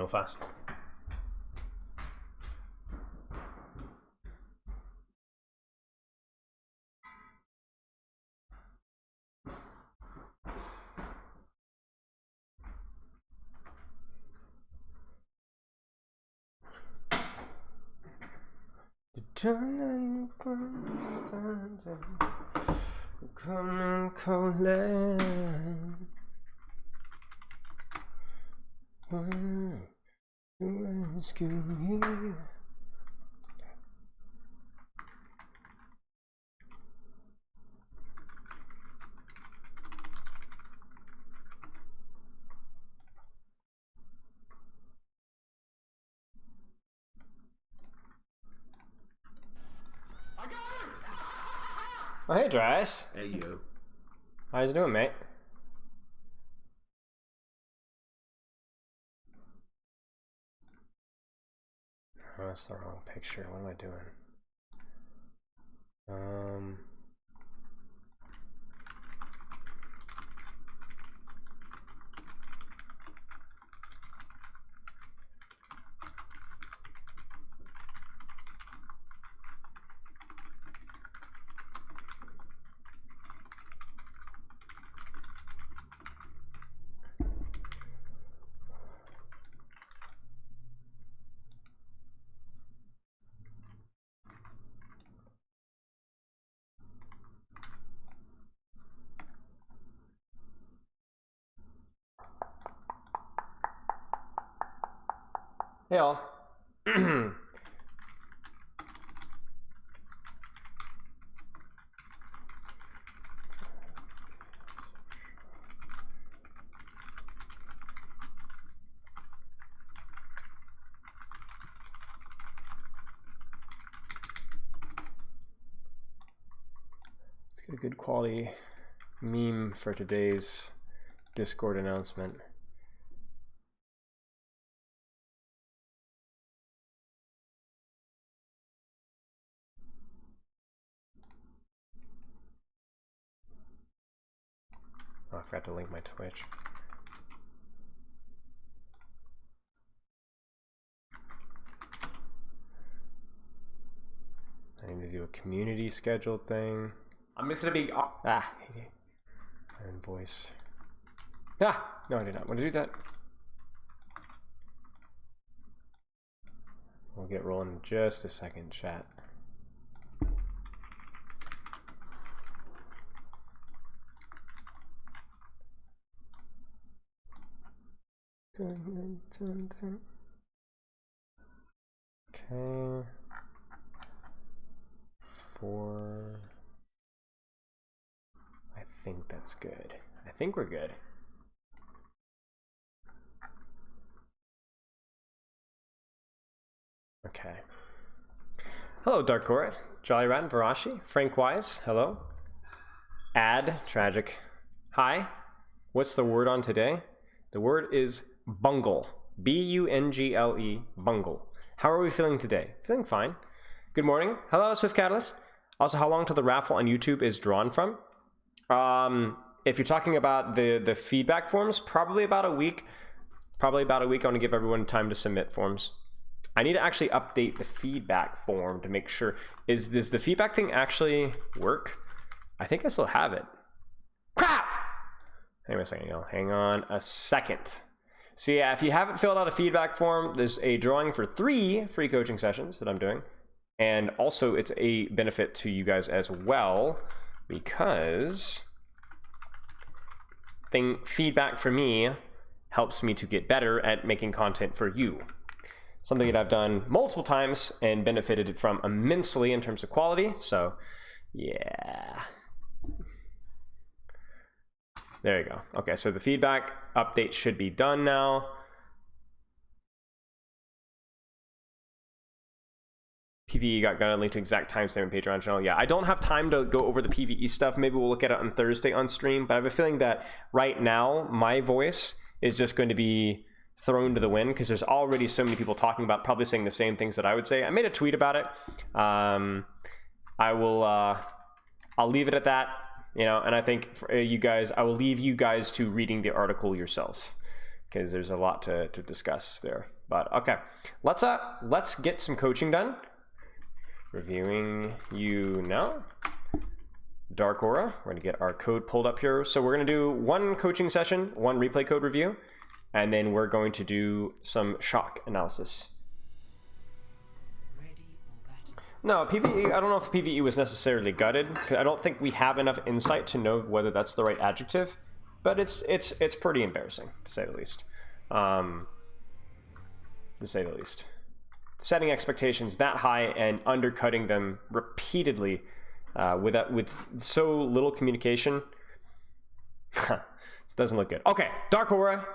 No fast. Coming cold land. To rescue me. Oh, hey, Dries. Hey, yo. How you doing, mate? Oh, that's the wrong picture. What am I doing? Hey, all. Let's get a good quality meme for today's Discord announcement. Oh, I forgot to link my Twitch. I need to do a community scheduled thing. I'm just gonna be. Invoice. Ah! No, I did not want to do that. We'll get rolling in just a second, chat. Okay. 4. I think that's good. I think we're good. Okay. Hello, Dark Court, Jolly Rat and Varashi, Frank Wise, hello. Ad, tragic. Hi, what's the word on today? The word is bungle. B-U-N-G-L-E, bungle. How are we feeling today? Feeling fine. Good morning. Hello, Swift Catalyst. Also, how long till the raffle on YouTube is drawn from? If you're talking about the feedback forms, probably about a week. Probably about a week. I want to give everyone time to submit forms. I need to actually update the feedback form to make sure. Does the feedback thing actually work? I think I still have it. Crap! Hang on a second, y'all. Hang on a second. So yeah, if you haven't filled out a feedback form, there's a drawing for 3 free coaching sessions that I'm doing. And also it's a benefit to you guys as well, because feedback for me helps me to get better at making content for you. Something that I've done multiple times and benefited from immensely in terms of quality. So yeah. There you go. Okay, so the feedback update should be done now. PvE got linked to exact timestamp and Patreon channel. Yeah, I don't have time to go over the PvE stuff. Maybe we'll look at it on Thursday on stream, but I have a feeling that right now my voice is just going to be thrown to the wind because there's already so many people talking about, probably saying the same things that I would say. I made a tweet about it. I'll leave it at that, you know, and I think for you guys, I will leave you guys to reading the article yourself, because there's a lot to discuss there. But okay, let's get some coaching done. Reviewing you now. Dark Aura, we're gonna get our code pulled up here. So we're gonna do one coaching session, one replay code review, and then we're going to do some shock analysis. No, PvE, I don't know if PvE was necessarily gutted. I don't think we have enough insight to know whether that's the right adjective, but it's pretty embarrassing, to say the least. Setting expectations that high and undercutting them repeatedly with so little communication. This doesn't look good. Okay, Dark Aura.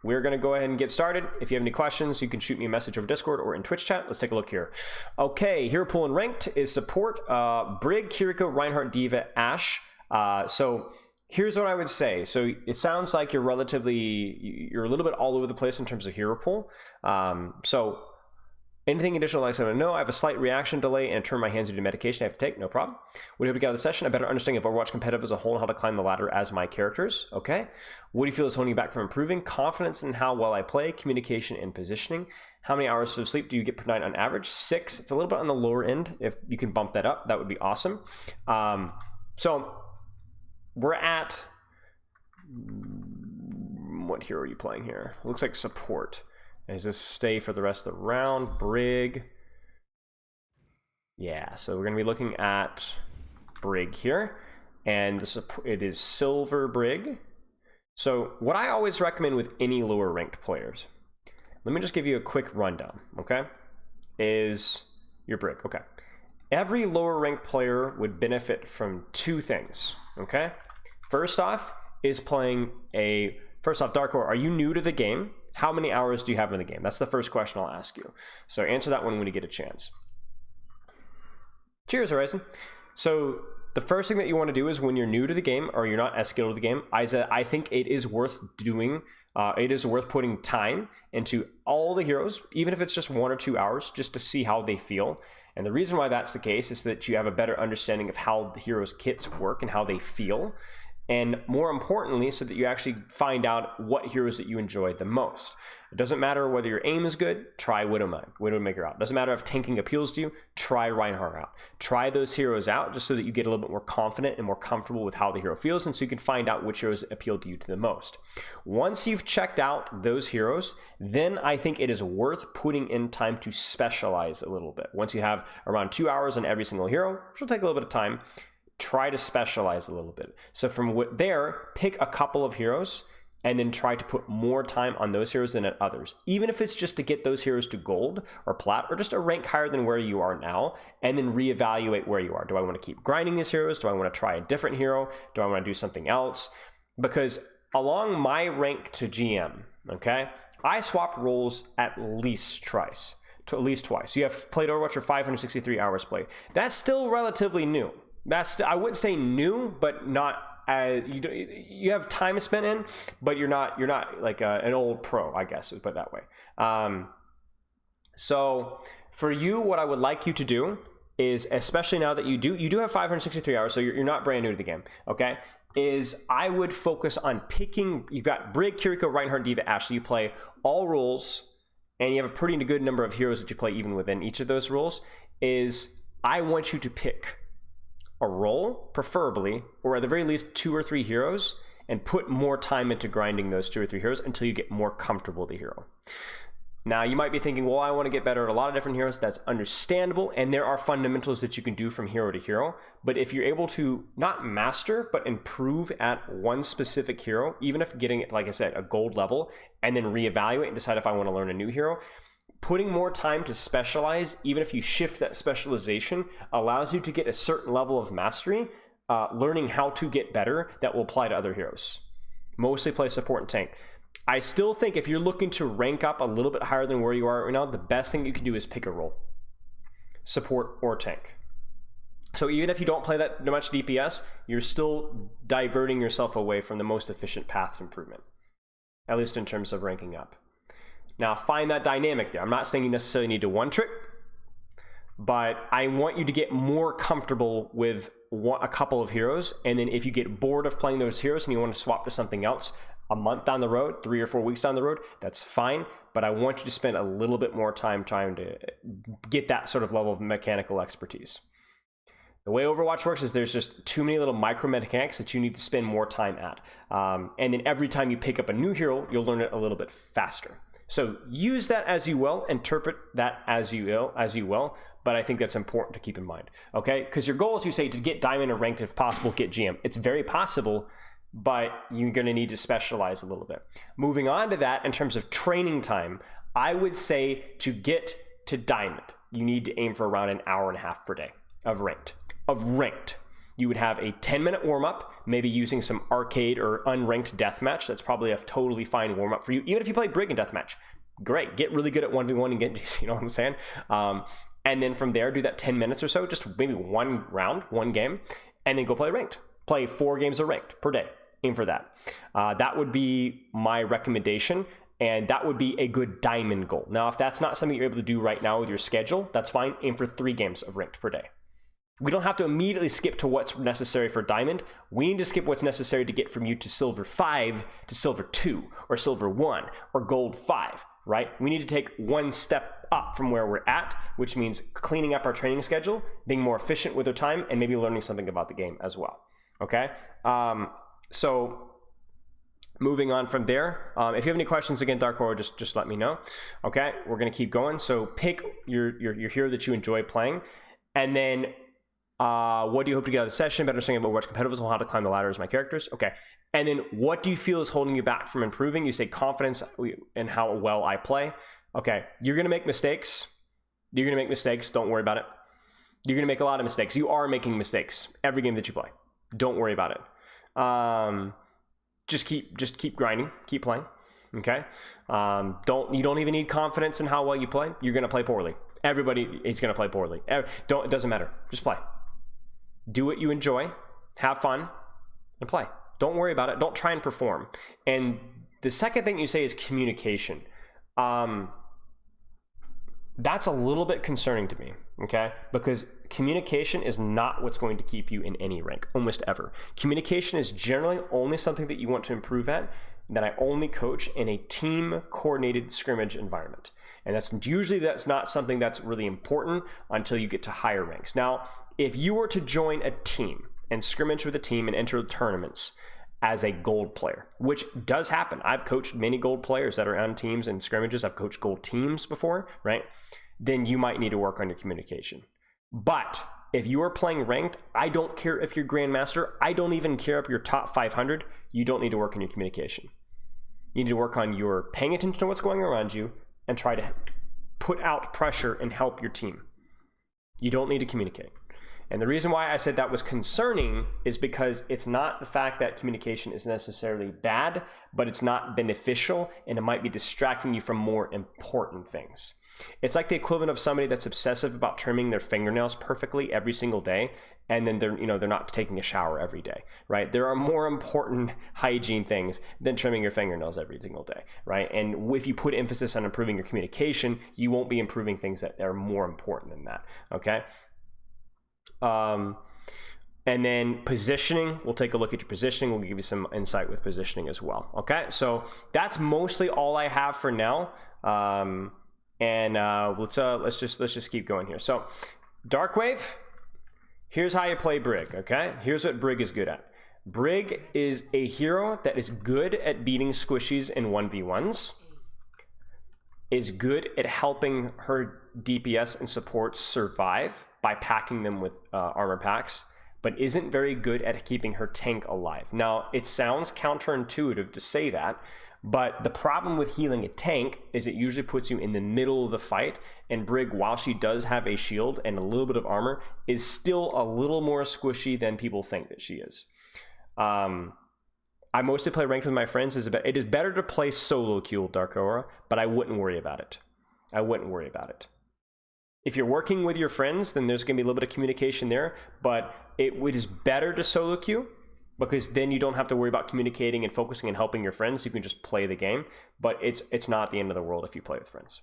We're going to go ahead and get started. If you have any questions, you can shoot me a message over Discord or in Twitch chat. Let's take a look here. Okay, hero pool and ranked is support. Brig, Kiriko, Reinhardt, Diva, Ashe. So here's what I would say. So it sounds like you're a little bit all over the place in terms of hero pool. So anything additional I want to know? I have a slight reaction delay and turn my hands into medication I have to take. No problem. What do you hope you got out of the session? A better understanding of Overwatch competitive as a whole and how to climb the ladder as my characters. Okay. What do you feel is holding you back from improving? Confidence in how well I play, communication, and positioning. How many hours of sleep do you get per night on average? 6. It's a little bit on the lower end. If you can bump that up, that would be awesome. So we're at... What hero are you playing here? Looks like support. Is this stay for the rest of the round? Brig. Yeah, so we're going to be looking at Brig here. And it is Silver Brig. So what I always recommend with any lower ranked players, let me just give you a quick rundown, okay? Is your Brig, okay. Every lower ranked player would benefit from 2 things, okay? First off, Dark Aura, are you new to the game? How many hours do you have in the game? That's the first question I'll ask you. So answer that one when you get a chance. Cheers, Horizon. So the first thing that you want to do is when you're new to the game or you're not as skilled at the game, I think it is worth doing. It is worth putting time into all the heroes, even if it's just 1 or 2 hours, just to see how they feel. And the reason why that's the case is that you have a better understanding of how the heroes' kits work and how they feel. And more importantly, so that you actually find out what heroes that you enjoy the most. It doesn't matter whether your aim is good, try Widowmaker out. It doesn't matter if tanking appeals to you, try Reinhardt out. Try those heroes out just so that you get a little bit more confident and more comfortable with how the hero feels, and so you can find out which heroes appeal to you the most. Once you've checked out those heroes, then I think it is worth putting in time to specialize a little bit. Once you have around 2 hours on every single hero, which will take a little bit of time, try to specialize a little bit. So from there, pick a couple of heroes and then try to put more time on those heroes than at others. Even if it's just to get those heroes to gold or plat or just a rank higher than where you are now, and then reevaluate where you are. Do I want to keep grinding these heroes? Do I want to try a different hero? Do I want to do something else? Because along my rank to GM, okay, I swapped roles at least twice. You have played Overwatch for 563 hours played. That's still relatively new. I wouldn't say new, but not you have time spent in, but you're not like an old pro, I guess, put it that way. So for you, what I would like you to do is, especially now that you do have 563 hours, so you're not brand new to the game, okay? Is I would focus on picking. You've got Brig, Kiriko, Reinhardt, Diva, Ashe. So you play all roles, and you have a pretty good number of heroes that you play even within each of those roles. I want you to pick a role, preferably, or at the very least 2 or 3 heroes, and put more time into grinding those 2 or 3 heroes until you get more comfortable with the hero. Now, you might be thinking, well, I want to get better at a lot of different heroes. That's understandable, and there are fundamentals that you can do from hero to hero. But if you're able to not master, but improve at one specific hero, even if getting it, like I said, a gold level, and then reevaluate and decide if I want to learn a new hero, putting more time to specialize, even if you shift that specialization, allows you to get a certain level of mastery, learning how to get better that will apply to other heroes. Mostly play support and tank. I still think if you're looking to rank up a little bit higher than where you are right now, the best thing you can do is pick a role. Support or tank. So even if you don't play that much DPS, you're still diverting yourself away from the most efficient path to improvement, at least in terms of ranking up. Now, find that dynamic there. I'm not saying you necessarily need to one trick, but I want you to get more comfortable with a couple of heroes, and then if you get bored of playing those heroes and you want to swap to something else, a month down the road, 3 or 4 weeks down the road, that's fine. But I want you to spend a little bit more time trying to get that sort of level of mechanical expertise. The way Overwatch works is there's just too many little micro mechanics that you need to spend more time at. And then every time you pick up a new hero, you'll learn it a little bit faster. So use that as you will, interpret that as you will, but I think that's important to keep in mind, okay? Because your goal is, you say, to get Diamond or Ranked, if possible, get GM. It's very possible, but you're gonna need to specialize a little bit. Moving on to that, in terms of training time, I would say to get to Diamond, you need to aim for around an hour and a half per day of Ranked. You would have a 10-minute warm-up, maybe using some arcade or unranked deathmatch. That's probably a totally fine warm-up for you. Even if you play Brig in deathmatch, great. Get really good at 1v1 and get GC, you know what I'm saying? And then from there, do that 10 minutes or so, just maybe one round, one game, and then go play ranked. Play 4 games of ranked per day. Aim for that. That would be my recommendation, and that would be a good Diamond goal. Now, if that's not something you're able to do right now with your schedule, that's fine. Aim for 3 games of ranked per day. We don't have to immediately skip to what's necessary for Diamond. We need to skip what's necessary to get from you to Silver 5 to Silver 2 or Silver 1 or Gold 5, right? We need to take one step up from where we're at, which means cleaning up our training schedule, being more efficient with our time, and maybe learning something about the game as well, okay? So moving on from there, if you have any questions, again, Dark Horror, just let me know, okay? We're gonna keep going. So pick your hero that you enjoy playing, and then what do you hope to get out of the session? Better understanding about Overwatch competitiveness and how to climb the ladder as my characters. Okay. And then what do you feel is holding you back from improving? You say confidence and how well I play. Okay. You're going to make mistakes. You're going to make mistakes. Don't worry about it. You're going to make a lot of mistakes. You are making mistakes every game that you play. Don't worry about it. Just keep grinding. Keep playing. Okay. You don't even need confidence in how well you play. You're going to play poorly. Everybody is going to play poorly. It doesn't matter. Just play. Do what you enjoy, have fun, and play. Don't worry about it. Don't try and perform. And the second thing you say is communication. That's a little bit concerning to me, okay? Because communication is not what's going to keep you in any rank, almost ever. Communication is generally only something that you want to improve at, that I only coach in a team-coordinated scrimmage environment. And that's not something that's really important until you get to higher ranks. Now, if you were to join a team and scrimmage with a team and enter tournaments as a gold player, which does happen. I've coached many gold players that are on teams and scrimmages. I've coached gold teams before, right? Then you might need to work on your communication. But if you are playing ranked, I don't care if you're Grandmaster. I don't even care if you're top 500. You don't need to work on your communication. You need to work on your paying attention to what's going around you and try to put out pressure and help your team. You don't need to communicate. And the reason why I said that was concerning is because it's not the fact that communication is necessarily bad, but it's not beneficial, and it might be distracting you from more important things. It's like the equivalent of somebody that's obsessive about trimming their fingernails perfectly every single day, and then they're not taking a shower every day, right? There are more important hygiene things than trimming your fingernails every single day, right? And if you put emphasis on improving your communication, you won't be improving things that are more important than that, okay? And then positioning, we'll take a look at your positioning. We'll give you some insight with positioning as well. Okay, so that's mostly all I have for now. Let's just keep going here. So Darkwave, here's how you play Brig. Okay, here's what Brig is good at. Brig is a hero that is good at beating squishies in 1v1s, is good at helping her DPS and supports survive by packing them with armor packs, but isn't very good at keeping her tank alive. Now, it sounds counterintuitive to say that, but the problem with healing a tank is it usually puts you in the middle of the fight, and Brig, while she does have a shield and a little bit of armor, is still a little more squishy than people think that she is. I mostly play ranked with my friends. It is better to play solo queue, Dark Aura, but I wouldn't worry about it. I wouldn't worry about it. If you're working with your friends, then there's going to be a little bit of communication there, but it is better to solo queue because then you don't have to worry about communicating and focusing and helping your friends. You can just play the game, but it's not the end of the world if you play with friends.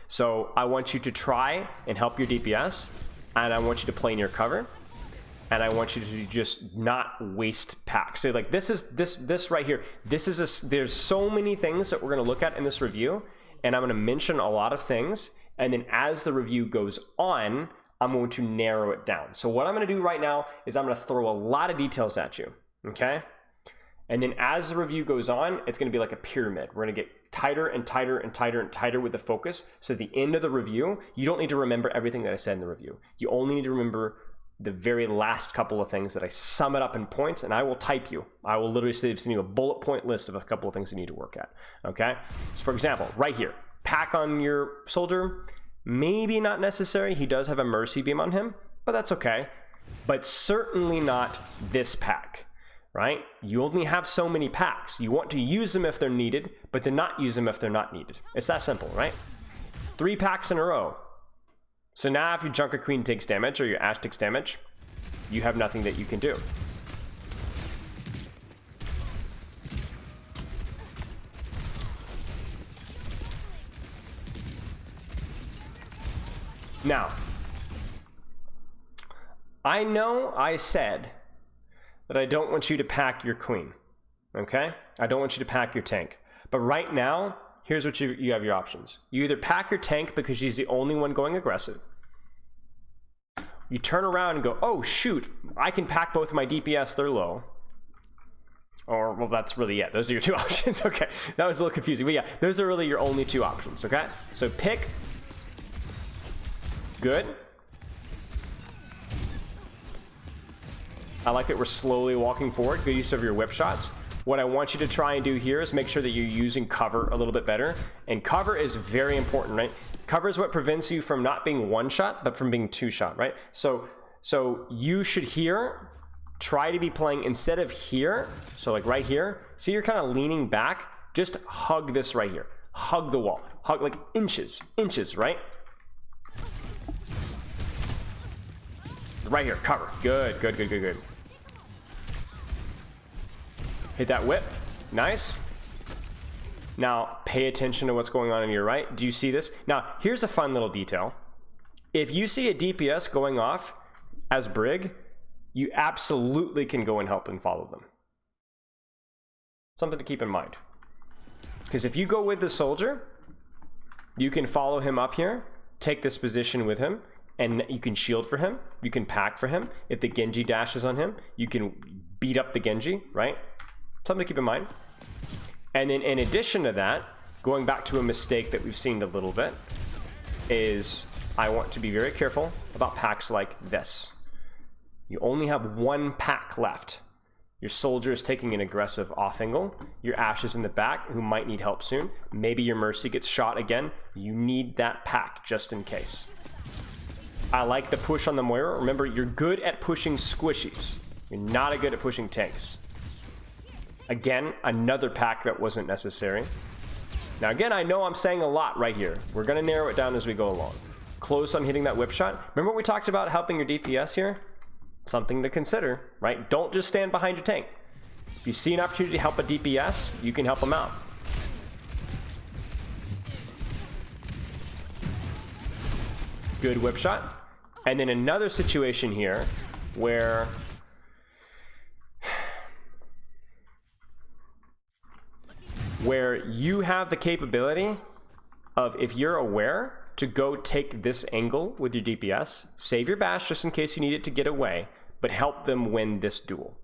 So I want you to try and help your DPS, and I want you to play in your cover. and I want you to just not waste packs. So like this right here, there's so many things that we're gonna look at in this review, and I'm gonna mention a lot of things, and then as the review goes on, I'm going to narrow it down. So what I'm gonna do right now is I'm gonna throw a lot of details at you, okay? And then as the review goes on, it's gonna be like a pyramid. We're gonna get tighter and tighter and tighter and tighter with the focus. So at the end of the review, you don't need to remember everything that I said in the review. You only need to remember the very last couple of things that I sum it up in points, and I will type you. I will literally send you a bullet point list of a couple of things you need to work at, okay? So for example, right here, pack on your soldier, maybe not necessary. He does have a mercy beam on him, but that's okay. But certainly not this pack, right? You only have so many packs. You want to use them if they're needed, but then not use them if they're not needed. It's that simple, right? 3 packs in a row. So now if your Junker Queen takes damage or your Ashe takes damage, you have nothing that you can do. Now, I know I said that I don't want you to pack your queen, okay? I don't want you to pack your tank. But right now, here's what you have your options. You either pack your tank because she's the only one going aggressive. You turn around and go, oh shoot, I can pack both of my DPS, they're low. Or, well, that's really it. Those are your 2 options. Okay, that was a little confusing. But yeah, those are really your only 2 options, okay? So pick. Good. I like that we're slowly walking forward. Good use of your whip shots. What I want you to try and do here is make sure that you're using cover a little bit better. And cover is very important, right? Cover is what prevents you from not being 1-shot, but from being 2-shot, right? So you should here try to be playing instead of here. So like right here, see you're kind of leaning back. Just hug this right here. Hug the wall. Hug like inches, right? Right here, cover. Good. Hit that whip. Nice. Now, pay attention to what's going on your right. Do you see this? Now, here's a fun little detail. If you see a DPS going off as Brig, you absolutely can go and help and follow them. Something to keep in mind. Because if you go with the soldier, you can follow him up here, take this position with him, and you can shield for him, you can pack for him. If the Genji dashes on him, you can beat up the Genji, right? Something to keep in mind. And then in addition to that, going back to a mistake that we've seen a little bit, is I want to be very careful about packs like this. You only have 1 pack left. Your soldier is taking an aggressive off angle. Your Ashe is in the back, who might need help soon. Maybe your Mercy gets shot again. You need that pack just in case. I like the push on the Moira. Remember, you're good at pushing squishies. You're not good at pushing tanks. Again, another pack that wasn't necessary. Now again, I know I'm saying a lot right here. We're gonna narrow it down as we go along. Close on hitting that whip shot. Remember what we talked about helping your DPS here? Something to consider, right? Don't just stand behind your tank. If you see an opportunity to help a DPS, you can help them out. Good whip shot. And then another situation here where you have the capability of, if you're aware, to go take this angle with your DPS, save your bash just in case you need it to get away, but help them win this duel.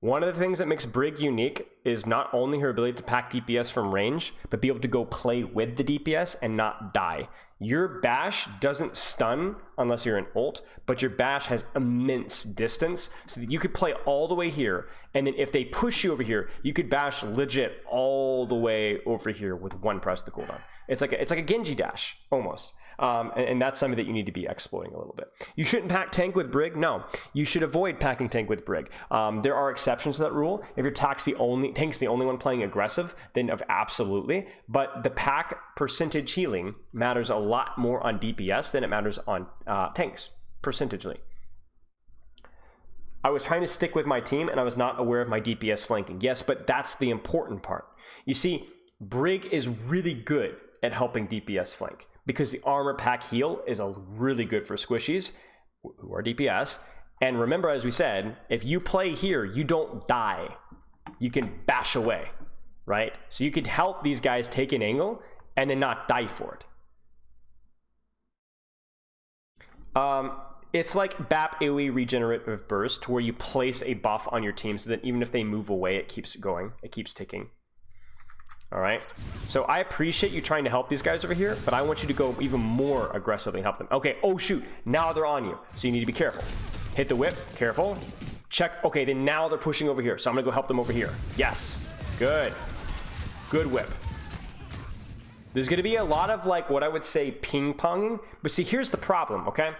One of the things that makes Brig unique is not only her ability to pack DPS from range, but be able to go play with the DPS and not die. Your bash doesn't stun unless you're an ult, but your bash has immense distance, so that you could play all the way here, and then if they push you over here, you could bash legit all the way over here with 1 press of the cooldown. It's like a Genji dash, almost. And that's something that you need to be exploiting a little bit. You shouldn't pack tank with Brig. No, you should avoid packing tank with Brig. There are exceptions to that rule. If your tank's the only one playing aggressive, then absolutely. But the pack percentage healing matters a lot more on DPS than it matters on tanks, percentagely. I was trying to stick with my team and I was not aware of my DPS flanking. Yes, but that's the important part. You see, Brig is really good at helping DPS flank, because the armor pack heal is really good for squishies who are DPS, And remember, as we said, if you play here, you don't die. You can bash away, right? So you can help these guys take an angle and then not die for it. It's like BAP AoE regenerative burst, where you place a buff on your team so that even if they move away, it keeps going, it keeps ticking. All right, so I appreciate you trying to help these guys over here, but I want you to go even more aggressively and help them. Okay, oh shoot, now they're on you, so you need to be careful. Hit the whip, careful. Check, okay, then now they're pushing over here, so I'm gonna go help them over here. Yes, good. Good whip. There's gonna be a lot of like what I would say ping-ponging, but see, here's the problem, okay?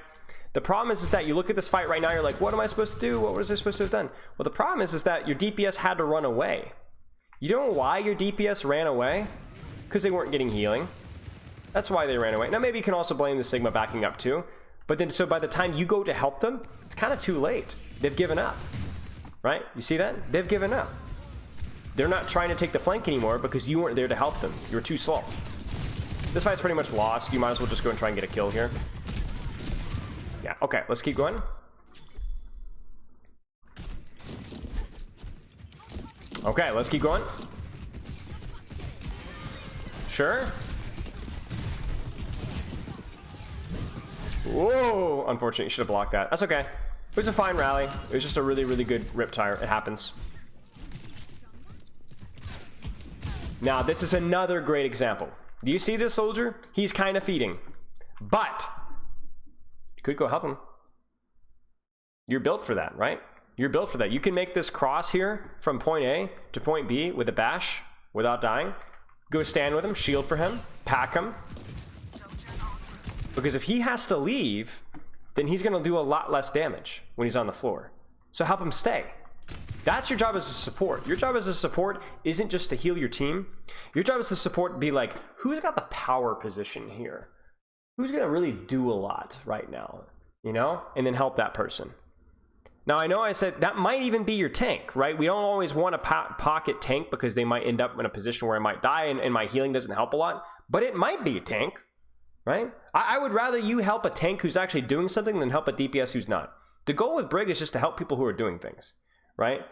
The problem is that you look at this fight right now, you're like, what am I supposed to do? What was I supposed to have done? Well, the problem is that your DPS had to run away. You know why your DPS ran away? Because they weren't getting healing. That's why they ran away. Now, maybe you can also blame the Sigma backing up too. But then, so by the time you go to help them, it's kind of too late. They've given up, right? You see that? They've given up. They're not trying to take the flank anymore because you weren't there to help them. You were too slow. This fight's pretty much lost. You might as well just go and try and get a kill here. Yeah, okay, let's keep going. Okay, let's keep going. Sure. Whoa, unfortunately, you should have blocked that. That's okay. It was a fine rally. It was just a really, really good riptire. It happens. Now, this is another great example. Do you see this soldier? He's kind of feeding. But you could go help him. You're built for that, right? You're built for that. You can make this cross here from point A to point B with a bash without dying. Go stand with him, shield for him, pack him. Because if he has to leave, then he's going to do a lot less damage when he's on the floor. So help him stay. That's your job as a support. Your job as a support isn't just to heal your team. Your job as a support be like, who's got the power position here? Who's going to really do a lot right now? You know? And then help that person. Now, I know I said that might even be your tank, right? We don't always want a pocket tank because they might end up in a position where I might die and my healing doesn't help a lot. But it might be a tank, right? I would rather you help a tank who's actually doing something than help a DPS who's not. The goal with Brig is just to help people who are doing things, right?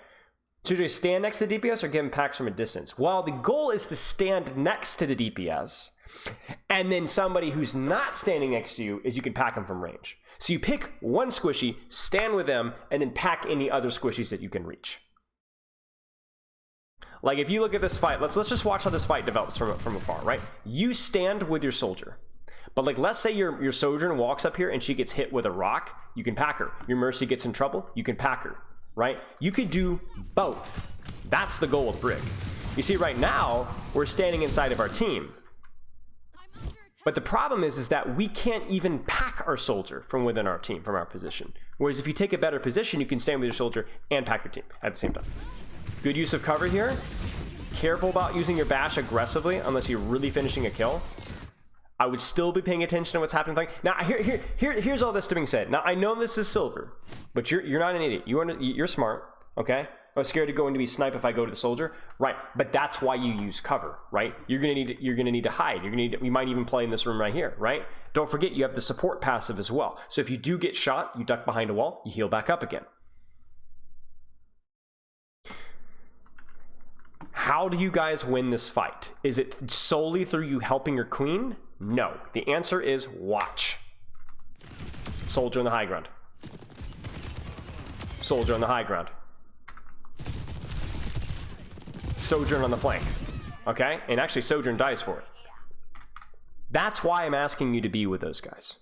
Should you stand next to the DPS or give him packs from a distance? Well, the goal is to stand next to the DPS. And then somebody who's not standing next to you is you can pack them from range. So you pick one squishy, stand with them, and then pack any other squishies that you can reach. Like if you look at this fight, let's just watch how this fight develops from afar, right? You stand with your soldier. But like let's say your sojourn walks up here and she gets hit with a rock, you can pack her. Your Mercy gets in trouble, you can pack her, right? You could do both. That's the goal of Brig. You see, right now, we're standing inside of our team. But the problem is that we can't even pack our soldier from within our team, from our position. Whereas if you take a better position, you can stand with your soldier and pack your team at the same time. Good use of cover here. Careful about using your bash aggressively unless you're really finishing a kill. I would still be paying attention to what's happening. Now, here's all this to being said. Now, I know this is silver, but you're not an idiot. You're smart, okay? I was scared to go into be snipe if I go to the soldier, right? But that's why you use cover, right? You're gonna need to hide. You might even play in this room right here, right? Don't forget you have the support passive as well. So if you do get shot, you duck behind a wall, you heal back up again. How do you guys win this fight? Is it solely through you helping your queen? No. The answer is watch. Soldier on the high ground. Soldier on the high ground. Sojourn on the flank, okay? And actually Sojourn dies for it. That's why I'm asking you to be with those guys.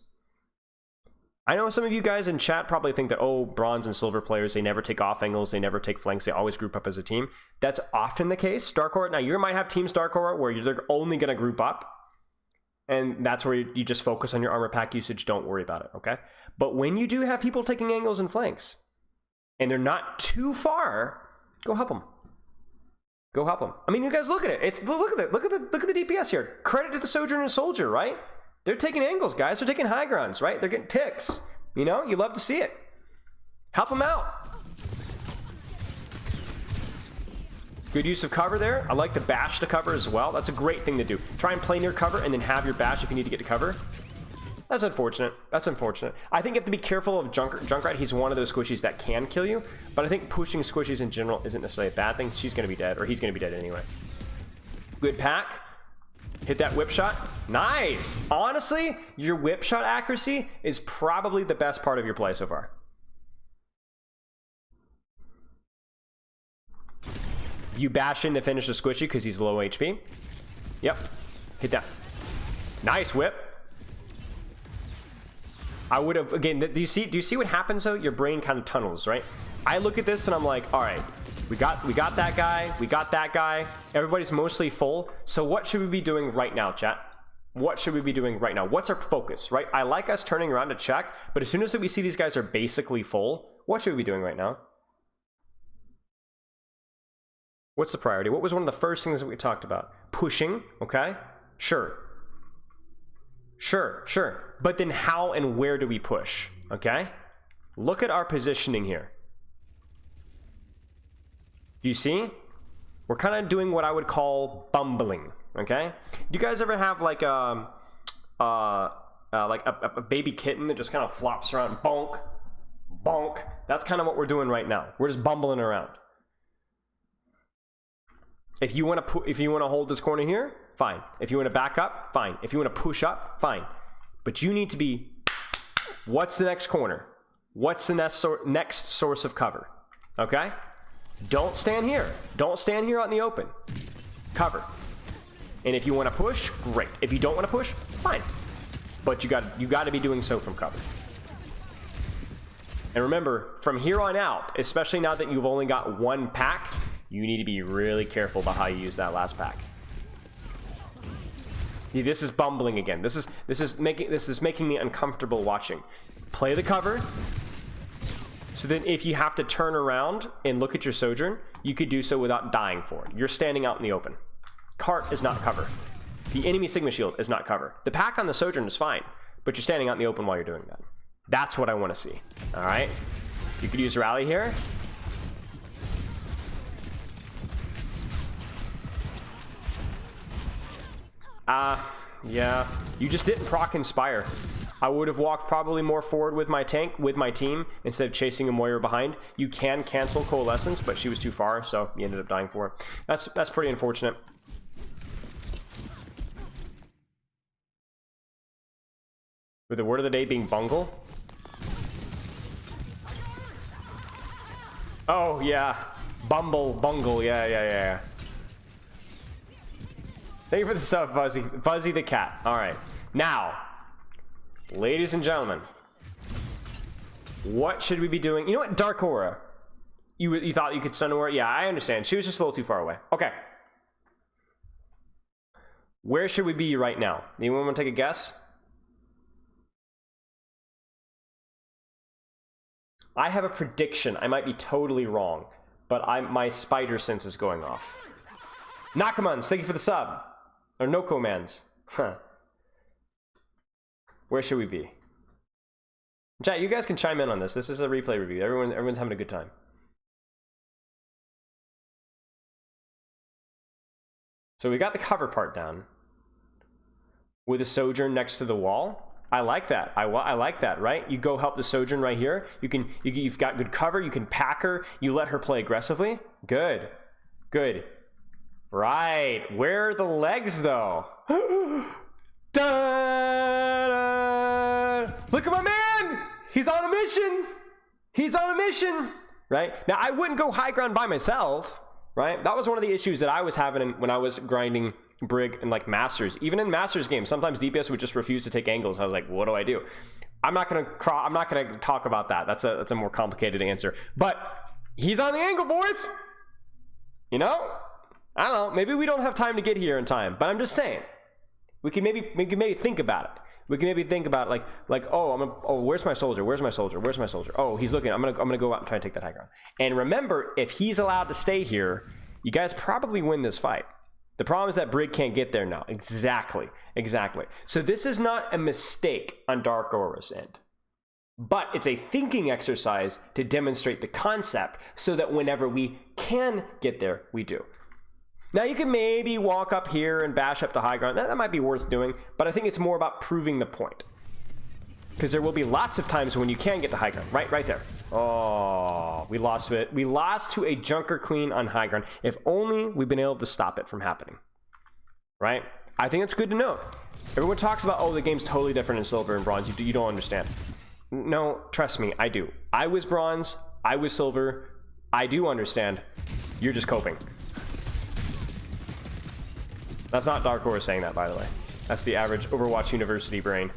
I know some of you guys in chat probably think that, oh, bronze and silver players, they never take off angles, they never take flanks, they always group up as a team. That's often the case. Dark Horror, now you might have teams Dark Horror where they're only gonna group up, and that's where you just focus on your armor pack usage, don't worry about it, okay? But when you do have people taking angles and flanks, and they're not too far, go help them. Go help them. I mean, you guys look at it. Look at the DPS here. Credit to the Sojourner and Soldier, right? They're taking angles, guys. They're taking high grounds, right? They're getting picks. You know, you love to see it. Help them out. Good use of cover there. I like the bash to cover as well. That's a great thing to do. Try and play near cover and then have your bash if you need to get to cover. That's unfortunate. That's unfortunate. I think you have to be careful of Junkrat. He's one of those squishies that can kill you, but I think pushing squishies in general isn't necessarily a bad thing. She's going to be dead, or he's going to be dead anyway. Good pack. Hit that whip shot. Nice. Honestly, your whip shot accuracy is probably the best part of your play so far. You bash in to finish the squishy because he's low HP. Yep. Hit that. Nice whip. I would have, again, do you see what happens though? Your brain kind of tunnels, right? I look at this and I'm like, all right, we got that guy, we got that guy. Everybody's mostly full. So what should we be doing right now, chat? What should we be doing right now? What's our focus, right? I like us turning around to check, but as soon as we see these guys are basically full, what should we be doing right now? What's the priority? What was one of the first things that we talked about? Pushing, okay? Sure. Sure. But then how and where do we push, okay? Look at our positioning here. Do you see? We're kind of doing what I would call bumbling, okay? Do you guys ever have like a baby kitten that just kind of flops around, bonk, bonk? That's kind of what we're doing right now. We're just bumbling around. If you want to hold this corner here, fine. If you want to back up, fine. If you want to push up, fine. But you need to be, what's the next corner? What's the next source of cover? Okay? Don't stand here. Don't stand here out in the open. Cover. And if you want to push, great. If you don't want to push, fine. But you got to be doing so from cover. And remember, from here on out, especially now that you've only got one pack, you need to be really careful about how you use that last pack. See, this is bumbling again. This is making me uncomfortable watching. Play the cover. So then if you have to turn around and look at your Sojourn, you could do so without dying for it. You're standing out in the open. Cart is not cover. The enemy Sigma Shield is not cover. The pack on the Sojourn is fine, but you're standing out in the open while you're doing that. That's what I want to see. All right? You could use Rally here. Yeah. You just didn't proc Inspire. I would have walked probably more forward with my tank, with my team, instead of chasing a Moira behind. You can cancel Coalescence, but she was too far, so you ended up dying for it. That's pretty unfortunate. With the word of the day being bungle. Oh, yeah. Bungle, yeah. Thank you for the sub, Fuzzy. Fuzzy the cat. All right. Now, ladies and gentlemen, what should we be doing? You know what? Dark Aura. You thought you could stun her? Yeah, I understand. She was just a little too far away. Okay. Where should we be right now? Anyone want to take a guess? I have a prediction. I might be totally wrong, but my spider sense is going off. Nakamans, thank you for the sub. Or no commands. Huh. Where should we be? Chat, you guys can chime in on this. This is a replay review. Everyone's having a good time. So we got the cover part down. With a Sojourn next to the wall. I like that. I like that, right? You go help the Sojourn right here. You've got good cover. You can pack her. You let her play aggressively. Good. Right. Where are the legs, though? Da-da! Look at my man! He's on a mission! Right? Now, I wouldn't go high ground by myself, right? That was one of the issues that I was having when I was grinding Brig in like Masters. Even in Masters games, sometimes DPS would just refuse to take angles. I was like, what do I do? I'm not gonna talk about that. That's a more complicated answer. But he's on the angle, boys! You know? I don't know. Maybe we don't have time to get here in time, but I'm just saying. We can maybe think about it. We can maybe think about like where's my soldier? Oh, he's looking. I'm gonna go out and try and take that high ground. And remember, if he's allowed to stay here, you guys probably win this fight. The problem is that Brig can't get there now. Exactly. So this is not a mistake on Dark Aura's end. But it's a thinking exercise to demonstrate the concept so that whenever we can get there, we do. Now, you can maybe walk up here and bash up to high ground. That might be worth doing, but I think it's more about proving the point. because there will be lots of times when you can get to high ground. Right there. Oh, we lost it. We lost to a Junker Queen on high ground. If only we've been able to stop it from happening. Right? I think it's good to note. Everyone talks about, oh, the game's totally different in silver and bronze. You don't understand. No, trust me, I do. I was bronze. I was silver. I do understand. You're just coping. That's not Dark Horse saying that, by the way. That's the average Overwatch University brain.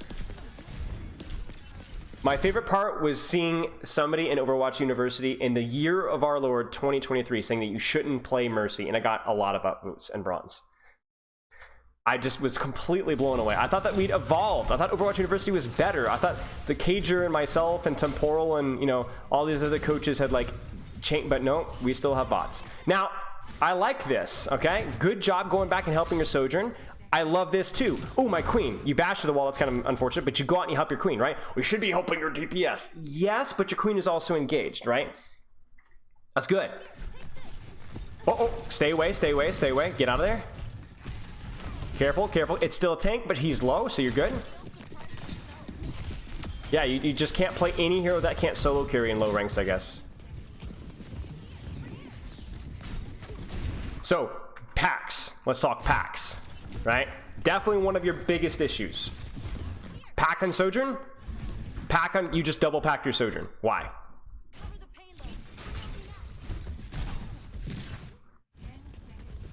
My favorite part was seeing somebody in Overwatch University in the year of our Lord 2023 saying that you shouldn't play Mercy, and I got a lot of upvotes and bronze. I just was completely blown away. I thought that we'd evolved. I thought Overwatch University was better. I thought the Cager and myself and Temporal and, you know, all these other coaches had like changed, but no, we still have bots. Now, I like this, okay? Good job going back and helping your Sojourn. I love this too. Oh, my queen. You bash to the wall, that's kind of unfortunate, but you go out and you help your queen, right? We should be helping your DPS. Yes, but your queen is also engaged, right? That's good. Oh, stay away, stay away, stay away. Get out of there. Careful, careful. It's still a tank, but he's low, so you're good. Yeah, you just can't play any hero that can't solo carry in low ranks, I guess. So, packs. Let's talk packs, right? Definitely one of your biggest issues. Pack on Sojourn? Pack on, you just double pack your Sojourn. Why?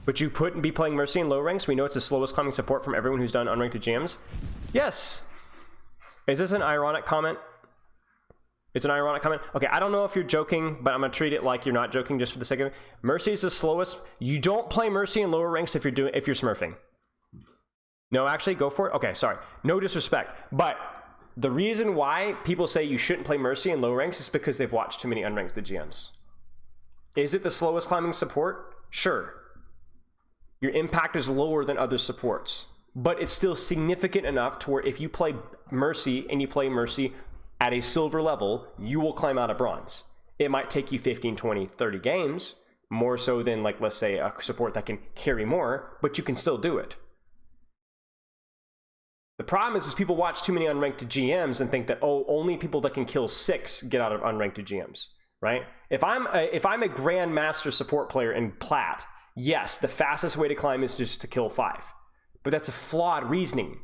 But you couldn't be playing Mercy in low ranks. We know it's the slowest climbing support from everyone who's done unranked GMs. Yes. Is this an ironic comment? It's an ironic comment. Okay, I don't know if you're joking, but I'm gonna treat it like you're not joking just for the sake of it. Mercy is the slowest. You don't play Mercy in lower ranks if you're smurfing. No, actually, go for it. Okay, sorry. No disrespect, but the reason why people say you shouldn't play Mercy in low ranks is because they've watched too many unranked GMs. Is it the slowest climbing support? Sure. Your impact is lower than other supports, but it's still significant enough to where if you play Mercy and you play Mercy at a silver level, you will climb out of bronze. It might take you 15, 20, 30 games, more so than, like, let's say a support that can carry more, but you can still do it. The problem is people watch too many unranked GMs and think that, oh, only people that can kill 6 get out of unranked GMs, right? If I'm a Grandmaster support player in Plat, yes, the fastest way to climb is just to kill 5. But that's a flawed reasoning.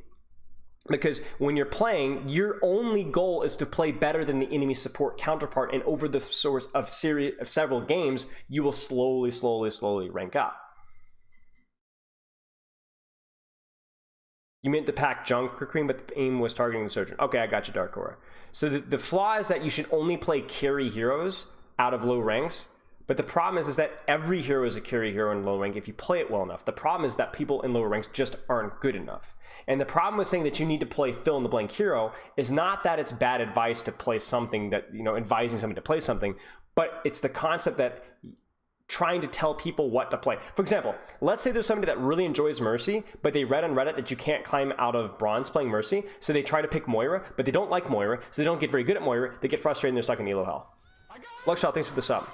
Because when you're playing, your only goal is to play better than the enemy support counterpart, and over the source of several games, you will slowly rank up. You meant to pack Junker Queen, but the aim was targeting the Sojourn. Okay, I got you, Dark Aura. So the flaw is that you should only play carry heroes out of low ranks. But the problem is that every hero is a carry hero in low rank if you play it well enough. The problem is that people in lower ranks just aren't good enough. And the problem with saying that you need to play fill in the blank hero is not that it's bad advice to play something that, you know, advising somebody to play something, but it's the concept that trying to tell people what to play. For example, let's say there's somebody that really enjoys Mercy, but they read on Reddit that you can't climb out of bronze playing Mercy, so they try to pick Moira, but they don't like Moira, so they don't get very good at Moira, they get frustrated and they're stuck in Elo Hell. Luckshot, thanks for the sub.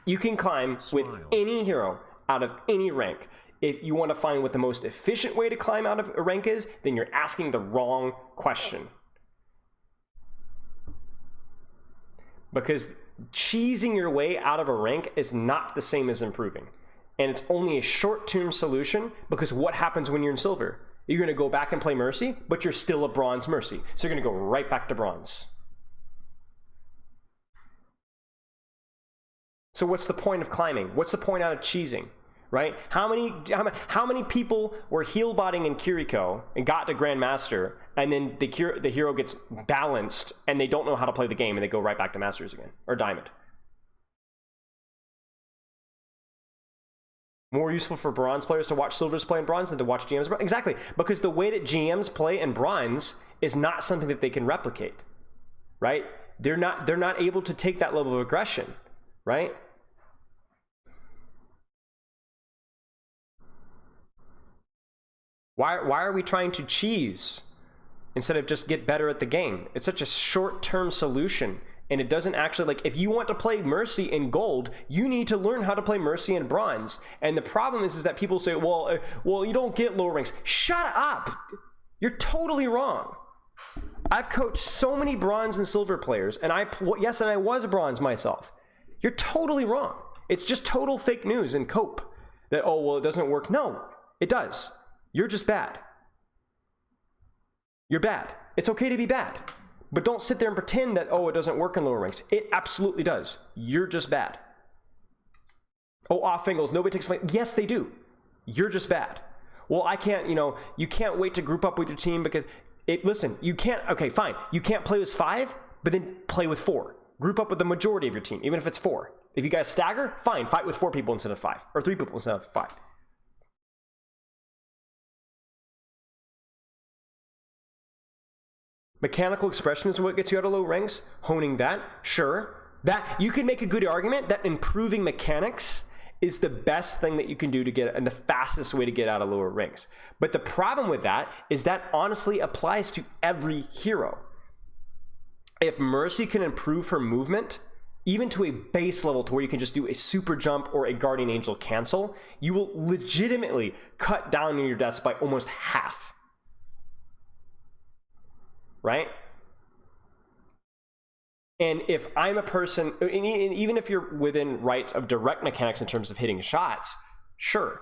You can climb with any hero out of any rank. If you want to find what the most efficient way to climb out of a rank is, then you're asking the wrong question. Because cheesing your way out of a rank is not the same as improving. And it's only a short-term solution, because what happens when you're in silver? You're going to go back and play Mercy, but you're still a bronze Mercy. So you're going to go right back to bronze. So what's the point of climbing? What's the point out of cheesing, right? How many people were heal botting in Kiriko and got to Grandmaster, and then the hero gets balanced and they don't know how to play the game and they go right back to Masters again, or Diamond? More useful for bronze players to watch silvers play in bronze than to watch GMs. Exactly, because the way that GMs play in bronze is not something that they can replicate, right? They're not able to take that level of aggression, right? Why are we trying to cheese instead of just get better at the game? It's such a short-term solution, and it doesn't actually, like, if you want to play Mercy in gold, you need to learn how to play Mercy in bronze. And the problem is that people say, well, you don't get lower ranks. Shut up! You're totally wrong. I've coached so many bronze and silver players, and yes, and I was bronze myself. You're totally wrong. It's just total fake news and cope that, oh, well, it doesn't work. No, it does. You're just bad. You're bad. It's okay to be bad. But don't sit there and pretend that, oh, it doesn't work in lower ranks. It absolutely does. You're just bad. Oh, off angles, nobody takes flank. Yes, they do. You're just bad. Well, I can't, you can't wait to group up with your team because listen, you can't, okay, fine. You can't play with 5, but then play with 4. Group up with the majority of your team, even if it's 4. If you guys stagger, fine, fight with 4 people instead of 5, or 3 people instead of 5. Mechanical expression is what gets you out of low ranks. Honing that, sure. That you can make a good argument that improving mechanics is the best thing that you can do to get, and the fastest way to get out of lower ranks. But the problem with that is that honestly applies to every hero. If Mercy can improve her movement, even to a base level to where you can just do a super jump or a guardian angel cancel, you will legitimately cut down on your deaths by almost half. Right? And if I'm a person, and even if you're within rights of direct mechanics in terms of hitting shots, sure.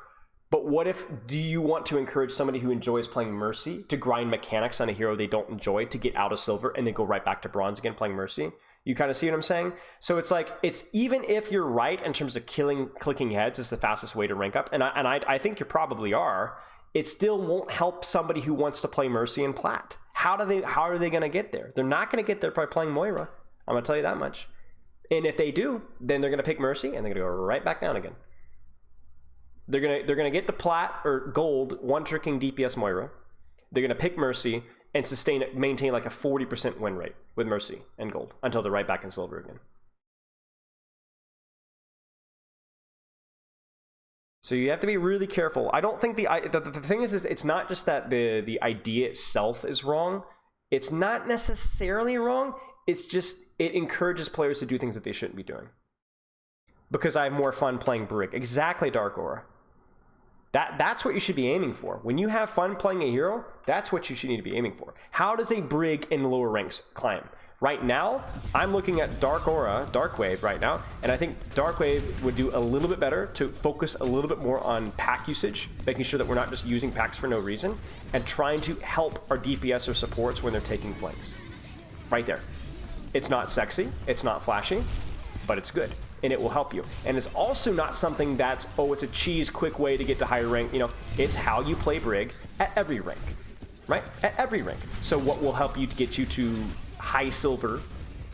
But what if, do you want to encourage somebody who enjoys playing Mercy to grind mechanics on a hero they don't enjoy to get out of silver and then go right back to bronze again playing Mercy? You kind of see what I'm saying? So it's like, it's even if you're right in terms of clicking heads is the fastest way to rank up, and I think you probably are, it still won't help somebody who wants to play Mercy and Plat. How are they going to get there? They're not going to get there by playing Moira. I'm going to tell you that much. And if they do, then they're going to pick Mercy and they're going to go right back down again. They're going to get to Plat or Gold, one-tricking DPS Moira. They're going to pick Mercy and maintain like a 40% win rate with Mercy and Gold until they're right back in silver again. So you have to be really careful. I don't think the thing is it's not just that the idea itself is wrong. It's not necessarily wrong. It's just, it encourages players to do things that they shouldn't be doing. Because I have more fun playing Brig. Exactly, Dark Aura. That's what you should be aiming for. When you have fun playing a hero, that's what you should need to be aiming for. How does a Brig in lower ranks climb? Right now, I'm looking at Dark Aura, Dark Wave right now, and I think Dark Wave would do a little bit better to focus a little bit more on pack usage, making sure that we're not just using packs for no reason, and trying to help our DPS or supports when they're taking flanks. Right there. It's not sexy, it's not flashy, but it's good, and it will help you. And it's also not something that's, oh, it's a cheese quick way to get to higher rank. It's how you play Brig at every rank, right? At every rank. So what will help you to get you to high silver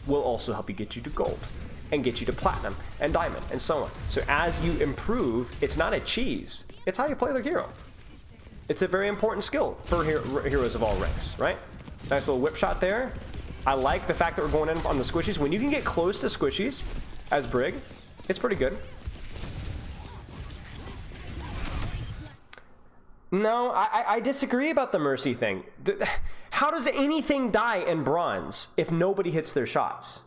will also help you get you to gold and get you to platinum and diamond and so on. So as you improve, it's not a cheese, it's how you play the hero. It's a very important skill for heroes of all ranks, right? Nice little whip shot there. I like the fact that we're going in on the squishies. When you can get close to squishies as Brig, it's pretty good. No, I disagree about the Mercy thing. How does anything die in bronze if nobody hits their shots?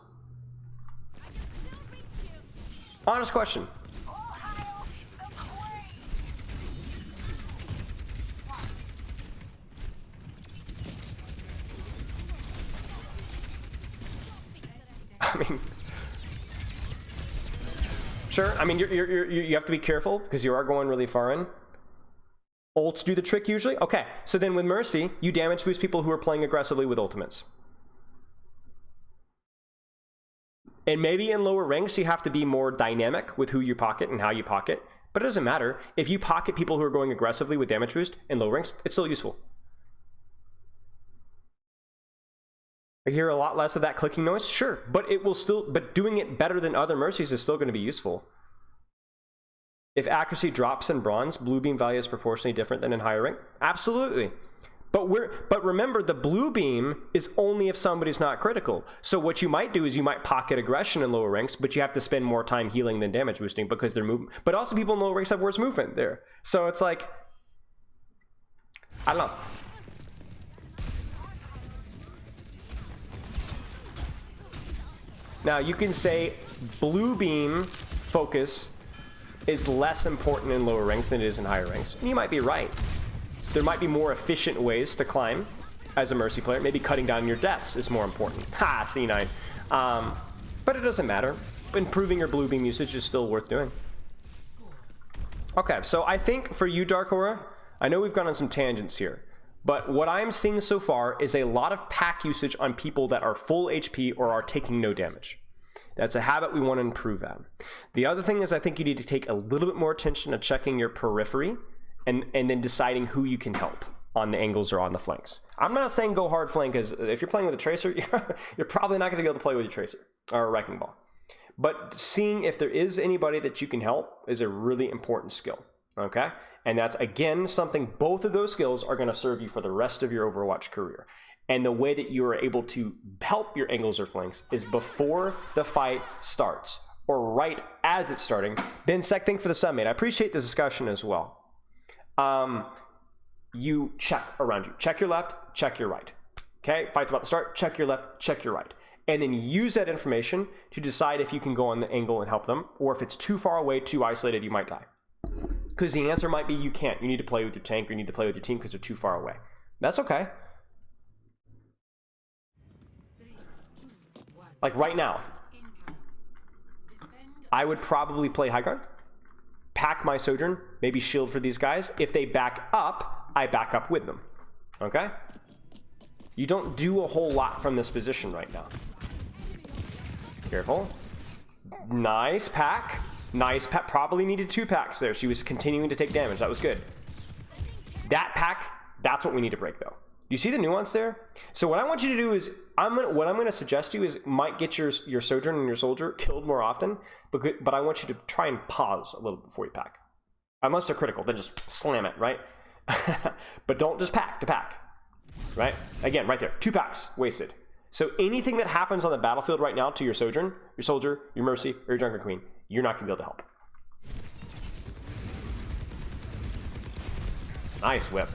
Honest question. I mean, sure. I mean, you have to be careful because you are going really far in. Ults do the trick usually. Okay, so then with Mercy, you damage boost people who are playing aggressively with ultimates. And maybe in lower ranks, you have to be more dynamic with who you pocket and how you pocket. But it doesn't matter. If you pocket people who are going aggressively with damage boost in low ranks, it's still useful. I hear a lot less of that clicking noise, sure, but it will still, but doing it better than other Mercies is still going to be useful. If accuracy drops in bronze, blue beam value is proportionally different than in higher rank. Absolutely. But remember, the blue beam is only if somebody's not critical. So what you might do is you might pocket aggression in lower ranks, but you have to spend more time healing than damage boosting because they're moving. But also people in lower ranks have worse movement there. So it's like, I don't know. Now you can say blue beam focus is less important in lower ranks than it is in higher ranks. And you might be right. So there might be more efficient ways to climb. as a Mercy player. Maybe cutting down your deaths is more important. Ha, C9. But it doesn't matter. Improving your blue beam usage is still worth doing. Okay, so I think for you, Dark Aura, I know we've gone on some tangents here, but what I'm seeing so far is a lot of pack usage on people that are full HP or are taking no damage. That's a habit we want to improve at. The other thing is I think you need to take a little bit more attention to checking your periphery and then deciding who you can help on the angles or on the flanks. I'm not saying go hard flank, because if you're playing with a Tracer, you're probably not going to be able to play with your Tracer or a Wrecking Ball. But seeing if there is anybody that you can help is a really important skill, okay? And that's, again, something both of those skills are going to serve you for the rest of your Overwatch career. And the way that you are able to help your angles or flanks is before the fight starts, or right as it's starting. Ben Sec, thank you for the summit. I appreciate this discussion as well. You check around you. Check your left, check your right. Okay, fight's about to start, check your left, check your right. And then use that information to decide if you can go on the angle and help them, or if it's too far away, too isolated, you might die. Because the answer might be you can't. You need to play with your tank, or you need to play with your team because they're too far away. That's okay. Like right now, I would probably play high guard, pack my Sojourn, maybe shield for these guys. If they back up, I back up with them. Okay? You don't do a whole lot from this position right now. Careful. Nice pack. Nice pack. Probably needed 2 packs there. She was continuing to take damage. That was good. That pack, that's what we need to break though. You see the nuance there? So what I want you to do is, what I'm going to suggest to you is might get your Sojourn and your Soldier killed more often, but I want you to try and pause a little before you pack. Unless they're critical, then just slam it, right? But don't just pack to pack, right? Again, right there, 2 packs wasted. So anything that happens on the battlefield right now to your Sojourn, your Soldier, your Mercy, or your Jungle Queen, you're not going to be able to help. Nice whip.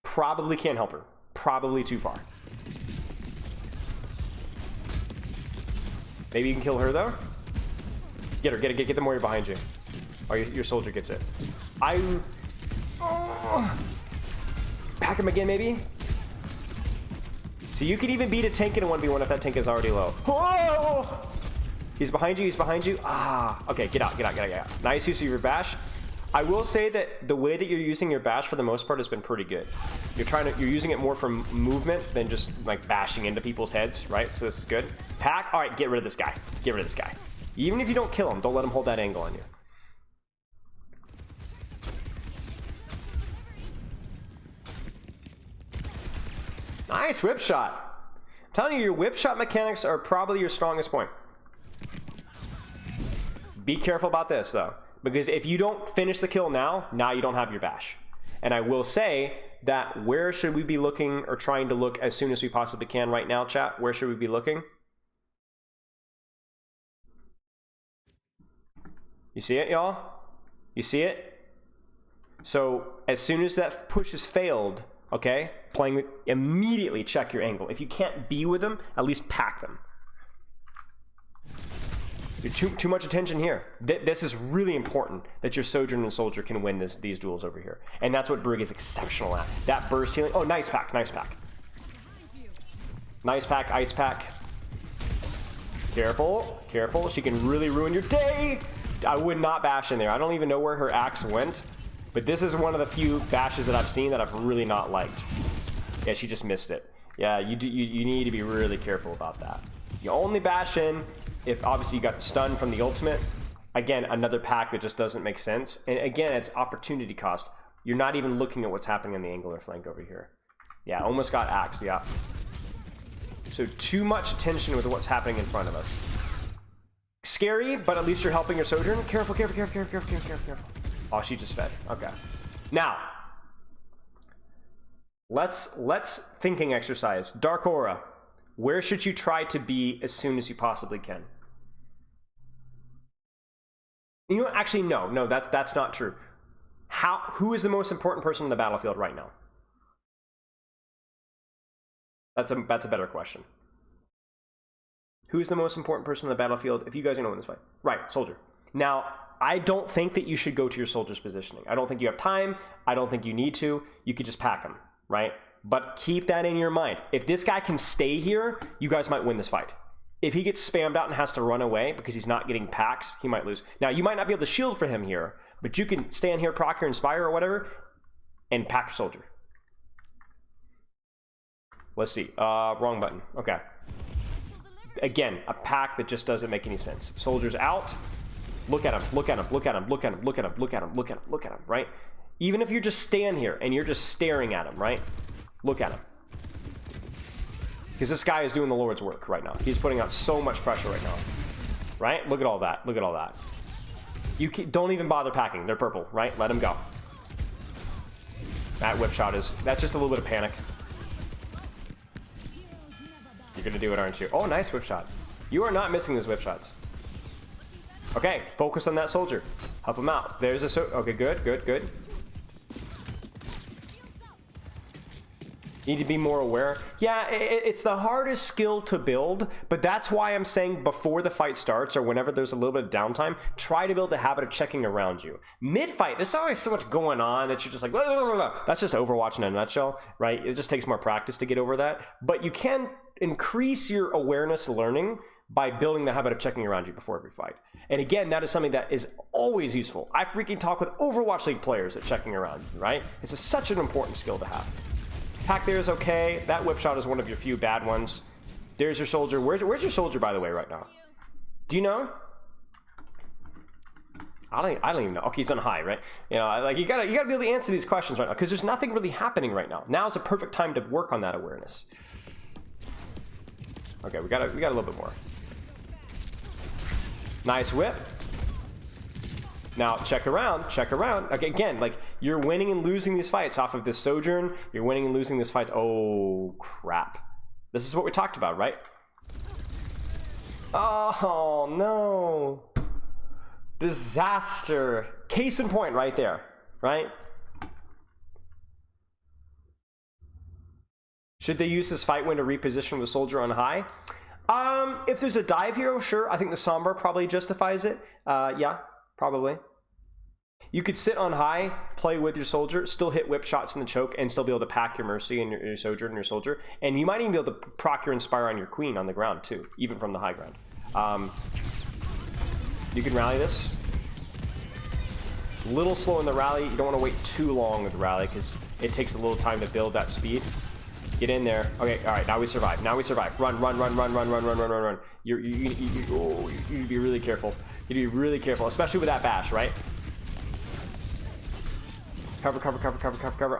Probably can't help her. Probably too far. Maybe you can kill her though. Get her, get the warrior behind you. Or your Soldier gets it. Pack him again maybe? So you could even beat a tank in a 1v1 if that tank is already low. Oh! He's behind you, he's behind you. Ah, okay, get out. Nice use of your bash. I will say that the way that you're using your bash for the most part has been pretty good. You're using it more for movement than just like bashing into people's heads, right? So this is good. Pack, all right, get rid of this guy. Get rid of this guy. Even if you don't kill him, don't let him hold that angle on you. Nice whip shot. I'm telling you, your whip shot mechanics are probably your strongest point. Be careful about this though, because if you don't finish the kill now you don't have your bash. And I will say that where should we be looking or trying to look as soon as we possibly can right now, chat? Where should we be looking? You see it, y'all? You see it? So as soon as that push is failed, okay, immediately check your angle. If you can't be with them, at least pack them. You're too much attention here. This is really important that your Sojourn and Soldier can win these duels over here. And that's what Brig is exceptional at. That burst healing. Oh, nice pack, nice pack. Nice pack, ice pack. Careful, careful. She can really ruin your day. I would not bash in there. I don't even know where her axe went. But this is one of the few bashes that I've seen that I've really not liked. Yeah, she just missed it. Yeah, you need to be really careful about that. You only bash in if obviously you got the stun from the ultimate. Again, another pack that just doesn't make sense. And again, it's opportunity cost. You're not even looking at what's happening on the angle or flank over here. Yeah, almost got axed, yeah. So too much attention with what's happening in front of us. Scary, but at least you're helping your Sojourn. Careful, careful, careful, careful, careful, careful, careful. Oh, she just fed. Okay. Now, let's thinking exercise. Dark Aura, where should you try to be as soon as you possibly can? You know, actually, no, that's not true. Who is the most important person in the battlefield right now? That's a better question. Who's the most important person in the battlefield if you guys are going to win this fight? Right, Soldier. Now, I don't think that you should go to your soldier's positioning. I don't think you have time. I don't think you need to. You could just pack him, right? But keep that in your mind. If this guy can stay here, you guys might win this fight. If he gets spammed out and has to run away because he's not getting packs, he might lose. Now, you might not be able to shield for him here, but you can stand here, proc your Inspire or whatever, and pack your soldier. Let's see. Wrong button. Okay. Again, a pack that just doesn't make any sense. Soldiers out. Look at him. Look at him. Look at him. Look at him. Look at him. Look at him. Look at him. Look at him. Right? Even if you just stand here and you're just staring at him, right? Look at him. Because this guy is doing the Lord's work right now. He's putting out so much pressure right now. Right? Look at all that. Look at all that. You don't even bother packing. They're purple, right? Let him go. That whip shot is... That's just a little bit of panic. You're going to do it, aren't you? Oh, nice whip shot. You are not missing those whip shots. Okay, focus on that soldier. Help him out. There's a... Okay, good, good, good. Need to be more aware. Yeah, it's the hardest skill to build, but that's why I'm saying before the fight starts or whenever there's a little bit of downtime, try to build the habit of checking around you. Mid-fight, there's always so much going on that you're just like, blah, blah, blah, blah. That's just Overwatch in a nutshell, right? It just takes more practice to get over that. But you can increase your awareness learning by building the habit of checking around you before every fight. And again, that is something that is always useful. I freaking talk with Overwatch League players at checking around, right? It's such an important skill to have. Pack there is okay. That whip shot is one of your few bad ones. There's your soldier. Where's your soldier, by the way, right now? Do you know? I don't even know. Okay, he's on high, right? You know, like you gotta be able to answer these questions right now because there's nothing really happening right now. Now is the perfect time to work on that awareness. Okay, we got a little bit more. Nice whip. Now, check around. Okay, again, like, you're winning and losing these fights off of this Sojourn. You're winning and losing these fights. Oh, crap. This is what we talked about, right? Oh, no. Disaster. Case in point right there, right? Should they use this fight win to reposition with Soldier on high? If there's a dive hero, sure. I think the Sombra probably justifies it. Yeah, probably. You could sit on high, play with your soldier, still hit whip shots in the choke, and still be able to pack your Mercy and your Sojourn and your soldier. And you might even be able to proc your Inspire on your Queen on the ground too, even from the high ground. You can rally this. A little slow in the rally. You don't want to wait too long with the rally because it takes a little time to build that speed. Get in there. Okay, all right, now we survive. Now we survive. Run. You need to be really careful. You need to be really careful, especially with that bash, right? Cover.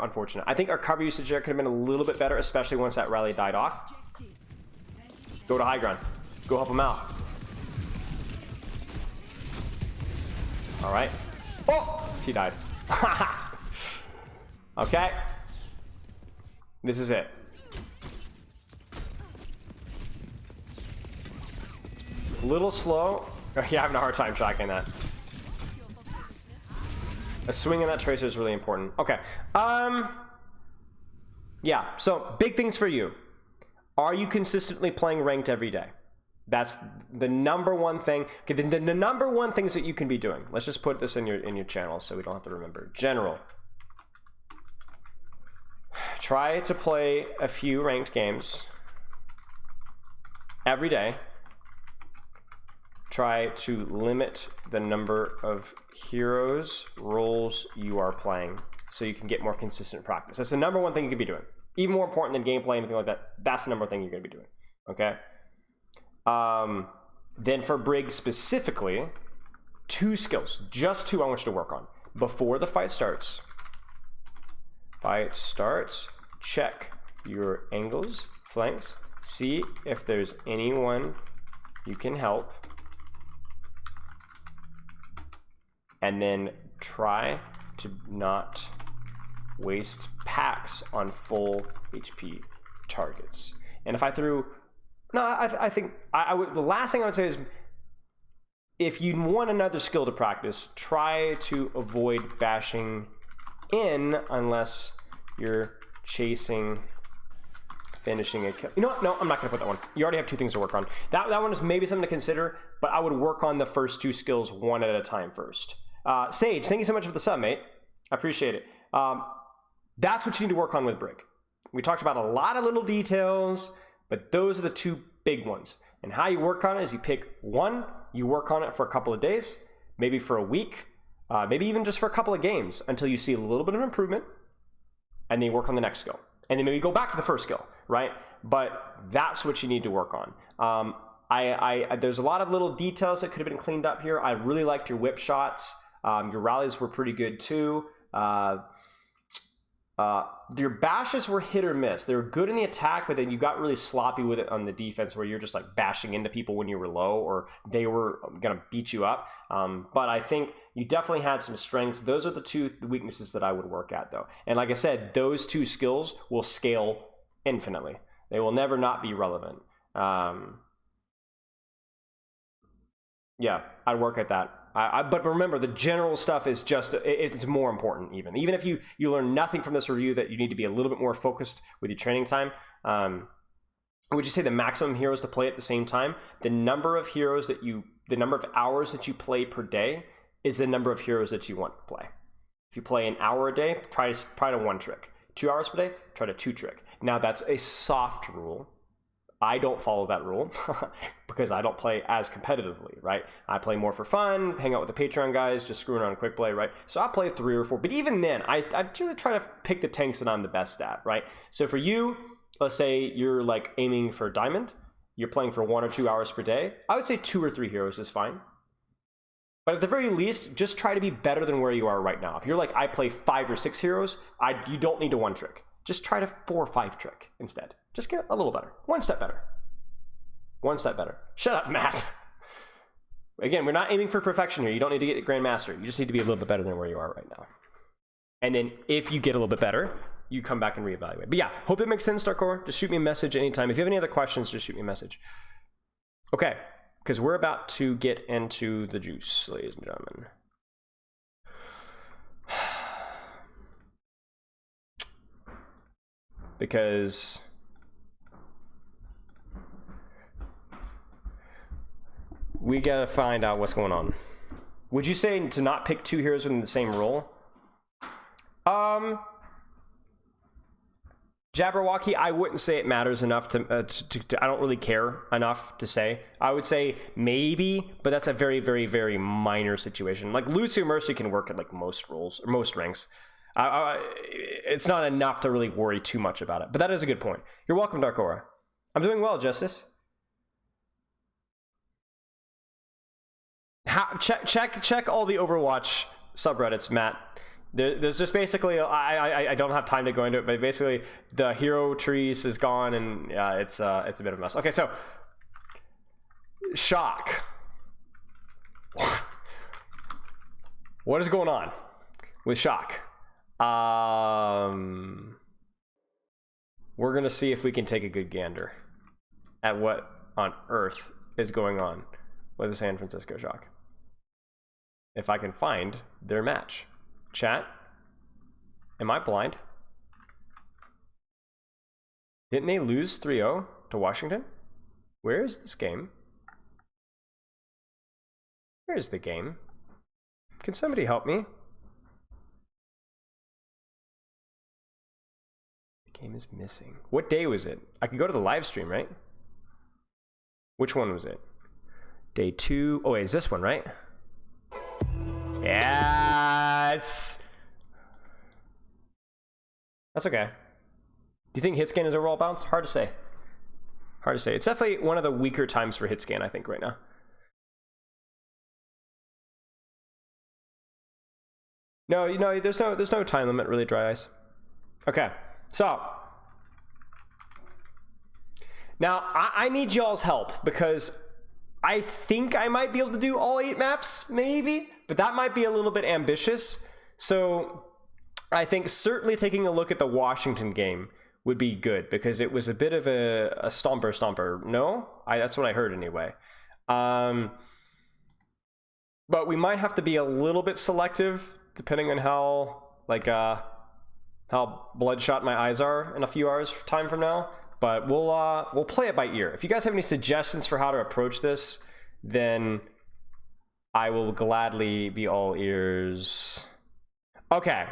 Unfortunate. I think our cover usage there could have been a little bit better, especially once that rally died off. Go to high ground. Go help him out. All right. Oh, she died. Okay. This is it. A little slow. Oh, you're having a hard time tracking that. A swing in that tracer is really important. Okay. Yeah, so big things for you. Are you consistently playing ranked every day? That's the number one thing. Okay, the number one things that you can be doing. Let's just put this in your channel so we don't have to remember. General. Try to play a few ranked games every day. Try to limit the number of heroes, roles you are playing so you can get more consistent practice. That's the number one thing you could be doing. Even more important than gameplay, anything like that. That's the number one thing you're going to be doing. Okay? Then for Brig specifically, 2 skills. Just 2 I want you to work on. Before the fight starts, check your angles, flanks, see if there's anyone you can help, and then try to not waste packs on full HP targets. And if I threw, no, I think I would. The last thing I would say is, if you want another skill to practice, try to avoid bashing in unless you're chasing Finishing a kill. You know what? No, I'm not going to put that one. You already have 2 things to work on. That one is maybe something to consider, but I would work on the first 2 skills one at a time first. Sage, thank you so much for the sub, mate. I appreciate it. That's what you need to work on with Brig. We talked about a lot of little details, but those are the 2 big ones. And how you work on it is you pick one, you work on it for a couple of days, maybe for a week, maybe even just for a couple of games until you see a little bit of improvement, and then you work on the next skill. And then maybe go back to the first skill, right? But that's what you need to work on. There's a lot of little details that could have been cleaned up here. I really liked your whip shots. Your rallies were pretty good too. Your bashes were hit or miss. They were good in the attack, but then you got really sloppy with it on the defense where you're just like bashing into people when you were low or they were going to beat you up. But I think you definitely had some strengths. Those are the 2 weaknesses that I would work at though. And like I said, those 2 skills will scale infinitely. They will never not be relevant. Yeah, I'd work at that. But remember, the general stuff is just, it's more important even if you learn nothing from this review, that you need to be a little bit more focused with your training time. Would you say the maximum heroes to play at the same time? The number of hours that you play per day is the number of heroes that you want to play. If you play an hour a day, try to 1 trick. 2 hours per day, try to 2 trick. Now that's a soft rule. I don't follow that rule because I don't play as competitively, right? I play more for fun, hang out with the Patreon guys, just screwing around quick play, right? So I play 3 or 4, but even then, I really try to pick the tanks that I'm the best at, right? So for you, let's say you're like aiming for diamond, you're playing for 1 or 2 hours per day, I would say 2 or 3 heroes is fine. But at the very least, just try to be better than where you are right now. If you're like, I play 5 or 6 heroes, you don't need to 1 trick. Just try to 4 or 5 trick instead. Just get a little better. 1 step better. 1 step better. Shut up, Matt. Again, we're not aiming for perfection here. You don't need to get Grandmaster. You just need to be a little bit better than where you are right now. And then if you get a little bit better, you come back and reevaluate. But yeah, hope it makes sense, Darkcore. Just shoot me a message anytime. If you have any other questions, just shoot me a message. Okay, because we're about to get into the juice, ladies and gentlemen. Because we gotta find out what's going on. Would you say to not pick 2 heroes within the same role? Jabberwocky, I wouldn't say it matters enough to I don't really care enough to say. I would say maybe, but that's a very, very, very minor situation. Like Lucio Mercy can work at like most roles or most ranks. It's not enough to really worry too much about it, but that is a good point. You're welcome, Dark Aura. I'm doing well, Justice. Check all the Overwatch subreddits, Matt. There's just basically I don't have time to go into it, but basically the hero trees is gone, and it's a bit of a mess. Okay, so Shock. What is going on with Shock? We're gonna see if we can take a good gander at what on earth is going on with the San Francisco Shock. If I can find their match. Chat, am I blind? Didn't they lose 3-0 to Washington? Where is this game? Where is the game? Can somebody help me? The game is missing. What day was it? I can go to the live stream, right? Which one was it? Day 2. Oh, wait, is this one, right? Yes! That's okay. Do you think Hitscan is overall balanced? Hard to say. Hard to say. It's definitely one of the weaker times for Hitscan, I think, right now. No, you know, there's no time limit, really, Dry Ice. Okay, so now I need y'all's help because I think I might be able to do all 8 maps, maybe, but that might be a little bit ambitious. So I think certainly taking a look at the Washington game would be good because it was a bit of a stomper. No, that's what I heard anyway. But we might have to be a little bit selective depending on how bloodshot my eyes are in a few hours time from now. but we'll play it by ear. If you guys have any suggestions for how to approach this, then I will gladly be all ears. Okay,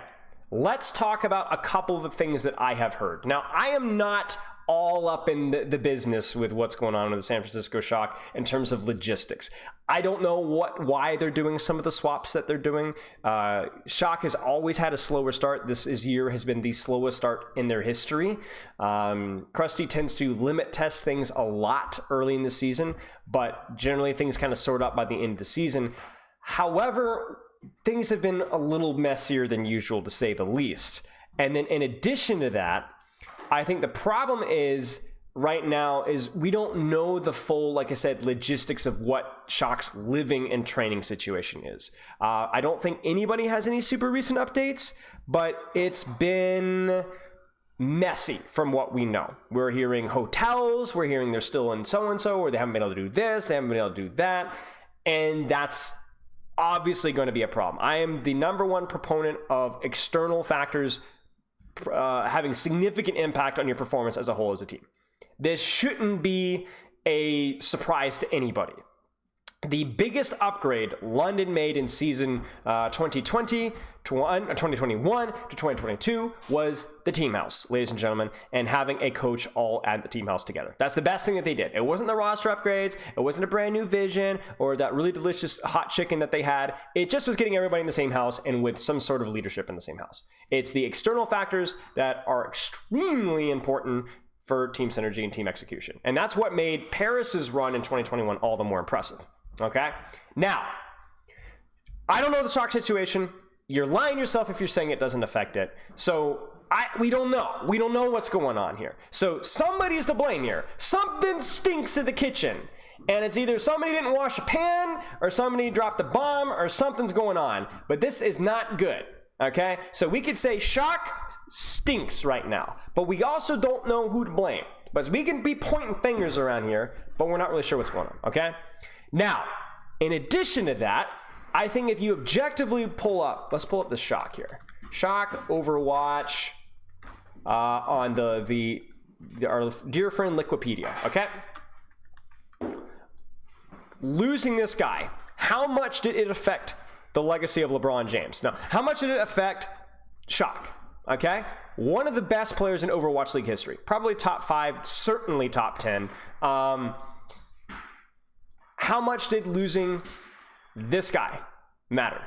let's talk about a couple of the things that I have heard. Now, I am not all up in the business with what's going on with the San Francisco Shock in terms of logistics. I don't know why they're doing some of the swaps that they're doing. Shock has always had a slower start. This year has been the slowest start in their history. Krusty tends to limit test things a lot early in the season, but generally things kind of sort out by the end of the season. However, things have been a little messier than usual, to say the least. And then in addition to that, I think the problem is right now is we don't know the full, like I said, logistics of what Shock's living and training situation is. I don't think anybody has any super recent updates, but it's been messy from what we know. We're hearing hotels, we're hearing they're still in so-and-so, or they haven't been able to do this, they haven't been able to do that, and that's obviously going to be a problem. I am the #1 proponent of external factors having significant impact on your performance as a whole as a team. This shouldn't be a surprise to anybody. The biggest upgrade London made in season 2021 to 2022 was the team house, ladies and gentlemen, and having a coach all at the team house together. That's the best thing that they did. It wasn't the roster upgrades, it wasn't a brand new vision or that really delicious hot chicken that they had. It just was getting everybody in the same house and with some sort of leadership in the same house. It's the external factors that are extremely important for team synergy and team execution. And that's what made Paris's run in 2021 all the more impressive. Okay? Now, I don't know the Shock situation. You're lying yourself if you're saying it doesn't affect it. So we don't know. We don't know what's going on here. So somebody's to blame here. Something stinks in the kitchen. And it's either somebody didn't wash a pan or somebody dropped a bomb or something's going on. But this is not good. Okay? So we could say Shock stinks right now. But we also don't know who to blame. But we can be pointing fingers around here, but we're not really sure what's going on. Okay? Now, in addition to that, I think if you objectively let's pull up the Shock here. Shock Overwatch on our dear friend Liquipedia, okay? Losing this guy, how much did it affect the legacy of LeBron James? Now, how much did it affect Shock, okay? One of the best players in Overwatch League history, probably top 5, certainly top 10. How much did losing this guy matter?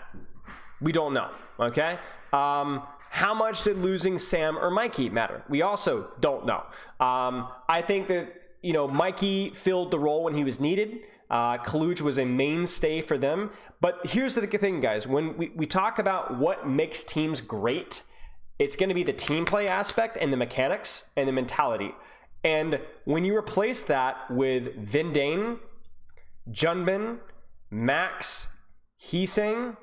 We don't know, okay? How much did losing Sam or Mikey matter? We also don't know. I think that, Mikey filled the role when he was needed. Kaluj was a mainstay for them. But here's the thing, guys. When we talk about what makes teams great, it's going to be the team play aspect and the mechanics and the mentality. And when you replace that with Vindane, Junbin, Max, Heesing,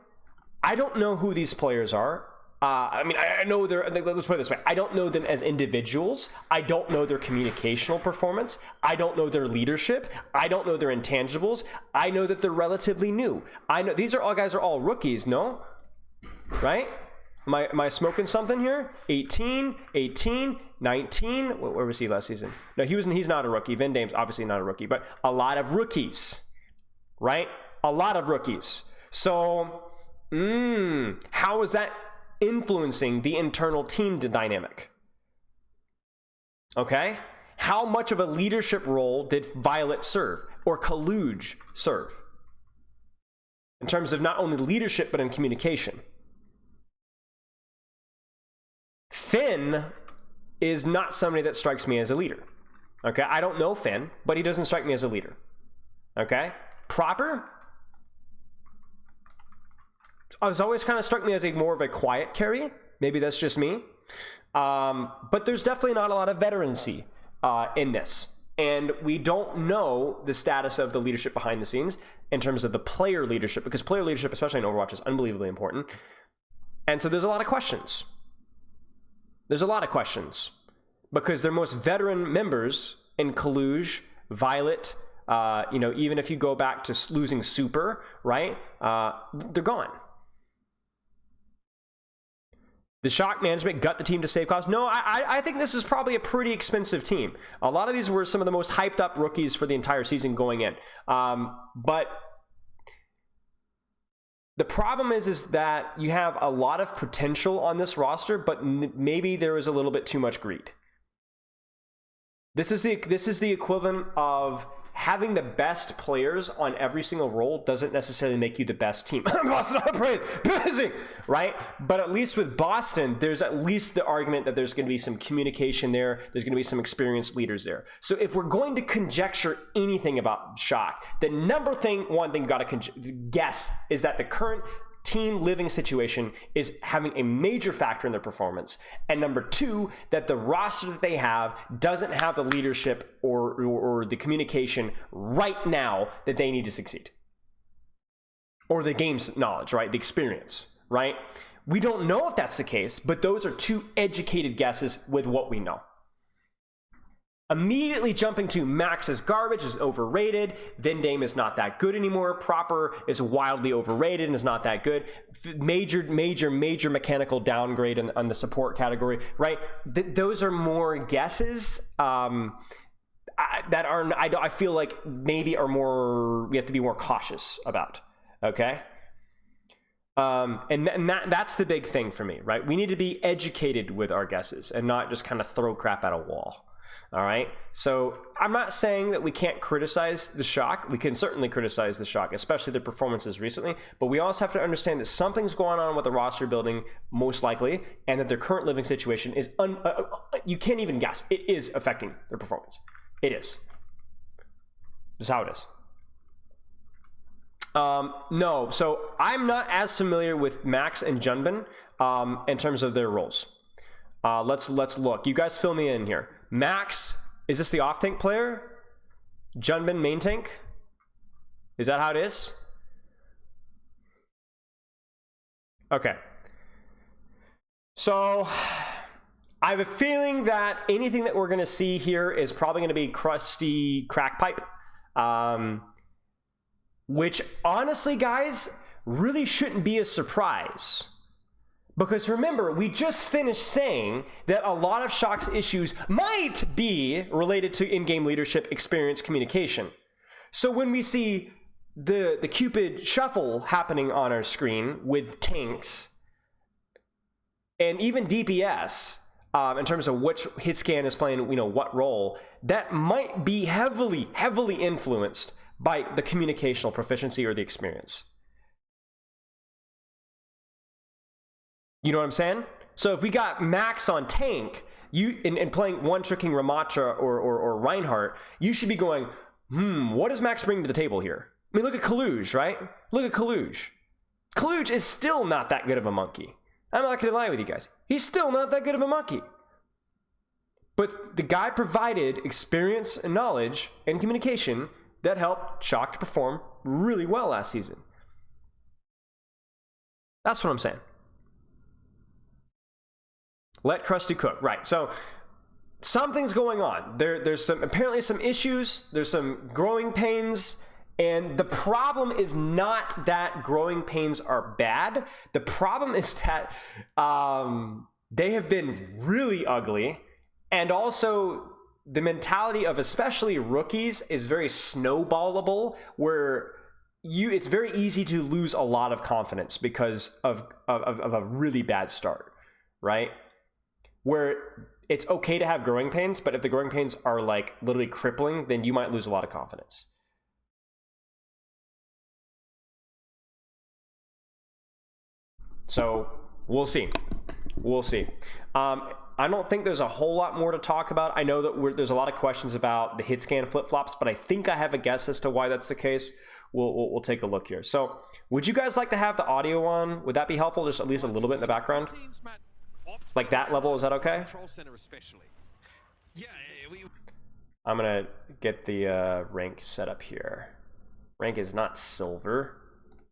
I don't know who these players are. I know let's put it this way. I don't know them as individuals. I don't know their communicational performance. I don't know their leadership. I don't know their intangibles. I know that they're relatively new. I know these guys are all rookies, no? Right? Am I smoking something here? 18, 19. Where was he last season? No, he's not a rookie. Vindame's obviously not a rookie, but a lot of rookies. Right? A lot of rookies. So, how is that influencing the internal team dynamic? Okay? How much of a leadership role did Violet serve or Kaluj serve? In terms of not only leadership, but in communication. Finn is not somebody that strikes me as a leader. Okay? I don't know Finn, but he doesn't strike me as a leader. Okay? Proper has always kind of struck me as more of a quiet carry. Maybe that's just me. But there's definitely not a lot of veterancy in this. And we don't know the status of the leadership behind the scenes in terms of the player leadership, because player leadership, especially in Overwatch, is unbelievably important. And so there's a lot of questions. Because their most veteran members in Kaluj, Violet, even if you go back to losing Super, right? They're gone. The Shock management gut the team to save costs? No, I think this is probably a pretty expensive team. A lot of these were some of the most hyped up rookies for the entire season going in. But the problem is that you have a lot of potential on this roster, but maybe there is a little bit too much greed. This is the equivalent of having the best players on every single role doesn't necessarily make you the best team. Boston, busy, right? But at least with Boston, there's at least the argument that there's going to be some communication there. There's going to be some experienced leaders there. So if we're going to conjecture anything about Shock, the one thing you got to guess is that the current team living situation is having a major factor in their performance, and number two, that the roster that they have doesn't have the leadership or the communication right now that they need to succeed, or the game's knowledge, right? The experience, right? We don't know if that's the case, but those are two educated guesses with what we know. Immediately jumping to Max is garbage, is overrated. Vendame is not that good anymore. Proper is wildly overrated and is not that good. Major mechanical downgrade on the support category, right? Those are more guesses that are, I feel like maybe are more, we have to be more cautious about, okay? And that's the big thing for me, right? We need to be educated with our guesses and not just kind of throw crap at a wall. All right, so I'm not saying that we can't criticize the Shock. We can certainly criticize the Shock, especially their performances recently, but we also have to understand that something's going on with the roster building, most likely, and that their current living situation is you can't even guess. It is affecting their performance. It is. That's how it is. No, so I'm not as familiar with Max and Junbin in terms of their roles. Let's look. You guys fill me in here. Max, is this the off-tank player? Junbin, main tank? Is that how it is? Okay. So, I have a feeling that anything that we're going to see here is probably going to be crusty crack pipe. Which, honestly, guys, really shouldn't be a surprise. Because remember, we just finished saying that a lot of Shock's issues might be related to in-game leadership, experience, communication. So when we see the Cupid shuffle happening on our screen with tanks, and even DPS, in terms of which hit scan is playing, what role, that might be heavily influenced by the communicational proficiency or the experience. You know what I'm saying? So if we got Max on tank, and playing one-tricking Ramatra or Reinhardt, you should be going, what does Max bring to the table here? I mean, look at Kaluj, right? Look at Kaluj. Kaluj is still not that good of a monkey. I'm not going to lie with you guys. He's still not that good of a monkey. But the guy provided experience and knowledge and communication that helped Shock to perform really well last season. That's what I'm saying. Let Krusty cook, right? So something's going on. There's apparently some issues. There's some growing pains, and the problem is not that growing pains are bad. The problem is that they have been really ugly, and also the mentality of especially rookies is very snowballable, where it's very easy to lose a lot of confidence because of a really bad start, right? Where it's okay to have growing pains, but if the growing pains are like literally crippling, then you might lose a lot of confidence. So we'll see. We'll see. I don't think there's a whole lot more to talk about. I know that there's a lot of questions about the hit scan flip-flops, but I think I have a guess as to why that's the case. We'll take a look here. So would you guys like to have the audio on? Would that be helpful? Just at least a little bit in the background? Like that level, is that okay? I'm gonna get the rank set up here. Rank is not silver.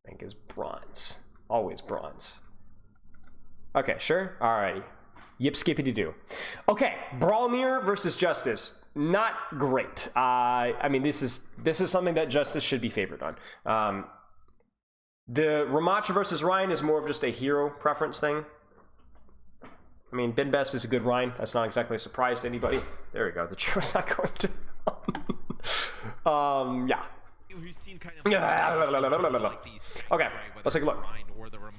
Rank is bronze. Always bronze. Okay, sure. Alrighty. Yip skippity doo. Okay, Brawlmere versus Justice. Not great. I mean, this is something that Justice should be favored on. The Ramatra versus Ryan is more of just a hero preference thing. I mean, Ben Best is a good Rhine. That's not exactly a surprise to anybody. There we go. The chair was not going to. Yeah. Okay, let's take a look.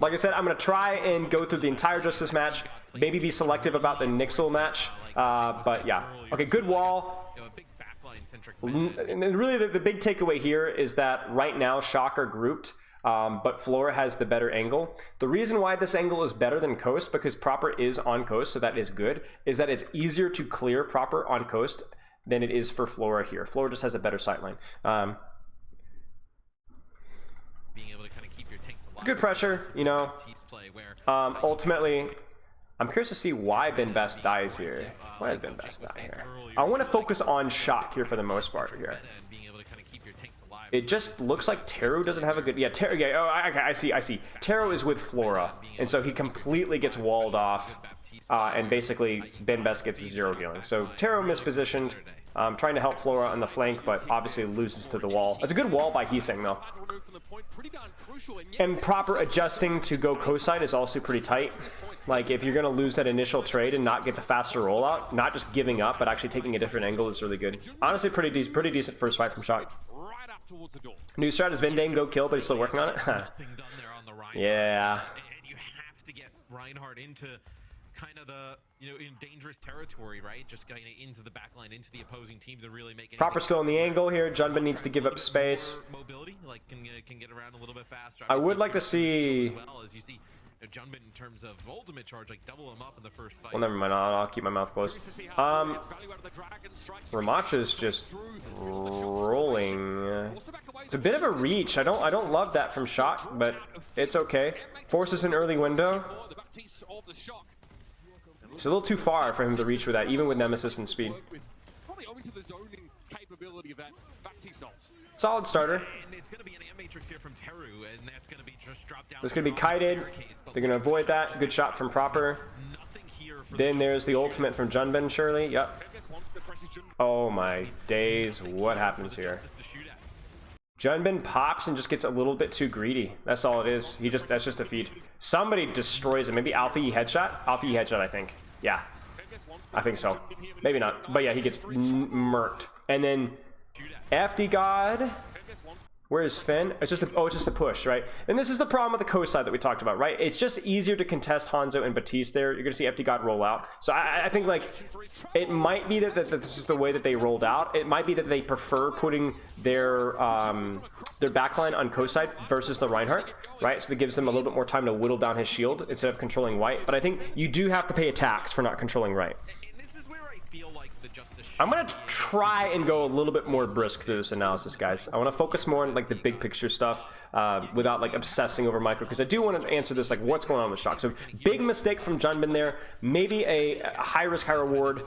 Like I said, I'm going to try and go through the entire Justice match. Maybe be selective about the Nyxl match. But yeah. Okay, good wall. And really, the big takeaway here is that right now, Shock are grouped. But Flora has the better angle. The reason why this angle is better than Coast, because Proper is on Coast, so that is good, is that it's easier to clear Proper on Coast than it is for Flora here. Flora just has a better sightline. Being able to kind of keep your tanks alive. It's good pressure, you know. Ultimately, I'm curious to see why Ben Best dies here. Why did Ben Best die here? I want to focus on Shock here for the most part here. It just looks like Taro doesn't have a good... Yeah, Taro... Yeah, oh, okay, I see. Taro is with Flora, and so he completely gets walled off, and basically Ben Best gets 0 healing. So Taro mispositioned, trying to help Flora on the flank, but obviously loses to the wall. It's a good wall by Heeseng, though. And Proper adjusting to go co-side is also pretty tight. Like, if you're going to lose that initial trade and not get the faster rollout, not just giving up, but actually taking a different angle is really good. Honestly, pretty decent first fight from Shock. New strat is Vindane go kill, but he's still working on it. Yeah. And you have to get Reinhardt into kind of the, you know, in dangerous territory, right? Just getting into the backline, into the opposing team to really make it. Proper still in the angle here. Junban needs to give up space. Mobility, like can get around a little bit faster. I would like to see. As well as you see, Junban in terms of ultimate charge, like double him up in the first fight. Well, never mind. I'll keep my mouth closed. Ramacha's just rolling. It's a bit of a reach. I don't love that from Shock, but it's okay. Forces an early window. It's a little too far for him to reach with that, even with Nemesis and speed. Solid starter. It's going to be an matrix here from Teru, and that's going to be just dropped down. There's going to be kited. They're going to avoid that. Good shot from Proper. Then there's the ultimate from Junban, surely. Yep. Oh my days. What happens here? Junban pops and just gets a little bit too greedy. That's all it is. That's just a feed. Somebody destroys him. Maybe Alpha E headshot? Alpha E headshot, I think. Yeah. I think so. Maybe not. But yeah, he gets murked. And then FD God. Where's Finn? It's just a push, right? And this is the problem with the coast side that we talked about, right? It's just easier to contest Hanzo and Batiste there. You're gonna see FD God roll out. So I think like it might be that this is the way that they rolled out. It might be that they prefer putting their backline on coast side versus the Reinhardt, right? So that gives them a little bit more time to whittle down his shield instead of controlling white. But I think you do have to pay a tax for not controlling right. I'm gonna try and go a little bit more brisk through this analysis, guys. I want to focus more on like the big picture stuff without like obsessing over micro, because I do want to answer this like what's going on with Shock. So big mistake from Junban there. Maybe a high risk, high reward.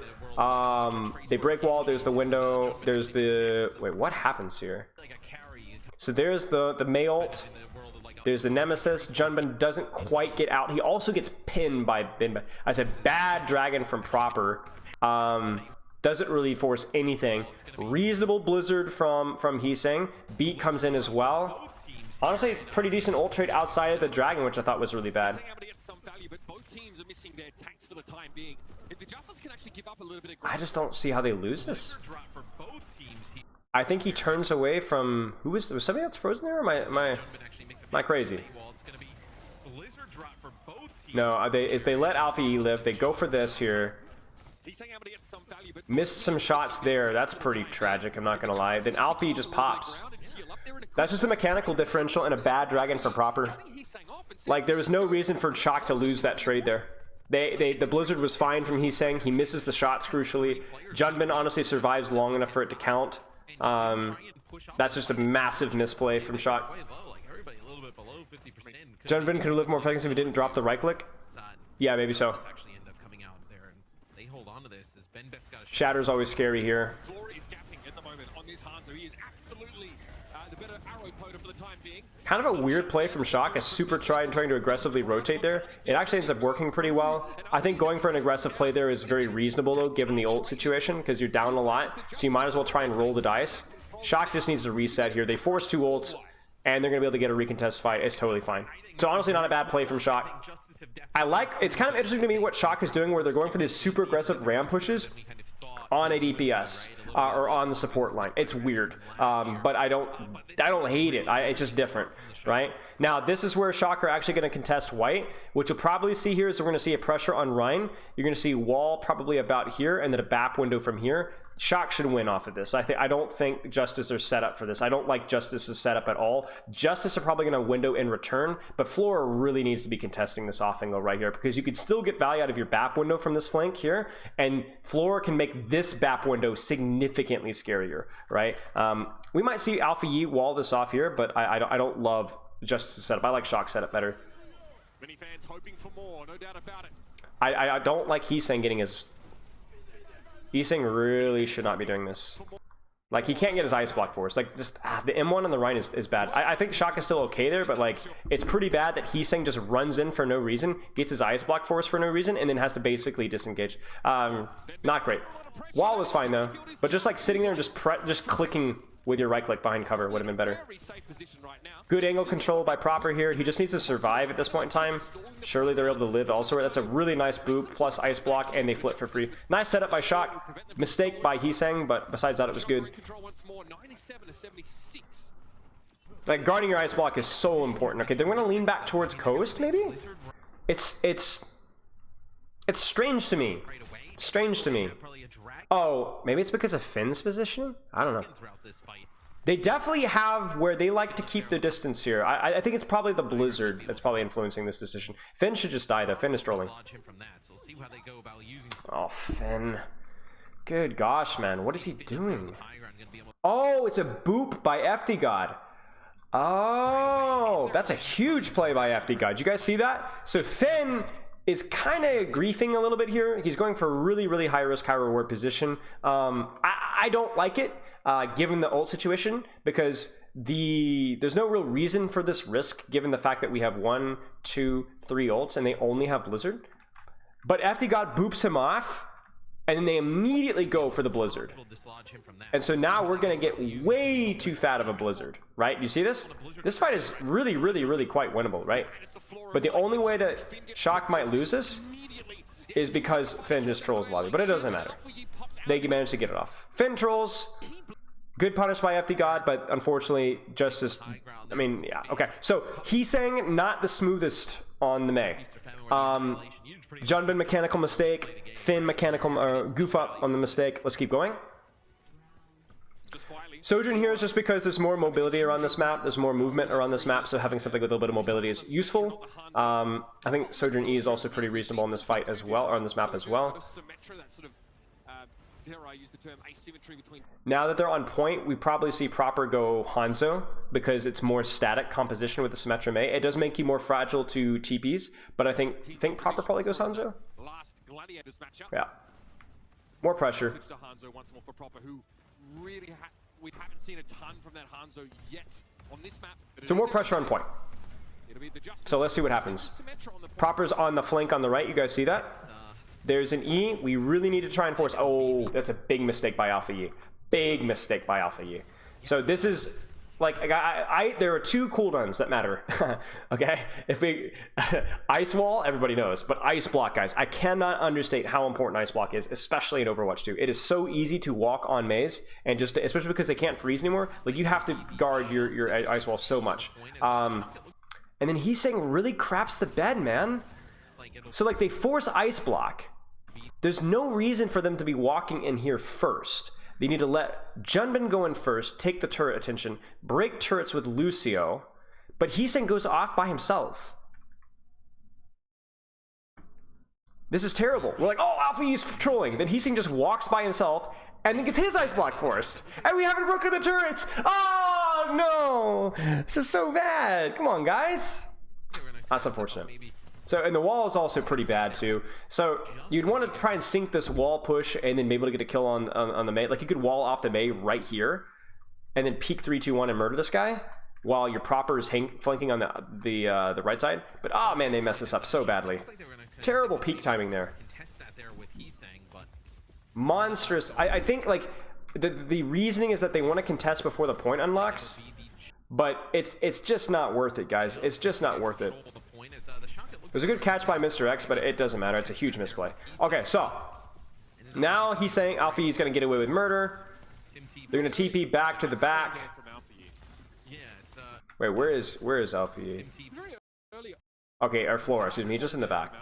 They break wall. There's the window. There's the wait. What happens here? So there's the Mei ult. There's the Nemesis. Junban doesn't quite get out. He also gets pinned by Binba. I said bad dragon from Proper. Doesn't really force anything. Reasonable Blizzard from Heeseng. Beat comes in as well. Honestly, pretty decent ult trade outside of the dragon, which I thought was really bad. I just don't see how they lose this. I think he turns away from was somebody else frozen there? Or am I crazy? No, if they let Alpha E live, they go for this here. Missed some shots there. That's pretty tragic, I'm not gonna lie. Then Alpha E just pops. That's just a mechanical differential and a bad dragon for Proper. Like, there was no reason for Shock to lose that trade there. The Blizzard was fine from Heeseng. He misses the shots crucially. Junban honestly survives long enough for it to count. That's just a massive misplay from Shock. Junban could have lived more seconds if he didn't drop the right click. Yeah, maybe so. Shatter's always scary here. Kind of a weird play from Shock, a super trying to aggressively rotate there. It actually ends up working pretty well. I think going for an aggressive play there is very reasonable though, given the ult situation, because you're down a lot, so you might as well try and roll the dice. Shock just needs to reset here. They force 2 ults. and they're going to be able to get a recontest fight. It's totally fine. So honestly, not a bad play from Shock. It's kind of interesting to me what Shock is doing, where they're going for these super aggressive ram pushes on a DPS or on the support line. It's weird, but I don't hate it. It's just different, right? Now this is where Shock are actually going to contest white. What you'll probably see here is we're going to see a pressure on Rein. You're going to see wall probably about here, and then a BAP window from here. Shock should win off of this. I don't think Justice are set up for this. I don't like Justice's setup at all. Justice are probably going to window in return, but Flora really needs to be contesting this off angle right here, because you could still get value out of your BAP window from this flank here, and Flora can make this BAP window significantly scarier, right? We might see Alpha Yi wall this off here, but I don't love Justice's setup. I like Shock's setup better. Many fans hoping for more, no doubt about it. I don't like Heesang getting his... Heesang really should not be doing this. Like, he can't get his ice block for us. Like, just the M1 on the Rein is bad. I think Shock is still okay there, but like, it's pretty bad that Heesang just runs in for no reason, gets his ice block for us for no reason, and then has to basically disengage. Not great. Wall was fine though, but just like sitting there and just clicking with your right click behind cover would have been better. Good angle control by Proper here. He just needs to survive at this point in time. Surely they're able to live elsewhere. That's a really nice boop plus ice block, and they flip for free. Nice setup by Shock. Mistake by Heesang, but besides that, it was good. Like, guarding your ice block is so important. Okay, they're going to lean back towards coast, maybe? It's strange to me. It's strange to me. Oh, maybe it's because of Finn's positioning? I don't know. They definitely have where they like to keep the distance here. I think it's probably the Blizzard that's probably influencing this decision. Finn should just die though. Finn is trolling. Oh, Finn. Good gosh, man. What is he doing? Oh, it's a boop by FD God. Oh, that's a huge play by FD God. Did you guys see that? So Finn is kind of griefing a little bit here. He's going for a really, really high risk, high reward position. I don't like it, given the ult situation, because there's no real reason for this risk, given the fact that we have 1, 2, 3 ults, and they only have Blizzard. But FD God boops him off, and then they immediately go for the Blizzard. And so now we're going to get way too fat of a Blizzard, right? You see this? This fight is really, really, really quite winnable, right? But the only way that Shock might lose this is because Finn just trolls lobby, but it doesn't matter. They managed to get it off. Finn trolls. Good punish by FD God, but unfortunately, Justice... I mean, yeah, okay. So, Heesang, not the smoothest on the Mei. Junbin, mechanical mistake. Finn, mechanical goof up on the mistake. Let's keep going. Sojourn here is just because there's more mobility around this map. There's more movement around this map, so having something with a little bit of mobility is useful. I think Sojourn E is also pretty reasonable in this fight as well, or on this map as well. Now that they're on point, we probably see Proper go Hanzo, because it's more static composition with the Symmetra Mei. It does make you more fragile to TPs, but I think Proper probably goes Hanzo. Yeah. More pressure. We haven't seen a ton from that Hanzo yet on this map. So more pressure on point. So let's see what happens. Proper's on the flank on the right. You guys see that? There's an E. We really need to try and force. Oh, that's a big mistake by Alpha Yi. Big mistake by Alpha Yi. So this is like there are 2 cooldowns that matter. Okay, if we ice wall, everybody knows, but ice block, guys, I cannot understate how important ice block is, especially in Overwatch 2. It is so easy to walk on maze, and just especially because they can't freeze anymore. Like, you have to guard your ice wall so much. And then Heesang really craps the bed, man. So like, they force ice block. There's no reason for them to be walking in here first. They need to let Junbin go in first, take the turret attention, break turrets with Lucio, but Heesang goes off by himself. This is terrible. We're like, oh, Alpha Yi's trolling. Then Heesang just walks by himself and then gets his ice block forced. And we haven't broken the turrets. Oh, no. This is so bad. Come on, guys. That's unfortunate. So, and the wall is also pretty bad too. So you'd want to try and sink this wall push and then be able to get a kill on the Mei. Like, you could wall off the Mei right here and then peek 3-2-1 and murder this guy while your Proper is flanking on the right side. But oh man, they messed this up so badly. Terrible peak timing there. Monstrous. I think like the reasoning is that they want to contest before the point unlocks. but it's just not worth it, guys. It's just not worth it. There's a good catch by Mr. X, but it doesn't matter. It's a huge misplay. Okay, so now he's saying Alfie's going to get away with murder. They're going to TP back to the back. Wait, where is Alfie? Okay, or Flora, excuse me, just in the back.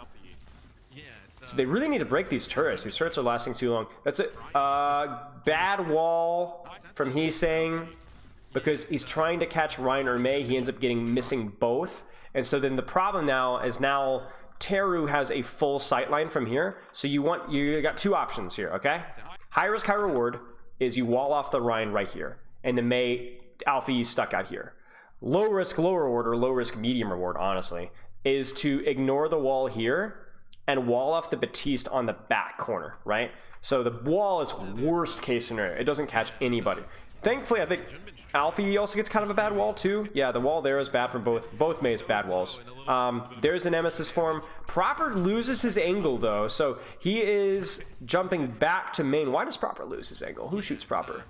So they really need to break these turrets. These turrets are lasting too long. That's it. Bad wall from he's saying, because he's trying to catch Ryan or May. He ends up missing both. And so then the problem now is Teru has a full sight line from here. So you got two options here, okay? High risk, high reward is you wall off the Ryan right here. And then Alfie stuck out here. Low risk, low reward, or low risk, medium reward, honestly, is to ignore the wall here and wall off the Batiste on the back corner, right? So the wall is worst case scenario. It doesn't catch anybody. Thankfully, I think Alfie also gets kind of a bad wall too. Yeah, the wall there is bad for both May's bad walls. There's a Nemesis form. Proper loses his angle though, so he is jumping back to main. Why does Proper lose his angle? Who shoots Proper?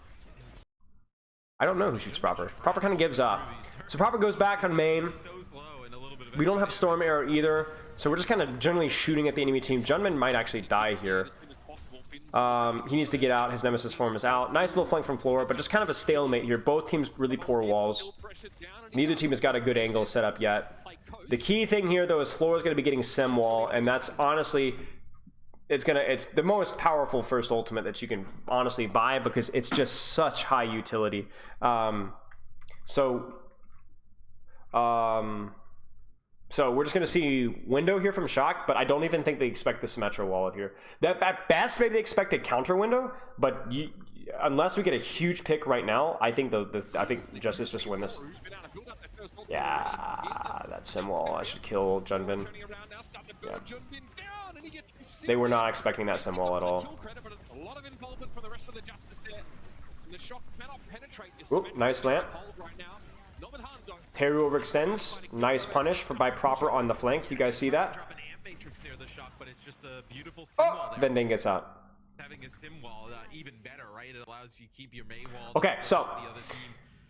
I don't know who shoots Proper. Proper kind of gives up. So Proper goes back on main. We don't have Storm Arrow either, so we're just kind of generally shooting at the enemy team. Junman might actually die here. He needs to get out. His Nemesis form is out. Nice little flank from Flora, but just kind of a stalemate here. Both teams really poor walls. Neither team has got a good angle set up yet. The key thing here, though, is Flora's going to be getting Sim Wall, and that's honestly... It's the most powerful first ultimate that you can honestly buy because it's just such high utility. So we're just going to see window here from Shock, but I don't even think they expect the Symmetra wallet here. That at best, maybe they expect a counter window, but unless we get a huge pick right now, I think I think Justice just win this. Yeah, that Sim wall. I should kill Junbin. Yeah. They were not expecting that Sim wall at all. Oop, nice lamp. Teru overextends. Nice punish by Proper on the flank. You guys see that? Oh, Vending gets out. Okay, so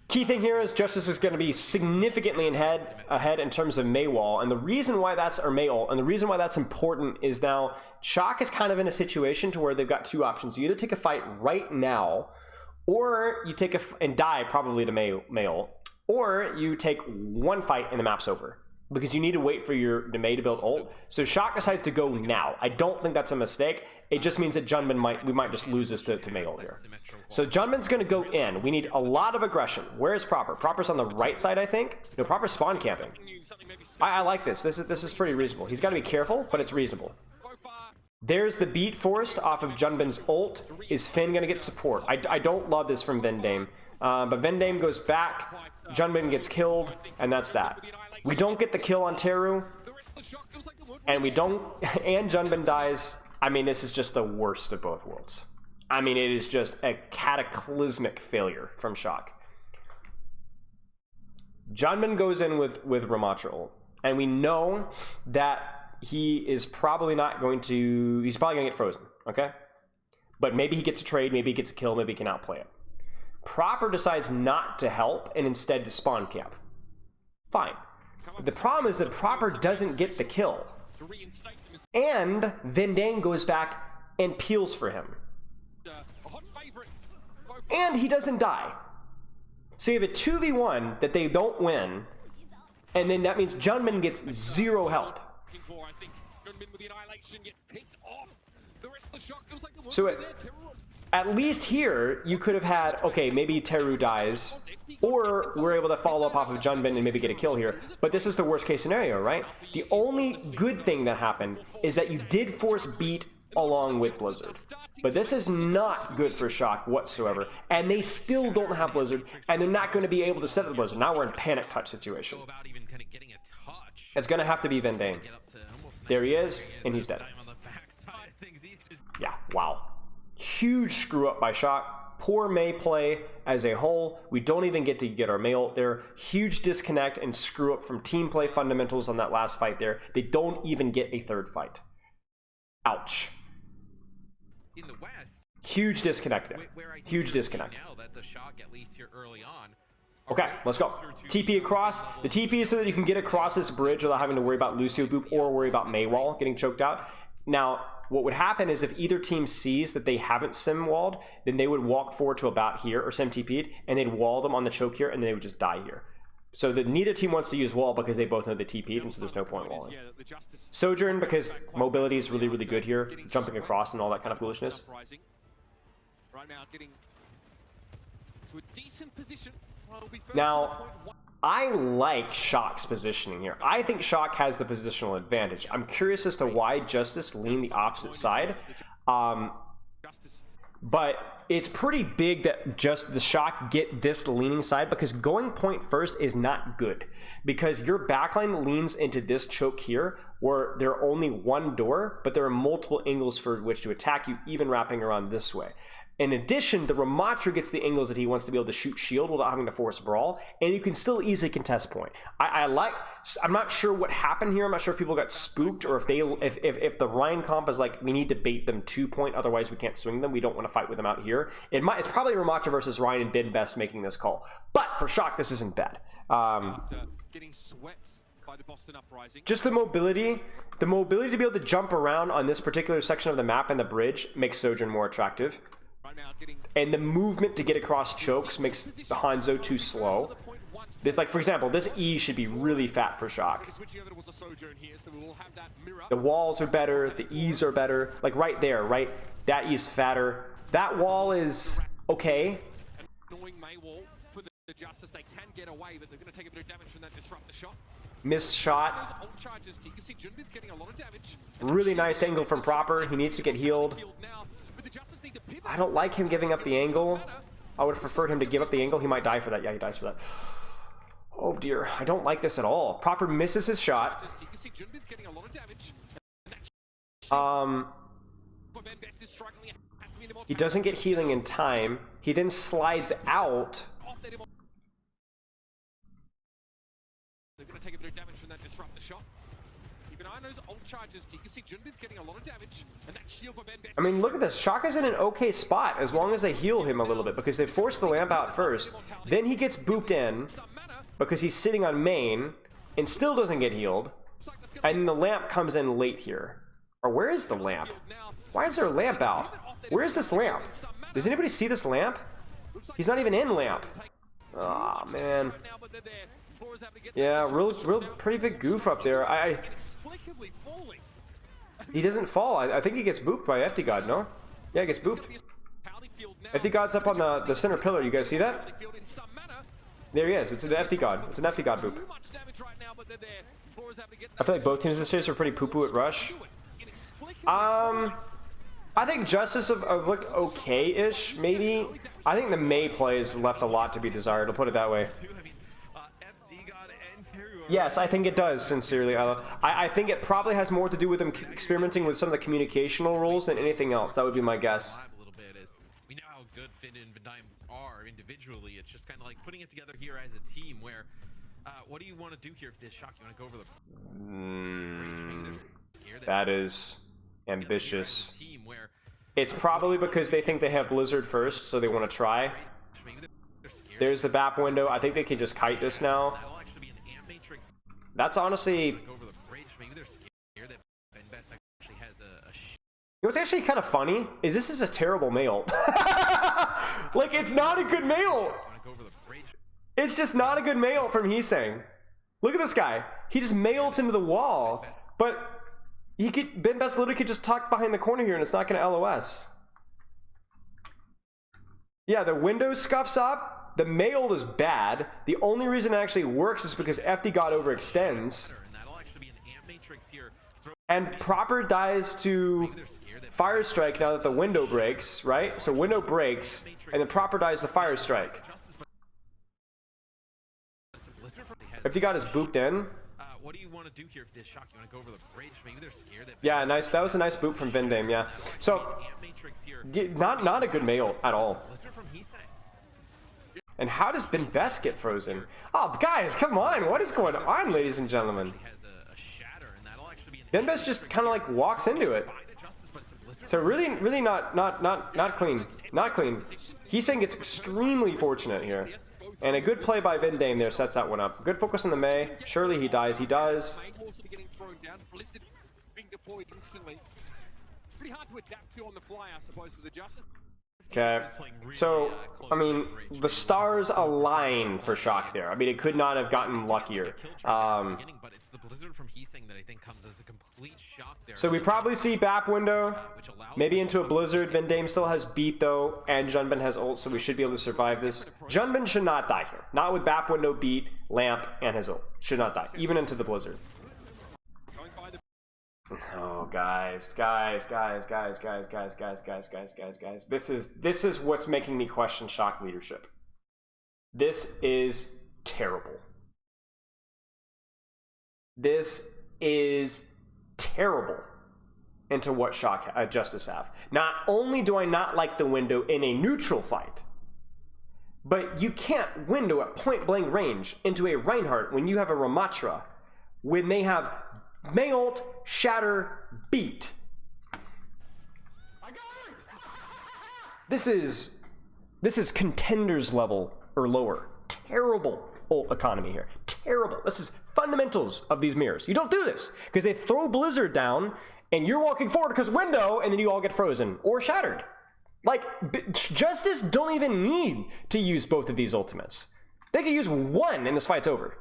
key thing here is Justice is going to be significantly ahead in terms of May wall, and the reason why that's and the reason why that's important is now Shock is kind of in a situation to where they've got two options. You either take a fight right now, or you take and die probably to May, or you take one fight and the map's over because you need to wait for your May to build ult. So Shock decides to go now. I don't think that's a mistake. It just means that Junman we might just lose this to May ult here. So Junman's going to go in. We need a lot of aggression. Where is Proper? Proper's on the right side, I think. No, Proper's spawn camping. I like this. This is pretty reasonable. He's got to be careful, but it's reasonable. There's the beat forced off of Junban's ult. Is Finn going to get support? I don't love this from Vendame. But Vendame goes back. Junban gets killed, and that's that. We don't get the kill on Teru, and Junban dies. I mean, this is just the worst of both worlds. I mean, it is just a cataclysmic failure from Shock. Junban goes in with Ramatra ult, and we know that he is probably not going to... He's probably going to get frozen, okay? But maybe he gets a trade, maybe he gets a kill, maybe he can outplay it. Proper decides not to help and instead to spawn camp. Fine. The problem is that Proper doesn't get the kill. And Vendane goes back and peels for him. And he doesn't die. So you have a 2v1 that they don't win, and then that means Junman gets zero help. So at least here, you could have had, okay, maybe Teru dies, or we're able to follow up off of Junban and maybe get a kill here. But this is the worst case scenario, right? The only good thing that happened is that you did force beat along with Blizzard. But this is not good for Shock whatsoever. And they still don't have Blizzard, and they're not going to be able to set up the Blizzard. Now we're in panic touch situation. It's going to have to be Vendane. There he is, and he's dead. Yeah, wow. Huge screw up by Shock. Poor May play as a whole. We don't even get to get our May ult there. Huge disconnect and screw up from team play fundamentals on that last fight there. They don't even get a third fight. Ouch. In the West, huge disconnect there. Huge disconnect. Now that the Shock, at least here early on, Okay, let's go. TP across. The TP is so that you can get across this bridge without having to worry about Lucio Boop or worry about Maywall getting choked out. Now, what would happen is if either team sees that they haven't sim walled, then they would walk forward to about here or sim TP'd, and they'd wall them on the choke here, and they would just die here. So that neither team wants to use wall because they both know they TP'd, and so there's no point walling. Sojourn, because mobility is really, really good here, jumping across and all that kind of foolishness. Right now, getting to a decent position. Now, I like Shock's positioning here. I think Shock has the positional advantage. I'm curious as to why Justice leaned the opposite side. But it's pretty big that just the Shock get this leaning side, because going point first is not good. Because your backline leans into this choke here, where there are only one door, but there are multiple angles for which to attack you, even wrapping around this way. In addition, the Ramattra gets the angles that he wants to be able to shoot shield without having to force brawl, and you can still easily contest point. I'm not sure what happened here. I'm not sure if people got spooked or if the Ryan comp is like, we need to bait them 2 point, otherwise we can't swing them. We don't want to fight with them out here. It's probably Ramattra versus Ryan and Ben Best making this call. But for Shock, this isn't bad. Getting swept by the Boston Uprising. Just the mobility to be able to jump around on this particular section of the map and the bridge makes Sojourn more attractive. And the movement to get across chokes makes the Hanzo too slow. This, like, for example, this E should be really fat for Shock. The walls are better, the E's are better. Like right there, right? That E's fatter. That wall is okay. Missed shot. Really nice angle from Proper. He needs to get healed. I don't like him giving up the angle. I would have preferred him to give up the angle. He might die for that. Yeah, he dies for that. Oh dear, I don't like this at all. Proper misses his shot. He doesn't get healing in time. He then slides out. They're going to take a bit of damage from that disrupt the shot. Keep an eye on those ult charges. You can see Junbin's getting a lot of damage, and that shield by Ben Best. I mean, look at this. Shock is in an okay spot as long as they heal him a little bit, because they force the lamp out first. Then he gets booped in because he's sitting on main and still doesn't get healed. And the lamp comes in late here. Or where is the lamp? Why is there a lamp out? Where is this lamp? Does anybody see this lamp? He's not even in lamp. Ah, oh, man. Yeah, real pretty big goof up there. He doesn't fall. I think he gets booped by FD God, no? Yeah, he gets booped. FD God's up on the center pillar. You guys see that? There he is. It's an FD God. It's an FD God boop. I feel like both teams this stage are pretty poo-poo at rush. I think Justice have looked okay-ish, maybe. I think the May plays left a lot to be desired. I'll put it that way. Yes, I think it does, sincerely. I think it probably has more to do with them experimenting with some of the communicational rules than anything else. That would be my guess. We know how good Finn and Vandime are individually. It's just kind of like putting it together here as a team where, what do you want to do here for this Shock? You want to go over the... That is ambitious. It's probably because they think they have Blizzard first, so they want to try. There's the BAP window. I think they can just kite this now. That's honestly... You know what's actually kind of funny? Is this is a terrible mail. Like, it's not a good mail. It's just not a good mail from Heesang. Look at this guy. He just mails into the wall. But he could, Ben Best literally could just tuck behind the corner here and it's not going to LOS. Yeah, the window scuffs up. The mail is bad. The only reason it actually works is because FD God overextends. And Proper dies to Fire Strike now that the window breaks, right? So window breaks, and then Proper dies to Fire Strike. FD God is booped in. What do you want to do here for this Shock? You want to go over the bridge? Maybe they're scared that... Yeah, nice. That was a nice boop from Vandame, yeah. So, not a good mail at all. And how does Ben Best get frozen? Oh, guys, come on. What is going on, ladies and gentlemen? Ben Best just kind of like walks into it. So really not clean. Not clean. He's saying it's extremely fortunate here. And a good play by Vindame there sets that one up. Good focus on the Mei. Surely he dies. He does. Pretty hard to adapt to on the fly, I suppose, with the Justice. Okay, so, I mean, the stars align for Shock there. I mean, it could not have gotten luckier. But it's the Blizzard from Heesing that I think comes as a complete shock there. So we probably see Bap window, maybe into a Blizzard. Vindame still has beat though, and Junbin has ult, so we should be able to survive this. Junbin should not die here. Not with Bap window, beat, lamp, and his ult. Should not die, even into the Blizzard. Oh, guys. This is what's making me question Shock leadership. This is terrible. This is terrible into what Shock Justice have. Not only do I not like the window in a neutral fight, but you can't window at point blank range into a Reinhardt when you have a Ramatra, when they have Mei ult, shatter, beat. This is contenders level or lower. Terrible ult economy here. Terrible. This is fundamentals of these mirrors. You don't do this because they throw Blizzard down and you're walking forward because window and then you all get frozen or shattered. Like, Justice don't even need to use both of these ultimates. They could use one and this fight's over.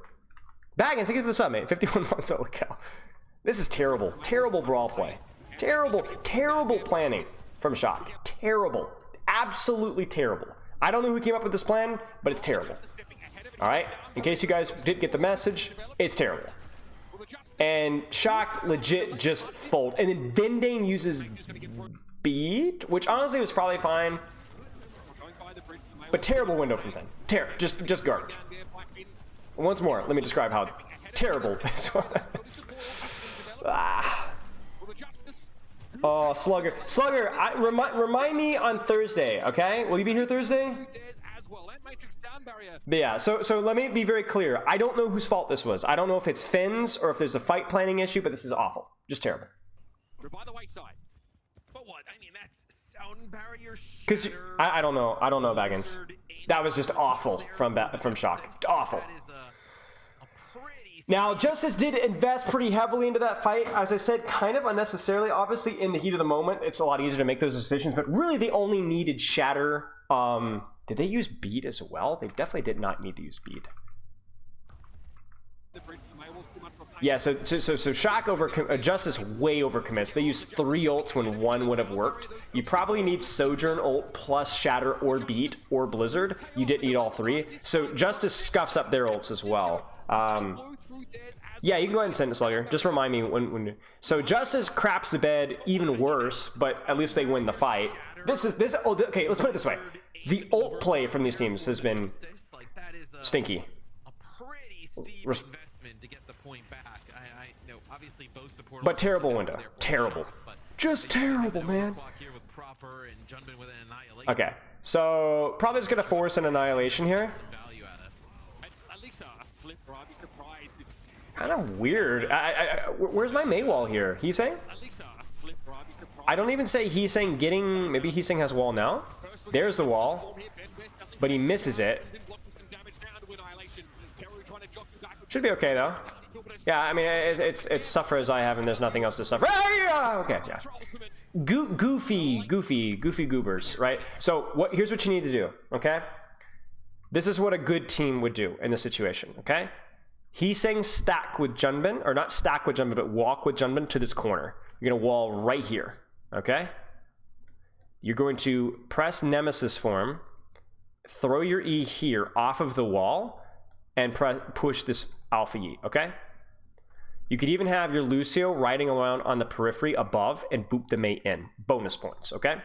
Baggins, take it to the summit. 51 months. Holy cow. This is terrible. Terrible brawl play. Terrible planning from Shock. Terrible. Absolutely terrible. I don't know who came up with this plan, but it's terrible. Alright? In case you guys didn't get the message, it's terrible. And Shock legit just fold. And then Vindame uses beat, which honestly was probably fine. But terrible window from Thin. Just garbage. Once more, let me describe how terrible this was. Oh, Slugger, remind me on Thursday, okay? Will you be here Thursday? But yeah, so let me be very clear. I don't know whose fault this was. I don't know if it's Finn's or if there's a fight planning issue, but this is awful. Just terrible. By the wayside. But what? I mean, that's sound barrier. Because I don't know, Baggins. That was just awful from Shock. Awful. Now, Justice did invest pretty heavily into that fight. As I said, kind of unnecessarily. Obviously, in the heat of the moment, it's a lot easier to make those decisions. But really, they only needed shatter. Did they use beat as well? They definitely did not need to use beat. Yeah, so Shock Justice way overcommits. They used 3 ults when 1 would have worked. You probably need Sojourn ult plus Shatter or Beat or Blizzard. You didn't need all 3. So Justice scuffs up their ults as well. Yeah, you can go ahead and send it, Slugger. Just remind me when. So Justice craps the bed even worse, but at least they win the fight. Oh, okay, let's put it this way. The ult play from these teams has been stinky. To get the point back. I know obviously both support, but terrible window. Terrible. Just terrible, man. Okay, so probably just gonna force an annihilation here. Kind of weird. Where's my Mei wall here? Heesang? I don't even say Heesang getting. Maybe Heesang has wall now. There's the wall, but he misses it. Should be okay though. Yeah, I mean it's suffer as I have, and there's nothing else to suffer. Okay, yeah. Goofy goobers, right? So here's what you need to do. Okay, this is what a good team would do in this situation. Okay, he's saying stack with Junbin, or not stack with Junbin, but walk with Junbin to this corner. You're gonna wall right here. Okay, you're going to press Nemesis form, throw your E here off of the wall, and push this Alpha E, okay? You could even have your Lucio riding around on the periphery above and boop the Mei in. Bonus points, okay?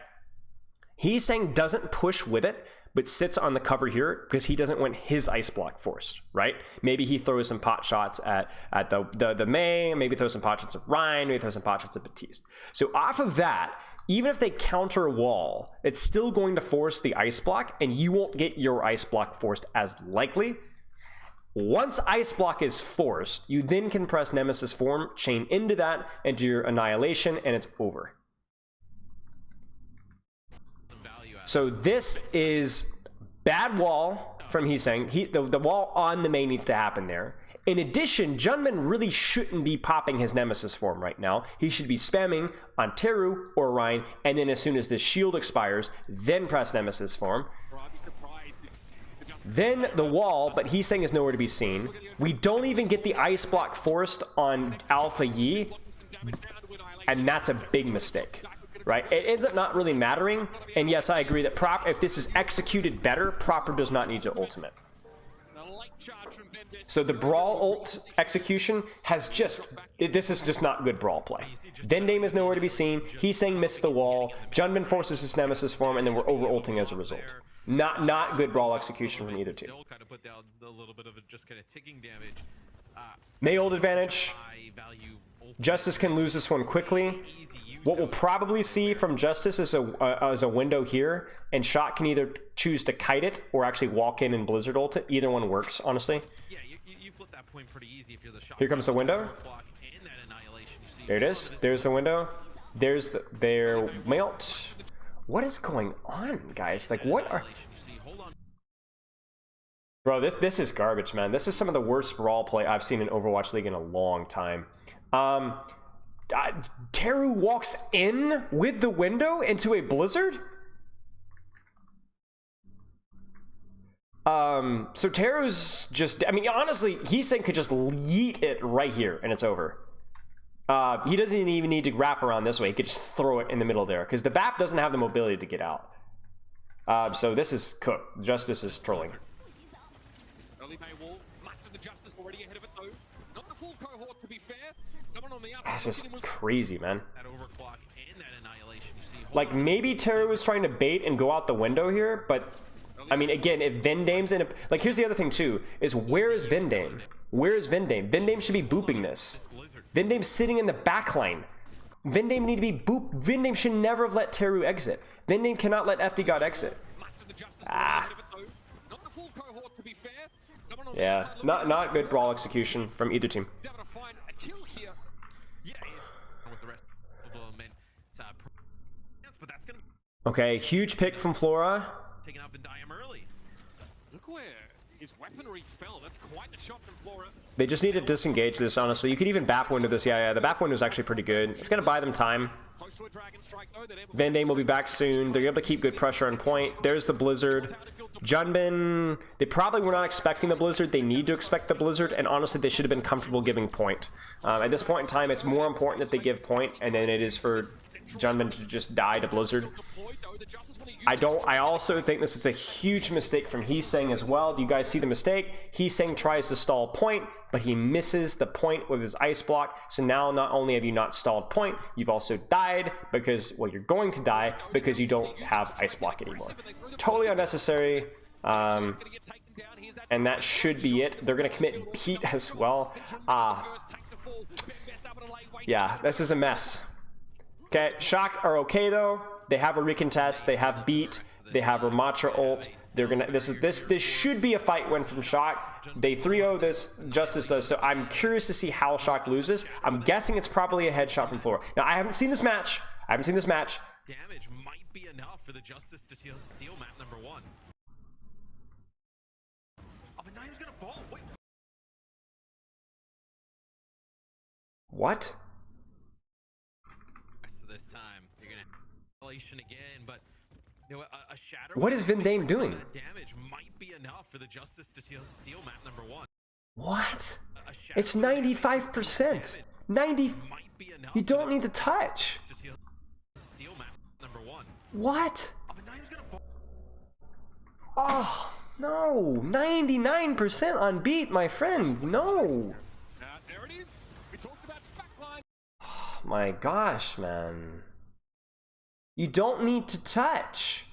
He's saying doesn't push with it, but sits on the cover here because he doesn't want his ice block forced, right? Maybe he throws some pot shots at the Mei, maybe throws some pot shots at Ryan, maybe throws some pot shots at Baptiste. So off of that, even if they counter wall, it's still going to force the ice block, and you won't get your ice block forced as likely. Once ice block is forced, you then can press Nemesis form, chain into that, and do your annihilation, and it's over. So this is bad wall from Heeseng. The wall on the main needs to happen there. In addition, Junman really shouldn't be popping his Nemesis form right now. He should be spamming on Teru or Rein, and then as soon as the shield expires, then press Nemesis form. Then the wall, but Heeseng is nowhere to be seen. We don't even get the ice block forced on Alpha Yi, and that's a big mistake, right? It ends up not really mattering, and yes, I agree that if this is executed better, Proper does not need to ultimate. So the Brawl ult execution has this is just not good Brawl play. Vendame is nowhere to be seen, Heeseng missed the wall, Junman forces his Nemesis form, and then we're over ulting as a result. Not good Brawl execution from either team. May ult advantage. Justice can lose this one quickly. What we'll probably see from Justice is a window here, and Shot can either choose to kite it or actually walk in and Blizzard ult it. Either one works, honestly. Yeah, you flip that point pretty easy if you're the Shot. Here comes the window. There it is. There's the window. There's their melt. What is going on, guys? Like, what are... Bro, this is garbage, man. This is some of the worst Brawl play I've seen in Overwatch League in a long time. Teru walks in with the window into a Blizzard? So Teru's just... I mean, honestly, Heeseng could just yeet it right here, and it's over. He doesn't even need to wrap around this way. He could just throw it in the middle there, because the BAP doesn't have the mobility to get out. So this is cooked. Justice is trolling. That's just crazy, man. Like, maybe Teru was trying to bait and go out the window here, but... I mean, again, if Vendame's in a... Like, here's the other thing, too, is where is Vendame? Where is Vendame? Vendame should be booping this. Vendame's sitting in the back line. Vendame need to be boop. Vendame should never have let Teru exit. Vendame cannot let FD God exit. Yeah, not good Brawl execution from either team. Okay, huge pick from Flora. Look where his weaponry fell. That's quite a shot from Flora. They just need to disengage this, honestly. You could even BAP window this. Yeah, the BAP window is actually pretty good. It's going to buy them time. Vendame will be back soon. They're able to keep good pressure on point. There's the Blizzard. Junbin, they probably were not expecting the Blizzard. They need to expect the Blizzard, and honestly, they should have been comfortable giving point. At this point in time, it's more important that they give point, and then it is for Junbin to just die to Blizzard. I also think this is a huge mistake from Heeseng as well. Do you guys see the mistake? Heeseng tries to stall point, but he misses the point with his ice block. So now not only have you not stalled point, you've also died because, well, you're going to die because you don't have ice block anymore. Totally unnecessary. And that should be it. They're going to commit heat as well. Yeah, this is a mess. Okay, Shock are okay though. They have a recontest. They have beat. They have Ramatra ult. They're gonna. This should be a fight win from Shock. They 3-0 this. Justice does. So I'm curious to see how Shock loses. I'm guessing it's probably a headshot from Flora. Now I haven't seen this match. Damage might be enough for the Justice to steal map number 1. Oh, but Nime's gonna fall. Wait. What? So this time you're gonna again, but you know, a shatter. What is Vendame doing? Damage might be enough for the Justice to steal map number 1. What? It's 95%. 90. You don't need to touch. Steal map number 1. What? Oh no! 99% on beat, my friend. No. There it is. We talked about backline. Oh my gosh, man. You don't need to touch.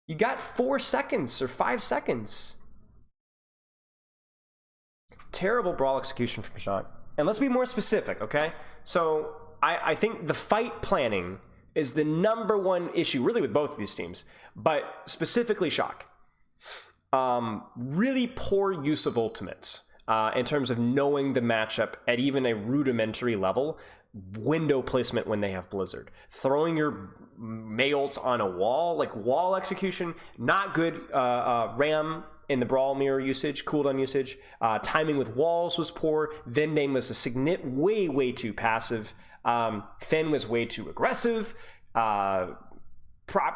You got 4 seconds or 5 seconds. Terrible Brawl execution from Shock. And let's be more specific, okay? So I think the fight planning is the #1 issue, really, with both of these teams, but specifically Shock. Really poor use of ultimates in terms of knowing the matchup at even a rudimentary level. window placement when they have Blizzard. Throwing your males on a wall, like wall execution, not good. Ram in the Brawl mirror usage, cooldown usage. Timing with walls was poor. Vendame was a way too passive. Finn was way too aggressive.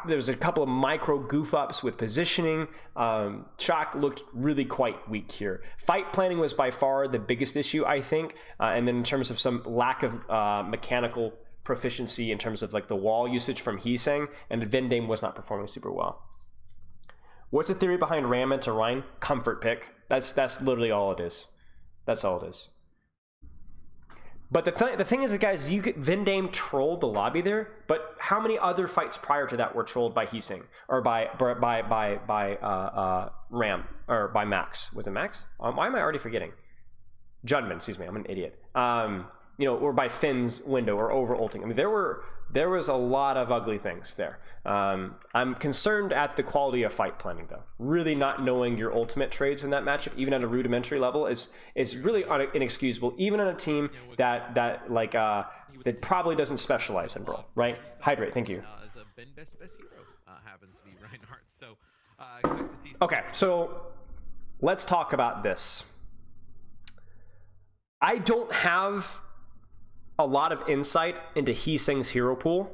There was a couple of micro goof ups with positioning. Shock looked really quite weak here. Fight planning was by far the biggest issue, I think. And then in terms of some lack of mechanical proficiency in terms of like the wall usage from Heesang, and Vendame was not performing super well. What's the theory behind Ram into Rhine? Comfort pick. That's literally all it is. That's all it is. But the thing is, guys, Vendame trolled the lobby there, but how many other fights prior to that were trolled by Heesang or by Ram or by Max? Was it Max? Why am I already forgetting? Judman, excuse me, I'm an idiot. Or by Finn's window or over ulting. I mean, there was a lot of ugly things there. I'm concerned at the quality of fight planning, though. Really not knowing your ultimate trades in that matchup, even at a rudimentary level, is really inexcusable. Even on a team that probably doesn't specialize in Brawl, right? Hydrate, thank you. As a best hero happens to be Reinhardt. So okay, so let's talk about this. I don't have a lot of insight into Heesang's hero pool,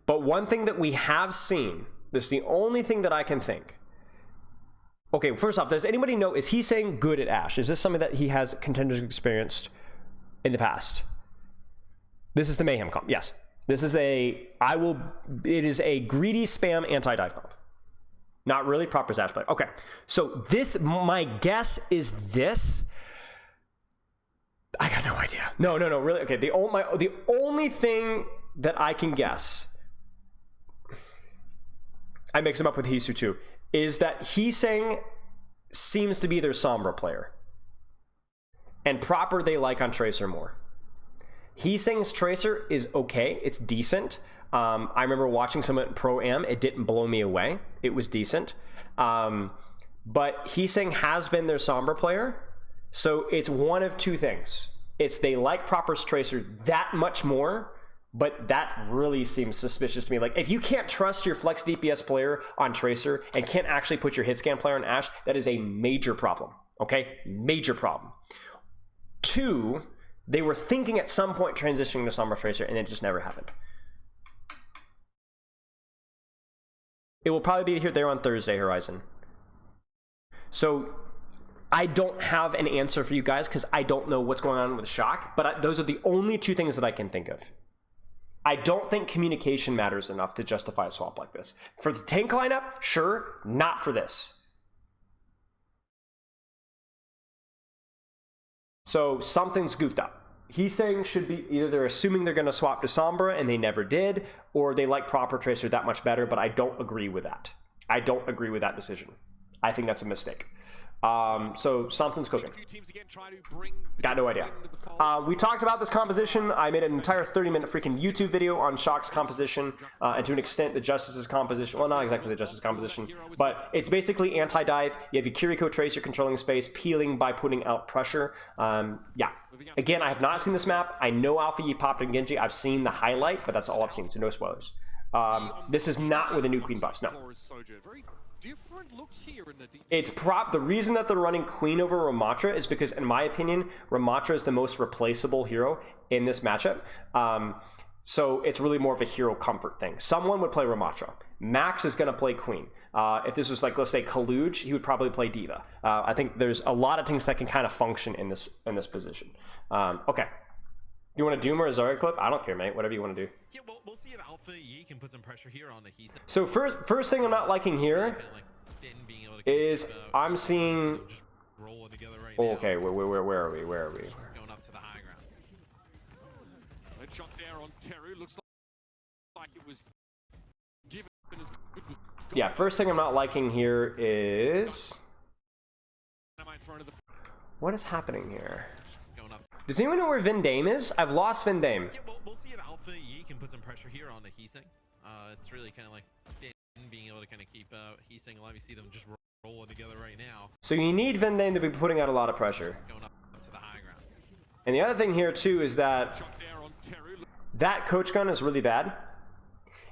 but one thing that we have seen, this is the only thing that I can think. Okay, first off, does anybody know, is Heesang good at Ashe? Is this something that he has contenders experienced in the past? This is the Mayhem comp, yes. This is it is a greedy spam anti-dive comp. Not really proper Ashe play. Okay, so my guess is this. I got no idea. No, really. Okay, the only thing that I can guess, I mix him up with Hisu too, is that Heesang seems to be their Sombra player. And proper they like on Tracer more. Heesang's Tracer is okay. It's decent. I remember watching some at Pro-Am. It didn't blow me away. It was decent. But Heesang has been their Sombra player. So it's one of two things. It's they like Proper's Tracer that much more, but that really seems suspicious to me. Like, if you can't trust your flex DPS player on Tracer and can't actually put your hit scan player on Ashe, that is a major problem, okay? Major problem. Two, they were thinking at some point transitioning to Sombra Tracer, and it just never happened. It will probably be here there on Thursday, Horizon. So I don't have an answer for you guys because I don't know what's going on with Shock, but those are the only two things that I can think of. I don't think communication matters enough to justify a swap like this. For the tank lineup, sure, not for this. So something's goofed up. Heesang should be either they're assuming they're going to swap to Sombra and they never did, or they like Proper Tracer that much better, but I don't agree with that. I don't agree with that decision. I think that's a mistake. So something's cooking. Got no idea. We talked about this composition. I made an entire 30-minute freaking YouTube video on Shock's composition, and to an extent the Justice's composition. Well, not exactly the Justice composition, but it's basically anti-dive. You have your Kiriko Tracer controlling space, peeling by putting out pressure. Yeah. Again, I have not seen this map. I know Alpha Yi popped in Genji. I've seen the highlight, but that's all I've seen, so no spoilers. This is not with the new Queen buffs, no. Different looks here in the It's the reason that they're running Queen over Ramatra is because, in my opinion, Ramatra is the most replaceable hero in this matchup. So it's really more of a hero comfort thing. Someone would play Ramatra. Max is going to play Queen. If this was like, let's say, Kaluj, he would probably play Diva. I think there's a lot of things that can kind of function in this position. Okay. You want a Doom or a Zarya clip? I don't care, mate. Whatever you want to do. Yeah, well, we'll see if Alpha Yi can put some pressure here on the Heesang. So first thing I'm not liking here is I'm seeing. Oh, okay, where are we? Where are we? Going up to the high ground. A shot there on Teru looks like it was given as good as Yeah, first thing I'm not liking here is. What is happening here? Does anyone know where Vendame is? I've lost Vendame. Yeah, well, we'll see if Alpha Yi can put some pressure here on the Heesang. It's really kind of like being able to kind of keep Heesang alive. You see them just rolling together right now. So you need Vendame to be putting out a lot of pressure. Going up to the high ground. And the other thing here too is that Shot there on Teru. that coach gun is really bad.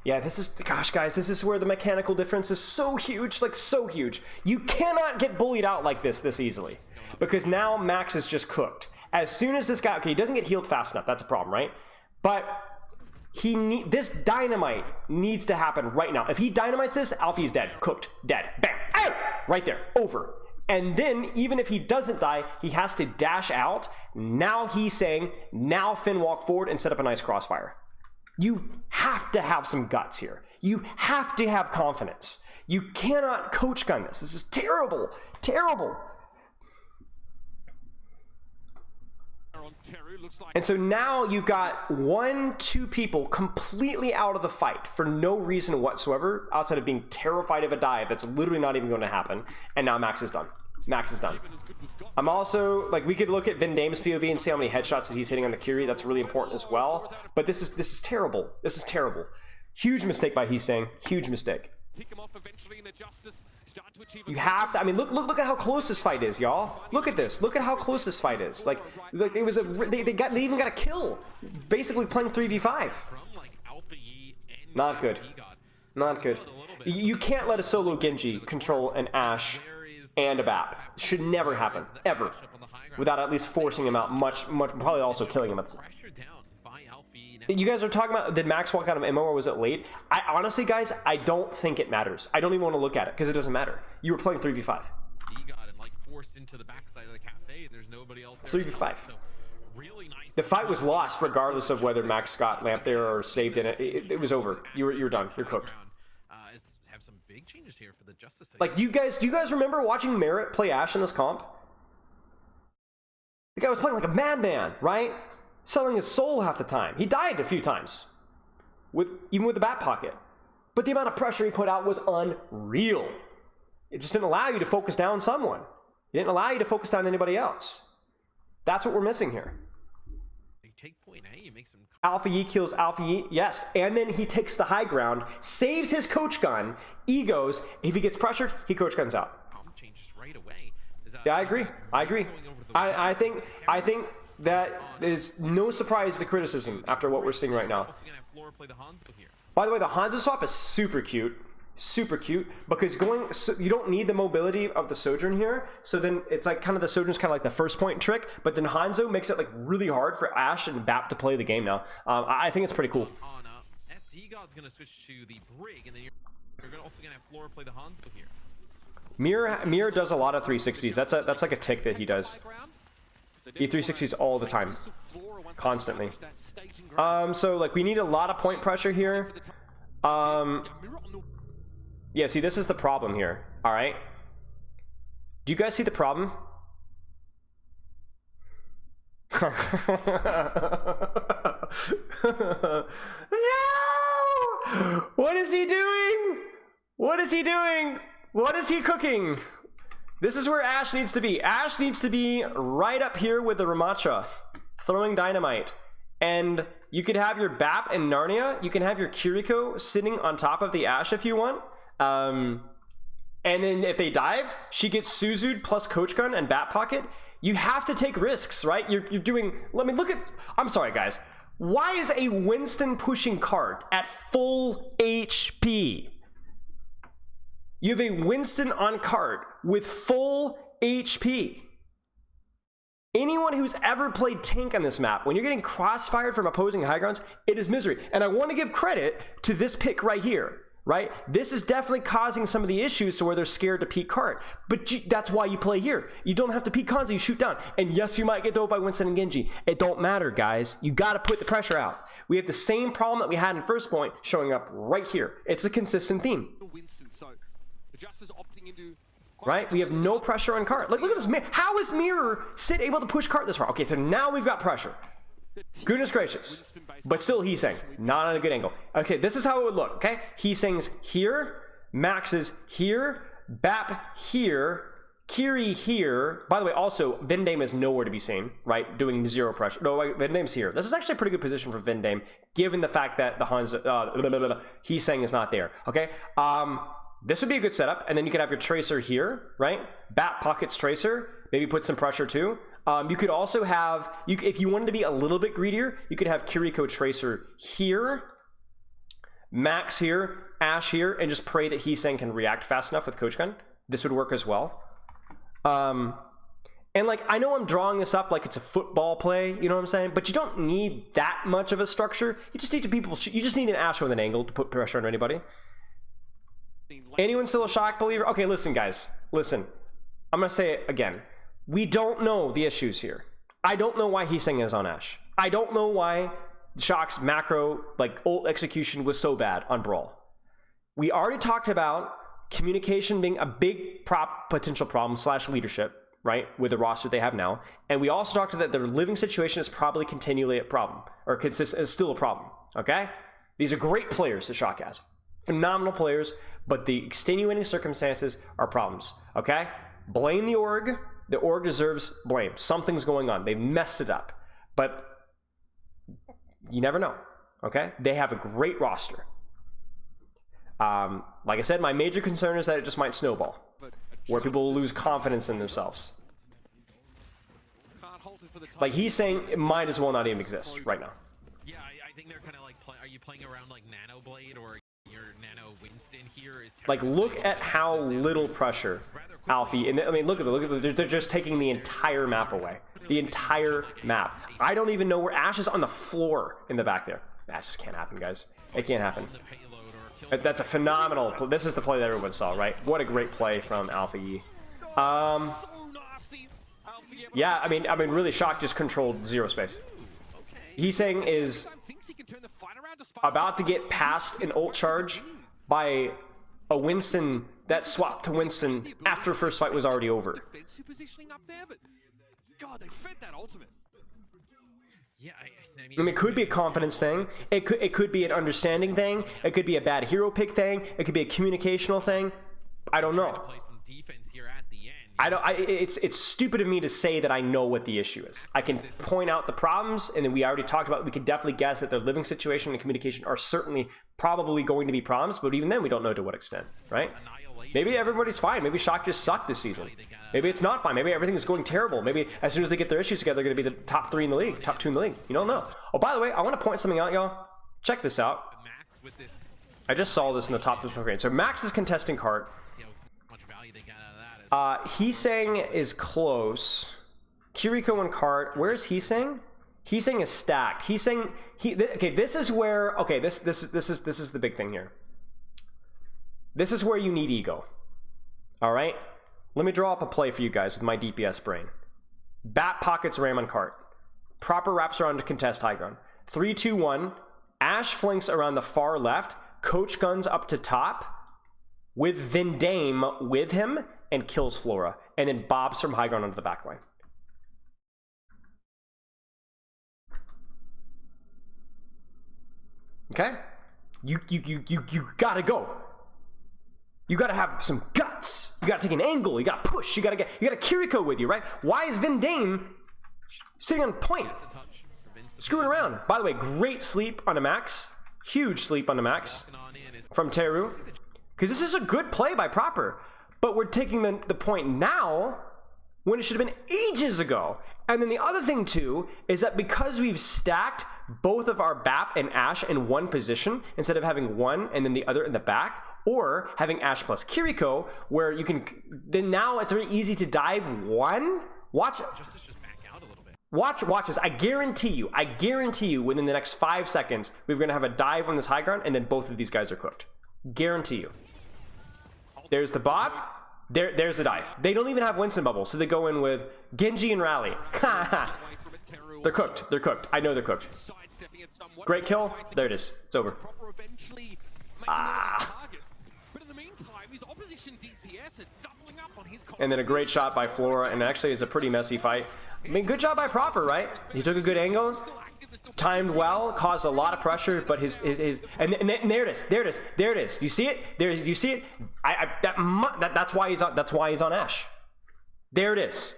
Yeah, this is, gosh guys, this is where the mechanical difference is so huge, like so huge. You cannot get bullied out like this easily, because now Max is just cooked. As soon as this guy, okay, he doesn't get healed fast enough, that's a problem, right? But this dynamite needs to happen right now. If he dynamites this, Alfie's dead, cooked, dead, bam, ow! Right there, over. And then, even if he doesn't die, he has to dash out. Now he's saying, now Finn walk forward and set up a nice crossfire. You have to have some guts here. You have to have confidence. You cannot coach gun this. This is terrible, terrible. On Teru, looks like And so now you've got 1-2 people completely out of the fight for no reason whatsoever, outside of being terrified of a dive that's literally not even going to happen. And now Max is done. Max is done. as good was got. I'm also, like, we could look at Vin Dame's POV and see how many headshots that he's hitting on the Curie. That's really important as well. But this is terrible. This is terrible. Huge mistake by Heesang. Huge mistake. Pick him off eventually in the Justice. Start to achieve You have to. I mean, look at how close this fight is, y'all. Look at this. Look at how close this fight is. Like it was a. They even got a kill, basically playing 3v5. From like Alpha Yi and Not good. T-God. Not good. You can't let a solo Genji control an Ashe and a BAP. Should never happen, ever, without at least forcing him out. Much, probably also killing him. Pressure down by Alpha Yi. Now, You guys are talking about, did Max walk out of ammo or was it late? I honestly, guys, I don't think it matters. I don't even want to look at it because it doesn't matter. You were playing 3v5. T-God and like forced into the backside of the cafe, and there's nobody else there. 3v5. So really nice. The fight was lost regardless of whether Max got lamped there or saved in it. It was over. You were done. You're cooked. Have some big changes here for the Justice side. Like, do you guys remember watching Merritt play Ashe in this comp? The guy was playing like a madman, right? Selling his soul half the time. He died a few times, even with the bat pocket. But the amount of pressure he put out was unreal. It just didn't allow you to focus down someone. It didn't allow you to focus down anybody else. That's what we're missing here. You take point A, you make some Alpha Yi kills Alpha Yi, yes, and then he takes the high ground, saves his coach gun, egos. If he gets pressured, he coach guns out. problem changes right away. Yeah, I agree. I think that is no surprise to the criticism after what we're seeing right now. Also gonna have Flora play the Hanzo here. By the way, the Hanzo swap is super cute, because you don't need the mobility of the Sojourn here. So then it's like kind of the Sojourn's kind of like the first point trick, but then Hanzo makes it like really hard for Ashe and BAP to play the game now. I think it's pretty cool. On FD God's gonna switch to the Brig, and then you're also gonna have Flora play the Hanzo here. Mir does a lot of 360s. That's like a tick that he does. He 360s all the time, constantly. So like we need a lot of point pressure here. Yeah, see, this is the problem here. All right. Do you guys see the problem? No! What is he doing? What is he doing? What is he cooking? This is where Ashe needs to be. Ashe needs to be right up here with the Ramattra, throwing dynamite. And you could have your BAP and Narnia. You can have your Kiriko sitting on top of the Ashe if you want. And then if they dive, she gets Suzu'd plus Coach Gun and Bat Pocket. You have to take risks, right? You're doing, let me look at, I'm sorry guys. Why is a Winston pushing cart at full HP? You have a Winston on cart with full HP. Anyone who's ever played tank on this map, when you're getting crossfired from opposing high grounds, it is misery. And I want to give credit to this pick right here, right? This is definitely causing some of the issues to where they're scared to peek cart. But that's why you play here. You don't have to peek Konzo, you shoot down. And yes, you might get dove by Winston and Genji. It don't matter, guys. You got to put the pressure out. We have the same problem that we had in first point showing up right here. It's a consistent theme. Winston, so the Justice opting into right? We have no pressure on cart. Look at this. How is Mirror Sid able to push cart this far? Okay, so now we've got pressure. Goodness gracious. But still Heesang, not on a good angle. Okay, this is how it would look, okay? Heesang's here, Max is here, BAP here, Kiri here. By the way, also, Vindame is nowhere to be seen, right? Doing zero pressure. No, wait, Vindame's here. This is actually a pretty good position for Vindame, given the fact that the Heesang is not there, okay? This would be a good setup, and then you could have your Tracer here, right? Bat pockets Tracer, maybe put some pressure too. You could also have, if you wanted to be a little bit greedier, you could have Kiriko Tracer here, Max here, Ash here, and just pray that Heesang can react fast enough with Coach Gun. This would work as well. And like, I know I'm drawing this up like it's a football play, you know what I'm saying? But you don't need that much of a structure. You just need you just need an Ash with an angle to put pressure on anybody. Anyone still a Shock believer? Okay, listen, guys. Listen. I'm going to say it again. We don't know the issues here. I don't know why Heesang is on Ash. I don't know why Shock's macro, like, ult execution was so bad on Brawl. We already talked about communication being a big potential problem / leadership, right, with the roster they have now. And we also talked that their living situation is probably continually a problem, or is still a problem, okay? These are great players that Shock has. Phenomenal players, but the extenuating circumstances are problems, okay? Blame the org. The org deserves blame. Something's going on. They messed it up. But you never know, okay? They have a great roster. Like I said, my major concern is that it just might snowball, where people will lose confidence in themselves. Like, he's saying it might as well not even exist right now. Yeah, I think they're kind of like, are you playing around like Nano Blade or your Nano Winston here? Like, look at how little pressure Alfie, and I mean, look at they're just taking the entire map away. The entire map. I don't even know where Ash is on the floor in the back there. That just can't happen, guys. It can't happen. That's a phenomenal. This is the play that everyone saw, right? What a great play from Alpha E. Yeah, I mean, really, Shock just controlled zero space. Heesang is about to get past an ult charge by a Winston that swapped to Winston after first fight was already over. Yeah, I mean, it could be a confidence thing. It could be an understanding thing. It could be a bad hero pick thing. It could be a communicational thing. I don't know. It's stupid of me to say that I know what the issue is. I can point out the problems, and then we already talked about. We could definitely guess that their living situation and communication are certainly probably going to be problems, but even then, we don't know to what extent, right? Maybe everybody's fine. Maybe Shock just sucked this season. Maybe it's not fine. Maybe everything is going terrible. Maybe as soon as they get their issues together, they're going to be the top 3 in the league, top 2 in the league. You don't know. Oh, by the way, I want to point something out, y'all. Check this out. I just saw this in the top of my screen. So Max is contesting cart. Heesang is close. Kiriko and cart. Where's Heesang? Heesang is stacked. Heesang. Okay, this is where. Okay, this is the big thing here. This is where you need ego. All right. Let me draw up a play for you guys with my DPS brain. Bat pockets ram on cart. Proper wraps around to contest high ground. 3, 2, 1. Ash flanks around the far left. Coach guns up to top with Vindame with him and kills Flora. And then bobs from high ground onto the back line. Okay? You gotta go. You gotta have some guts. You gotta take an angle. You gotta push. You gotta Kiriko with you, right? Why is Vindame sitting on point? Screwing around. By the way, great sleep on a Max. Huge sleep on the Max from Teru. Because this is a good play by Proper. But we're taking the point now when it should have been ages ago. And then the other thing too is that because we've stacked both of our BAP and Ash in one position instead of having one and then the other in the back, or having Ash plus Kiriko, where you can then now it's very easy to dive one. Watch this. I guarantee you within the next 5 seconds we're gonna have a dive on this high ground and then both of these guys are cooked. Guarantee you. There's the bob. There's the dive. They don't even have Winston bubble, so they go in with Genji and Rally. They're cooked. They're cooked. I know they're cooked. Great kill. There it is. It's over. And then a great shot by Flora, and actually it's a pretty messy fight. I mean, good job by Proper, right? He took a good angle, timed well, caused a lot of pressure, but his and there it is. You see it? You see it? That's why he's on Ash. There it is.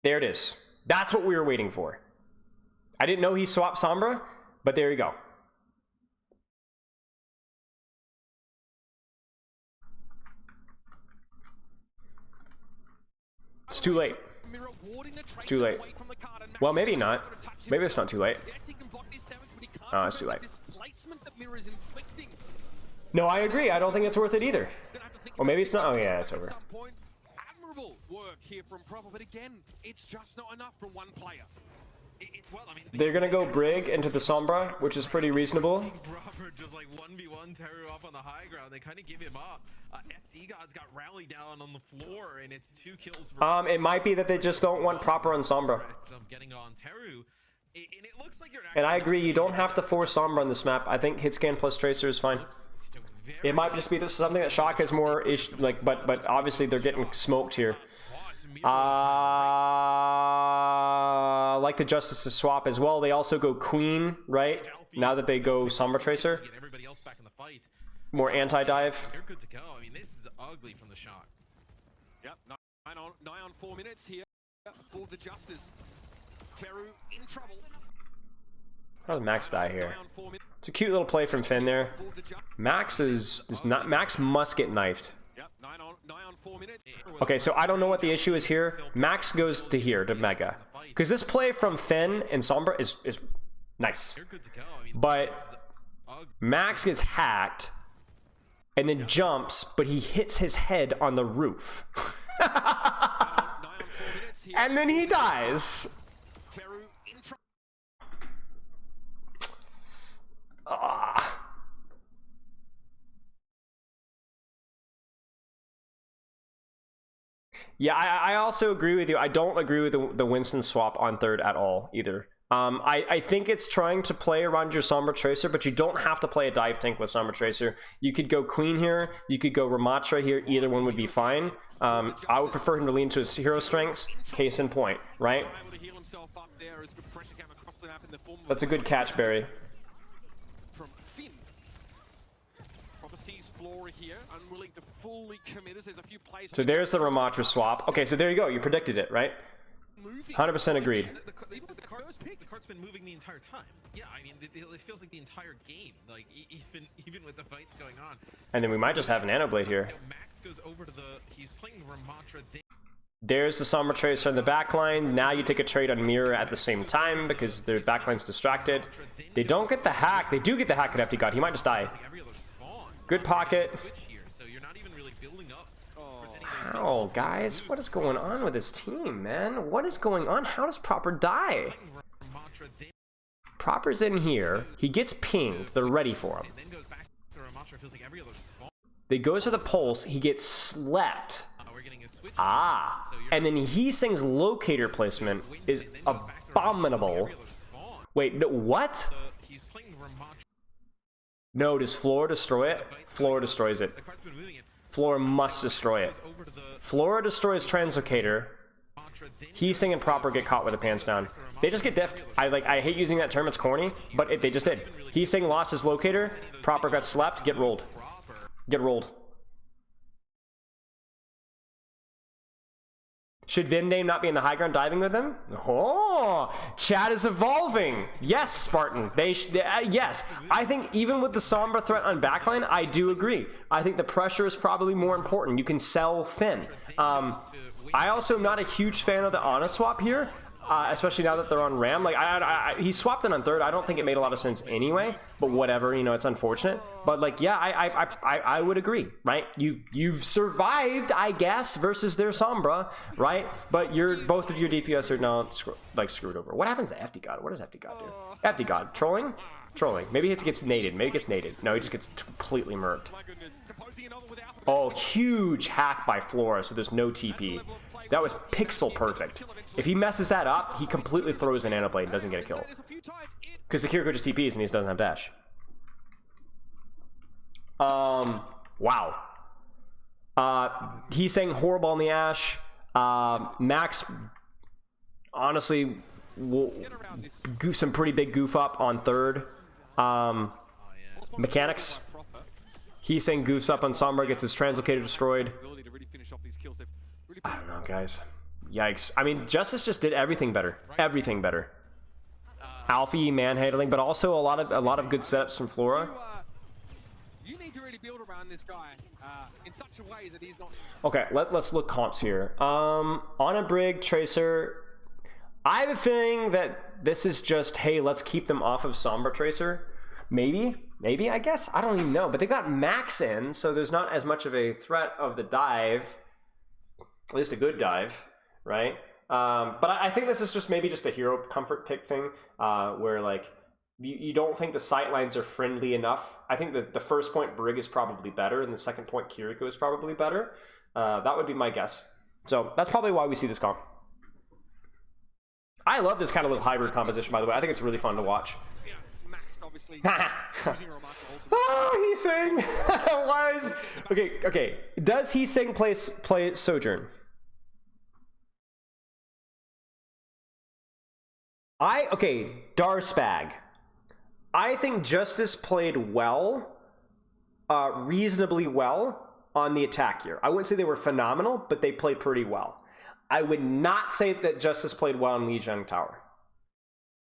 There it is. That's what we were waiting for. I didn't know he swapped Sombra, but there you go. It's too late. It's too late. Well, maybe not. Maybe it's not too late. Oh, it's too late. No, I agree. I don't think it's worth it either. Or maybe it's not. Oh, yeah, it's over. Admirable work here from Proper, but again, it's just not enough from one player. They're gonna go Brig into the Sombra, which is pretty reasonable. Robert just like 1v1 Teru up on the high ground. They kind of give him up. FD Gods got rallied down on the floor, and it's 2 kills. It might be that they just don't want Proper on Sombra. Getting on Teru, and it looks like you're. And I agree, you don't have to force Sombra on this map. I think hitscan plus Tracer is fine. It might just be something that Shock has more ish, like, but obviously they're getting smoked here. Like the Justice to swap as well. They also go Queen, right? Now that they go Sombra Tracer. More anti-dive. You're good to go. I mean, this is ugly from the Shock. Yep, 9 on 4 minutes here for the Justice. Teru in trouble. How does Max die here? It's a cute little play from Finn there. Max is not. Max must get knifed. Yep, 9 on 4 minutes. Okay, so I don't know what the issue is here. Max goes to here, to Mega. Because this play from Finn and Sombra is nice. But Max gets hacked and then jumps, but he hits his head on the roof. And then he dies. Yeah, I also agree with you. I don't agree with the Winston swap on third at all either. I think it's trying to play around your Sombra Tracer, but you don't have to play a dive tank with Sombra Tracer. You could go Queen here, you could go Ramatra here, either one would be fine. I would prefer him to lean to his hero strengths, case in point, right? That's a good catch, Barry. From Finn. Proper sees Flora here, unwilling to fully commit as there's a few plays. So there's the Ramatra swap. Okay, so there you go. You predicted it, right? 100% agreed. The card's been moving the entire time. Yeah, I mean, it feels like the entire game. Like, even with the fights going on. And then we might just have an Nanoblade here. Max goes over to he's playing Ramatra. There's the Sombra Tracer in the backline. Now you take a trade on Mirror at the same time because their backline's distracted. They don't get the hack. They do get the hack at FD God. He might just die. Good pocket. How, guys? What is going on with this team, man? What is going on? How does Proper die? Proper's in here. He gets pinged. They're ready for him. They goes for the pulse. He gets slept. Ah, and then he sings locator placement is abominable. Wait, no, what? No, does Flora destroy it? Flora destroys it. Flora must destroy it. Flora destroys Translocator. Heesing and Proper get caught with the pants down. They just get diffed. I hate using that term, it's corny, but they just did. Heesing lost his locator, Proper got slept, get rolled. Get rolled. Should Vindame not be in the high ground diving with him? Oh, chat is evolving. Yes, Spartan. Yes. I think even with the Sombra threat on backline, I do agree. I think the pressure is probably more important. You can sell Finn. I also am not a huge fan of the Ana swap here, especially now that they're on Ram. Like, he swapped it on third. I don't think it made a lot of sense anyway, but whatever, you know, it's unfortunate. But like, yeah, I would agree, right? You've survived, I guess, versus their Sombra, right? But both of your DPS are now screwed over. What happens to FD God? What does FD God do? FD God trolling? Trolling. Maybe it gets naded. Maybe it gets naded. No, he just gets completely murked. Oh, huge hack by Flora, so there's no TP. That was pixel perfect. If he messes that up, he completely throws an Nanoblade and doesn't get a kill. Because the Kiriko just TPs and he doesn't have dash. Wow. He's saying horrible on the Ashe. Max, honestly, will goof some pretty big goof up on third. Mechanics. He's saying goofs up on Sombra, gets his Translocator destroyed. I don't know, guys. Yikes. I mean, Justice just did everything better. Everything better. Alfie manhandling, but also a lot of good setups from Flora. You need to really build around this guy in such a way that he's not. Okay, let's look comps here. On a Brig, Tracer, I have a feeling that this is just, hey, let's keep them off of Sombra Tracer. Maybe, I guess. I don't even know. But they got Max in, so there's not as much of a threat of the dive. At least a good dive, right? But I think this is just maybe just a hero comfort pick thing, where like you don't think the sightlines are friendly enough. I think that the first point Brig is probably better, and the second point Kiriko is probably better. That would be my guess. So that's probably why we see this comp. I love this kind of little hybrid composition, by the way. I think it's really fun to watch. Yeah, Max obviously. Oh, he sang. Why is okay? Does he sing play Sojourn? Darspag. I think Justice played well, reasonably well on the attack here. I wouldn't say they were phenomenal, but they played pretty well. I would not say that Justice played well on Lijiang Tower.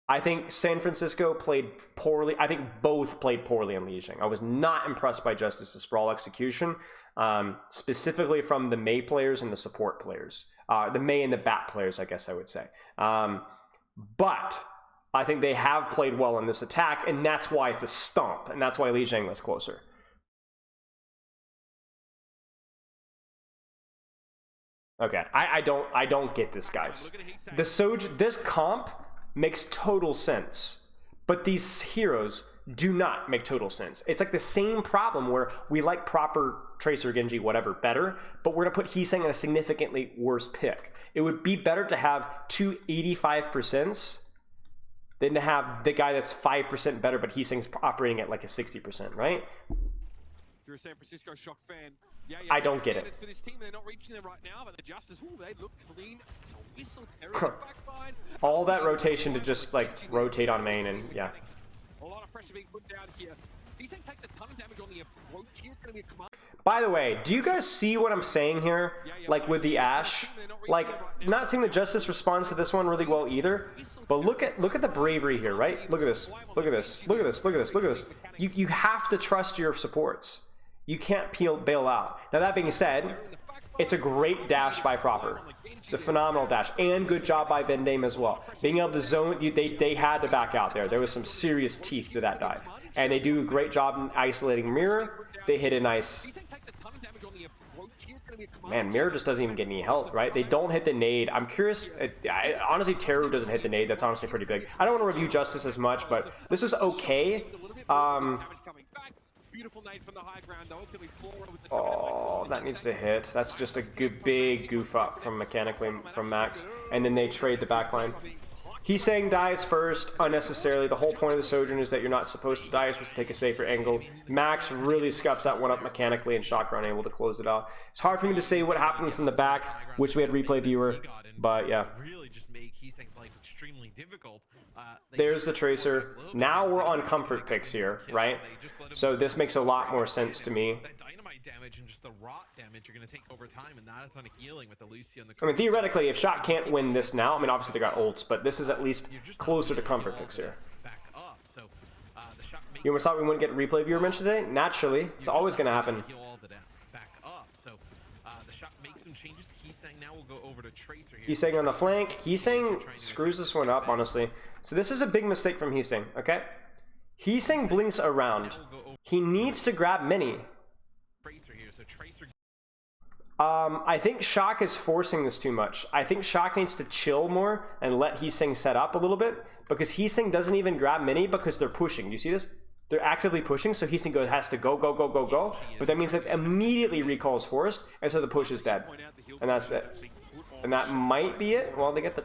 I think San Francisco played poorly. I think both played poorly on Lijiang. I was not impressed by Justice's sprawl execution, specifically from the Mei players and the support players. The Mei and the Bat players, I guess I would say. But I think they have played well in this attack, and that's why it's a stomp, and that's why Lijiang was closer. Okay, I don't get this, guys. This comp makes total sense, but these heroes do not make total sense. It's like the same problem where we like proper Tracer, Genji, whatever, better, but we're gonna put Heesang in a significantly worse pick. It would be better to have two 85% than to have the guy that's 5% better, but Heesang's operating at like a 60%, right? If you're a San Francisco Shock fan, I don't get it. For this team, they're not reaching them right now, but the Justice, they look clean. So Whistle, backline. All that rotation to just like rotate on main, and yeah. A lot of pressure being put down here. Heesang takes a ton of damage on the approach here. It's gonna be a command. By the way, do you guys see what I'm saying here? Like with the Ashe, like not seeing the Justice responds to this one really well either. But look at the bravery here, right? Look at this. Look at this. Look at this. Look at this. Look at this. You have to trust your supports. You can't bail out. Now that being said, it's a great dash by Proper. It's a phenomenal dash, and good job by Vendame as well. Being able to zone, they had to back out there. There was some serious teeth to that dive, and they do a great job in isolating Mirror. They hit a nice. Man, Mirror just doesn't even get any help, right? They don't hit the nade. I'm curious. Honestly, Teru doesn't hit the nade. That's honestly pretty big. I don't want to review Justice as much, but this is okay. Oh, that needs to hit. That's just a good big goof up from mechanically from Max, and then they trade the backline. Heesang dies first unnecessarily. The whole point of the Sojourn is that you're not supposed to die. You're supposed to take a safer angle. Max really scuffs that one up mechanically, and Chakra unable to close it out. It's hard for me to say what happened from the back. Wish we had replay viewer, but yeah. Really just make Heesang's life extremely difficult. There's the Tracer. Now we're on comfort picks here, right? So this makes a lot more sense to me. That dynamite damage and just the rot damage you're going to take over time, and not a ton of healing with the Lucy on the. I mean, theoretically, if Shot can't win this now, I mean, obviously they got ults, but this is at least closer to comfort picks here. Back up, so the Shot. You almost thought we wouldn't get replay viewer mentioned today? Naturally, it's always going to happen. Back up, so the Shot makes some changes. Heesang now will go over to Tracer here. Heesang on the flank. Heesang screws this one up, honestly. So this is a big mistake from Heesang, okay? Heesang blinks around. He needs to grab Mini. I think Shock is forcing this too much. I think Shock needs to chill more and let Heesang set up a little bit, because Heesang doesn't even grab Mini because they're pushing. Do you see this? They're actively pushing, so Heesang has to go. But that means that immediately recall is forced, and so the push is dead. And that's it. And that might be it. Well, they get the...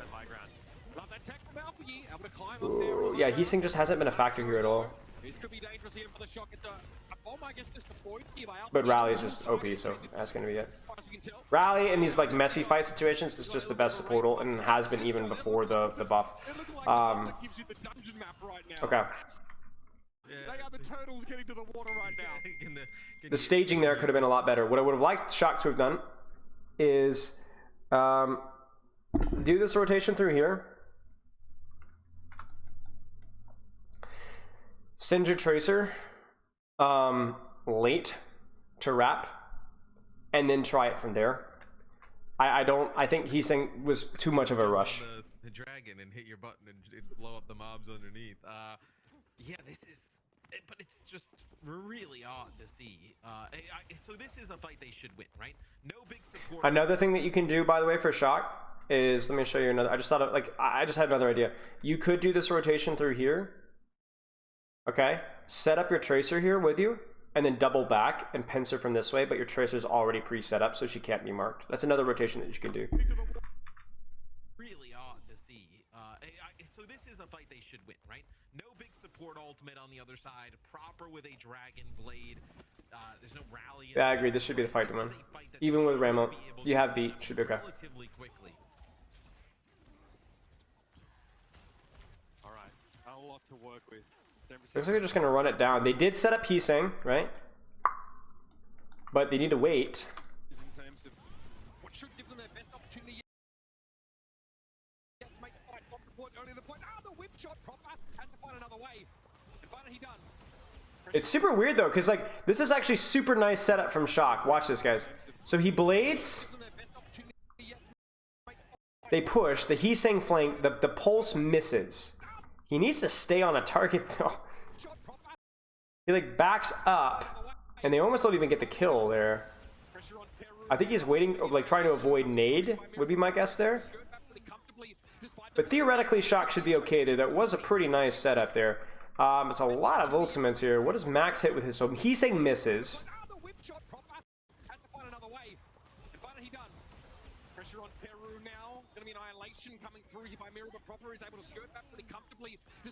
Ooh, yeah, Heesang just hasn't been a factor here at all. But Rally is just OP, so that's going to be it. Rally in these like messy fight situations is just the best support ult, and has been even before the buff. Okay. The staging there could have been a lot better. What I would have liked Shock to have done is do this rotation through here. Send your Tracer. late to wrap and then try it from there. I think he's saying was too much of a rush. The dragon and hit your button and blow up the mobs underneath. Yeah, this is, but it's just really odd to see. So this is a fight they should win, right? No big support. Another thing that you can do, by the way, for Shock is, let me show you another. I just thought of, like, I just had another idea. You could do this rotation through here. Okay, set up your tracer here with you, and then double back and pincer from this way, but your tracer's already pre-set up, so she can't be marked. That's another rotation that you can do. Really odd to see. So this is a fight they should win, right? No big support ultimate on the other side. Proper with a dragon blade. There's no rally. Yeah, I agree. This should be the fight to win. Even with Ramo, you have beat. Should be okay. Relatively quickly. All right, a lot to work with. Looks like they're just going to run it down. They did set up Heesing, right? But they need to wait. In terms of what should give them their best opportunity. Make the fight from the point, only the point. The whip shot proper. Has to find another way. And finally he does. It's super weird though, because like this is actually super nice setup from Shock. Watch this, guys. So he blades. They push. The Heesing flank. The pulse misses. He needs to stay on a target though. He like backs up, and they almost don't even get the kill there. I think he's waiting, like trying to avoid nade would be my guess there. But theoretically, Shock should be okay there. That was a pretty nice setup there. It's a lot of ultimates here. What does Max hit with his? So Heesing misses.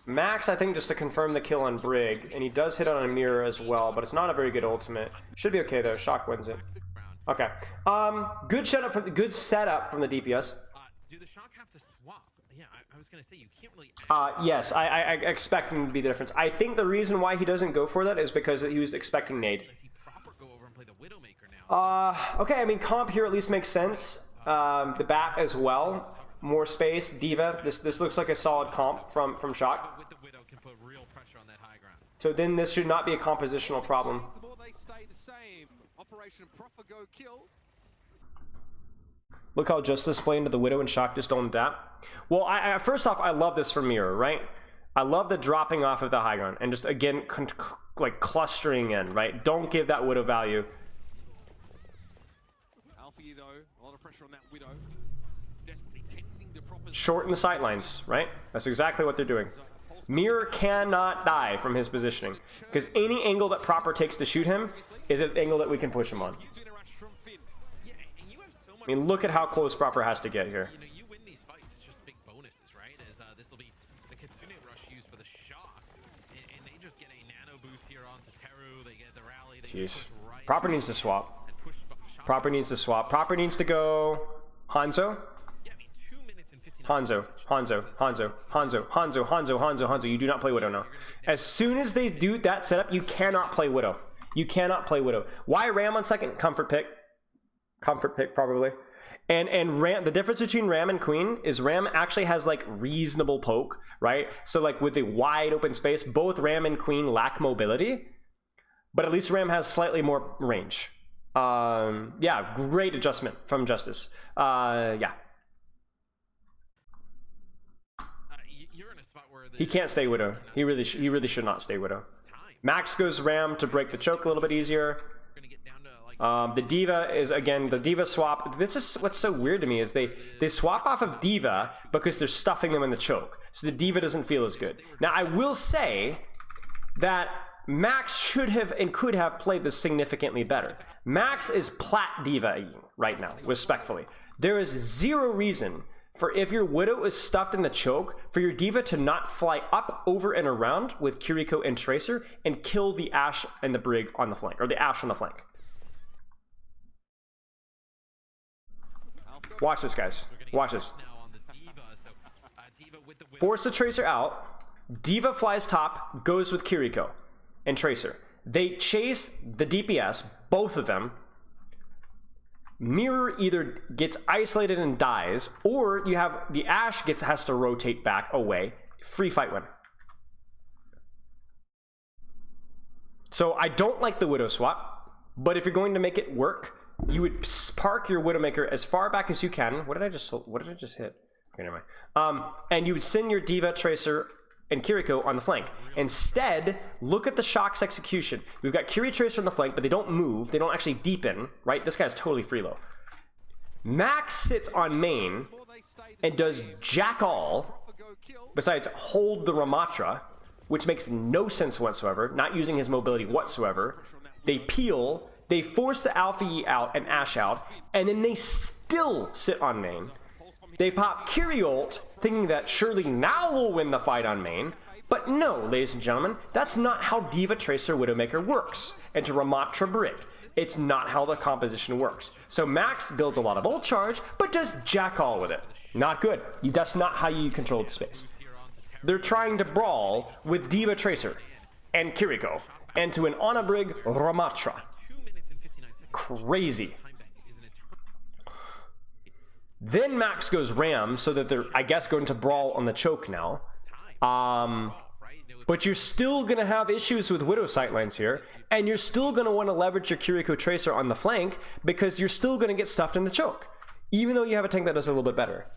Max, I think, just to confirm the kill on Brig, and he does hit on a mirror as well, but it's not a very good ultimate. Should be okay though. Shock wins it. Okay. Good setup from the DPS. Do the Shock have to swap? Yeah, I was gonna say you can't really. Yes, I expect him to be the difference. I think the reason why he doesn't go for that is because he was expecting nade. Okay, I mean comp here at least makes sense. The bat as well. More space, D.Va. This looks like a solid comp from Shock. So then this should not be a compositional problem. Look how Justice played into the Widow and Shock just don't adapt. Well, first off, I love this from Mirror, right? I love the dropping off of the high ground and just again like clustering in, right? Don't give that Widow value. Alfie though, a lot of pressure on that Widow. Desperately tending to proper Shorten the sightlines, right? That's exactly what they're doing. Mirror cannot die from his positioning because any angle that Proper takes to shoot him is an angle that we can push him on. I mean, look at how close Proper has to get here. You know, you win these fights, it's just big bonuses, right? As this will be the Kitsune rush used for the Shock, and they just get a nano boost here onto Teru. They get the rally. They Jeez. right Proper needs to swap. Proper needs to swap. Proper needs to go Hanzo. Yeah, I mean, 2 minutes and 59 Hanzo, Hanzo, Hanzo, Hanzo, Hanzo, Hanzo, Hanzo, Hanzo. You do not play Widow now. As soon as they do that setup, you cannot play Widow. You cannot play Widow. Why Ram on second? Comfort pick. Comfort pick probably. And Ram, the difference between Ram and Queen is Ram actually has like reasonable poke, right? So like with the wide open space, both Ram and Queen lack mobility, but at least Ram has slightly more range. Yeah, great adjustment from Justice. Yeah. You're in a spot where He can't stay Widow. He really should not stay Widow. Max goes Ram to break the choke a little bit easier. The D.Va is, again, the D.Va swap. This is what's so weird to me is they swap off of D.Va because they're stuffing them in the choke. So the D.Va doesn't feel as good. Now, I will say that Max should have and could have played this significantly better. Max is plat D.Va right now, respectfully. There is zero reason for if your Widow is stuffed in the choke, for your D.Va to not fly up, over, and around with Kiriko and Tracer and kill the Ashe and the Brig on the flank, or the Ashe on the flank. Watch this, guys. Watch this. Force the Tracer out. D.Va flies top, goes with Kiriko and Tracer. They chase the DPS, both of them. Mirror either gets isolated and dies, or you have the Ashe has to rotate back away. Free fight win. So I don't like the Widow swap, but if you're going to make it work, you would park your Widowmaker as far back as you can. What did I just hit? Okay, never mind. And you would send your D.Va, Tracer, and Kiriko on the flank. Instead, look at the Shock's execution. We've got Kiri Tracer on the flank, but they don't move. They don't actually deepen, right? This guy's totally freelo. Max sits on main and does jack all, besides hold the Ramatra, which makes no sense whatsoever, not using his mobility whatsoever. They peel, they force the Alpha E out and Ashe out, and then they still sit on main. They pop Kiri ult, thinking that surely now we'll win the fight on main. But no, ladies and gentlemen, that's not how D.Va, Tracer, Widowmaker works. And to Ramatra Brig, it's not how the composition works. So Max builds a lot of ult charge, but does jack all with it. Not good. That's not how you control the space. They're trying to brawl with D.Va, Tracer and Kiriko, and to an Ana Brig Ramatra. Crazy. Then Max goes Ram, so that they're, I guess, going to brawl on the choke now. But you're still going to have issues with Widow sightlines here, and you're still going to want to leverage your Kiriko Tracer on the flank, because you're still going to get stuffed in the choke, even though you have a tank that does a little bit better.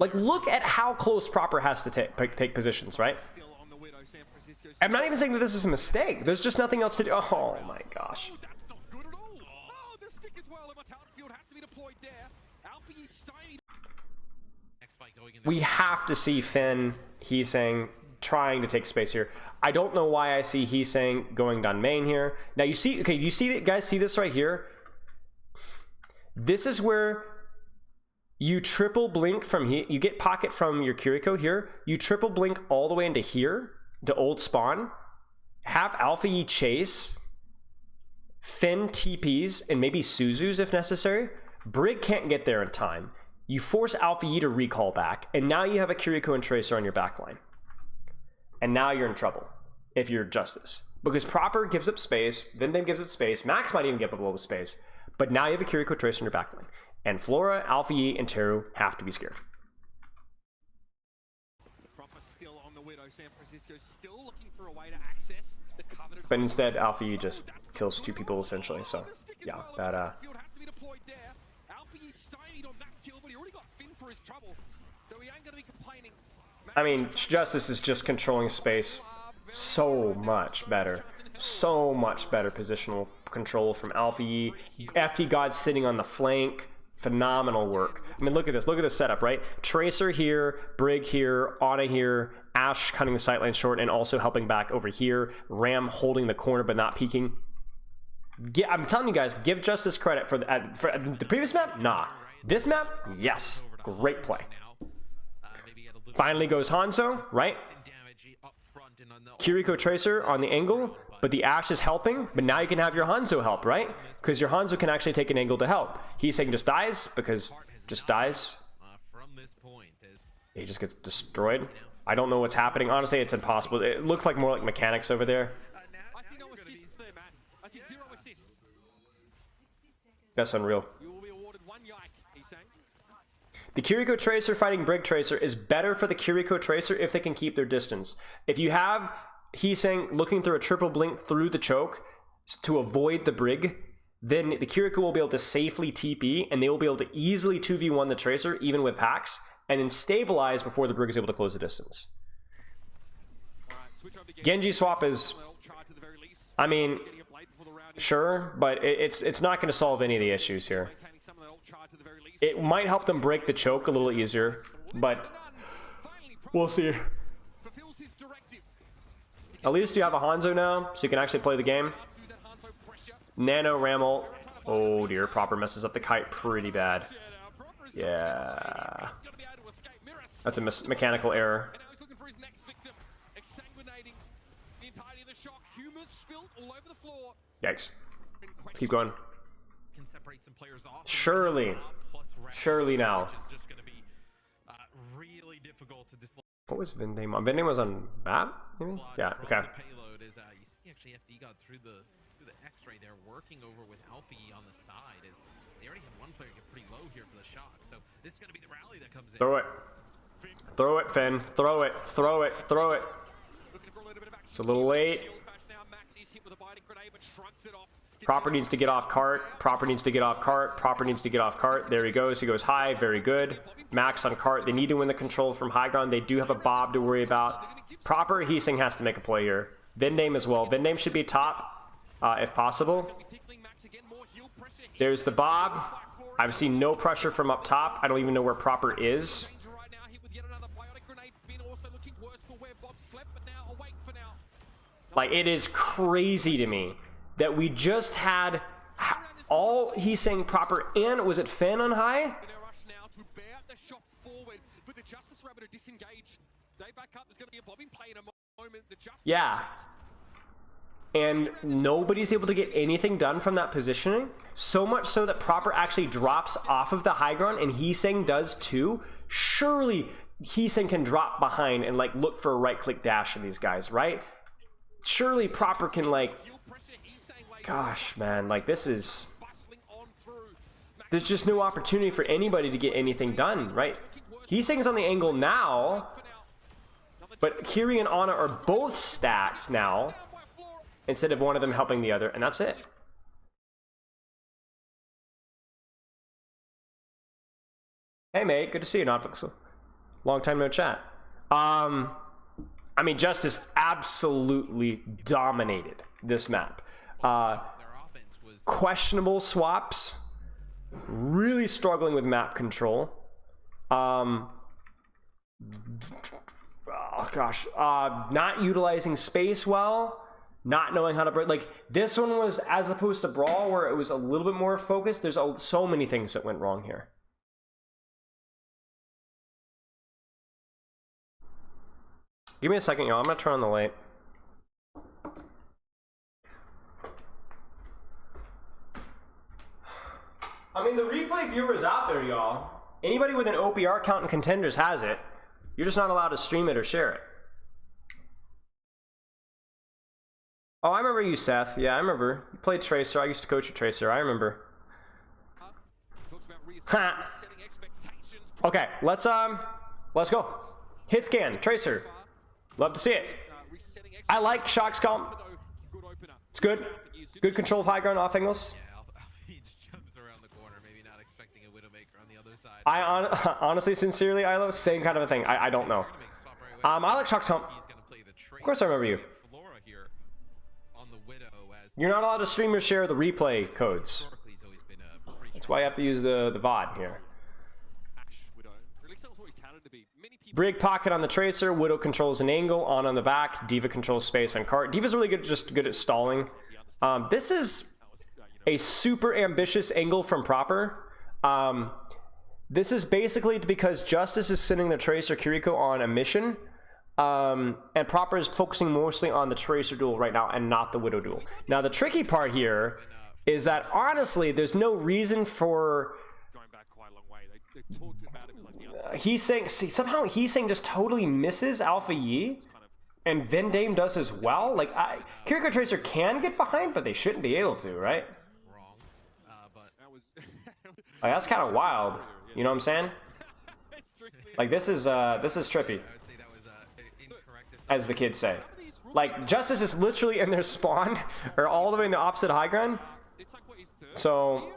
Like, look at how close Proper has to take positions, right? I'm not even saying that this is a mistake. There's just nothing else to do. Oh my gosh. We have to see Finn, he's saying, trying to take space here. I don't know why I see he's saying going down main here. Now you see, okay, you see, guys, see this right here? This is where you triple blink from here. You get pocket from your Kiriko here. You triple blink all the way into here, to old spawn. Have Alpha E chase. Finn TPs and maybe Suzu's if necessary. Brig can't get there in time. You force Alpha E to recall back, and now you have a Kiriko and Tracer on your backline. And now you're in trouble if you're Justice. Because Proper gives up space, Vindame gives up space, Max might even get up a little space, but now you have a Kiriko Tracer on your backline. And Flora, Alpha E, and Teru have to be scared. Proper still on the Widow. San Francisco still looking for a way to access the coveted. But instead, Alpha E just kills two people essentially, so yeah, that I mean, Justice is just controlling space so much better. So much better positional control from Alpha E. FE God sitting on the flank. Phenomenal work. I mean, look at this. Look at this setup, right? Tracer here, Brig here, Ana here, Ashe cutting the sideline short and also helping back over here. Ram holding the corner but not peeking. I'm telling you guys, give Justice credit for the previous map. Nah. This map, yes. Great play. Finally goes Hanzo, right? Kiriko Tracer on the angle, but the Ashe is helping, but now you can have your Hanzo help, right? Because your Hanzo can actually take an angle to help. He's saying just dies, because just dies. He just gets destroyed. I don't know what's happening. Honestly, it's impossible. It looks like more like mechanics over there. That's unreal. The Kiriko Tracer fighting Brig Tracer is better for the Kiriko Tracer if they can keep their distance. If you have, he's saying, looking through a triple blink through the choke to avoid the Brig, then the Kiriko will be able to safely TP, and they will be able to easily 2v1 the Tracer, even with packs, and then stabilize before the Brig is able to close the distance. Genji swap is, I mean, sure, but it's not going to solve any of the issues here. It might help them break the choke a little easier, but we'll see. At least you have a Hanzo now, so you can actually play the game. Nano Ram ult. Oh dear, Proper messes up the kite pretty bad. Yeah. That's a mechanical error. Yikes. Let's keep going. Surely. Surely now. What was Vindame on? Vindame was on map? Maybe? Yeah, okay. X-ray there working over with Alfie on the side as they already have one player get pretty low here for the shock. So this is going to be the rally that comes in. Throw it. Throw it, Finn. Throw it. Throw it. Throw it. It's a little late. Proper needs to get off cart. Proper needs to get off cart. Proper needs to get off cart. There he goes. He goes high. Very good. Max on cart. They need to win the control from high ground. They do have a Bob to worry about. Proper Heesing has to make a play here. Vindame as well. Vindame should be top if possible. There's the Bob. I've seen no pressure from up top. I don't even know where Proper is. Like, it is crazy to me that we just had all Heesing, Proper, and was it Finn on high? Yeah. And nobody's able to get anything done from that positioning. So much so that Proper actually drops off of the high ground, and Heesing does too. Surely Heesing can drop behind and like look for a right click dash in these guys, right? Surely Proper can like, gosh man, like this is, there's just no opportunity for anybody to get anything done, right? Heesing's on the angle now, but Kiri and Ana are both stacked now, instead of one of them helping the other, and that's it. Hey mate, good to see you, Notflix. Long time no chat. I mean, Justice absolutely dominated this map. Questionable swaps, really struggling with map control. Oh gosh, not utilizing space well. Not knowing how to break. Like, this one was, as opposed to Brawl, where it was a little bit more focused, there's so many things that went wrong here. Give me a second, y'all. I'm gonna turn on the light. I mean, the replay viewers out there, y'all. Anybody with an OPR count in Contenders has it. You're just not allowed to stream it or share it. Oh, I remember you, Seth. Yeah, I remember. You played Tracer. I used to coach a Tracer. I remember. Ha. Okay, let's go. Hit scan, Tracer. Love to see it. I like Shock Scalp. It's good. Good control of high ground off angles. He just jumps around the corner, maybe not expecting a Widowmaker on the other side. I honestly, sincerely, Ilo, same kind of a thing. I don't know. I like Shock Scalp. Of course I remember you. You're not allowed to stream or share the replay codes. That's why you have to use the VOD here. Brig pocket on the Tracer. Widow controls an angle. On the back. Diva controls space on cart. Diva's really good, just good at stalling. This is a super ambitious angle from Proper. This is basically because Justice is sending the Tracer Kiriko on a mission. And Proper is focusing mostly on the Tracer duel right now and not the Widow duel. Now, the tricky part here is that, honestly, there's no reason for... somehow Heesing just totally misses Alpha Yi, and Vindame does as well. Like, Kiriko Tracer can get behind, but they shouldn't be able to, right? Like, that's kind of wild. You know what I'm saying? Like, this is trippy, as the kids say. Like, Justice is literally in their spawn, or all the way in the opposite high ground. So,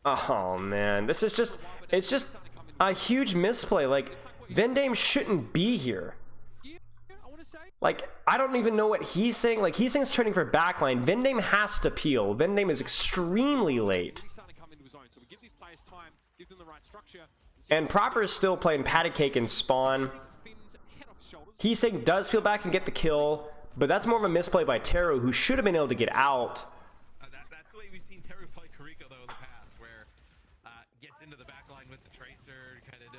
oh man, this is just, it's just a huge misplay. Like, Vindame shouldn't be here. Like, I don't even know what he's saying. Like, Heesing's training for backline. Vindame has to peel. Vindame is extremely late. And Proper is still playing patty cake and spawn. Heesing does peel back and get the kill, but that's more of a misplay by Teru, who should have been able to get out. That's the way we've seen Teru play Kiriko, though, in the past, where gets into the back line with the Tracer, kind of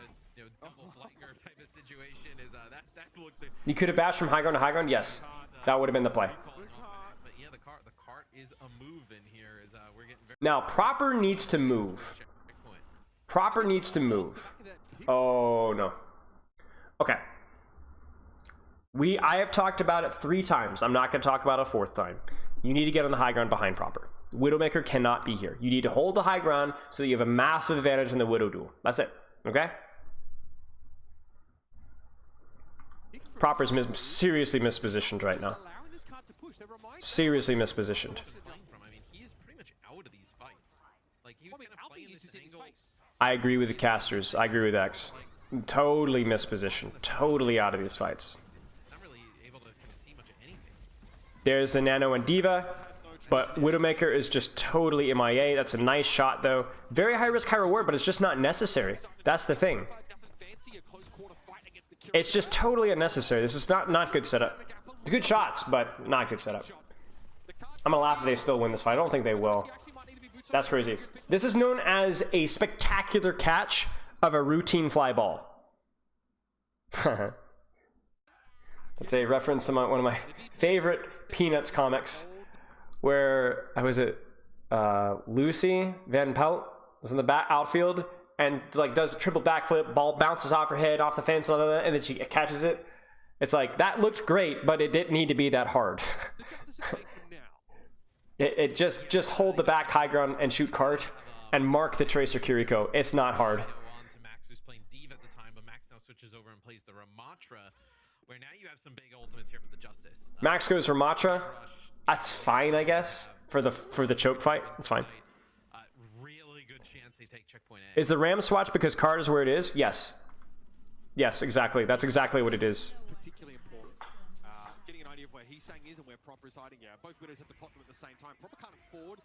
double flanker type of situation. Is that looked... You could have bashed from high ground to high ground? Yes. That would have been the play. But yeah, the cart is a move in here. We're getting very... Now, Proper needs to move. Proper needs to move. Oh, no. Okay. I have talked about it 3 times. I'm not going to talk about it a 4th time. You need to get on the high ground behind Proper. Widowmaker cannot be here. You need to hold the high ground so that you have a massive advantage in the Widow duel. That's it. Okay? Proper's seriously mispositioned right now. Seriously mispositioned. I mean, he's pretty much out of these fights. Like, he was kind of playing this angle. I agree with the casters. I agree with X. Totally mispositioned. Totally out of these fights. Not really able to kind of see much of anything. There's the Nano and Diva, but Widowmaker is just totally MIA. That's a nice shot, though. Very high risk, high reward, but it's just not necessary. That's the thing. It's just totally unnecessary. This is not good setup. It's good shots, but not good setup. I'm gonna laugh if they still win this fight. I don't think they will. That's crazy. This is known as a spectacular catch of a routine fly ball. That's a reference to one of my favorite Peanuts comics, where Lucy Van Pelt was in the back outfield and like does a triple backflip, ball bounces off her head, off the fence, and then she catches it. It's like, that looked great, but it didn't need to be that hard. it just hold the back high ground and shoot cart and mark the Tracer Kiriko. It's not hard. On to Max, who's playing Diva at the time, but Max now switches over and plays the Ramatra, where now you have some big ultimates here for the Justice. Max goes Ramatra. That's fine, I guess, for the choke fight. It's fine. Really good chance they take checkpoint A. Is the Ram swatch because card is where it is? Yes. Yes, exactly. That's exactly what it is. Particularly important. Getting an idea of where Heesang is and where Proper is hiding. Yeah, both widows have to plot them at the same time. Proper can't afford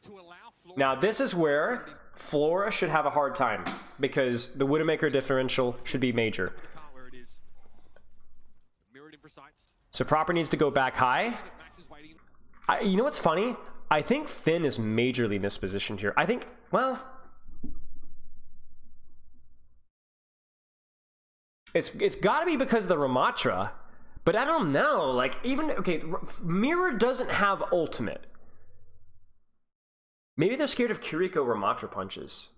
to allow Flora. Now, this is where Flora should have a hard time, because the Widowmaker differential should be major. Where it is. Mirrored in for sights. So Proper needs to go back high. Max is waiting. You know what's funny? I think Finn is majorly mispositioned here. I think, well, it's got to be because of the Ramatra, but I don't know. Like, even, okay, Mirror doesn't have ultimate. Maybe they're scared of Kiriko Ramatra punches.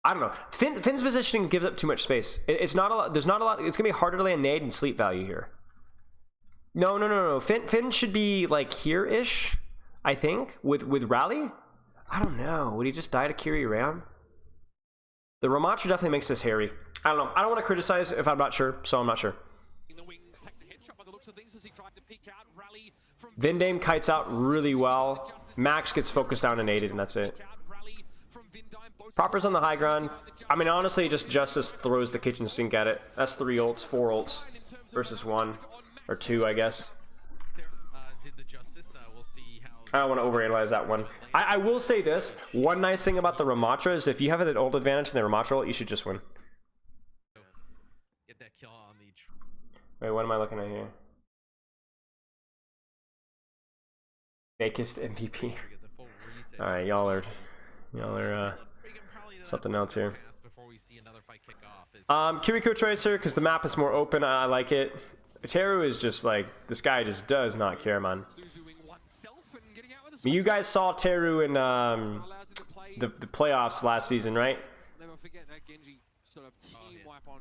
I don't know. Finn's positioning gives up too much space. It's not a lot. There's not a lot. It's gonna be harder to land nade and sleep value here. No. Finn should be like here-ish, I think, with Rally. I don't know. Would he just die to Kiri Ram? The Ramatra definitely makes this hairy. I don't know. I don't want to criticize if I'm not sure, so I'm not sure. Vindame kites out really well. Max gets focused down and aided, and that's it. Proper's on the high ground. I mean, honestly, just Justice throws the kitchen sink at it. That's 3 ults, 4 ults versus 1 or 2, I guess. I don't want to overanalyze that one. I will say this. One nice thing about the Ramatra is if you have an ult advantage in the Ramatra ult, you should just win. Get that kill on the... Wait, what am I looking at here? Fakest MVP. Alright, y'all are something else here. Kiriko Tracer, because the map is more open. I like it. Teru is just like, this guy just does not care, man. I mean, you guys saw Teru in the playoffs last season, right?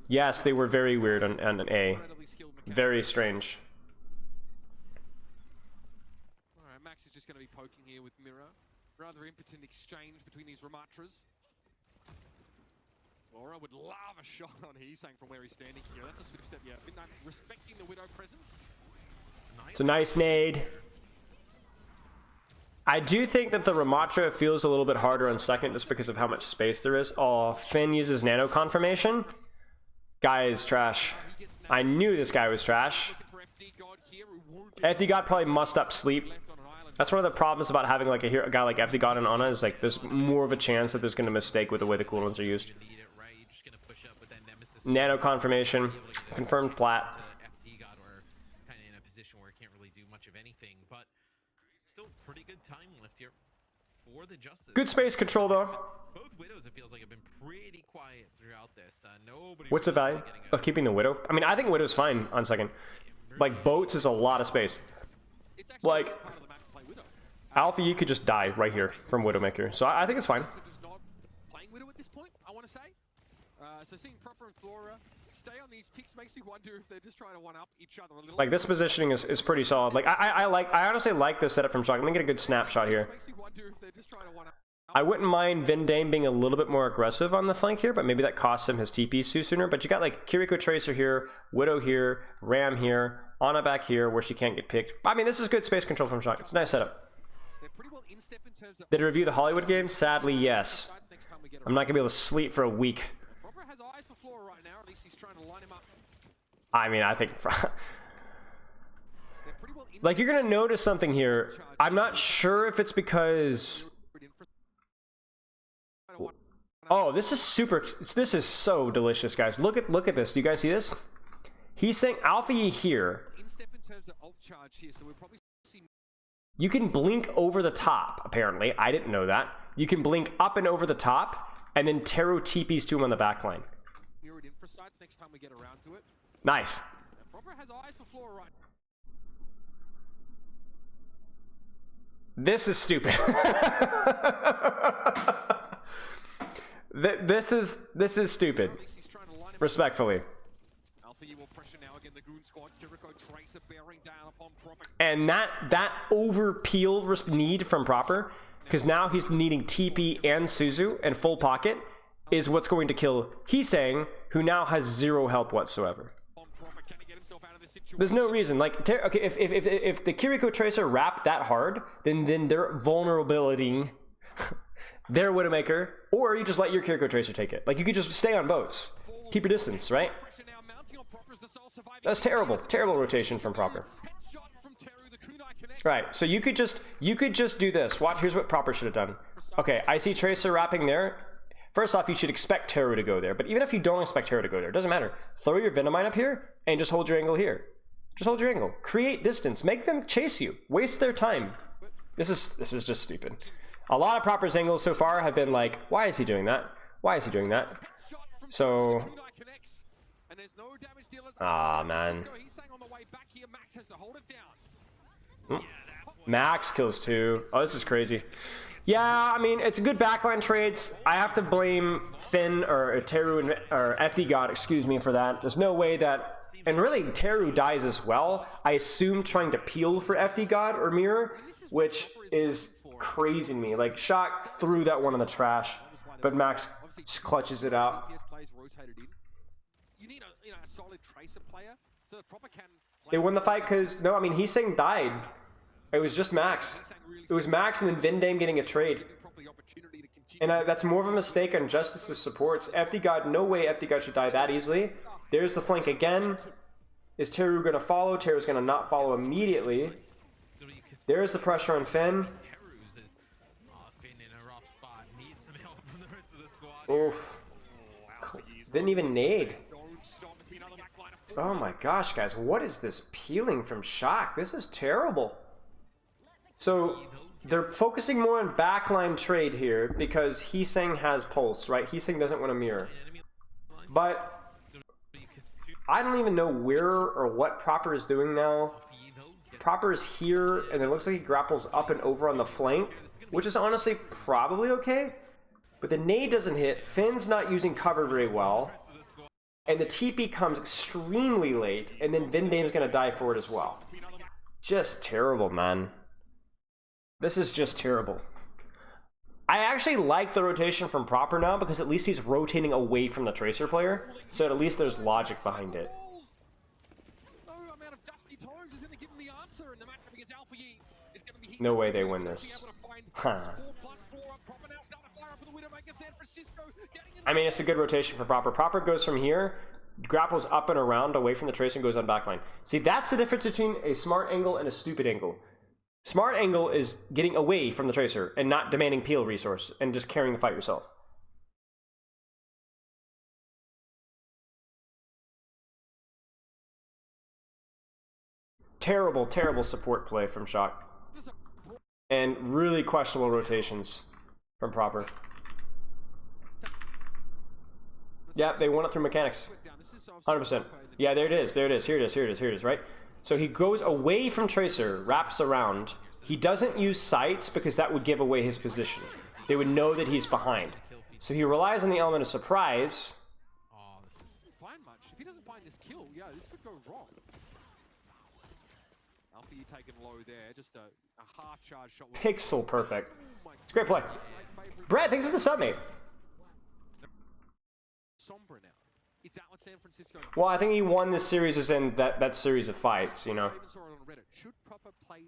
Yes, they were very weird on an A. Very strange. Alright, Max is just going to be poking here with Mirror. Rather impotent exchange between these Ramatras. Aura would love a shot on Heesang from where he's standing here. That's a swift step, yeah. Midnight respecting the Widow presence. It's a nice nade. I do think that the Ramatra feels a little bit harder on second just because of how much space there is. Oh, Finn uses nano confirmation. Guy is trash. I knew this guy was trash. FD God probably must up sleep. That's one of the problems about having like a guy like FD God and Ana is like there's more of a chance that there's going to mistake with the way the cooldowns are used. Nano confirmation. Confirmed plat. FD God were kind of in a position where it can't really do much of anything, but still pretty good time left here for the Justice. Good space control though. Both Widows, it feels like, have been pretty quiet throughout this. Nobody. What's the value of keeping the Widow? I mean, I think Widow's fine on second. Like, boats is a lot of space. Like, Alpha, you could just die right here from Widowmaker. So I think it's fine. So seeing Proper and Flora stay on these picks makes me wonder if they're just trying to one-up each other a little. Like, this positioning is pretty solid. Like, I honestly like this setup from Shock. Let me get a good snapshot here. Makes me wonder if they're just trying to one-up. I wouldn't mind Vindame being a little bit more aggressive on the flank here, but maybe that costs him his TP sooner. But you got like Kiriko Tracer here, Widow here, Ram here, Ana back here where she can't get picked. I mean, this is good space control from Shock. It's a nice setup. Did it review the Hollywood game? Sadly, yes. I'm not going to be able to sleep for a week. I mean, I think... like, you're going to notice something here. I'm not sure if it's because... Oh, this is super... This is so delicious, guys. Look at this. Do you guys see this? He's saying Alpha Yi here. You can blink over the top, apparently. I didn't know that. You can blink up and over the top, and then Teru TPs to him on the back line. Nice. This is stupid. This is stupid. Respectfully. And that over peel need from Proper, because now he's needing TP and Suzu and full pocket, is what's going to kill Hisang, who now has zero help whatsoever. There's no reason. Like, okay, if the Kiriko Tracer wrapped that hard, then they're vulnerabilitying their Widowmaker, or you just let your Kiriko Tracer take it. Like, you could just stay on boats. Keep your distance, right? That's terrible. Terrible rotation from Proper. Right, so you could just do this. Here's what Proper should have done. Okay, I see Tracer wrapping there. First off, you should expect Teru to go there. But even if you don't expect Teru to go there, it doesn't matter. Throw your Venomine up here and just hold your angle here. Just hold your angle. Create distance. Make them chase you. Waste their time. This is just stupid. A lot of Proper's angles so far have been like, why is he doing that? Why is he doing that? So... Ah, man. Max kills 2. Oh, this is crazy. Yeah, I mean, it's good backline trades. I have to blame Finn or Teru or FD God, excuse me, for that. There's no way that... And really, Teru dies as well. I assume trying to peel for FD God or Mirror, which is crazy to me. Like, Shock threw that one in the trash, but Max clutches it out. They won the fight because... No, I mean, Hisang died. It was just Max. It was Max and then Vindame getting a trade. And that's more of a mistake on Justice's supports. FD God, no way FD God should die that easily. There's the flank again. Is Teru going to follow? Teru's going to not follow immediately. There's the pressure on Finn. Oof. Didn't even nade. Oh my gosh, guys. What is this peeling from Shock? This is terrible. So they're focusing more on backline trade here because Hisang has pulse, right? Hisang doesn't want to mirror. But I don't even know where or what Proper is doing now. Proper is here, and it looks like he grapples up and over on the flank, which is honestly probably okay. But the nade doesn't hit. Finn's not using cover very well. And the TP comes extremely late, and then Vindame's going to die for it as well. Just terrible, man. This is just terrible. I actually like the rotation from Proper now because at least he's rotating away from the Tracer player, so at least there's logic behind it. No way they win this. Huh. I mean, it's a good rotation for Proper. Proper goes from here, grapples up and around away from the Tracer and goes on backline. See, that's the difference between a smart angle and a stupid angle. Smart angle is getting away from the Tracer and not demanding peel resource and just carrying the fight yourself. Terrible, terrible support play from Shock. And really questionable rotations from Proper. Yeah, they won it through mechanics. 100%. Yeah, there it is. There it is. Here it is. Here it is. Here it is, right? So he goes away from Tracer, wraps around. He doesn't use sights because that would give away his position. They would know that he's behind. So he relies on the element of surprise he doesn't find this kill, yeah, this could go wrong. Alpha E taken low there, just a half charge shot. Pixel perfect. It's a great play. Brett, thanks for the sub, mate. Sombra now. Is that what San Francisco? Well, I think he won this series as in that series of fights, you know. Should proper play.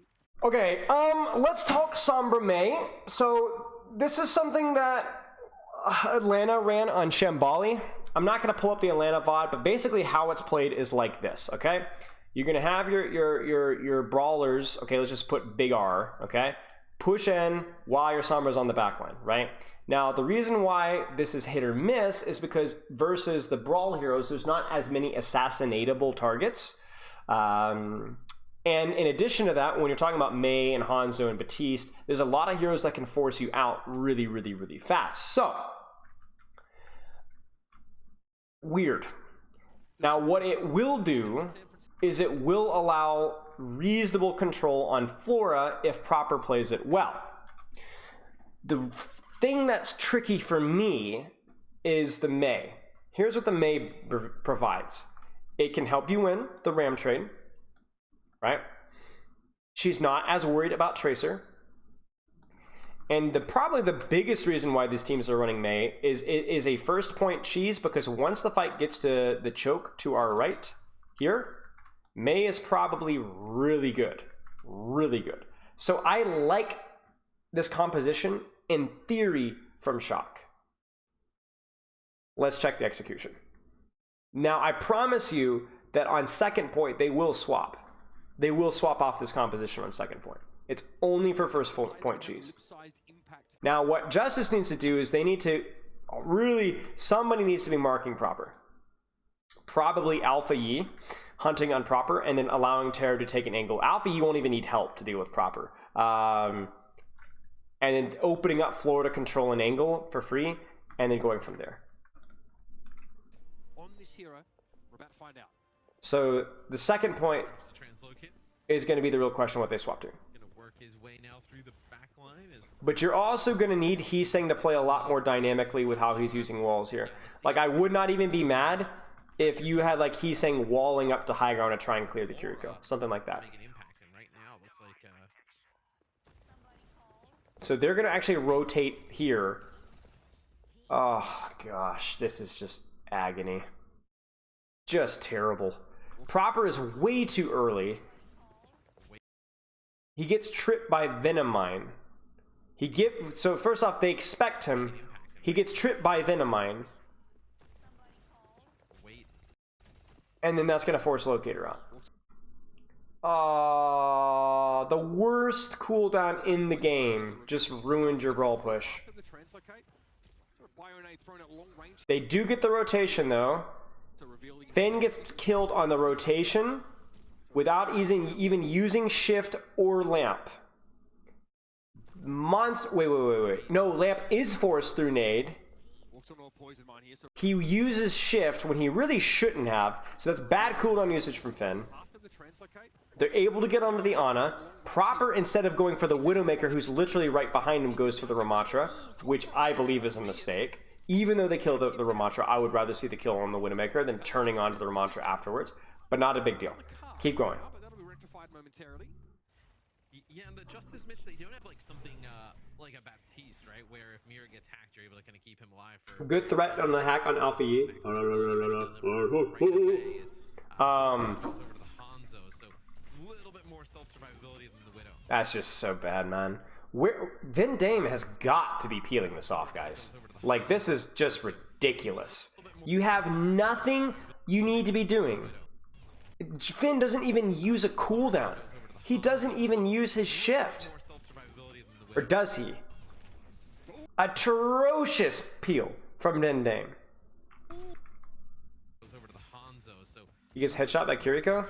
Okay, let's talk Sombra May. So this is something that Atlanta ran on Shambali. I'm not gonna pull up the Atlanta VOD, but basically how it's played is like this, okay? You're gonna have your brawlers, okay, let's just put big R, okay? Push in while your Sombra's on the backline, right? Now, the reason why this is hit or miss is because versus the Brawl heroes, there's not as many assassinatable targets. And in addition to that, when you're talking about Mei and Hanzo and Batiste, there's a lot of heroes that can force you out really, really, really fast. So, weird. Now, what it will do is it will allow reasonable control on Flora if Proper plays it well. The thing that's tricky for me is the Mei. Here's what the Mei provides. It can help you win the Ram trade, right? She's not as worried about Tracer. And probably the biggest reason why these teams are running Mei is it is a first point cheese, because once the fight gets to the choke to our right here, Mei is probably really good. Really good. So I like this composition in theory from Shock. Let's check the execution. Now, I promise you that on second point, they will swap. They will swap off this composition on second point. It's only for first point cheese. Now, what Justice needs to do is they need to really, somebody needs to be marking Proper. Probably Alpha Yi, hunting on Proper, and then allowing Terror to take an angle. Alpha Yi won't even need help to deal with Proper. And then opening up floor to control an angle for free, and then going from there. On this hero, we're about to find out. So the second point is going to be the real question what they swap to. But you're also going to need Heesang to play a lot more dynamically with how he's using walls here. Like, I would not even be mad if you had like Heesang walling up to high ground to try and clear the Kiriko. Something like that. So they're going to actually rotate here. Oh, gosh. This is just agony. Just terrible. Proper is way too early. He gets tripped by Venomine. So first off, they expect him. He gets tripped by Venomine. And then that's going to force Locator out. The worst cooldown in the game just ruined your brawl push. They do get the rotation though. Finn gets killed on the rotation without even using shift or lamp. Wait. No, lamp is forced through nade. He uses shift when he really shouldn't have, so that's bad cooldown usage from Finn. They're able to get onto the Ana. Proper, instead of going for the Widowmaker, who's literally right behind him, goes for the Ramatra, which I believe is a mistake. Even though they killed the Ramatra, I would rather see the kill on the Widowmaker than turning on to the Ramatra afterwards. But not a big deal. Keep going. Yeah, and the Justice Mitch, they don't have like something like a Baptiste, right? Where if Mira gets hacked, you're able to kind of keep him alive for good threat on the hack on Alpha Yi. Goes over to the Hanzo, so a little bit more self-survivability than the Widow. That's just so bad, man. Vin Dame has got to be peeling this off, guys. Like, this is just ridiculous. You have nothing you need to be doing. Finn doesn't even use a cooldown. He doesn't even use his shift. Or does he? Atrocious peel from Vin Dame. He gets headshot by Kiriko?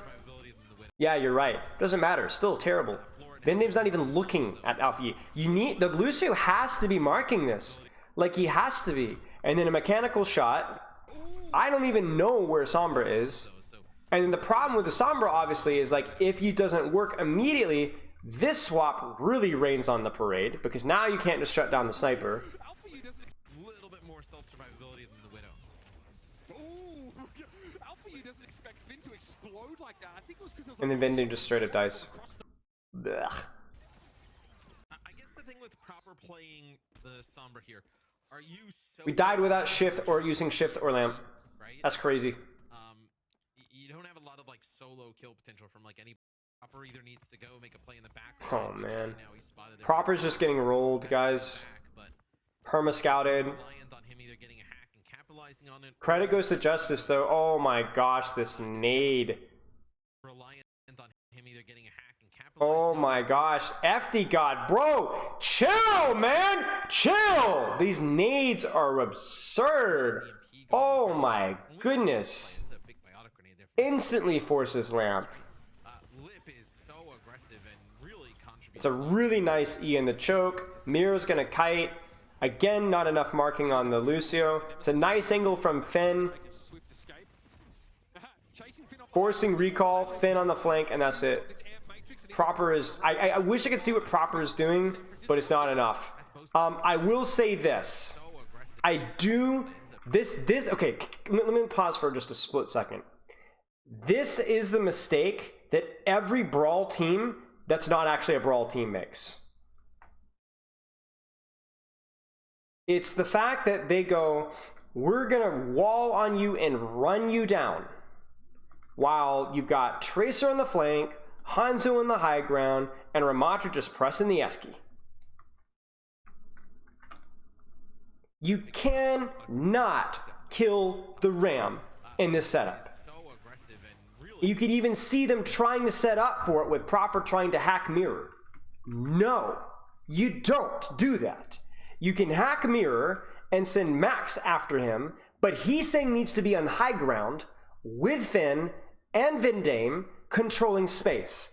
Yeah, you're right. Doesn't matter. Still terrible. Vin Dame's not even looking at Alpha Yi. The Lucio has to be marking this. Like, he has to be. And then a mechanical shot. I don't even know where Sombra is. And then the problem with the Sombra, obviously, is like, if it doesn't work immediately, this swap really rains on the parade, because now you can't just shut down the sniper. A little bit more self-survivability than the Widow. doesn't expect Finn to explode like that. I think it was because And then Vending just straight up dies. Ugh. I guess the thing with proper playing the Sombra here, are you so... We died without shift or using shift or lamp. Right? That's crazy. You don't have a lot of like solo kill potential from like any... Proper either needs to go make a play in the back. Oh man. Now he's spotted there. Proper's just getting rolled, guys. Perma scouted. Reliant on him either getting a hack and capitalizing on it. Credit goes to Justice though. Oh my gosh, this nade. Reliant on him either getting a hack and capitalizing Oh my gosh. FD God, bro. Chill, man. Chill. These nades are absurd. Oh my goodness. Instantly forces lamp. It's a really nice E in the choke. Miro's gonna kite. Again, not enough marking on the Lucio. It's a nice angle from Finn. Forcing recall, Finn on the flank, and that's it. Proper is... I wish I could see what Proper is doing, but it's not enough. I will say this. I do... This... Okay, let me pause for just a split second. This is the mistake that every Brawl team that's not actually a Brawl team makes. It's the fact that they go, we're gonna wall on you and run you down, while you've got Tracer on the flank, Hanzo in the high ground, and Ramatra just pressing the Esky. You cannot kill the Ram in this setup. You could even see them trying to set up for it with Proper trying to hack Mirror. No, you don't do that. You can hack Mirror and send Max after him, but Heesang needs to be on high ground with Finn and Vindame controlling space,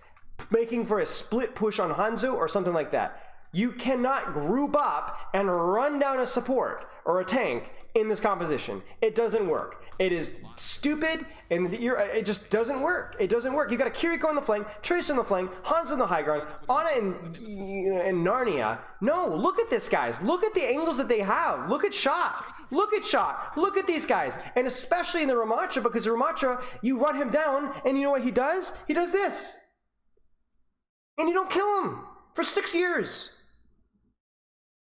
making for a split push on Hanzo or something like that. You cannot group up and run down a support or a tank in this composition. It doesn't work. It is stupid, and it just doesn't work. It doesn't work. You got a Kiriko on the flank, Tracer on the flank, Hanzo on the high ground, Ana and Narnia. No, look at this, guys. Look at the angles that they have. Look at Shot. Look at Shot. Look at these guys. And especially in the Ramatra, because the Ramatra, you run him down, and you know what he does? He does this. And you don't kill him for 6 years.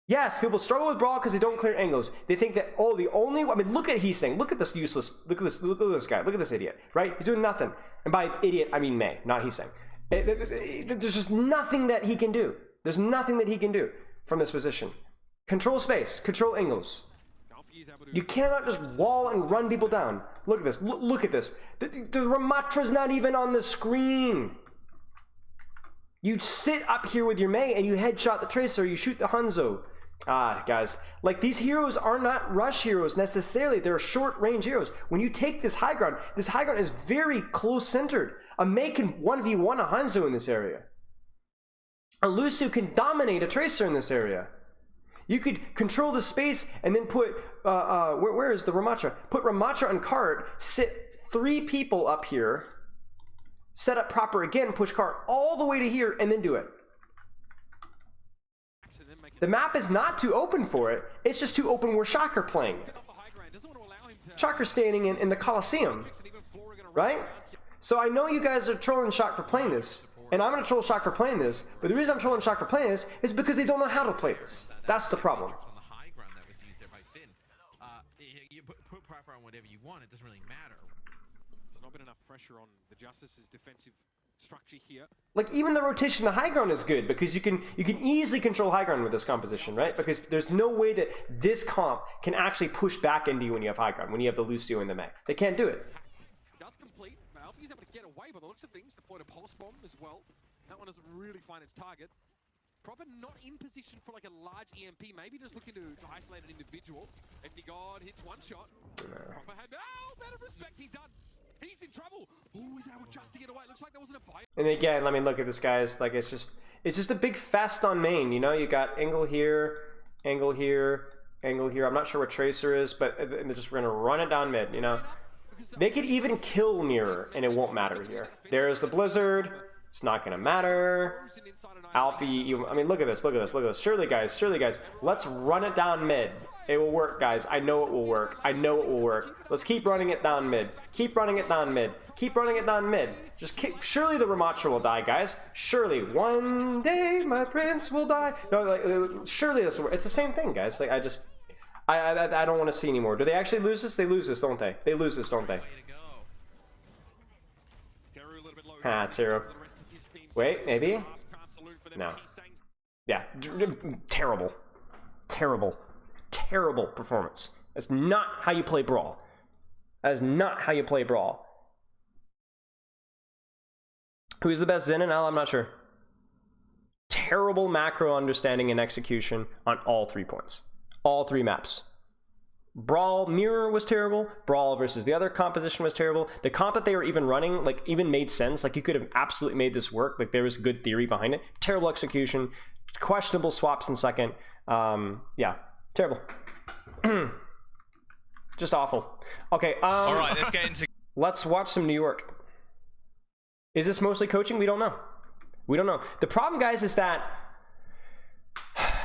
Yes, people struggle with Brawl because they don't clear angles. They think that, oh, the only... I mean, look at Heesang. Look at this useless... Look at this guy. Look at this idiot, right? He's doing nothing. And by idiot, I mean May, not Heesang. There's just nothing that he can do. There's nothing that he can do from this position. Control space. Control angles. You cannot just wall and run people down. Look at this. Look at this. The Ramatra's not even on the screen. You sit up here with your May and you headshot the Tracer. You shoot the Hanzo. Ah, guys, like these heroes are not rush heroes necessarily. They're short range heroes. When you take this high ground is very close centered. A May can 1v1 a Hanzo in this area. A Lucio can dominate a Tracer in this area. You could control the space and then put, where is the Ramatra? Put Ramatra on cart, sit 3 people up here, set up Proper again, push cart all the way to here, and then do it. The map is not too open for it. It's just too open where Shocker playing it. Shocker's standing in the Coliseum, right? So I know you guys are trolling Shock for playing this, and I'm going to troll Shock for playing this, but the reason I'm trolling Shock for playing this is because they don't know how to play this. That's the problem. You put Proper on whatever you want, it doesn't really matter. There's not been enough pressure on the Justice's defensive structure here. Like even the rotation to high ground is good because you can easily control high ground with this composition, right? Because there's no way that this comp can actually push back into you when you have high ground, when you have the Lucio and the May. They can't do it. Does complete. Alfie's able to get away by the looks of things. Deployed a pulse bomb as well. That one doesn't really find its target. Proper not in position for like a large EMP. Maybe just looking to isolate an individual. Empty God hits one shot. Proper had better respect. He's done. He's in trouble. Oh, he's able just to get away. Looks like there wasn't a fight. And again, I mean, look at this, guys. Like it's just a big fest on main. You know, you got angle here, angle here, angle here. I'm not sure what Tracer is, but they're just gonna run it down mid. You know, they could even kill Mirror, and it won't matter here. There's the Blizzard. It's not gonna matter. Frozen inside an Alfie, I mean, look at this, look at this, look at this. Surely, guys, let's run it down mid. It will work, guys. I know it will work. I know it will work. Let's keep running it down mid. Keep running it down mid. Keep running it down mid. Just keep. Surely the Ramattra will die, guys. Surely one day my prince will die. No, like, surely this will work. It's the same thing, guys. Like, I don't want to see anymore. Do they actually lose this? They lose this, don't they? They lose this, don't they? Ah, Tiro. Wait, maybe? No. Yeah. Terrible. Terrible. Terrible performance. That's not how you play Brawl. That is not how you play Brawl. Who's the best Zen and Al? I'm not sure. Terrible macro understanding and execution on all 3 points. All 3 maps. Brawl Mirror was terrible. Brawl versus the other composition was terrible. The comp that they were even running, like, even made sense. Like, you could have absolutely made this work. Like, there was good theory behind it. Terrible execution. Questionable swaps in second. Yeah, terrible. Just awful. Okay. All right, let's get into. Let's watch some New York. Is this mostly coaching? We don't know. We don't know. The problem, guys, is that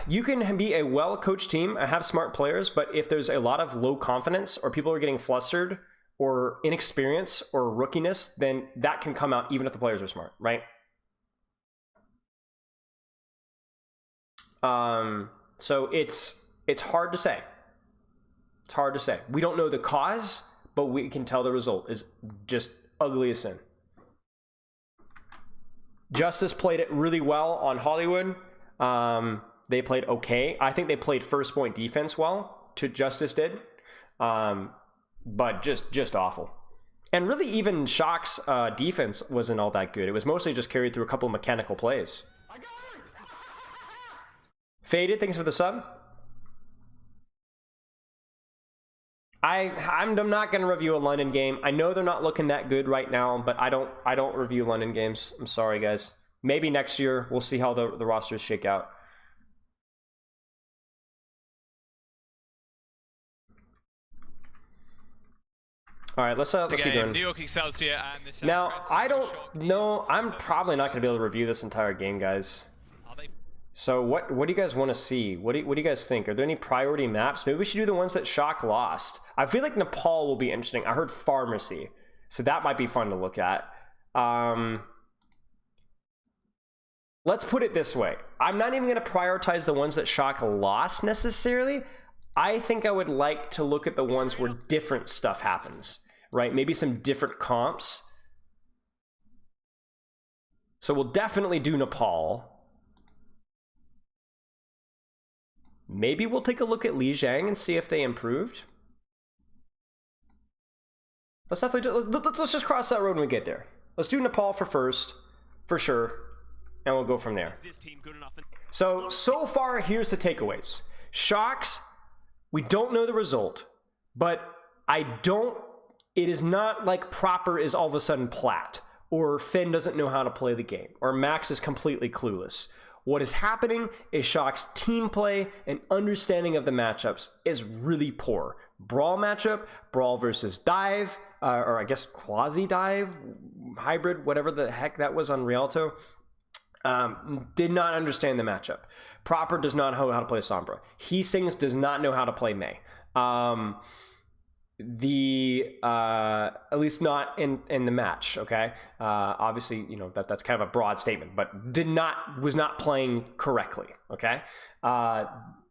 you can be a well-coached team and have smart players, but if there's a lot of low confidence or people are getting flustered or inexperience or rookiness, then that can come out even if the players are smart, right? So it's hard to say. It's hard to say. We don't know the cause, but we can tell the result is just ugly as sin. Justice played it really well on Hollywood. They played okay. I think they played first point defense well. Justice did, but just awful. And really, even Shock's defense wasn't all that good. It was mostly just carried through a couple of mechanical plays. Faded, thanks for the sub. I'm not going to review a London game. I know they're not looking that good right now, but I don't review London games. I'm sorry, guys. Maybe next year we'll see how the rosters shake out. All right, let's keep going. New York Excelsior and the San Now, Francisco I don't Shock. know. I'm probably not going to be able to review this entire game, guys. Are they? So what do you guys want to see? What do you guys think? Are there any priority maps? Maybe we should do the ones that Shock lost. I feel like Nepal will be interesting. I heard Pharmacy, so that might be fun to look at. Let's put it this way. I'm not even going to prioritize the ones that Shock lost necessarily. I think I would like to look at the ones where different stuff happens, right? Maybe some different comps. So we'll definitely do Nepal. Maybe we'll take a look at Lijiang and see if they improved. Let's just cross that road when we get there. Let's do Nepal for first, for sure, and we'll go from there. So far, here's the takeaways. Shocks, we don't know the result, but it is not like Proper is all of a sudden plat, or Finn doesn't know how to play the game, or Max is completely clueless. What is happening is Shock's team play and understanding of the matchups is really poor. Brawl matchup, Brawl versus Dive, or I guess quasi-dive, hybrid, whatever the heck that was on Rialto, did not understand the matchup. Proper does not know how to play Sombra. He Sings does not know how to play Mei. At least not in the match, okay? Obviously, you know, that's kind of a broad statement, but was not playing correctly, okay?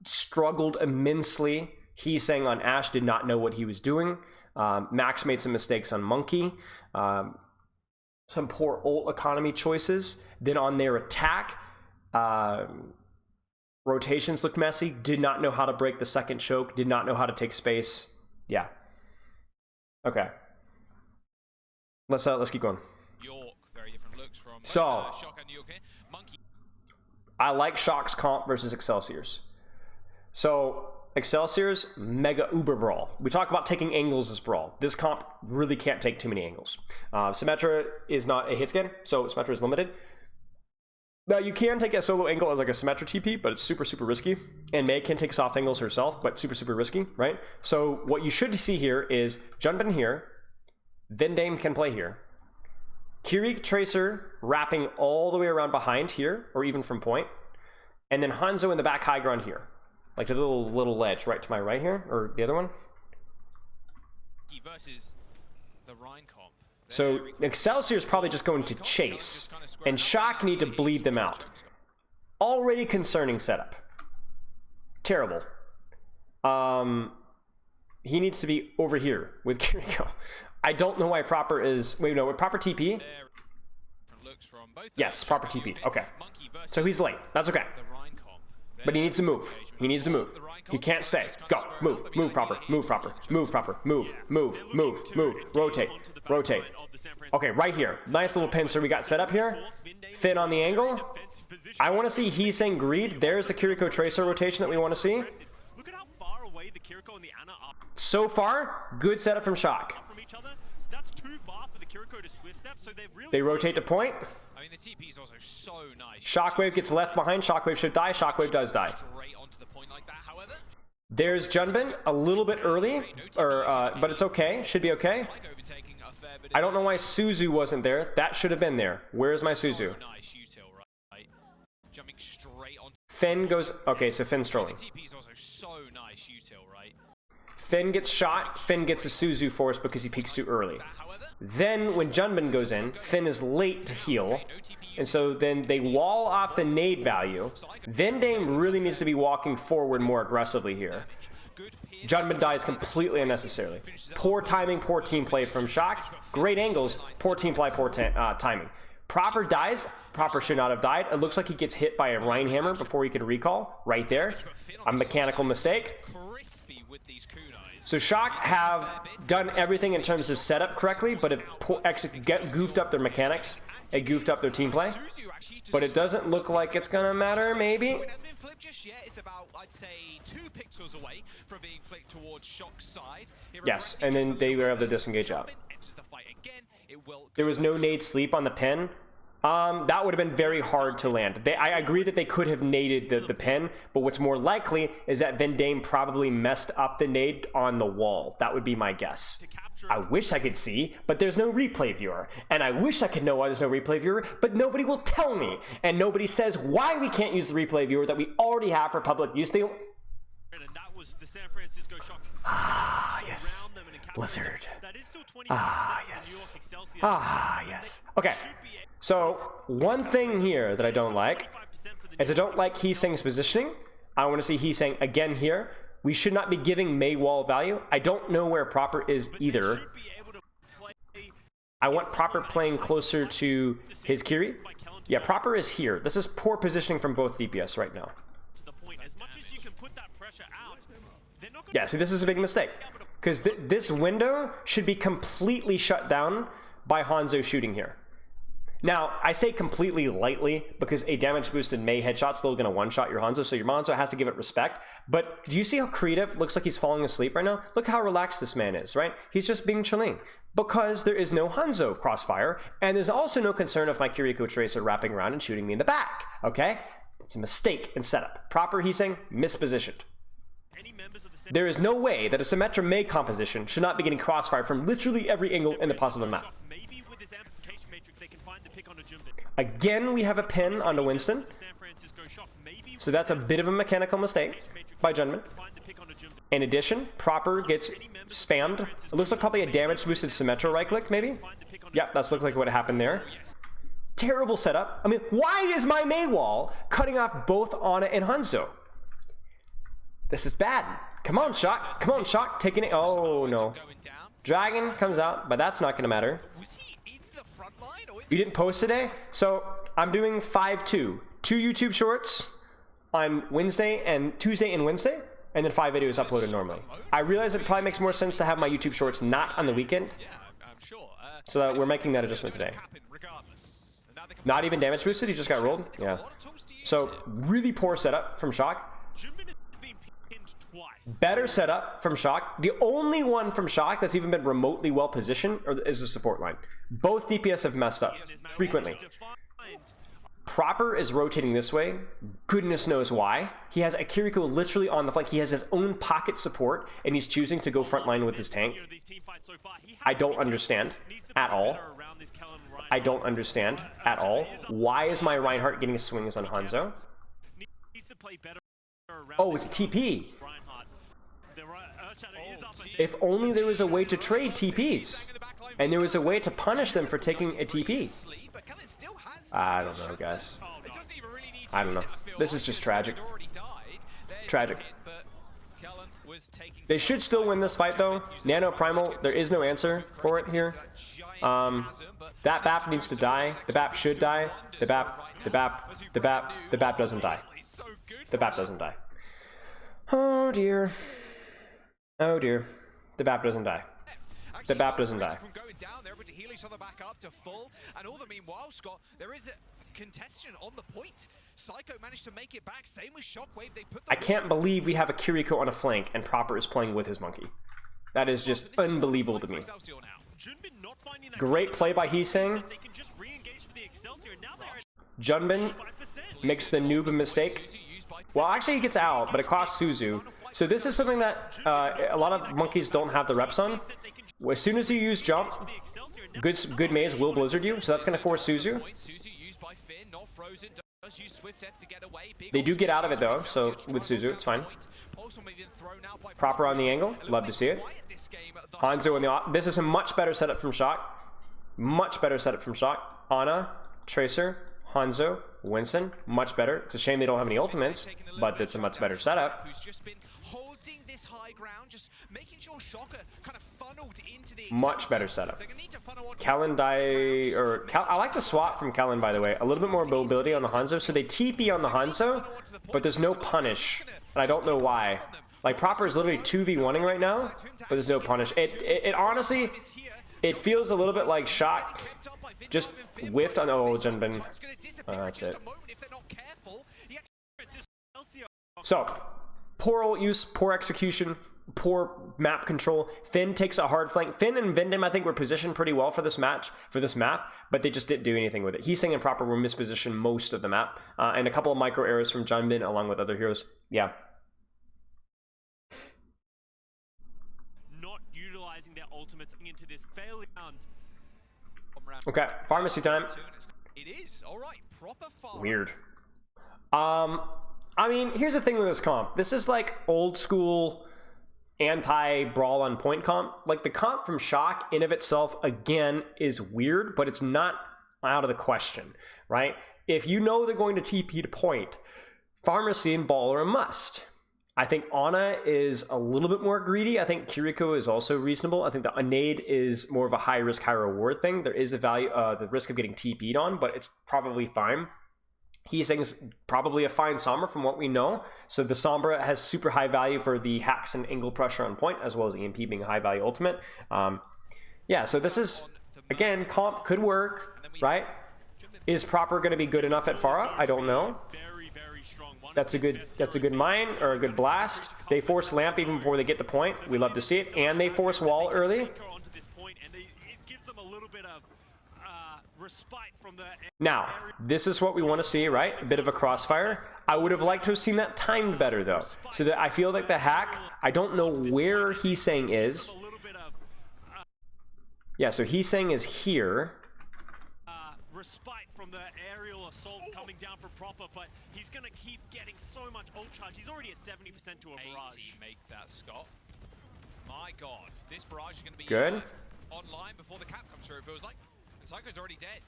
Struggled immensely. He sang on Ashe, did not know what he was doing. Max made some mistakes on Monkey. Some poor ult economy choices. Then on their attack, rotations looked messy. Did not know how to break the second choke. Did not know how to take space. Yeah. Okay. Let's keep going. York, very different looks from So, Shock and New York here. Monkey. I like Shock's comp versus Excelsior's. So Excelsior's mega uber brawl. We talk about taking angles as brawl. This comp really can't take too many angles. Symmetra is not a hit scan, so Symmetra is limited. Now you can take a solo angle as like a Symmetra TP, but it's super, super risky. And Mei can take soft angles herself, but super, super risky, right? So what you should see here is Junbin here, then Dame can play here. Kiri Tracer wrapping all the way around behind here, or even from point. And then Hanzo in the back high ground here. Like the little ledge right to my right here, or the other one. Versus the Rheincomp. So Excelsior is probably just going to chase, and Shock need to bleed them out. Already concerning setup. Terrible. He needs to be over here with Kiriko. I don't know why Proper is... Wait, no, Proper TP? Yes, Proper TP. Okay. So he's late. That's okay. But he needs to move. He needs to move. He can't stay. Go. Move. Move Proper. Move Proper. Move Proper. Move. Move. Move. Move. Rotate. Rotate. Okay, right here. Nice little pincer we got set up here. Finn on the angle. I want to see He's saying Greed. There's the Kiriko Tracer rotation that we want to see. Look at how far away the Kiriko and the Ana are So far, good setup from Shock. from each other. That's too far for the Kiriko to swift step, so they've really... They rotate to point. I mean, the TP is also so nice. Shockwave gets left behind. Shockwave should die. Shockwave does die. Straight onto the point like that. However, There's Junbin, a little bit early, but it's okay. Should be okay. like overtaking a fair bit. I don't know why Suzu wasn't there. That should have been there. Where's my Suzu? Nice util, right? Jumping straight on. Finn goes... Okay, so Finn's trolling. TP is also so nice util, right? Finn gets shot. Finn gets a Suzu force because he peeks too early. However, Then, when Junbin goes in, Finn is late to heal. And so then they wall off the nade value. Vendame really needs to be walking forward more aggressively here. Junbin dies completely unnecessarily. Poor timing, poor team play from Shock. Great angles, poor team play, poor timing. Proper dies. Proper should not have died. It looks like he gets hit by a Rhinehammer before he could recall. Right there. A mechanical mistake. crispy with these kunais. So Shock have done everything in terms of setup correctly, but have goofed up their mechanics. It goofed up their team play. But it doesn't look like it's gonna matter, maybe. It hasn't been flipped just yet. It's about, I'd say, 2 pixels away from being flicked towards Shock's side. Yes, and then they were able to disengage out. Enters the fight again. It will There was no nade sleep on the pin. That would have been very hard to land. I agree that they could have naded the pin, but what's more likely is that Vendame probably messed up the nade on the wall. That would be my guess. I wish I could see, but there's no replay viewer. And I wish I could know why there's no replay viewer, but nobody will tell me. And nobody says why we can't use the replay viewer that we already have for public use. And that was the San Francisco Shocks. Yes. Surround them and encapsulate Blizzard. them. That is still 20% yes. of the New York Excelsior. Yes. Okay. So, one thing here that I don't like is I don't like Heesang's positioning. I want to see Heesang again here. We should not be giving Mei wall value. I don't know where Proper is either. I want Proper playing closer to his Kiri. Yeah, Proper is here. This is poor positioning from both DPS right now. As much as you can put that pressure out, they're not Yeah, see, this is a big mistake. Because this window should be completely shut down by Hanzo shooting here. Now, I say completely lightly because a damage boosted Mei headshot's still going to one-shot your Hanzo, so your Hanzo has to give it respect. But do you see how creative? Looks like he's falling asleep right now. Look how relaxed this man is, right? He's just being chilling. Because there is no Hanzo crossfire, and there's also no concern of my Kiriko Tracer wrapping around and shooting me in the back, okay? It's a mistake in setup. Proper, he's saying, mispositioned. There is no way that a Symmetra Mei composition should not be getting crossfire from literally every angle in the possible map. Again, we have a pin onto Winston. So that's a bit of a mechanical mistake by Junman. In addition, Proper gets spammed. It looks like probably a damage boosted Symmetra right click, maybe? Yep, that's looks like what happened there. Terrible setup. I mean, why is my Mei wall cutting off both Ana and Hanzo? This is bad. Come on, Shock. Come on, Shock. Taking it. Oh, no. Dragon comes out, but that's not going to matter. You didn't post today? So I'm doing 5-2. 2 YouTube shorts on Wednesday and Tuesday and Wednesday, and then 5 videos uploaded normally. I realize it probably makes more sense to have my YouTube shorts not on the weekend. So that we're making that adjustment today. Not even damage boosted, he just got rolled? Yeah. So really poor setup from Shock. Better setup from Shock. The only one from Shock that's even been remotely well positioned is the support line. Both DPS have messed up frequently. Proper is rotating this way. Goodness knows why. He has a Kiriko literally on the flank. He has his own pocket support, and he's choosing to go frontline with his tank. I don't understand at all. I don't understand at all. Why is my Reinhardt getting swings on Hanzo? Oh, it's TP. If only there was a way to trade TPs, and there was a way to punish them for taking a TP. I don't know, guys. I don't know. This is just tragic. Tragic. They should still win this fight, though. Nano Primal, there is no answer for it here. That BAP needs to die. The BAP should die. The BAP doesn't die. The BAP doesn't die. Oh dear. Oh dear. The BAP doesn't die. The BAP doesn't die. And all the meanwhile, Scott, there is a contestation on the point. Psycho managed to make it back. Same with Shockwave. They put I can't believe we have a Kiriko on a flank and Proper is playing with his monkey. That is just unbelievable to me. Great play by Heesang. Junbin makes the noob a mistake. Well, actually he gets out, but it costs Suzu. So this is something that a lot of monkeys don't have the reps on. As soon as you use jump, good maze will blizzard you, so that's going to force Suzu. They do get out of it though, so with Suzu, it's fine. Proper on the angle, love to see it. Hanzo in the this is a much better setup from Shock. Much better setup from Shock. Ana, Tracer, Hanzo, Winston, much better. It's a shame they don't have any ultimates, but it's a much better setup. Much better setup. Kellen I like the swap from Kellen, by the way. A little bit more mobility on the Hanzo. So they TP on the Hanzo, but there's no punish. And I don't know why. Like, Proper is literally 2v1ing right now, but there's no punish. It honestly, it feels a little bit like Shock just whiffed on Junbin. That's it. So, poor ult use, poor execution, poor map control. Finn takes a hard flank. Finn and Vindem, I think, were positioned pretty well for this match, for this map, but they just didn't do anything with it. Heesang and Proper were mispositioned most of the map, and a couple of micro errors from Junbin along with other heroes. Yeah. Not utilizing their ultimates into this fairly round. Okay, pharmacy time. It is all right. Proper farm. Weird. I mean, here's the thing with this comp. This is like old school anti-brawl on point comp. Like, the comp from Shock in of itself, again, is weird, but it's not out of the question, right? If you know they're going to TP to point, Pharmacy and Ball are a must. I think Ana is a little bit more greedy. I think Kiriko is also reasonable. I think the nade is more of a high risk, high reward thing. There is a value, the risk of getting TP'd on, but it's probably fine. Heesang's probably a fine Sombra from what we know. So the Sombra has super high value for the hacks and angle pressure on point, as well as EMP being a high value ultimate. Yeah, so this is, again, comp could work, right? Is Proper going to be good enough at Pharah? I don't know. That's a good mine or a good blast. They force lamp even before they get the point. We love to see it, and they force wall early. Now, this is what we want to see, right? A bit of a crossfire. I would have liked to have seen that timed better, though. So that I feel like the hack, I don't know where Heesang is. Yeah, so Heesang is here. Respite from the aerial assault coming down from Proper, but he's going to keep getting so much ult charge. He's already at 70% to a barrage. Make that, Scott. My God, this barrage is going to be good online before the cap comes through. It feels like Psycho's already dead.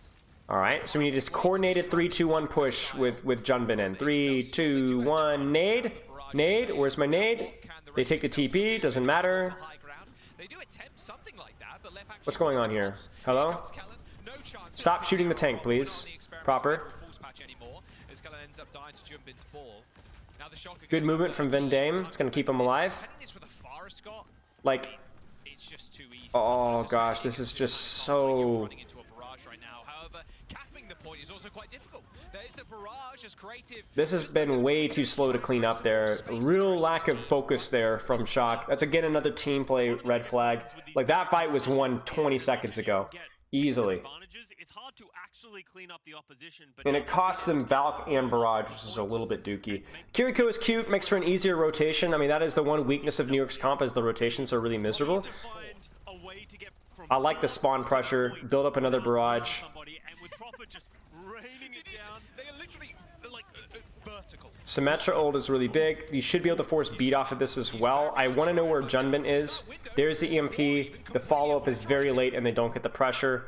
All right, so we need this coordinated 3-2-1 push with Junbin in. 3, 2, 1, nade. Nade, where's my nade? They take the TP, doesn't matter. What's going on here? Hello? Stop shooting the tank, please. Proper. Good movement from Vindem. It's going to keep him alive. Like, oh gosh, this is just so... This has been way too slow to clean up there. A real lack of focus there from Shock. That's again another team play red flag. Like, that fight was won 20 seconds ago. Easily. Advantages, it's hard to actually clean up the opposition, but And it costs them Valk and Barrage, which is a little bit dooky. Kiriko is cute, makes for an easier rotation. I mean, that is the one weakness of New York's comp, is the rotations are really miserable. I like the spawn pressure, build up another Barrage. Symmetra ult is really big. You should be able to force beat off of this as well. I want to know where Junbin is. There's the EMP. The follow-up is very late and they don't get the pressure.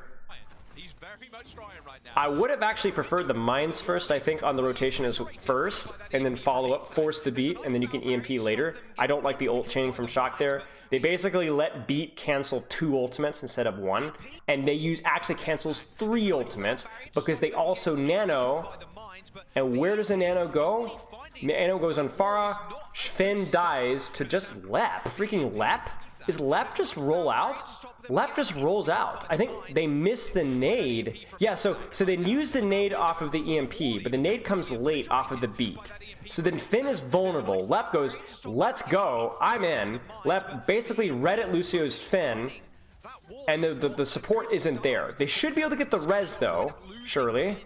I would have actually preferred the mines first, I think, on the rotation as first, and then follow up, force the beat, and then you can EMP later. I don't like the ult chaining from Shock there. They basically let beat cancel 2 ultimates instead of 1, and they actually cancels 3 ultimates because they also nano. And where does a nano go? Nano goes on Pharah. Finn dies to just Lep. Freaking Lep? Is Lep just roll out? Lep just rolls out. I think they missed the nade. Yeah, so they use the nade off of the EMP, but the nade comes late off of the beat. So then Finn is vulnerable. Lep goes, let's go, I'm in. Lep basically read at Lucio's Finn, and the support isn't there. They should be able to get the res though, surely.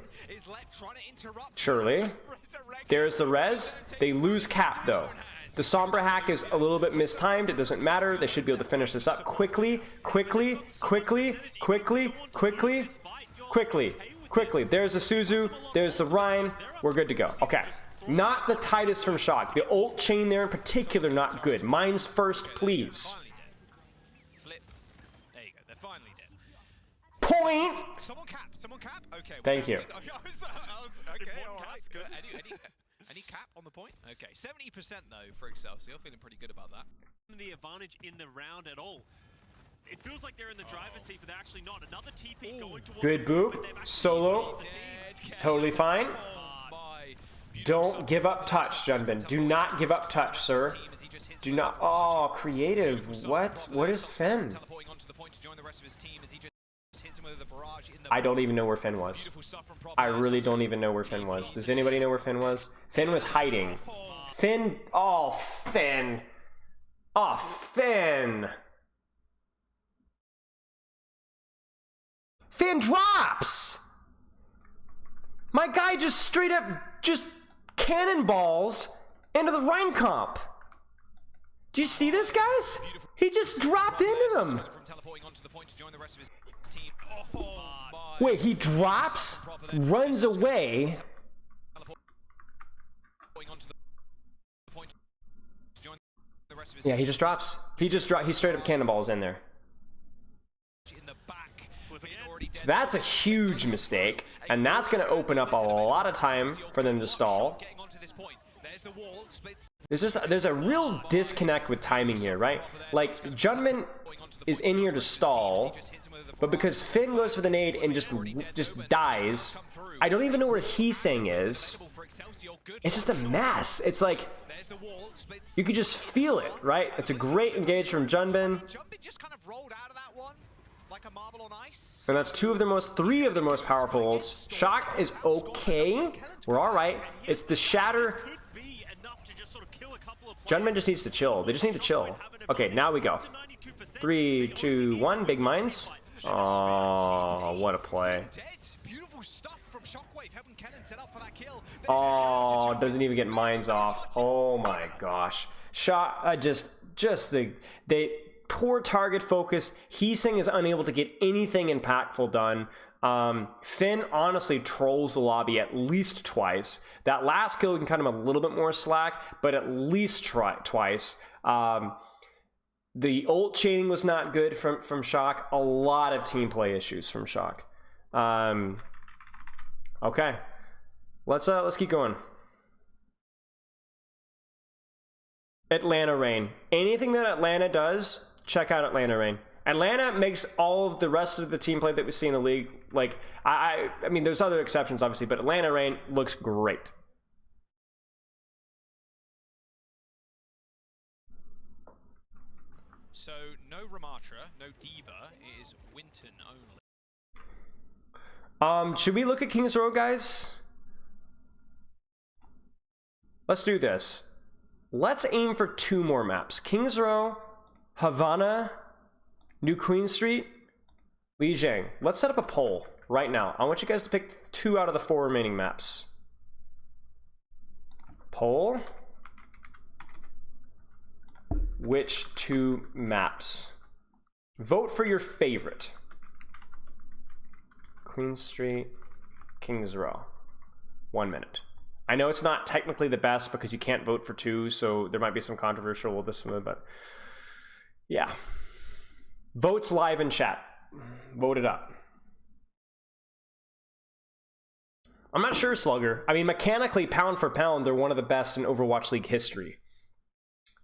Surely. There's the res. They lose cap though. The Sombra hack is a little bit mistimed. It doesn't matter. They should be able to finish this up quickly. Quickly. There's the Suzu. There's the Rhine. We're good to go. Okay. Not the tightest from Shock. The ult chain there in particular, not good. Mines first, please. Flip. There you go. They're finally dead. Point! Someone cap. Someone cap. Okay. Thank you. Okay, all right. Good. Any cap on the point? Okay. 70% though for Excelsior. Feeling pretty good about that. The advantage in the round at all. It feels like they're in the driver's seat, but they're actually not. Another TP going towards good boop. Solo. Totally fine. Don't give up touch, Junbin. Do not give up touch, sir. Do not. Oh, creative. What? What is Finn? I don't even know where Finn was. I really don't even know where Finn was. Does anybody know where Finn was? Finn was hiding. Finn. Oh, Finn. Oh, Finn. Finn drops. My guy just straight up just cannonballs into the Rhine comp. Do you see this, guys? He just dropped into them. Wait, he drops, runs away. Yeah, he just drops. He straight up cannonballs in there. So that's a huge mistake, and that's going to open up a lot of time for them to stall. There's a real disconnect with timing here, right? Like, Junbin is in here to stall, but because Finn goes for the nade and just dies, I don't even know where Heesang is. It's just a mess. It's like, you could just feel it, right? It's a great engage from Junbin. And that's three of their most powerful ults. Shock is okay. We're alright. It's the shatter. Junbin just needs to chill. They just need to chill. Okay, now we go. 3, 2, 1. Big mines. Oh, what a play. Oh, doesn't even get mines off. Oh my gosh. Shot, they poor target focus. Heesang is unable to get anything impactful done. Finn honestly trolls the lobby at least twice. That last kill can cut him a little bit more slack, but at least twice. The ult chaining was not good from Shock. A lot of team play issues from Shock. Okay, let's keep going. Atlanta Reign. Anything that Atlanta does, check out Atlanta Reign. Atlanta makes all of the rest of the team play that we see in the league, like, I mean, there's other exceptions, obviously, but Atlanta Reign looks great. So, no Ramatra, no Diva, it is Winton only. Should we look at King's Row, guys? Let's do this. Let's aim for 2 more maps. King's Row, Havana, New Queen Street. Li Jiang, let's set up a poll right now. I want you guys to pick 2 out of the 4 remaining maps. Poll. Which 2 maps? Vote for your favorite. Queen Street, Kings Row. 1 minute. I know it's not technically the best because you can't vote for 2, so there might be some controversial with this one, but yeah. Votes live in chat. Vote it up. I'm not sure, Slugger. I mean, mechanically, pound for pound, they're one of the best in Overwatch League history.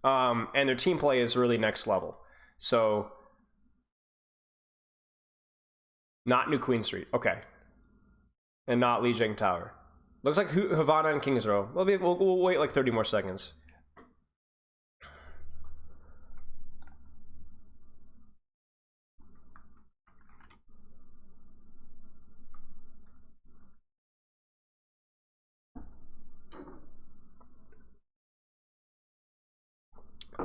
And their team play is really next level. So, not New Queen Street. Okay. And not Li Jiang Tower. Looks like Havana and Kings Row. We'll wait like 30 more seconds.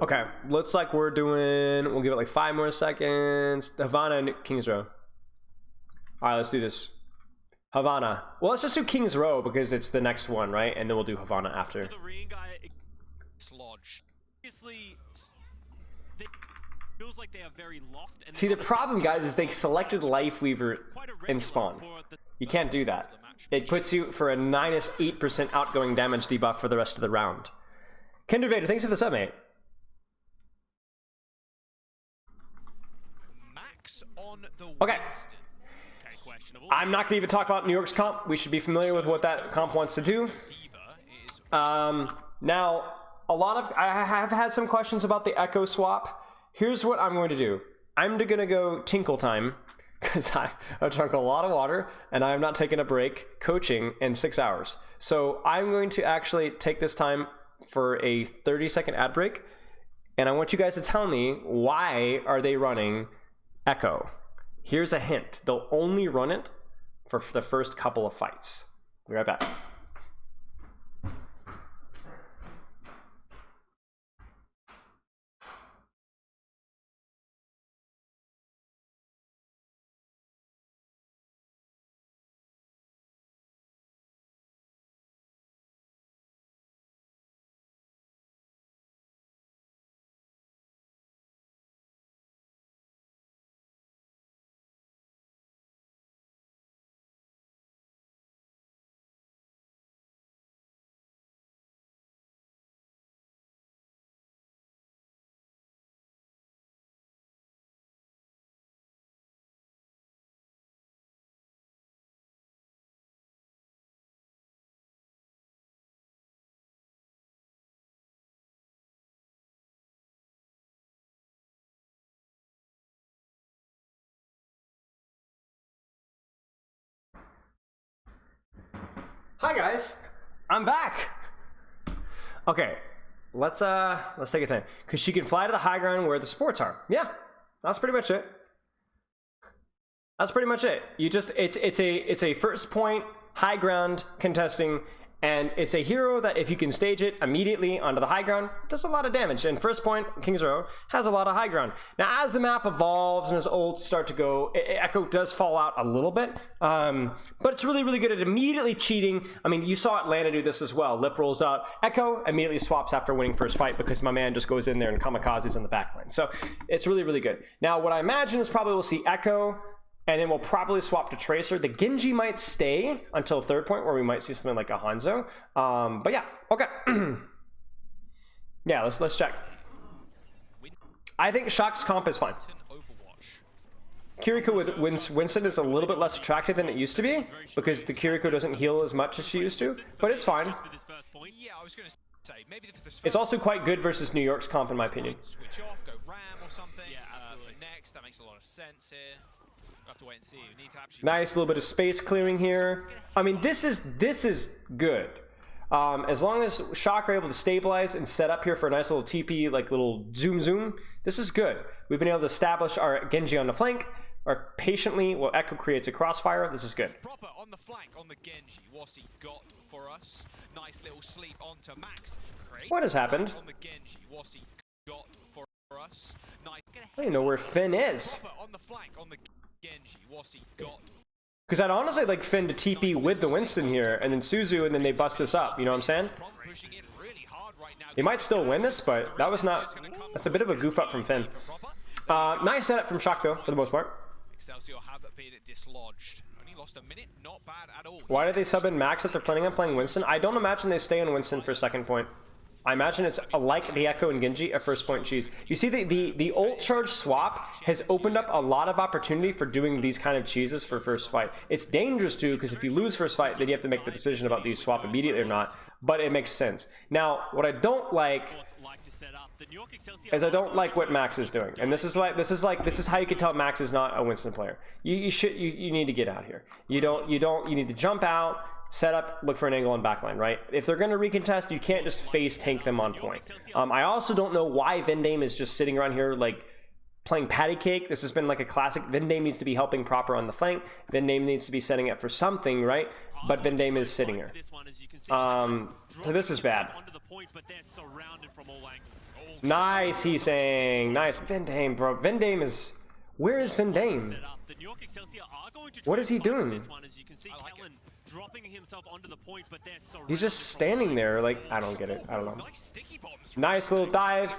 Okay, looks like we'll give it like 5 more seconds. Havana and Kings Row. All right, let's do this. Havana. Well, let's just do Kings Row because it's the next one, right? And then we'll do Havana after. The ring guy, Slodge. obviously, feels like they are very lost. And See, the problem, guys, is they selected Lifeweaver in spawn. You can't do that. It puts you for a -8% outgoing damage debuff for the rest of the round. Kinder Vader, thanks for the sub, mate. Max on the Okay. Winston. Okay, questionable. I'm not going to even talk about New York's comp. We should be familiar with what that comp wants to do. Diva is Now, I have had some questions about the Echo swap. Here's what I'm going to do. I'm going to go Tinkle time because I've drunk a lot of water and I have not taken a break coaching in 6 hours. So I'm going to actually take this time for a 30-second ad break, and I want you guys to tell me why are they running Echo. Here's a hint. They'll only run it for the first couple of fights. Be right back. Hi guys, I'm back. Okay, let's take a time because she can fly to the high ground where the supports are. Yeah, that's pretty much it. That's pretty much it. You just it's a first point high ground contesting, and it's a hero that if you can stage it immediately onto the high ground, does a lot of damage. And first point, Kings Row, has a lot of high ground. Now, as the map evolves and as ults start to go, Echo does fall out a little bit, but it's really, really good at immediately cheating. I mean, you saw Atlanta do this as well. Lip rolls out, Echo immediately swaps after winning first fight because my man just goes in there and kamikazes in the backline. So it's really, really good. Now, what I imagine is probably we'll see Echo, and then we'll probably swap to Tracer. The Genji might stay until third point, where we might see something like a Hanzo. But yeah, okay. Yeah, let's check. I think Shock's comp is fine. Kiriko with Winston is a little bit less attractive than it used to be, because the Kiriko doesn't heal as much as she used to, but it's fine. Yeah, I was going to say maybe for this It's also quite good versus New York's comp, in my opinion. switch off, go Ram or something. Yeah, absolutely. For next, that makes a lot of sense here. We'll have to wait and see. We need to actually Nice little bit of space clearing here. I mean, this is good. As long as Shock are able to stabilize and set up here for a nice little TP, like little zoom, this is good. We've been able to establish our Genji on the flank, or patiently while Echo creates a crossfire. This is good. proper on the flank on the Genji. What's he got for us? Nice little sleep onto Max. Great. What has happened? On the Genji. What's he got for us? Nice. I don't even know where Finn is. Proper on the flank on the Genji, what's he got? Because I'd honestly like Finn to TP with the Winston here, and then Suzu, and then they bust this up. You know what I'm saying? Pushing in really hard right now. They might still win this, but that was not... That's a bit of a goof up from Finn. Nice setup from Shock, though, for the most part. Excelsior have been dislodged. Only lost a minute, not bad at all. Why did they sub in Max if they're planning on playing Winston? I don't imagine they stay on Winston for second point. I imagine it's like the Echo and Genji, a first point cheese. You see, the ult charge swap has opened up a lot of opportunity for doing these kind of cheeses for first fight. It's dangerous too, because if you lose first fight, then you have to make the decision about do you swap immediately or not. But it makes sense. Now, what I don't like is I don't like what Max is doing, and this is how you can tell Max is not a Winston player. You need to get out here. You need to jump out, set up, look for an angle on backline, right? If they're going to recontest, you can't just face tank them on point. I also don't know why Vendame is just sitting around here like playing patty cake. This has been like a classic. Vendame needs to be helping proper on the flank. Vendame needs to be setting up for something, right? But Vendame is sitting here. So this is bad. Nice, he's saying. Nice. Vendame, bro. Vendame is... Where is Vendame? What is he doing? He's just standing there like, I don't get it. I don't know. Nice little dive.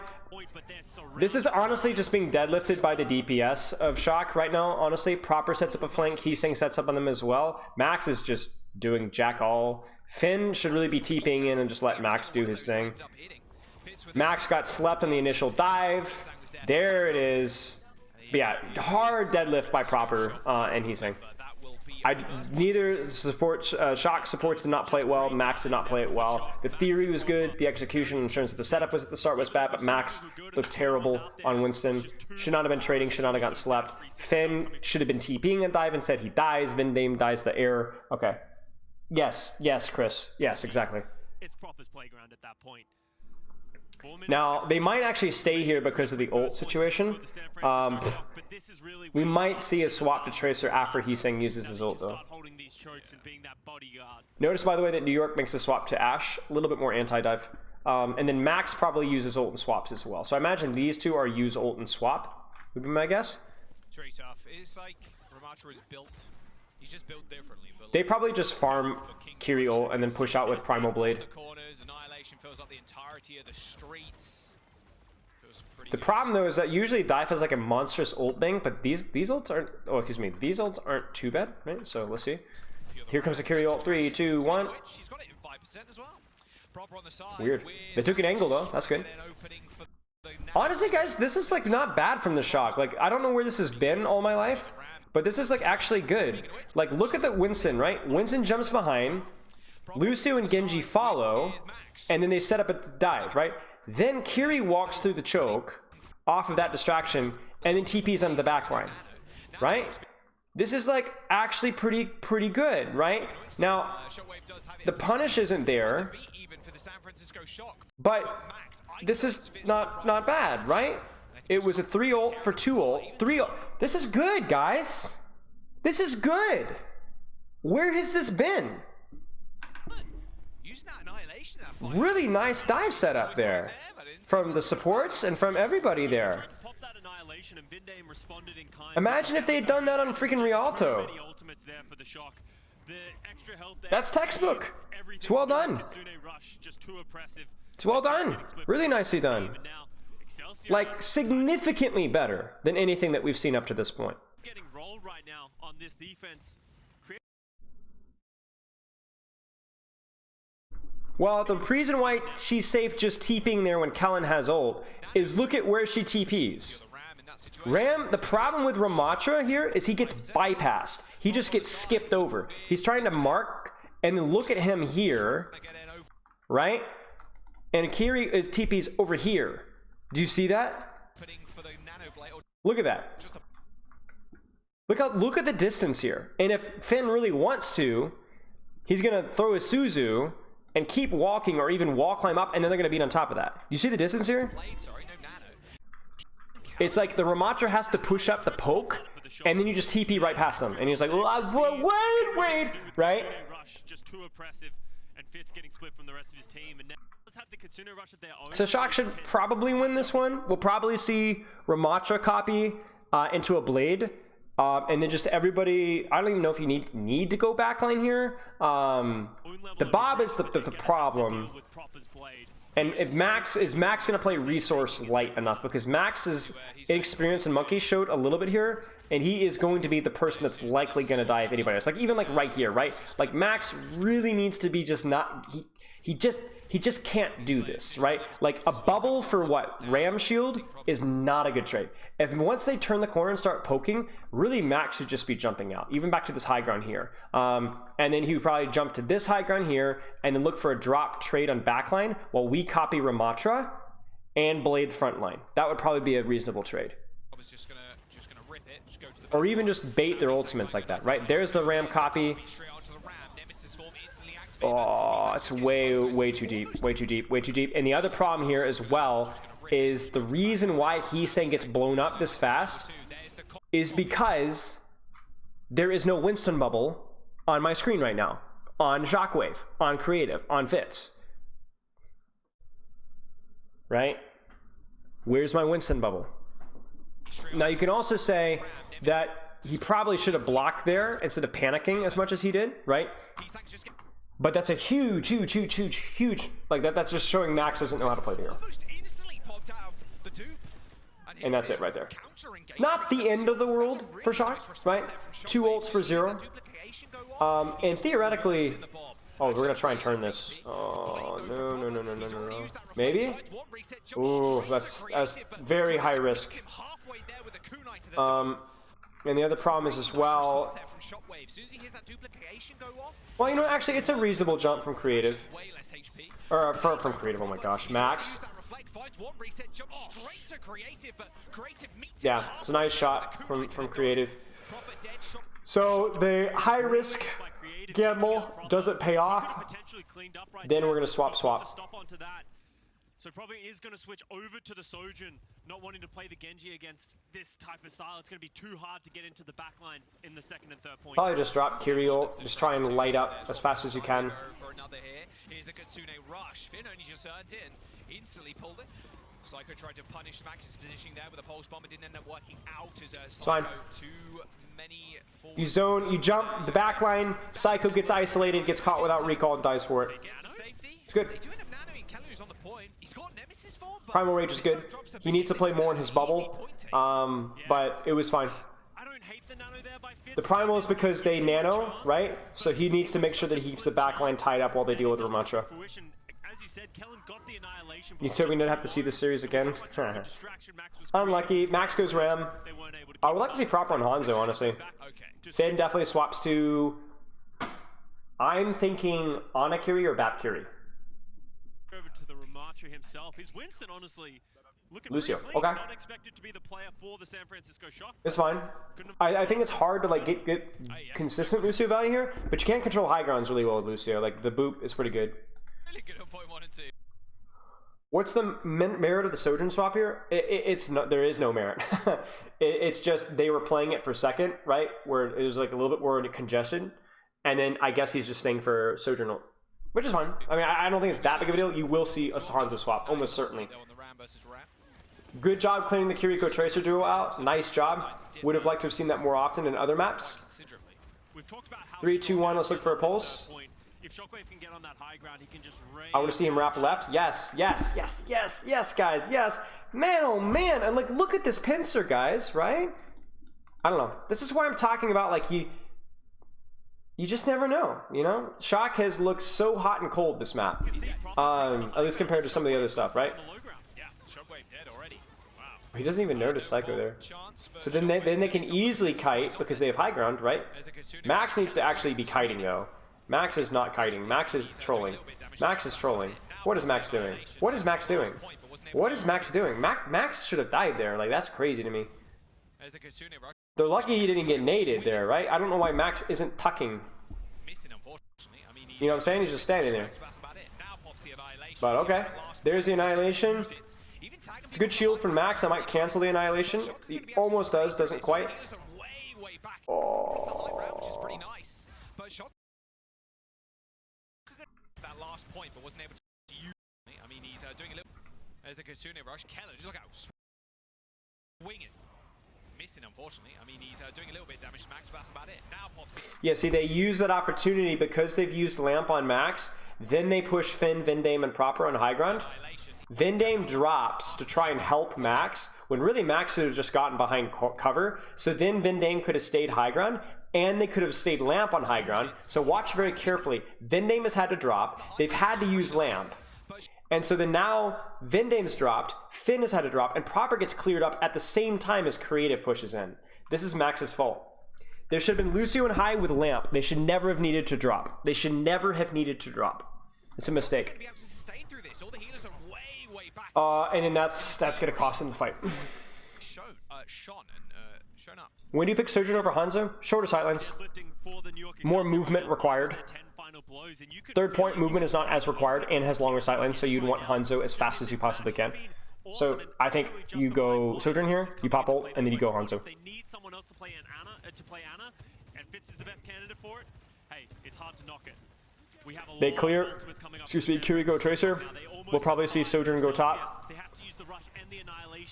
This is honestly just being deadlifted by the DPS of Shock right now. Honestly, proper sets up a flank. Heesing sets up on them as well. Max is just doing jack all. Finn should really be TPing in and just let Max do his thing. Max got slept on the initial dive. There it is. But yeah, hard deadlift by proper and Heesing. Neither Shock supports did not play it well. Max did not play it well. The theory was good. The execution in terms of the setup was at the start was bad, but Max looked terrible on Winston. Should not have been trading. Should not have gotten slept. Finn should have been TPing a dive. Instead, he dies. Vendame dies the air. Okay. Yes, Chris. Yes, exactly. It's Proper's playground at that point. Now, they might actually stay here because of the ult situation. We might see a swap to Tracer after Heesing uses his ult, though. Notice, by the way, that New York makes a swap to Ashe. A little bit more anti-dive. And then Max probably uses ult and swaps as well. So I imagine these two are use ult and swap, would be my guess. It's very tough. It's like Ramatra is built. He's just built differently. They probably just farm Kiri ult and then push out with Primal Blade. Fills up the entirety of the streets. The problem though is that usually Dive has like a monstrous ult thing, but these ults aren't. Oh, excuse me. These ults aren't too bad, right? So let's see. Here comes the Kiri ult. 3, 2, 1. She's got it in 5% as well. Proper on the side. Weird. They took an angle though. That's good. Honestly, guys, this is like not bad from the Shock. Like I don't know where this has been all my life, but this is like actually good. Like look at the Winston, right? Winston jumps behind. Lucio and Genji follow, and then they set up a dive, right? Then Kiri walks through the choke off of that distraction, and then TP's under the back line, right? This is like actually pretty good, right? Now, the punish isn't there, but this is not bad, right? It was a 3 ult for 2 ult. 3 ult. This is good, guys. This is good. Where has this been? Really nice dive setup there from the supports and from everybody there. Imagine if they had done that on freaking Rialto. That's textbook. It's well done. It's well done. Really nicely done. Like significantly better than anything that we've seen up to this point. Getting rolled right now on this defense. Well, the reason why she's safe just TPing there when Kellen has ult is look at where she TPs. Ram, the problem with Ramatra here is he gets bypassed. He just gets skipped over. He's trying to mark, and then look at him here, right? And Kiri is TPs over here. Do you see that? Look at that. Look at the distance here. And if Finn really wants to, he's gonna throw a Suzu and keep walking or even wall climb up, and then they're gonna beat on top of that. You see the distance here? It's like the Ramatra has to push up the poke, and then you just TP right past them. And he's like, wait, right? Just too oppressive, and Fitz getting split from the rest of his team, and now let's have the Kitsune rush of their own. So Shock should probably win this one. We'll probably see Ramatra copy into a Blade And then just everybody, I don't even know if you need to go backline here. The Bob is the problem. And if Max gonna play resource light enough, because Max's inexperience and Monkey showed a little bit here, and he is going to be the person that's likely gonna die if anybody else. Like even like right here, right? Like Max really needs to be just not he just can't do this, right? Like a bubble for what? Ram shield is not a good trade. If once they turn the corner and start poking, really Max should just be jumping out, even back to this high ground here. And then he would probably jump to this high ground here and then look for a drop trade on backline while we copy Ramatra and Blade frontline. That would probably be a reasonable trade. I was just gonna rip it, just go to the Or even just bait their ultimates like that, right? There's the Ram copy. straight onto the ram. Nemesis form instantly activated. Oh, it's way too deep, way too deep. And the other problem here as well is the reason why Heesang gets blown up this fast is because there is no Winston bubble on my screen right now, on Shockwave, on Creative, on Fitz. Right? Where's my Winston bubble? Now you can also say that he probably should have blocked there instead of panicking as much as he did, right? But that's a huge, like that's just showing Max doesn't know how to play the hero. And that's it right there. Not the end of the world for Shock, right? 2 ults for 0. And theoretically, oh, we're gonna try and turn this. Oh, no. Maybe? Ooh, that's very high risk. And the other problem is as well. Well, you know, actually, it's a reasonable jump from Creative. Or from Creative, oh my gosh. Max. Yeah, it's a nice shot from Creative. So the high risk gamble doesn't pay off. Then we're going to swap. So probably is going to switch over to the Sojourn, not wanting to play the Genji against this type of style. It's going to be too hard to get into the backline in the second and third point. Probably just drop Kirill, just try and light up as fast as you can. For another here. Here's the Kitsune rush. Finn only just earned in. Instantly pulled it. Psycho tried to punish Max's positioning there with a pulse bomb. It didn't end up working out as a Psycho too many forward. You zone, you jump, the backline, Psycho gets isolated, gets caught without recall, and dies for it. It's good. Primal Rage is good. He needs to play more in his bubble, but it was fine. The Primal is because they nano, right? So he needs to make sure that he keeps the backline tied up while they deal with Ramatra. You said we didn't have to see this series again? Unlucky. Max goes Ram. I would like to see proper on Hanzo, honestly. Finn definitely swaps to... I'm thinking Anakiri or Bapkiri. Over to the Ramatra himself. Is Winston honestly looking Lucio. pretty clean, Okay. not expected to be the player for the San Francisco Shock. It's fine. I think it's hard to like get consistent Lucio value here, but you can't control high grounds really well with Lucio. Like the boop is pretty good. Really good on point 1 and 2. What's the merit of the Sojourn swap here? It's not. There is no merit. It's just they were playing it for second, right? Where it was like a little bit more congestion, and then I guess he's just staying for Sojourn ult. Which is fine. I mean, I don't think it's that big of a deal. You will see a Hanzo swap, almost certainly. Good job clearing the Kiriko Tracer duo out. Nice job. Would have liked to have seen that more often in other maps. 3, 2, 1, let's look for a pulse. I want to see him wrap left. Yes, guys, yes. Man, oh man. And like, look at this pincer, guys, right? I don't know. This is why I'm talking about, like, you just never know, you know? Shock has looked so hot and cold this map. At least compared to some of the other stuff, right? He doesn't even notice Psycho there. So then they can easily kite because they have high ground, right? Max needs to actually be kiting, though. Max is not kiting. Max is trolling. Max is trolling. What is Max doing? What is Max doing? What is Max doing? Max should have died there. Like, that's crazy to me. They're lucky he didn't get naded there, right? I don't know why Max isn't tucking. You know what I'm saying? He's just standing there. But okay. There's the Annihilation. It's a good shield from Max. I might cancel the Annihilation. He almost does. Doesn't quite. Oh. That last point, but wasn't able to use it. I mean, he's doing a little... There's the Kitsune rush. Keller, just look out. Swing it. Missing, unfortunately. I mean, he's doing a little bit of damage to Max, but that's about it. Now pops in. Yeah, see, they use that opportunity because they've used Lamp on Max. Then they push Finn, Vindame, and Proper on high ground. Vindame drops to try and help Max, when really Max should have just gotten behind cover. So then Vindame could have stayed high ground, and they could have stayed Lamp on high ground. So watch very carefully. Vindame has had to drop. They've had to use Lamp. And so then now Vindame's dropped, Finn has had to drop, and Proper gets cleared up at the same time as Creative pushes in. This is Max's fault. There should have been Lucio and High with Lamp. They should never have needed to drop. They should never have needed to drop. It's a mistake. And then that's gonna cost him the fight. When do you pick Sojourn over Hanzo? Shorter sightlines. More movement required. Third point, movement is not as required and has longer sightlines, so you'd want Hanzo as fast as you possibly can. So I think you go Sojourn here, you pop ult, and then you go Hanzo. They need someone else to play Anna, and Fitz is the best candidate for it. Hey, it's hard to knock it. We have a They clear, excuse me, Kiriko Tracer. We'll probably see Sojourn go top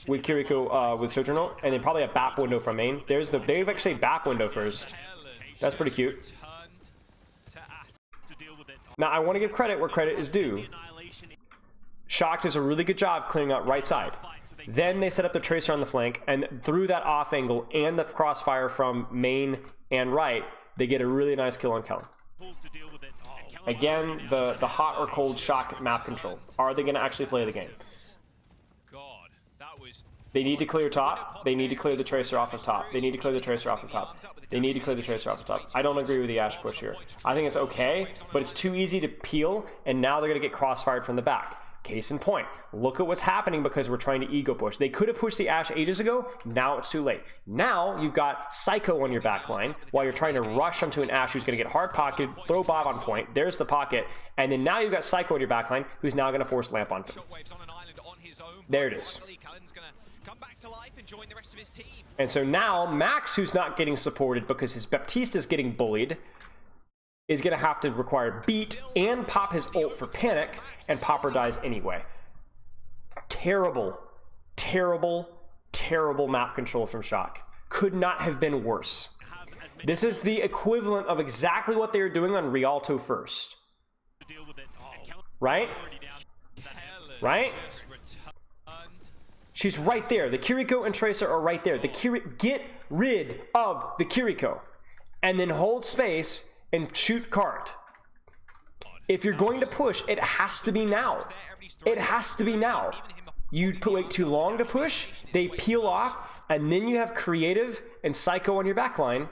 with Kiriko with Sojourn ult, and then probably a BAP window from main. They've actually BAP window first. That's pretty cute. Now I want to give credit where credit is due. Shock does a really good job clearing out right side. Then they set up the Tracer on the flank, and through that off angle and the crossfire from main and right, they get a really nice kill on Kellen. Again, the hot or cold Shock map control. Are they going to actually play the game? They need to clear top. They need to clear the Tracer off of top. They need to clear the Tracer off of top. They need to clear the Tracer off of top. I don't agree with the Ashe push here. I think it's okay, but it's too easy to peel, and now they're going to get crossfired from the back. Case in point, look at what's happening because we're trying to ego push. They could have pushed the Ashe ages ago. Now it's too late. Now you've got Psycho on your back line while you're trying to rush onto an Ashe who's going to get hard pocket, throw Bob on point. There's the pocket. And then now you've got Psycho on your back line who's now going to force Lamp on Finn. There it is. And so now Max, who's not getting supported because his Baptiste is getting bullied, is going to have to require beat and pop his ult for panic, and Popper dies anyway. Terrible, terrible, terrible map control from Shock. Could not have been worse. This is the equivalent of exactly what they were doing on Rialto first. Right? Right? She's right there. The Kiriko and Tracer are right there. Get rid of the Kiriko. And then hold space and shoot cart. If you're going to push, it has to be now. It has to be now. You wait too long to push, they peel off, and then you have Creative and Psycho on your backline,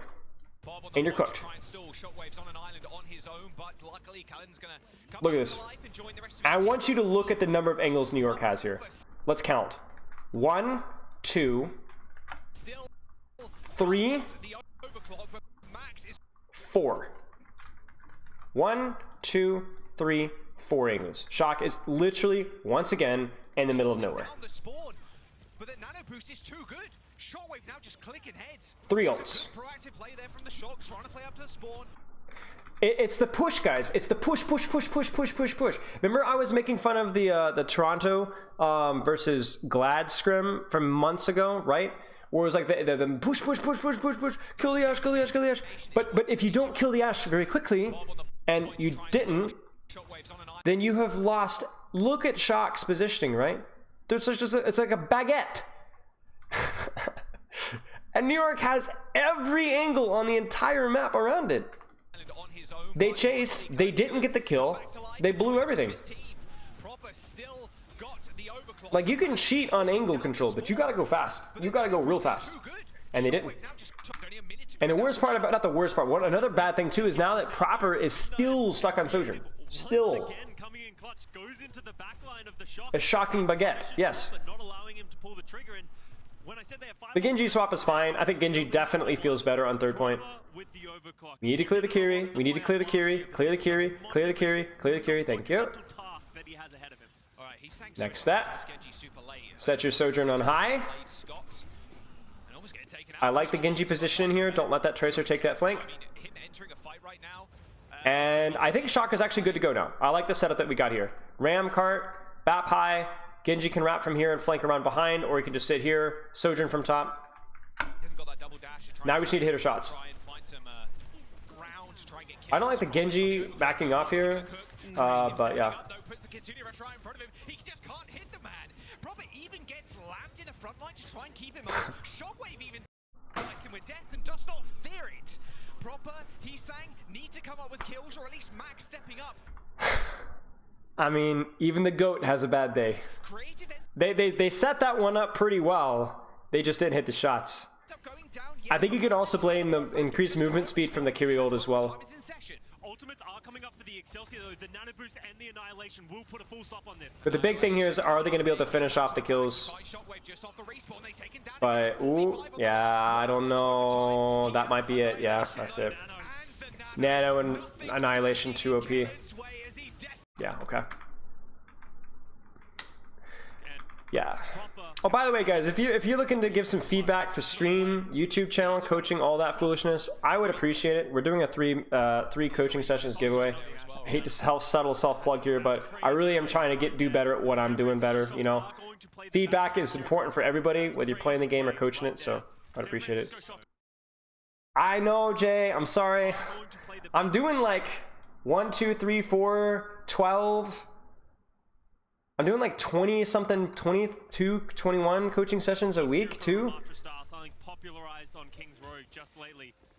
and you're cooked. Look at this. I want you to look at the number of angles New York has here. Let's count. 1, 2, 3, 4. 1, 2, 3, 4 angles. Shock is literally, once again, in the middle of nowhere. But the nano boost is too good. Shockwave now just clicking heads. 3 ults. Proactive play there from the Shock, trying to play up to the spawn. It's the push, guys. It's the push. Remember I was making fun of the Toronto versus Glad scrim from months ago, right? Where it was like the push, kill the Ashe. But if you don't kill the Ashe very quickly, and you didn't, then you have lost. Look at Shock's positioning, right? It's like a baguette. And New York has every angle on the entire map around it. They chased, they didn't get the kill, they blew everything. Like, you can cheat on angle control, but you gotta go fast. You gotta go real fast. And they didn't. And the worst part about, not the worst part, another bad thing too is now that Proper is still stuck on Sojourn. Still. A shocking baguette, yes. The Genji swap is fine. I think Genji definitely feels better on third point. We need to clear the Kiri. We need to clear the Kiri. Clear the Kiri. Clear the Kiri. Clear the Kiri. Thank you. Next step. Set your Sojourn on high. I like the Genji position in here. Don't let that Tracer take that flank. And I think Shock is actually good to go now. I like the setup that we got here. Ram cart, BAP high. Genji can wrap from here and flank around behind, or he can just sit here, Sojourn from top. Now we just need to hit our shots. Try and find some ground to try and get I don't like the kills. Genji backing off here, but yeah. Puts the Kitsune Rush right in front of him. He just can't hit the man. Proper even gets lammed in the front line to try and keep him up. Shockwave even slices him with death and does not fear it. Proper, he's saying, need to come up with kills, or at least Max stepping up. I mean, even the GOAT has a bad day. Creative They set that one up pretty well. They just didn't hit the shots. ends up going down. I think you could also blame the increased movement speed from the Kiri ult as well. Time is in session. Ultimates are coming up for the Excelsior though. The Nano Boost and the Annihilation will put a full stop on this. But the big thing here is, are they going to be able to finish off the kills? By Shockwave just off the respawn, they take him down. But, ooh, yeah, I don't know. That might be it. Yeah, that's it. Nano and Annihilation 2 OP. Yeah, okay. Yeah. Oh, by the way, guys, if you're looking to give some feedback for stream, YouTube channel, coaching, all that foolishness, I would appreciate it. We're doing a three coaching sessions giveaway. I hate to subtle self-plug here, but I really am trying to do better at what I'm doing better, you know. Feedback is important for everybody, whether you're playing the game or coaching it, so I'd appreciate it. I know, Jay, I'm sorry. I'm doing like 1, 2, 3, 4, 12. I'm doing like 20 something, 22, 21 coaching sessions a week too.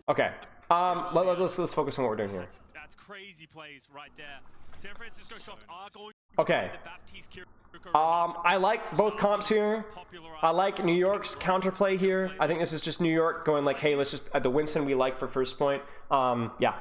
Okay. Let's focus on what we're doing here. That's crazy plays right there. San Francisco Shock are going Okay. I like both comps here. I like New York's counterplay here. I think this is just New York going like, hey, let's just the Winston we like for first point. Yeah.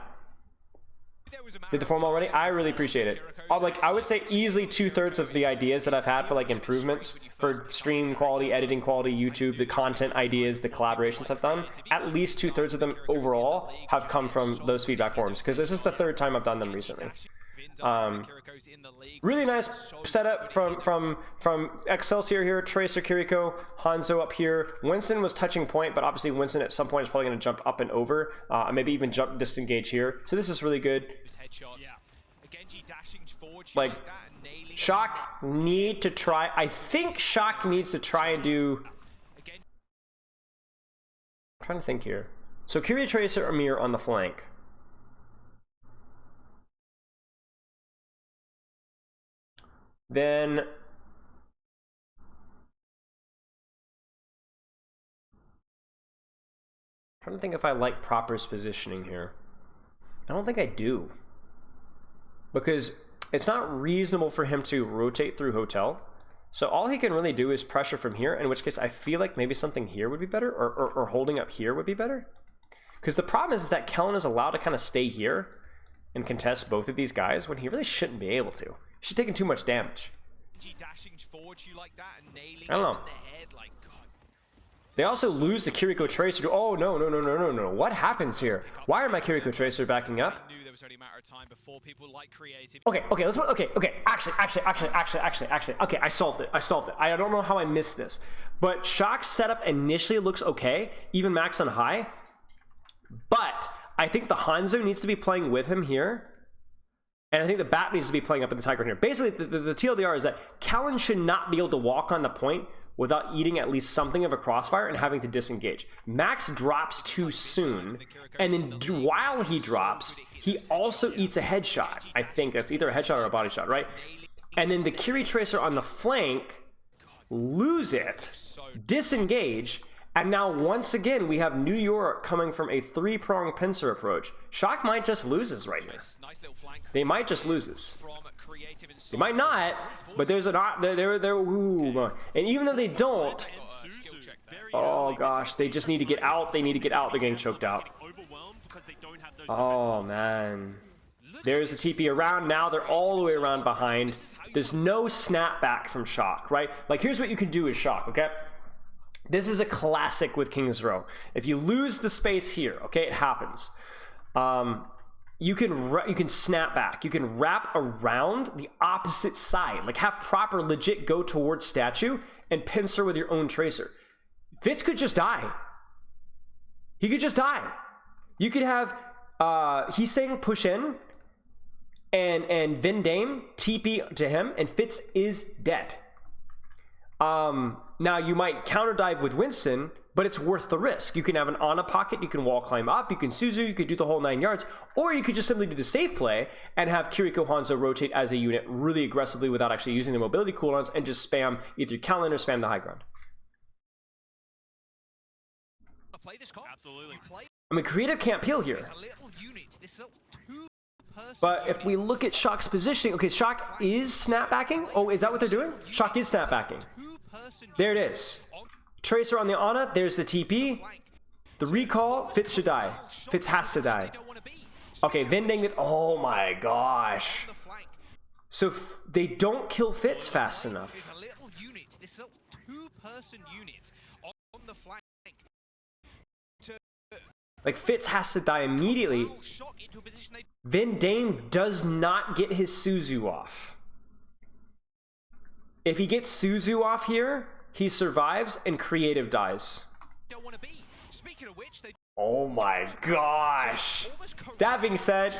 Did the form already? I really appreciate it. I would say easily 2/3 of the ideas that I've had for like improvements for stream quality, editing quality, YouTube, the content ideas, the collaborations I've done, at least 2/3 of them overall have come from those feedback forums, because this is the 3rd time I've done them recently. Really nice setup from Excelsior here, Tracer, Kiriko, Hanzo up here. Winston was touching point, but obviously Winston at some point is probably going to jump up and over, maybe even jump disengage here. So this is really good. Like, Shock need to try. I think Shock needs to try and do. I'm trying to think here. So Kyria, Tracer, Amir on the flank. Then I'm trying to think if I like Proper's positioning here. I don't think I do, because it's not reasonable for him to rotate through Hotel. So all he can really do is pressure from here, in which case I feel like maybe something here would be better, or holding up here would be better. Because the problem is that Kellen is allowed to kind of stay here and contest both of these guys when he really shouldn't be able to. She's taking too much damage. I don't know. They also lose the Kiriko Tracer. Oh, no. What happens here? Why are my Kiriko Tracer backing up? Okay, let's, okay. Actually. Okay, I solved it. I don't know how I missed this. But Shock's setup initially looks okay, even max on high. But I think the Hanzo needs to be playing with him here. And I think the BAP needs to be playing up in the high ground here. Basically, the TLDR is that Callan should not be able to walk on the point without eating at least something of a crossfire and having to disengage. Max drops too soon, and then while he drops, he also eats a headshot. I think that's either a headshot or a body shot, right? And then the Kiri Tracer on the flank lose it, disengage, and now once again we have New York coming from a 3-pronged pincer approach. Shock might just lose this right here. They might just lose this. They might not, but there's an ooh, and even though they don't, oh gosh, they just need to get out. They need to get out. They're getting choked out. Oh man, there's a TP around. Now they're all the way around behind. There's no snapback from Shock, right? Like, here's what you can do as Shock, okay? This is a classic with King's Row. If you lose the space here, okay, it happens. You can snap back. You can wrap around the opposite side. Like, have Proper legit go towards statue and pincer with your own Tracer. Fitz could just die. He could just die. You could have he's saying push in and Vin Dame TP to him, and Fitz is dead. Now you might counter dive with Winston, but it's worth the risk. You can have an Ana pocket, you can wall climb up, you can Suzu, you could do the whole 9 yards, or you could just simply do the safe play and have Kiriko Hanzo rotate as a unit really aggressively without actually using the mobility cooldowns and just spam either Kalin or spam the high ground. Play this call. Absolutely. I mean, Creative can't peel here. But if we look at Shock's positioning, okay, Shock is snapbacking. Oh, is that what they're doing? Shock is snapbacking. There it is. Tracer on the Ana, there's the TP. The recall, Fitz should die. Fitz has to die. Okay, Vending it. Oh my gosh. So they don't kill Fitz fast enough. This little unit, this little two-person unit on the flank. Like, Fitz has to die immediately. Vendame does not get his Suzu off. If he gets Suzu off here, he survives and Creative dies. Oh my gosh. That being said,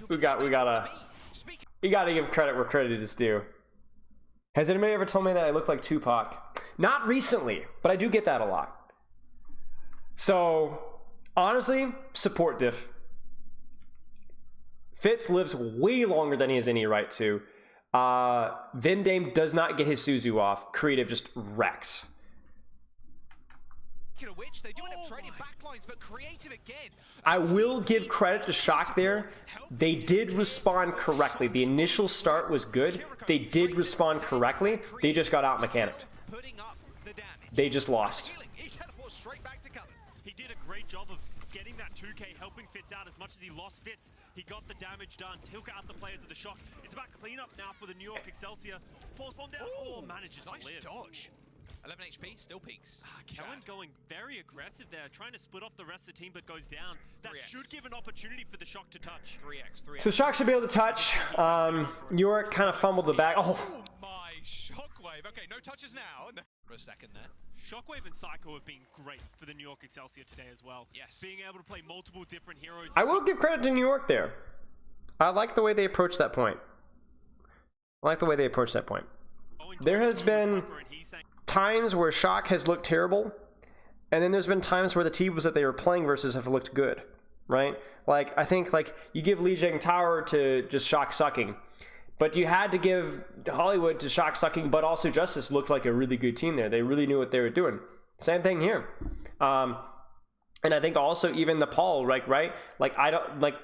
we gotta give credit where credit is due. Has anybody ever told me that I look like Tupac? Not recently, but I do get that a lot. So, honestly, support diff. Fitz lives way longer than he has any right to. Vendame does not get his Suzu off. Creative just wrecks. Which they do end up trading backlines, but Creative again. I will give credit to Shock there. They did respond correctly. The initial start was good. They did respond correctly. They just got out mechanicked. They just lost. He did a great job of getting that 2K, helping Fitz out as much as he lost Fitz. He got the damage done, took out the players of the Shock. It's about cleanup now for the New York Excelsior. Pulls bomb down, manages to live. Dodge. 11 HP, still peaks. Kellen going very aggressive there, trying to split off the rest of the team, but goes down. That 3x. should give an opportunity for the Shock to touch. 3x. So Shock should be able to touch. York kind of fumbled the bag. Oh, Oh my, Shockwave. Okay, no touches now. For a second there. Shockwave and Psycho have been great for the New York Excelsior today as well. Yes. Being able to play multiple different heroes. I will give credit to New York there. I like the way they approached that point. There has been times where Shock has looked terrible, and then there's been times where the teams that they were playing versus have looked good, right? Like, I think, like, you give Lijiang Tower to just Shock sucking, but you had to give Hollywood to Shock sucking, but also Justice looked like a really good team there. They really knew what they were doing. Same thing here. And I think also even Nepal, right? Like, I don't, like,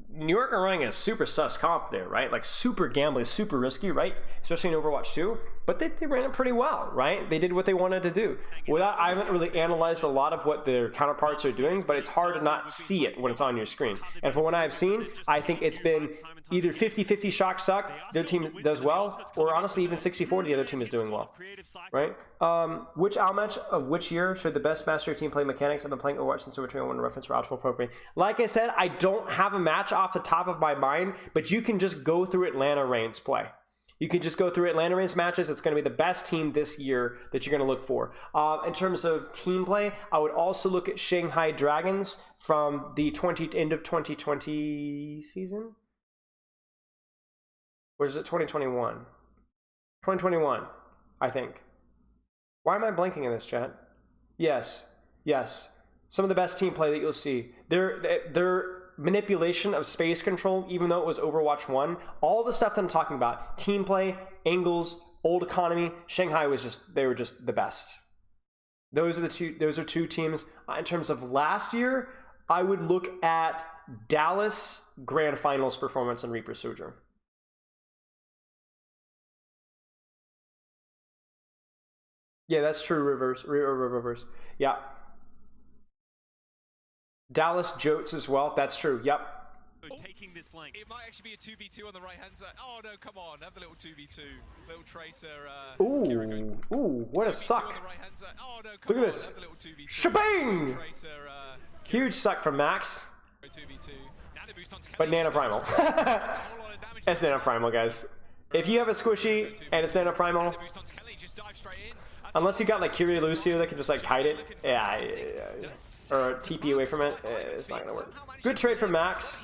New York are running a super sus comp there, right? Like, super gambling, super risky, right? Especially in Overwatch 2. But they ran it pretty well, right? They did what they wanted to do. I haven't really analyzed a lot of what their counterparts are doing, but it's hard to not see it when it's on your screen. And from what I've seen, I think it's been either 50-50 Shock suck, their team does well, or honestly even 60-40, the other team is doing well, right? Which outmatch of which year should the best Master team play mechanics? I've been playing Overwatch since Overwatch 1 reference for optimal programming. Like I said, I don't have a match off the top of my mind, but you can just go through Atlanta Reigns play. You can just go through Atlanta Reigns matches. It's going to be the best team this year that you're going to look for. In terms of team play, I would also look at Shanghai Dragons from the end of 2020 season. Or is it 2021? 2021, I think. Why am I blanking in this, chat? Yes. Some of the best team play that you'll see. Their manipulation of space control, even though it was Overwatch 1, all the stuff that I'm talking about, team play, angles, old economy, Shanghai they were just the best. Those are two teams. In terms of last year, I would look at Dallas Grand Finals performance and Reaper Sojourn. Yeah, that's true, reverse. Yeah. Dallas Jotes as well. That's true. Yep. Taking this flank. It might actually be a 2v2 on the right hand side. Oh no, come on, have a little 2v2. Little Tracer. Ooh, what a suck. Oh, no, Look at this. Shabang! Huge suck from Max. 2v2. But Nano Primal. It's Nano Primal, guys. If you have a squishy and it's Nano Primal, unless you got like Kyrie Lucio that can just like kite it, yeah. Or TP away from it, it's not gonna work. Good trade from Max.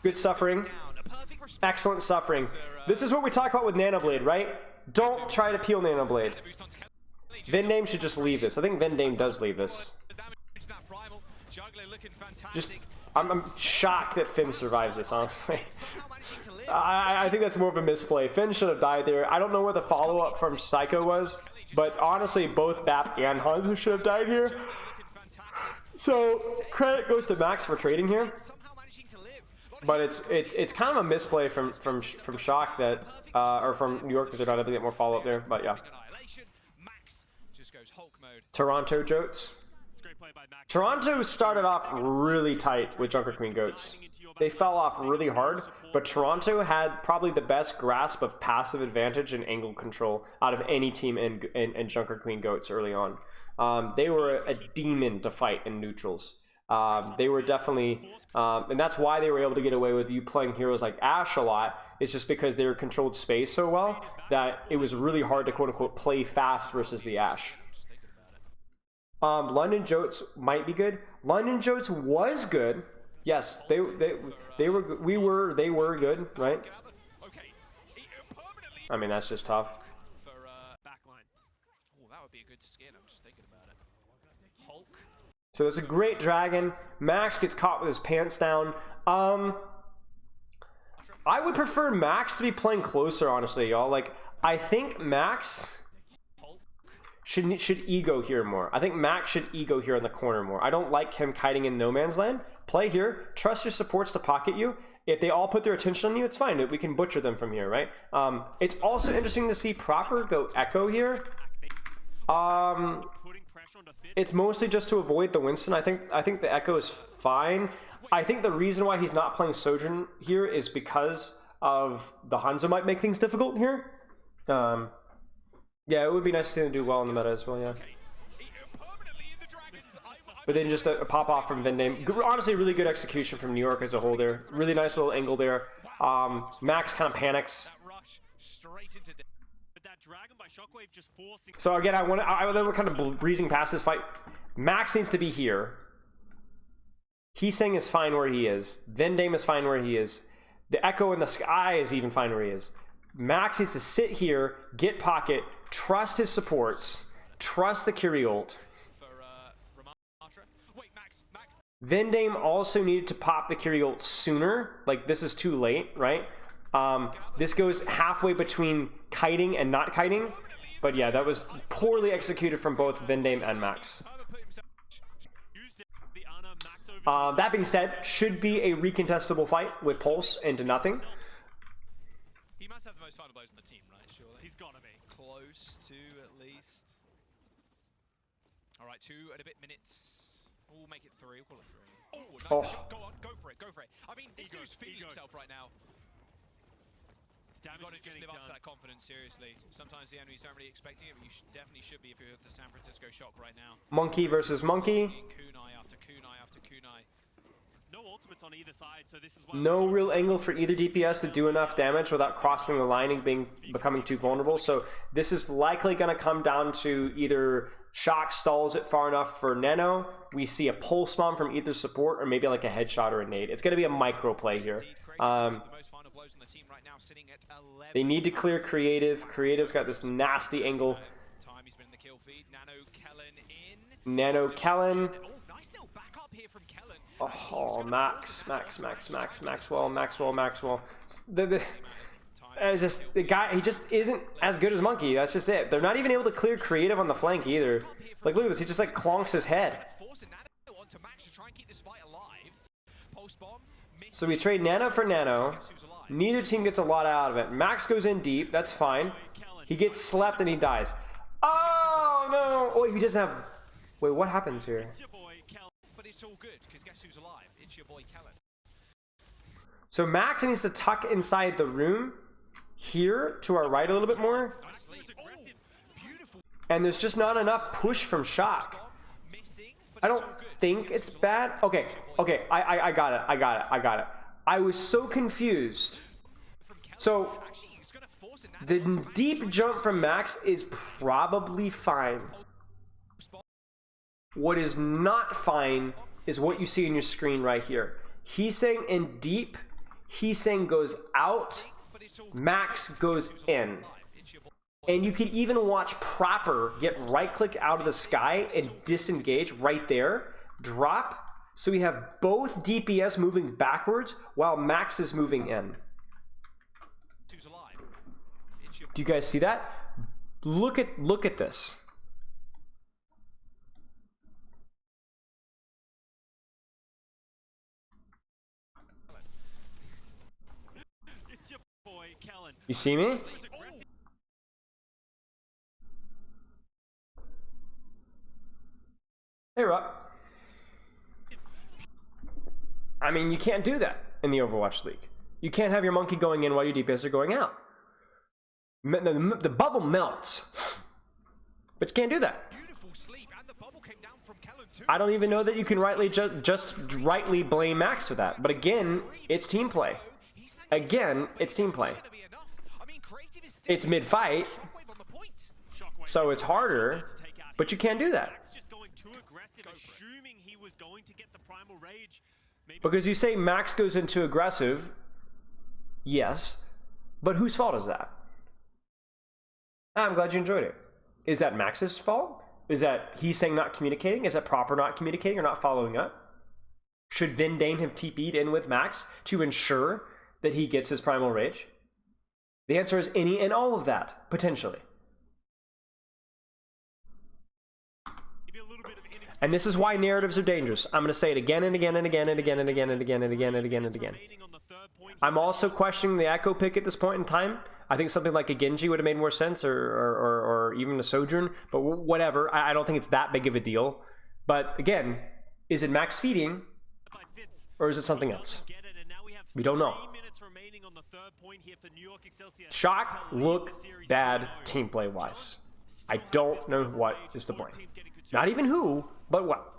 Good suffering. Excellent suffering. This is what we talk about with Nanoblade, right? Don't try to peel Nanoblade. Vendame should just leave this. I think Vendame does leave this. Just, I'm shocked that Finn survives this, honestly. I think that's more of a misplay. Finn should have died there. I don't know what the follow-up from Psycho was, but honestly, both Bap and Hanzo should have died here. So, credit goes to Max for trading here. But it's kind of a misplay from Shock that, or from New York that they're not able to get more follow-up there, but yeah. Toronto Jotes. Toronto started off really tight with Junker Queen Goats. They fell off really hard, but Toronto had probably the best grasp of passive advantage and angle control out of any team in Junker Queen Goats early on. They were a demon to fight in neutrals. They were definitely, and that's why they were able to get away with you playing heroes like Ashe a lot. It's just because they were controlled space so well that it was really hard to quote-unquote play fast versus the Ashe. London Jotes might be good. London Jotes was good. Yes, they were good, right? I mean, that's just tough. So it's a great dragon. Max gets caught with his pants down. I would prefer Max to be playing closer, honestly, y'all. Like, I think Max should ego here more. I think Max should ego here in the corner more. I don't like him kiting in no man's land. Play here. Trust your supports to pocket you. If they all put their attention on you, it's fine. We can butcher them from here, right? It's also interesting to see Proper go Echo here. It's mostly just to avoid the Winston. I think the Echo is fine. I think the reason why he's not playing Sojourn here is because of the Hanzo might make things difficult here. Yeah, it would be nice to see him do well in the meta as well, yeah. But then just a pop off from Vendame. Honestly, really good execution from New York as a whole there. Really nice little angle there. Max kind of panics. So again, I we're kind of breezing past this fight. Max needs to be here. Heesang is fine where he is. Vendame is fine where he is. The Echo in the sky is even fine where he is. Max needs to sit here, get pocket, trust his supports, trust the Curie ult. Vendame also needed to pop the Curie ult sooner. Like, this is too late, right? This goes halfway between kiting and not kiting. But yeah, that was poorly executed from both Vendame and Max. That being said, should be a recontestable fight with Pulse into nothing. He must have the most final blows in the team, right? Surely. He's got to be. Close to, at least. Alright, 2 and a bit minutes. We'll make it 3. We'll call it 3. Oh, nice. Go on, go for it, go for it. I mean, this dude's feeding himself right now. You've got to just live up to that confidence, seriously. Sometimes the enemies aren't really expecting it, but you definitely should be if you're the San Francisco Shock right now. Monkey versus Monkey. Kunai after Kunai after Kunai. No ultimates on either side, so this is why no real angle for either DPS to do enough damage without crossing the line and becoming too vulnerable. So this is likely going to come down to either Shock stalls it far enough for Nano, we see a pulse bomb from either support, or maybe like a headshot or a nade. It's going to be a micro play here. They need to clear Creative. Creative's got this nasty angle. Nano Kellen. Oh, Maxwell. The guy, he just isn't as good as Monkey. That's just it. They're not even able to clear Creative on the flank either. Like, look at this. He just like clonks his head. So we trade Nano for Nano. Neither team gets a lot out of it. Max goes in deep. That's fine. He gets slept and he dies. Oh, no. Oh, he doesn't have... Wait, what happens here? But it's all good, because guess who's alive? It's your boy Kellen. So Max needs to tuck inside the room here to our right a little bit more. And there's just not enough push from Shock. I don't think it's bad. Okay, I got it. I was so confused. So the deep jump from Max is probably fine. What is not fine is what you see on your screen right here. Heesang in deep, Heesang goes out, Max goes in. And you could even watch Proper get right-clicked out of the sky and disengage right there, drop. So we have both DPS moving backwards while Max is moving in. Do you guys see that? Look at this. It's your boy, Kellen. You see me? Hey, Rob. I mean, you can't do that in the Overwatch League. You can't have your monkey going in while your DPS are going out. The bubble melts, but you can't do that. I don't even know that you can just rightly blame Max for that. But again, it's team play. Again, it's team play. It's mid-fight, so it's harder, but you can't do that. Because you say Max goes into aggressive, yes, but whose fault is that? I'm glad you enjoyed it. Is that Max's fault? Is that he saying not communicating? Is that Proper not communicating or not following up? Should Vin Dane have TP'd in with Max to ensure that he gets his Primal Rage? The answer is any and all of that, potentially. And this is why narratives are dangerous. I'm going to say it again and again and again and again and again and again and again and again and again. I'm also questioning the Echo pick at this point in time. I think something like a Genji would have made more sense, or even a Sojourn, but whatever. I don't think it's that big of a deal. But again, is it Max feeding, or is it something else? We don't know. Shock look bad team play wise. I don't know what is the point. Not even who, but what.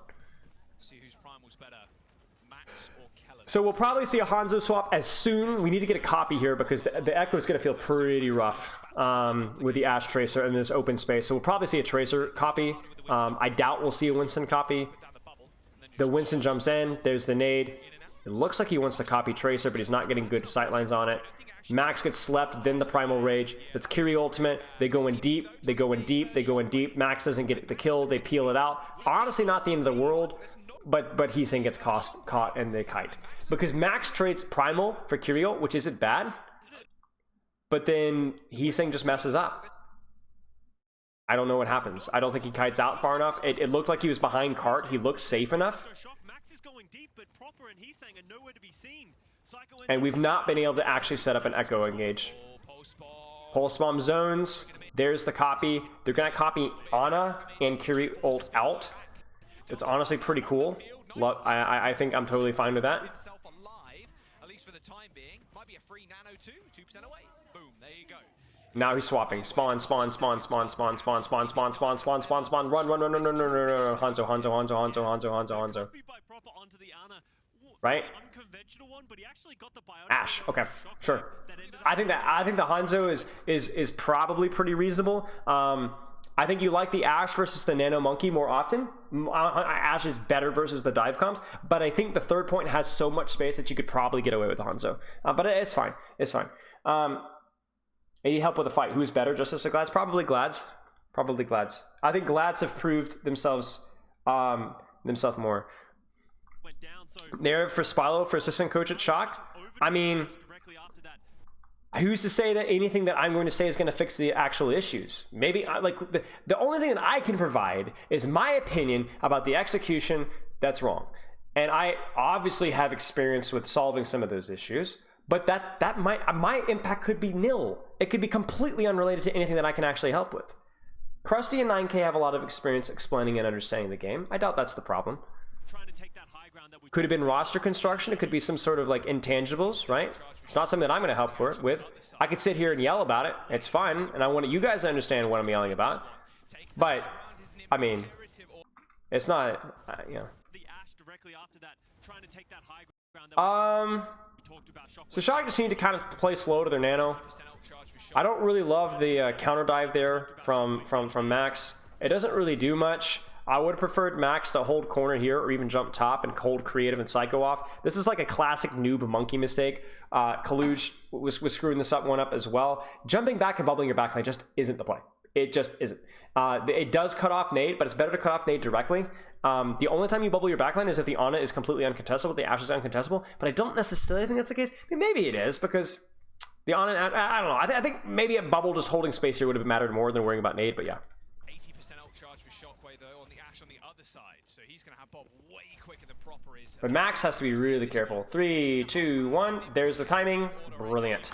So we'll probably see a Hanzo swap as soon. We need to get a copy here because the Echo is going to feel pretty rough with the Ash Tracer in this open space. So we'll probably see a Tracer copy. I doubt we'll see a Winston copy. The Winston jumps in. There's the nade. It looks like he wants to copy Tracer, but he's not getting good sightlines on it. Max gets slept, then the Primal Rage. That's Kiri ultimate. They go in deep. They go in deep. They go in deep. Max doesn't get the kill. They peel it out. Honestly, not the end of the world. But Heesing gets caught and they kite. Because Max trades Primal for Kiri ult, which isn't bad. But then Heesing just messes up. I don't know what happens. I don't think he kites out far enough. It looked like he was behind cart. He looked safe enough. And we've not been able to actually set up an Echo engage. Pulse bomb zones. There's the copy. They're going to copy Ana and Kiri ult out. It's honestly pretty cool. I think I'm totally fine with that. Now he's swapping. Spawn. Run. Hanzo. Right? Ash. Okay. Sure. I think the Hanzo is probably pretty reasonable. I think you like the Ash versus the Nano Monkey more often. Ash is better versus the dive comps, but I think the third point has so much space that you could probably get away with the Hanzo. But it's fine. It's fine. You need help with a fight. Who's better, Justice or Glads? Probably Glads. Probably Glads. I think Glads have proved themselves more. There for Spilo for assistant coach at Shock. I mean, who's to say that anything that I'm going to say is going to fix the actual issues? Maybe like the only thing that I can provide is my opinion about the execution that's wrong. And I obviously have experience with solving some of those issues, but that my impact could be nil. It could be completely unrelated to anything that I can actually help with. Krusty and 9K have a lot of experience explaining and understanding the game. I doubt that's the problem. Could have been roster construction. It could be some sort of like intangibles, right? It's not something that I'm going to help with. I could sit here and yell about it. It's fine, and I want you guys to understand what I'm yelling about. But I mean, it's not, you know. So Shock just need to kind of play slow to their nano. I don't really love the counter dive there from Max. It doesn't really do much. I would have preferred Max to hold corner here or even jump top and hold creative and psycho off. This is like a classic noob monkey mistake. Kaluj was screwing this one up as well. Jumping back and bubbling your backline just isn't the play. It just isn't. It does cut off nade, but it's better to cut off nade directly. The only time you bubble your backline is if the Ana is completely uncontestable, the Ashe is uncontestable, but I don't necessarily think that's the case. I mean, maybe it is, because the Ana, I don't know. I think maybe a bubble just holding space here would have mattered more than worrying about nade, but yeah. 80% ult charge for Shockwave though on the Ashe on the other side, so he's going to have Bob way quicker than Proper is. But Max has to be really careful. 3, 2, 1. There's the timing. Brilliant.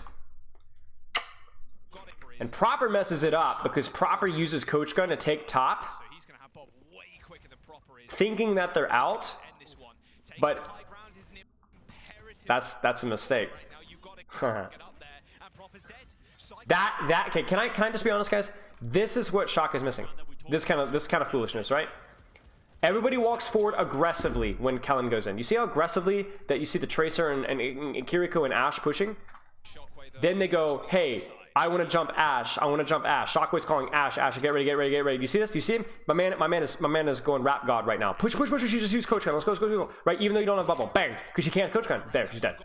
And Proper messes it up because Proper uses Coach Gun to take top, So he's going to have Bob way quicker than Proper is. thinking that they're out, End this one. Taking but high ground is an imperative. that's a mistake. Right now you've got to get up there, and Proper's dead. Psycho Okay, can I just be honest, guys? This is what Shock is missing. This kind of foolishness, right? Everybody walks forward aggressively when Kellen goes in. You see how aggressively that you see the Tracer and Kiriko and Ashe pushing? Shockwave though. Then they go, hey, I want to jump Ashe. I want to jump Ashe. Shockwave's calling Ashe. Ashe, get ready, get ready, get ready. Do you see this? Do you see him? My man is going rap god right now. Push. She just used Coach Gun. Let's go. Right, even though you don't have bubble. Bang, because she can't Coach Gun. There, she's dead.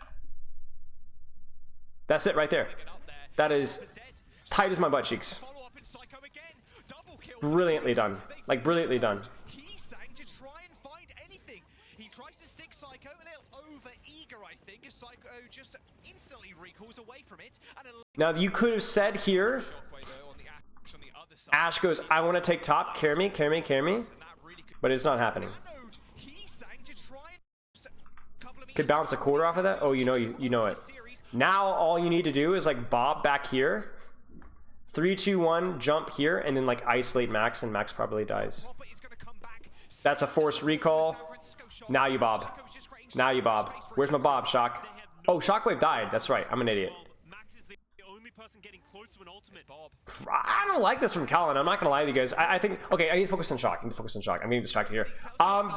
That's it right there. That is tight as my butt cheeks. Follow up in Psycho again. Double kill. Brilliantly done. Like, brilliantly done. He sang to try and find anything. He tries to stick Psycho a little over eager, I think, as Psycho just instantly recalls away from it. And Now, you could have said here, Shockwave though on the Ashe on the other side. Ashe goes, I want to take top. Carry me. And that really But it's not happening. Node, he sang to try and just a couple of Could bounce a quarter off of that? Oh, you know it. Now all you need to do is like bob back here. 3, 2, 1, jump here, and then like isolate Max, and Max probably dies. Proper is gonna come back. That's a forced recall. San Francisco shot. Now you bob. Psycho's just creating Now so you much bob. space for Where's my himself. bob, Shock? Oh, Shockwave died. That's right. I'm an idiot. Max is the only person getting close to an ultimate. Bob. I don't like this from Callan. I'm not gonna lie to you guys. I think okay. I need to focus on Shock. I'm getting distracted here.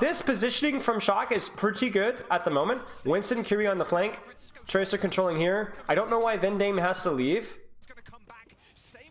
This positioning from Shock is pretty good at the moment. Winston, Curie on the flank. Tracer controlling here. I don't know why Vendame has to leave. It's gonna come back. Same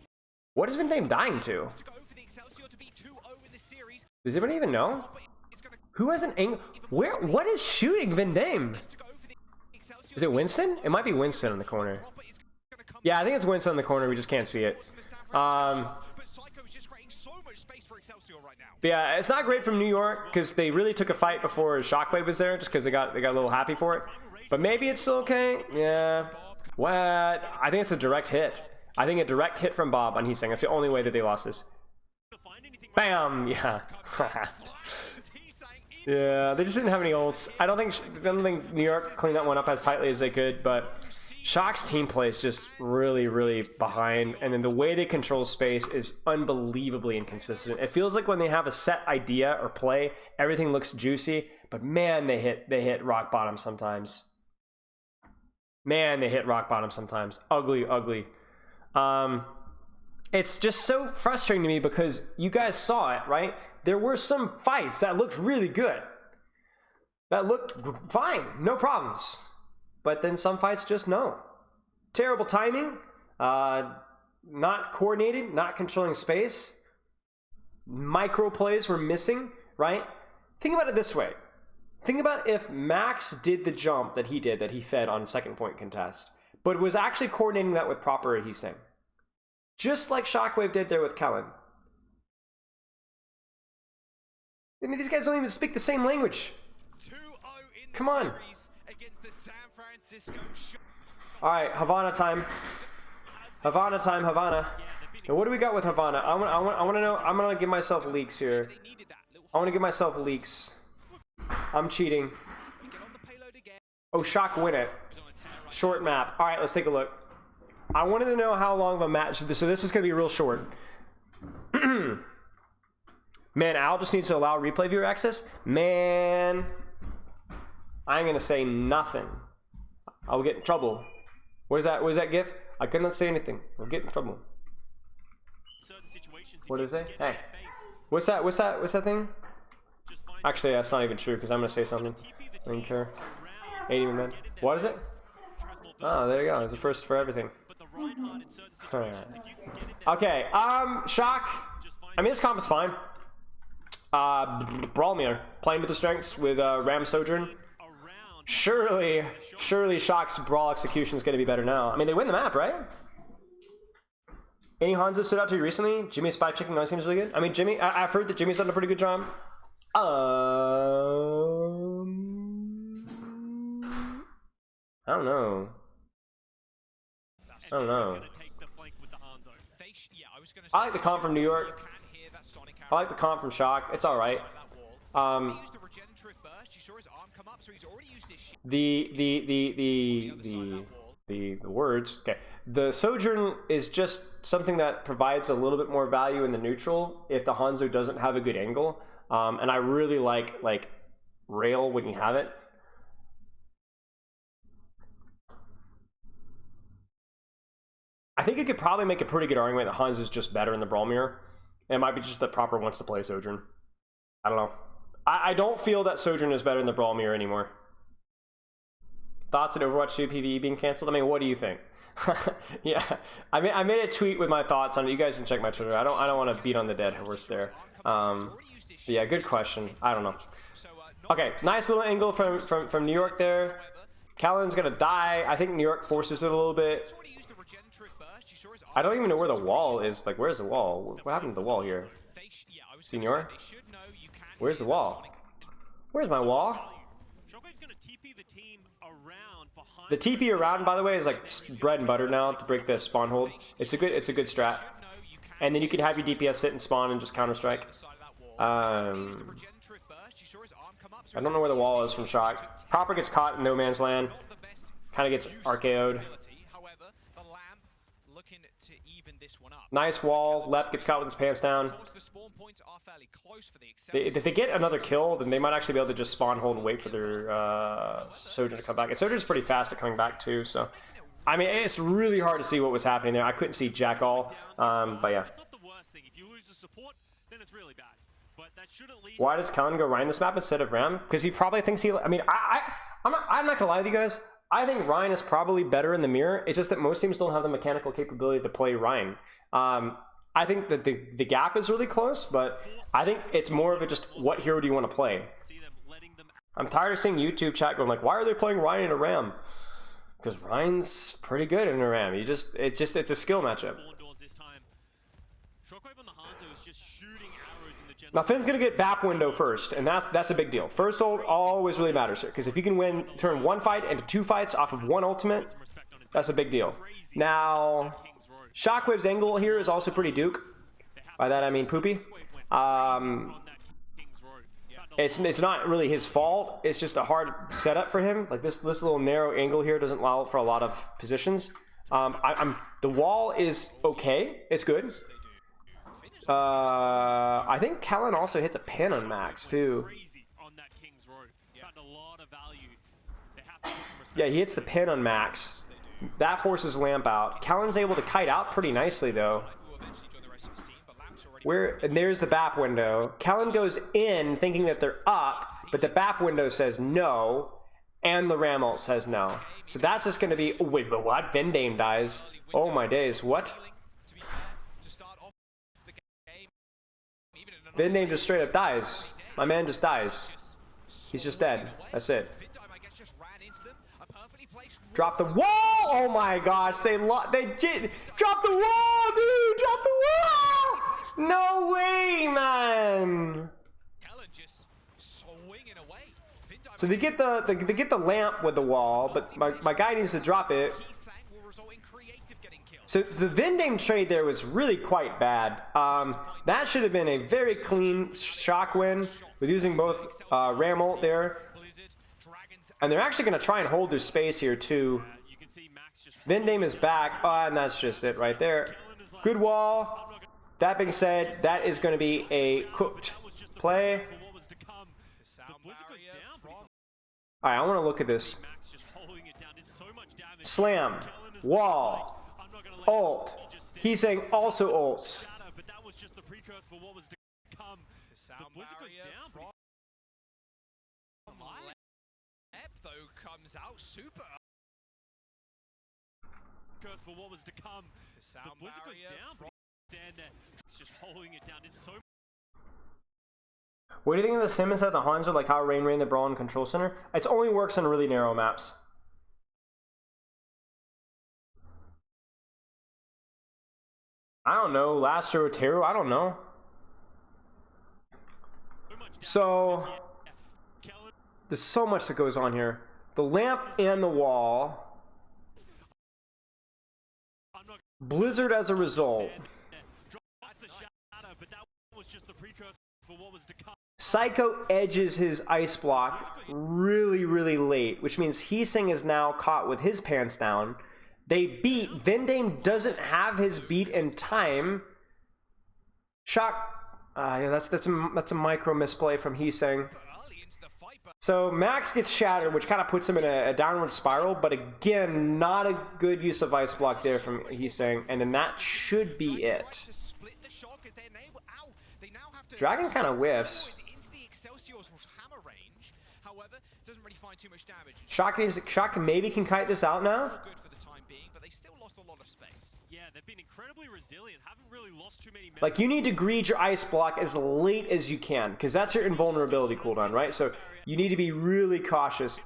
What is Vendame dying to? to go for the Excelsior to be 2-0 in this series. Does anybody even know? Proper is gonna Who has an angle? Where? What is shooting Vendame? to go for the Excelsior. Is it Winston? It might be Winston in the corner. Proper is gonna come Yeah, I think it's Winston in the corner. We just can't see it. from the San Francisco shot, but Psycho's just creating so much space for Excelsior right now. But yeah, it's not great from New York because they really took a fight before Shockwave was there, just because they got a little happy for it. But maybe it's still okay. Yeah. What? I think it's a direct hit. I think a direct hit from Bob on Heesang. That's the only way that they lost this. Bam! Yeah. Yeah, they just didn't have any ults. I don't think New York cleaned that one up as tightly as they could, but Shock's team play is just really, really behind, and then the way they control space is unbelievably inconsistent. It feels like when they have a set idea or play, everything looks juicy, but man, they hit rock bottom sometimes. Man, they hit rock bottom sometimes. Ugly. It's just so frustrating to me because you guys saw it, right? There were some fights that looked really good. That looked fine, no problems. But then some fights just no. Terrible timing, not coordinated, not controlling space. Micro plays were missing, right? Think about it this way. Think about if Max did the jump that he fed on second point contest, but was actually coordinating that with proper Heesang. Just like Shockwave did there with Kellen. I mean, these guys don't even speak the same language. 2-0 in the Come on. series against the San Francisco shot. All right, Havana time. Havana. Now, what do we got with Havana? I want to know. I'm gonna give myself leaks here. They needed that little I want to give myself leaks. I'm cheating. get on the payload again. Oh, Shock win it. Short map. All right, let's take a look. I wanted to know how long of a match. So this is gonna be real short. Man, Al just needs to allow replay viewer access. Man, I ain't gonna say nothing. I'll get in trouble. What is that? What is that gif? I could not say anything. I'll get in trouble. What is it? Hey, what's that? What's that thing? Actually, that's not even true because I'm gonna say something. I don't care. 80 men. What is it? Oh, there you go. It's the first for everything. Okay. Shock. I mean, this comp is fine. Brawlmere, playing to the strengths with Ram Sojourn. Surely Shock's Brawl execution is going to be better now. I mean, they win the map, right? Any Hanzo stood out to you recently? Jimmy's Spy Chicken Gun seems really good. I mean, Jimmy, I've heard that Jimmy's done a pretty good job. I don't know. I like the comp from New York. I like the comp from Shock. It's all right. The words. Okay. The Sojourn is just something that provides a little bit more value in the neutral if the Hanzo doesn't have a good angle. And I really like rail when you have it. I think you could probably make a pretty good argument that Hanzo is just better in the Brawlmere. It might be just that Proper wants to play Sojourn. I don't know. I don't feel that Sojourn is better in the Brawlmere anymore. Thoughts on Overwatch 2 PvE being canceled? I mean, what do you think? Yeah, I made a tweet with my thoughts on it. You guys can check my Twitter. I don't want to beat on the dead horse there. Yeah, good question. I don't know. Okay, nice little angle from New York there. Callan's gonna die. I think New York forces it a little bit. I don't even know where the wall is. Like, where's the wall? What happened to the wall here? Senior? Where's the wall? Where's my wall? The TP around, by the way, is like bread and butter now to break the spawn hold. It's a good strat. And then you can have your DPS sit and spawn and just counter strike. I don't know where the wall is from Shock. Proper gets caught in no man's land. Kind of gets RKO'd. Nice wall. Lep gets caught with his pants down. If they get another kill, then they might actually be able to just spawn, hold, and wait for their Sojourn to come back. And Sojourn's pretty fast at coming back too, so I mean, it's really hard to see what was happening there. I couldn't see jack all, but yeah. Why does Callan go Ryan this map instead of Ram? Because he probably thinks he. I mean, I'm not gonna lie with you guys. I think Ryan is probably better in the mirror. It's just that most teams don't have the mechanical capability to play Ryan. I think that the gap is really close, but I think it's more of a just what hero do you want to play. I'm tired of seeing YouTube chat going like, why are they playing Ryan in a Ram? Because Ryan's pretty good in a Ram. It's a skill matchup. Now Finn's gonna get BAP window first, and that's a big deal. First ult always really matters here, because if you can turn one fight into two fights off of one ultimate, that's a big deal. Now, Shockwave's angle here is also pretty Duke. By that I mean poopy. It's not really his fault. It's just a hard setup for him. Like this little narrow angle here doesn't allow for a lot of positions. The wall is okay. It's good. I think Callan also hits a pin on Max too. Yeah, he hits the pin on Max. That forces Lamp out. Callan's able to kite out pretty nicely though. And there's the BAP window. Callan goes in thinking that they're up, but the BAP window says no, and the Ram ult says no. So that's just going to be. Oh, wait, but what? Vendame dies. Oh my days, what? Vendame just straight up dies. My man just dies. He's just dead. That's it. Drop the wall! Oh my gosh, they drop the wall, dude! Drop the wall! No way, man! So they get the lamp with the wall, but my guy needs to drop it. So the Vendame trade there was really quite bad. That should have been a very clean Shock win with using both Ram ult there. And they're actually going to try and hold their space here too. Vendame is back. Oh, and that's just it right there. Good wall. That being said, that is going to be a cooked play. Alright, I want to look at this. Slam. Wall. Ult. He's saying also ults. Comes out super. For what was to come. The Blizzard goes down. Stand there, just holding it down. It's so What do you think of the sim inside the Hanzo, like how Rain the Brawl and Control Center? It only works on really narrow maps. I don't know, last year with Teru, I don't know. So, there's so much that goes on here. The lamp and the wall. Blizzard as a result. Psycho edges his ice block really, really late, which means Heesing is now caught with his pants down. They beat. Vendame doesn't have his beat in time. Shock. Yeah, that's a micro misplay from Heesing. So Max gets shattered, which kind of puts him in a downward spiral. But again, not a good use of ice block there from Heesing, and then that should be it. Dragon kind of whiffs. Shock maybe can kite this out now. Yeah, they've been incredibly resilient. Haven't really lost too many. Like, you need to greed your ice block as late as you can, because that's your invulnerability cooldown, right? So you need to be really cautious.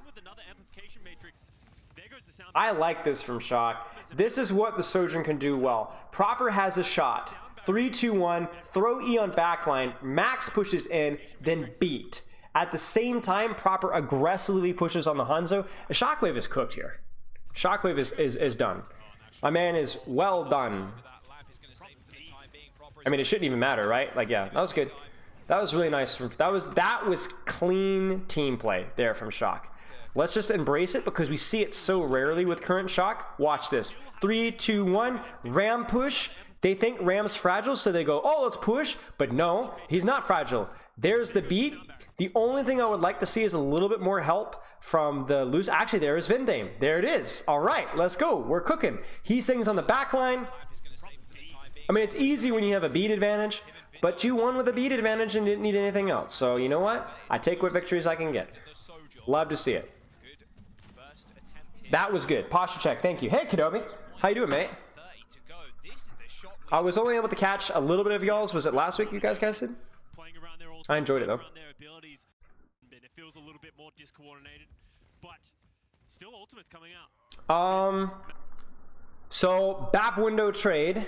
I like this from Shock. This is what the Sojourn can do well. Proper has a shot. 3, 2, 1. Throw E on backline. Max pushes in, then beat. At the same time, Proper aggressively pushes on the Hanzo. Shockwave is cooked here. Shockwave is done. My man is well done. I mean, it shouldn't even matter, right? Like, yeah, that was good. That was really nice. That was clean team play there from Shock. Let's just embrace it because we see it so rarely with current Shock. Watch this. 3, 2, 1. Ram push. They think Ram's fragile, so they go, oh, let's push. But no, he's not fragile. There's the beat. The only thing I would like to see is a little bit more help from the loose. Actually, there is Vendame. There it is. All right, let's go. We're cooking. Heesing's on the back line. I mean, it's easy when you have a beat advantage, but you won with a beat advantage and didn't need anything else. So, you know what? I take what victories I can get. Love to see it. That was good. Posture check. Thank you. Hey, Kadobi. How you doing, mate? I was only able to catch a little bit of y'all's. Was it last week you guys casted? I enjoyed it, though. It feels a little bit more discoordinated, but still ultimate's coming out. So BAP window trade.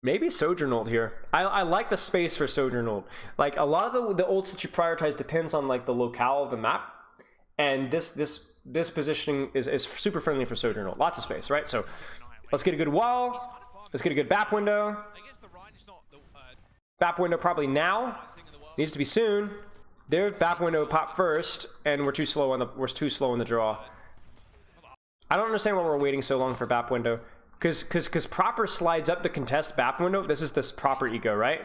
Maybe Sojourn ult here. I like the space for Sojourn ult. Like, a lot of the ults that you prioritize depends on like the locale of the map, and this positioning is super friendly for Sojourn ult. Lots of space, right? So let's get a good wall. Let's get a good BAP window. BAP window probably now. Needs to be soon. There's BAP window pop first, and we're too slow in the draw. I don't understand why we're waiting so long for BAP window. Because Proper slides up to contest BAP window. This is this Proper ego, right?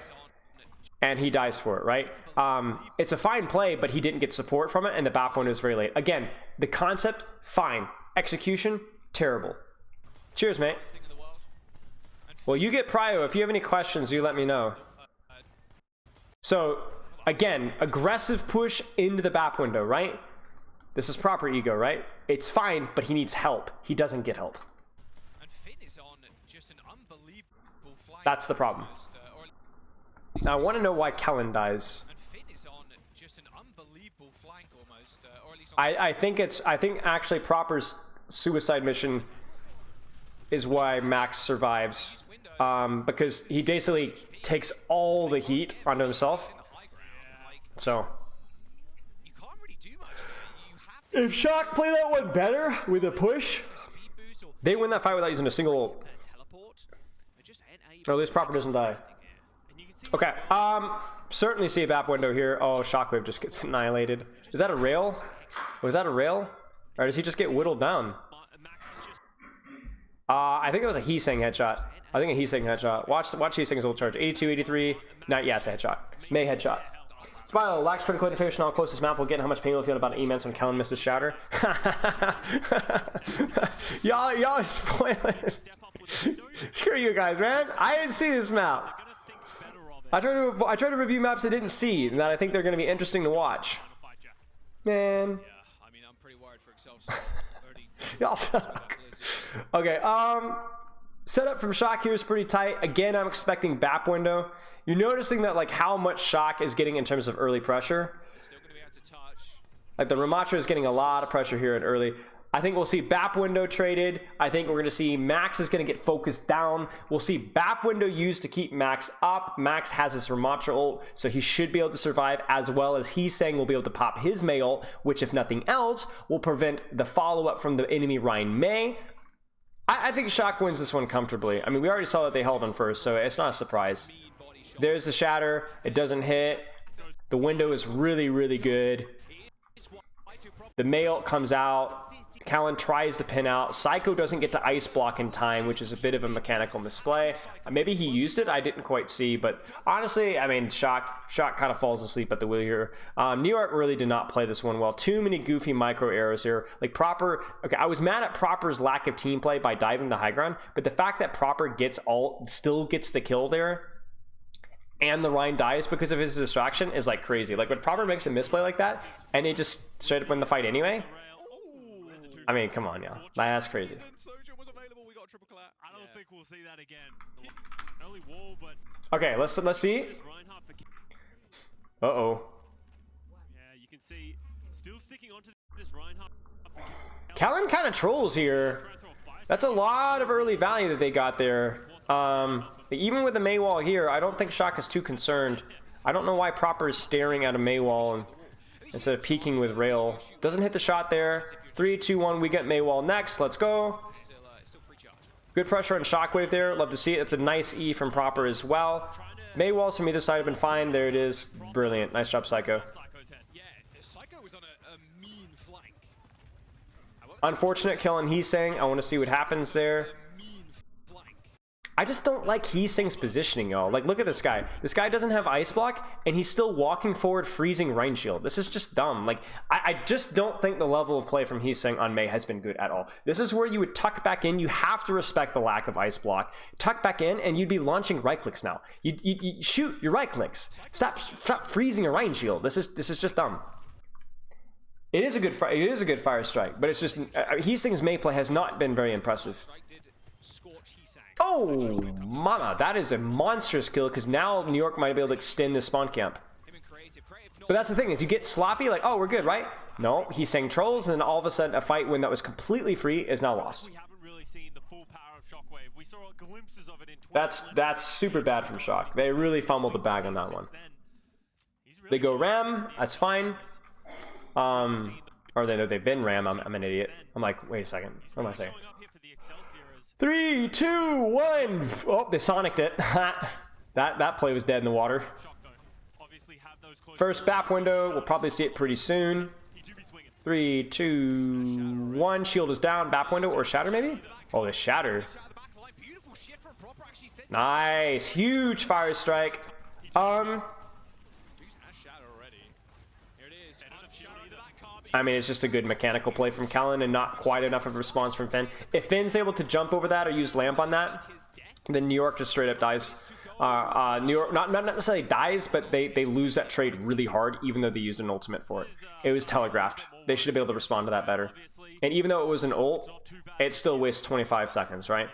And he dies for it, right? It's a fine play, but he didn't get support from it, and the BAP window is very late. Again, the concept, fine. Execution, terrible. Cheers, mate. Well, you get prio. If you have any questions, you let me know. So, again, aggressive push into the BAP window, right? This is Proper ego, right? It's fine, but he needs help. He doesn't get help. That's the problem. Now, I want to know why Kellen dies. I think actually Proper's suicide mission is why Max survives. Because he basically takes all the heat onto himself. So if Shock play that one better with a push, they win that fight without using a single ult. Or at least Proper doesn't die. Okay, certainly see a BAP window here. Oh, Shockwave just gets annihilated. Is that a rail? Was that a rail? Or does he just get whittled down? I think it was a Heesing headshot. I think a Heesing headshot. Watch Heesing's ult charge. 82, 83. Not, yeah, it's a headshot. May headshot. Smile, lacks critical information on closest map. We'll get how much pain we'll feel about E-Ments when Kellen misses Shatter. y'all are spoiling. Screw you guys, man. I didn't see this map. I try to review maps I didn't see and that I think they're going to be interesting to watch. Man. Yeah, I mean, I'm pretty worried for Excelsior. Y'all suck. Okay, Setup from Shock here is pretty tight. Again, I'm expecting BAP window. You're noticing that like how much Shock is getting in terms of early pressure. Still going to be able to touch. Like the Ramatra is getting a lot of pressure here at early. I think we'll see BAP window traded. I think we're going to see Max is going to get focused down. We'll see BAP window used to keep Max up. Max has his Ramatra ult, so he should be able to survive, as well as he's saying we'll be able to pop his Mei ult, which if nothing else will prevent the follow-up from the enemy Rein Mei. I think Shock wins this one comfortably. I mean, we already saw that they held on first, so it's not a surprise. There's the shatter. It doesn't hit. The window is really, really good. The Mei ult comes out. Callan tries to pin out. Psycho doesn't get to ice block in time, which is a bit of a mechanical misplay. Maybe he used it. I didn't quite see, but honestly, I mean, Shock kind of falls asleep at the wheel here. New York really did not play this one well. Too many goofy micro errors here. Like Proper, okay, I was mad at Proper's lack of team play by diving the high ground, but the fact that Proper still gets the kill there, and the Rein dies because of his distraction is like crazy. Like when Proper makes a misplay like that, and they just straight up win the fight anyway. I mean, come on, yeah. That's crazy. I don't think we'll see that again. Early wall, but Okay, let's see. Uh-oh. yeah, you can see still sticking onto this Reinhardt. Callan kind of trolls here. That's a lot of early value that they got there. Even with the Mei wall here, I don't think Shock is too concerned. I don't know why Proper is staring at a Mei wall instead of peeking with Rail. Doesn't hit the shot there. 3, 2, 1, we get Mei wall next. Let's go. Still free charge. Good pressure on Shockwave there. Love to see it. It's a nice E from Proper as well. Mei walls from either side have been fine. There it is. Brilliant. Nice job, Psycho. Yeah, Psycho was on a mean flank. Unfortunate kill on Heesang. I want to see what happens there. I just don't like Heesang's positioning, y'all. Like, look at this guy. This guy doesn't have ice block, and he's still walking forward, freezing Rein Shield. This is just dumb. Like, I just don't think the level of play from Heesang on Mei has been good at all. This is where you would tuck back in. You have to respect the lack of ice block. Tuck back in, and you'd be launching right clicks now. You shoot your right clicks. Stop freezing a Rein Shield. This is just dumb. It is a good fire strike, but it's just Heesang's Mei play has not been very impressive. Oh, mama, that is a monstrous kill, because now New York might be able to extend the spawn camp. But that's the thing, is you get sloppy, like, oh, we're good, right? No, he's saying trolls, and then all of a sudden a fight win that was completely free is now lost. We haven't really seen the full power of Shockwave. We saw glimpses of it in That's super bad from Shock. They really fumbled the bag on that one. They go Ram, that's fine. Or they've been Ram, I'm an idiot. I'm like, wait a second, what am I saying? 3, 2, 1. Oh, they sonicked it. that play was dead in the water. First BAP window. We'll probably see it pretty soon. 3, 2, 1. Shield is down. BAP window or shatter maybe? Oh, the shatter. Nice. Huge fire strike. I mean, it's just a good mechanical play from Callan and not quite enough of a response from Finn. If Finn's able to jump over that or use Lamp on that, then New York just straight up dies. New York not necessarily dies, but they lose that trade really hard, even though they used an ultimate for it. It was telegraphed. They should have been able to respond to that better. And even though it was an ult, it still wastes 25 seconds, right?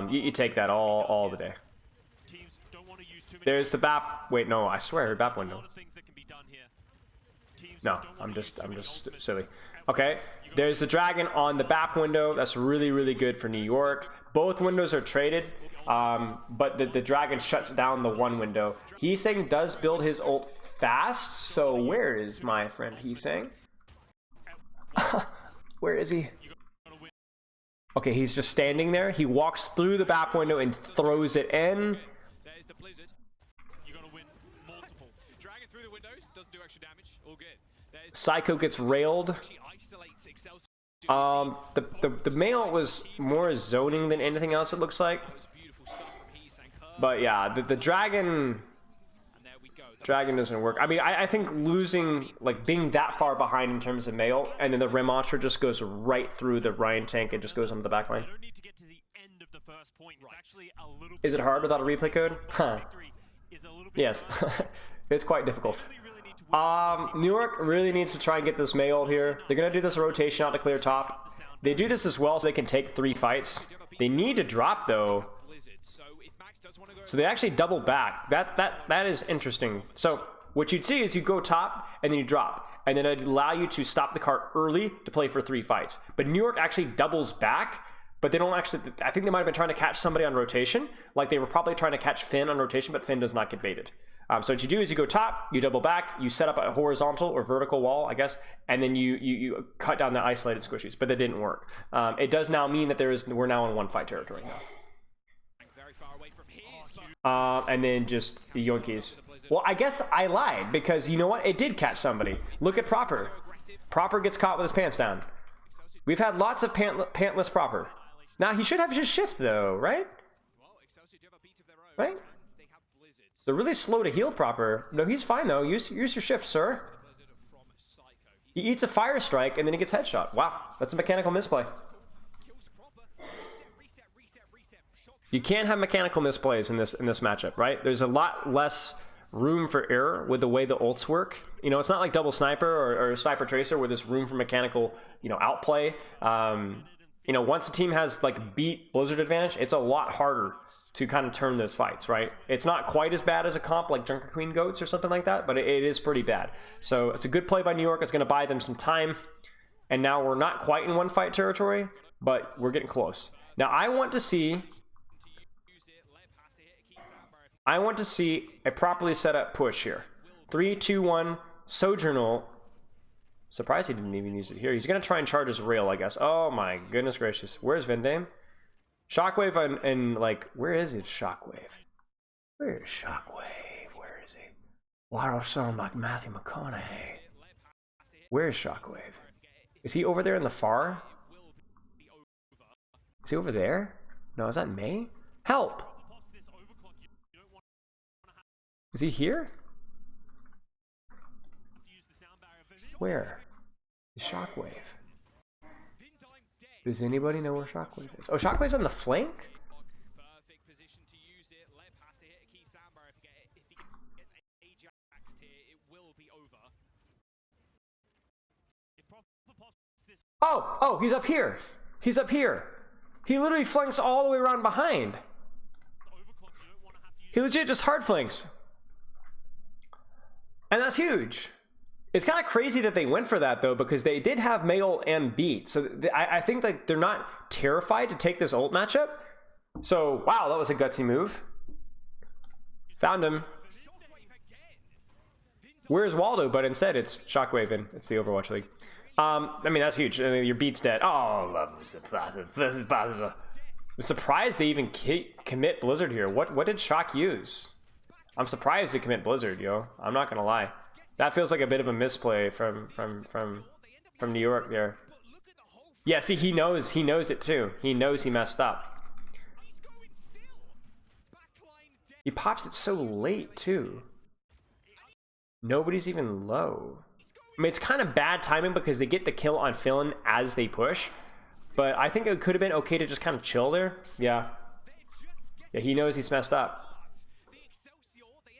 You take that all the day. There's the BAP. Wait, no, I swear, BAP window. No, I'm just silly. Okay, there's the dragon on the BAP window. That's really, really good for New York. Both windows are traded, but the dragon shuts down the one window. Heesang does build his ult fast, so where is my friend Heesang? Where is he? Okay, he's just standing there. He walks through the BAP window and throws it in. There's the blizzard. You gotta win multiple. Dragon through the windows doesn't do extra damage. All good. Psycho gets railed. The male was more zoning than anything else, it looks like. But yeah, the dragon doesn't work. I mean, I think losing, like being that far behind in terms of male, and then the Ramatra just goes right through the Ryan tank and just goes onto the back line. Is it hard without a replay code? Huh. Yes. It's quite difficult. New York really needs to try and get this Mayhold here. They're going to do this rotation out to clear top. They do this as well so they can take 3 fights. They need to drop, though. So they actually double back. That is interesting. So what you'd see is you go top, and then you drop. And then it'd allow you to stop the cart early to play for 3 fights. But New York actually doubles back, but they don't actually... I think they might have been trying to catch somebody on rotation. Like they were probably trying to catch Finn on rotation, but Finn does not get baited. So what you do is you go top, you double back, you set up a horizontal or vertical wall, I guess, and then you cut down the isolated squishies, but that didn't work. It does now mean that we're now in 1-fight territory now. And then just the Yoinkies. Well, I guess I lied, because you know what? It did catch somebody. Look at Proper. Proper gets caught with his pants down. We've had lots of pantless Proper. Now, he should have his shift, though, right? Right? They're really slow to heal Proper. No, he's fine, though. Use your shift, sir. He eats a fire strike, and then he gets headshot. Wow, that's a mechanical misplay. You can't have mechanical misplays in this matchup, right? There's a lot less room for error with the way the ults work. You know, it's not like double sniper or sniper tracer where there's room for mechanical, you know, outplay. You know, once a team has like beat Blizzard advantage, it's a lot harder to kind of turn those fights, right? It's not quite as bad as a comp like Junker Queen Goats or something like that, but it is pretty bad. So it's a good play by New York. It's going to buy them some time. And now we're not quite in 1-fight territory, but we're getting close. Now I want to see a properly set up push here. 3, 2, 1, Sojournal. Surprised he didn't even use it here. He's going to try and charge his rail, I guess. Oh my goodness gracious. Where's Vendame? Shockwave and like, where is it, Shockwave? Where is Shockwave? Where is he? Why do I sound like Matthew McConaughey? Where is Shockwave? Is he over there in the far? Is he over there? No, is that May? Help! Is he here? Where? Is Shockwave? Does anybody know where Shockwave is? Oh, Shockwave's on the flank? Oh, he's up here. He's up here. He literally flanks all the way around behind. He legit just hard flanks. And that's huge. It's kind of crazy that they went for that, though, because they did have Mayol and Beat. So I think that they're not terrified to take this ult matchup. So, wow, that was a gutsy move. Found him. Where's Waldo? But instead, it's Shockwave, and it's the Overwatch League. I mean, that's huge. I mean, your Beat's dead. Oh, I'm surprised they even commit Blizzard here. What did Shock use? I'm surprised they commit Blizzard, yo. I'm not gonna lie. That feels like a bit of a misplay from New York there. Yeah, see, he knows it too. He knows he messed up. He pops it so late too. Nobody's even low. I mean, it's kind of bad timing because they get the kill on Fillin as they push. But I think it could have been okay to just kind of chill there. Yeah. Yeah, he knows he's messed up.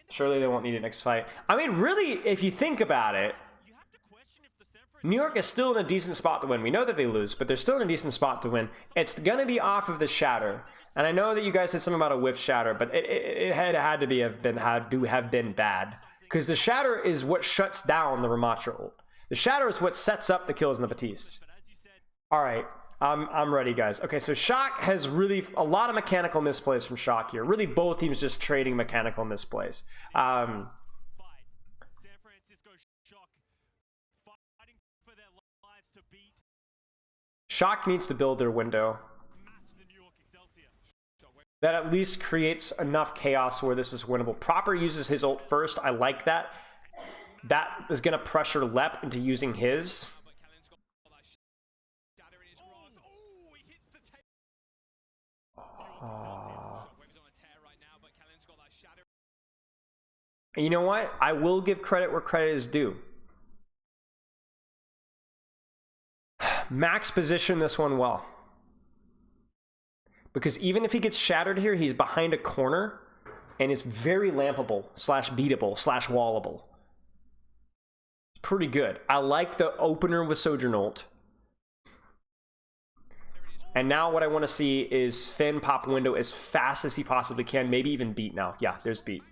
Surely they won't need it next fight. I mean, really, if you think about it, New York is still in a decent spot to win. We know that they lose, but they're still in a decent spot to win. It's going to be off of the Shatter. And I know that you guys said something about a whiff Shatter, but it had to have been bad. Because the Shatter is what shuts down the Ramatra ult. The Shatter is what sets up the kills in the Batiste. All right. I'm ready, guys. Okay, so Shock has really a lot of mechanical misplays from Shock here. Really, both teams just trading mechanical misplays. Shock needs to build their window. That at least creates enough chaos where this is winnable. Proper uses his ult first. I like that. That is going to pressure Lep into using his. You know what? I will give credit where credit is due. Max positioned this one well. Because even if he gets shattered here, he's behind a corner. And it's very lampable, /beatable, /wallable. pretty good. I like the opener with Sojourn ult. And now what I want to see is Finn pop window as fast as he possibly can. Maybe even beat now. Yeah, there's beat.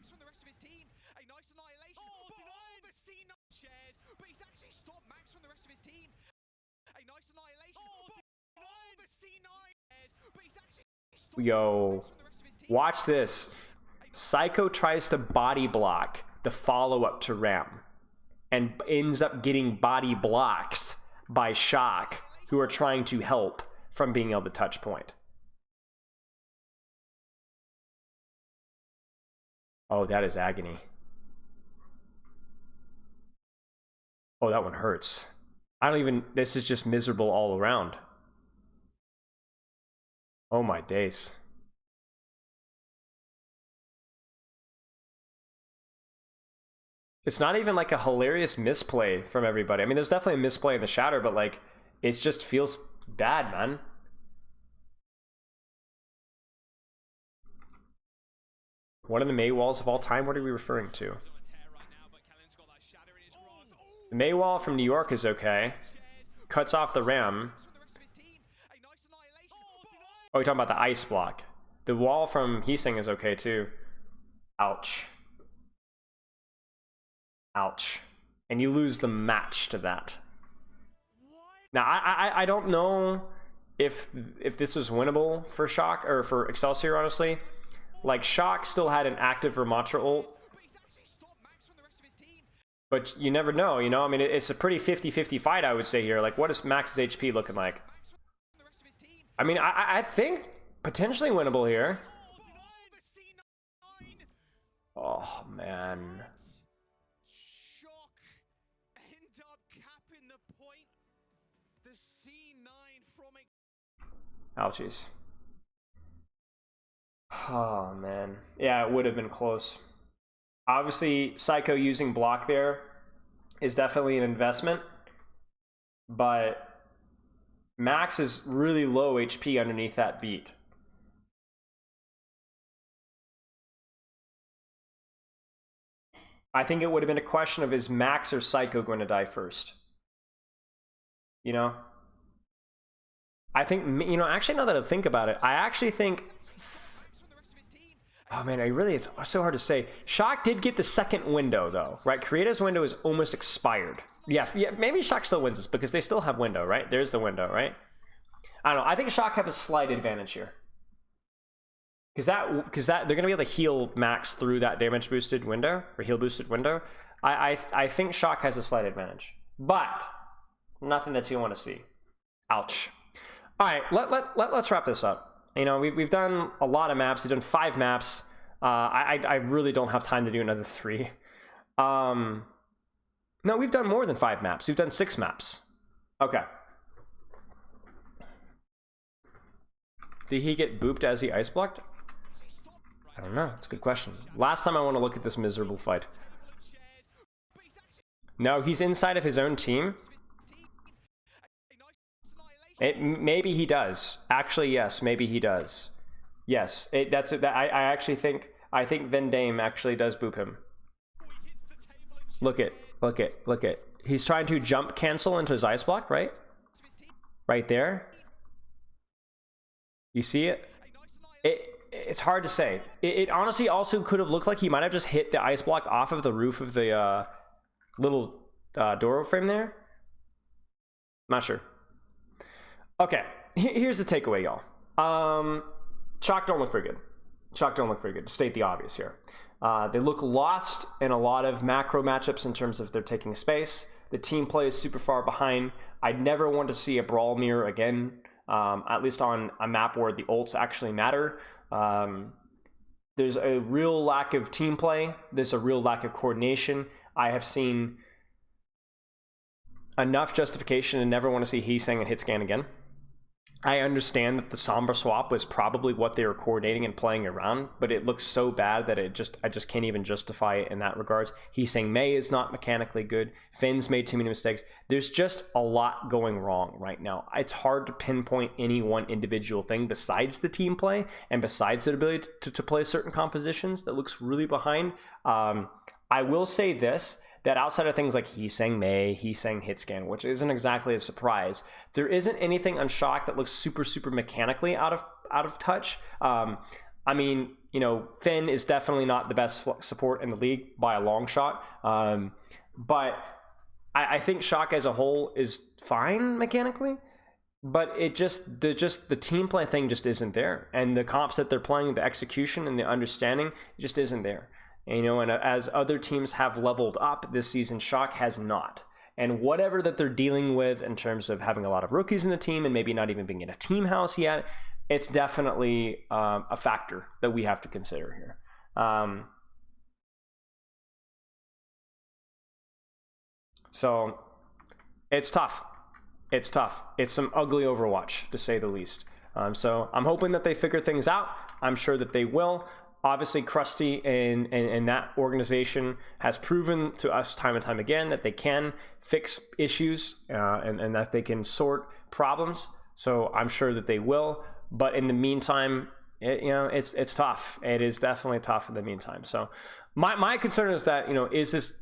Yo, watch this. Psycho tries to body block the follow-up to Ram and ends up getting body blocked by Shock, who are trying to help from being able to touch point. Oh, that is agony. Oh, that one hurts. I don't even... This is just miserable all around. Oh my days. It's not even like a hilarious misplay from everybody. I mean, there's definitely a misplay in the shatter, but like, it just feels bad, man. One of the Mei walls of all time? What are we referring to? The Mei wall from New York is okay. Cuts off the Ram. Oh, you're talking about the ice block. The wall from Heesing is okay too. Ouch. Ouch. And you lose the match to that. Now, I don't know if this was winnable for Shock, or for Excelsior, honestly. Like, Shock still had an active Ramatra ult. But you never know, you know? I mean, it's a pretty 50-50 fight, I would say here. Like, what is Max's HP looking like? I mean, I think potentially winnable here. Oh, man. Ouchies. Oh, man. Yeah, it would have been close. Obviously, Psycho using block there is definitely an investment. But Max is really low HP underneath that beat. I think it would have been a question of, is Max or Psycho going to die first? You know? I think, you know, actually, now that I think about it, I actually think... Oh, man, it's so hard to say. Shock did get the second window, though, right? Creative's window is almost expired. Yeah, maybe Shock still wins this, because they still have window, right? There's the window, right? I don't know. I think Shock have a slight advantage here. Because they're going to be able to heal Max through that damage boosted window, or heal boosted window. I think Shock has a slight advantage. But, nothing that you want to see. Ouch. All right, let's wrap this up. You know, we've done a lot of maps. We've done 5 maps. I really don't have time to do another 3. No, we've done more than 5 maps. We've done 6 maps. Okay. Did he get booped as he ice blocked? I don't know. It's a good question. Last time I want to look at this miserable fight. No, he's inside of his own team. Maybe he does. Actually, yes. Maybe he does. Yes. I think Vendame actually does boop him. Look it. He's trying to jump cancel into his ice block, right? Right there. You see it? It's hard to say. It honestly also could have looked like he might have just hit the ice block off of the roof of the little door frame there. Not sure. Okay, here's the takeaway, y'all. Shock don't look very good. Shock don't look very good, to state the obvious here. They look lost in a lot of macro matchups in terms of they're taking space. The team play is super far behind. I'd never want to see a brawl mirror again, at least on a map where the ults actually matter. There's a real lack of team play. There's a real lack of coordination. I have seen enough justification to never want to see Heesing and Hitscan again. I understand that the Sombra swap was probably what they were coordinating and playing around, but it looks so bad that I just can't even justify it in that regards. He's saying Mei is not mechanically good. Finn's made too many mistakes. There's just a lot going wrong right now. It's hard to pinpoint any one individual thing besides the team play and besides the ability to play certain compositions that looks really behind. I will say this, that outside of things like he's saying May, he's saying hit scan, which isn't exactly a surprise, there isn't anything on Shock that looks super mechanically out of touch. I mean, you know, Finn is definitely not the best support in the league by a long shot, but I think Shock as a whole is fine mechanically. But the team play thing just isn't there, and the comps that they're playing, the execution and the understanding just isn't there. And, you know, and as other teams have leveled up this season, Shock has not. And whatever that they're dealing with in terms of having a lot of rookies in the team and maybe not even being in a team house yet, it's definitely a factor that we have to consider here. So it's tough. It's tough. It's some ugly Overwatch, to say the least. So I'm hoping that they figure things out. I'm sure that they will. Obviously, Krusty and that organization has proven to us time and time again that they can fix issues and that they can sort problems. So I'm sure that they will. But in the meantime, it's tough. It is definitely tough in the meantime. So my concern is that,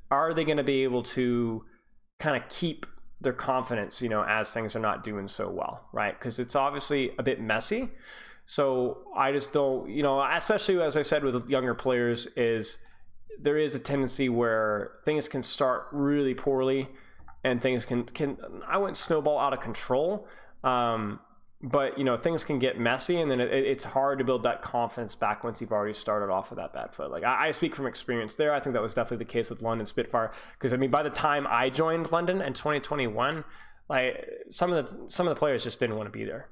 are they going to be able to kind of keep their confidence, as things are not doing so well, right? Because it's obviously a bit messy. So I just don't, especially as I said with younger players, there is a tendency where things can start really poorly and things can I wouldn't snowball out of control. But things can get messy, and then it's hard to build that confidence back once you've already started off with that bad foot. Like I speak from experience there. I think that was definitely the case with London Spitfire, because by the time I joined London in 2021, like some of the players just didn't want to be there.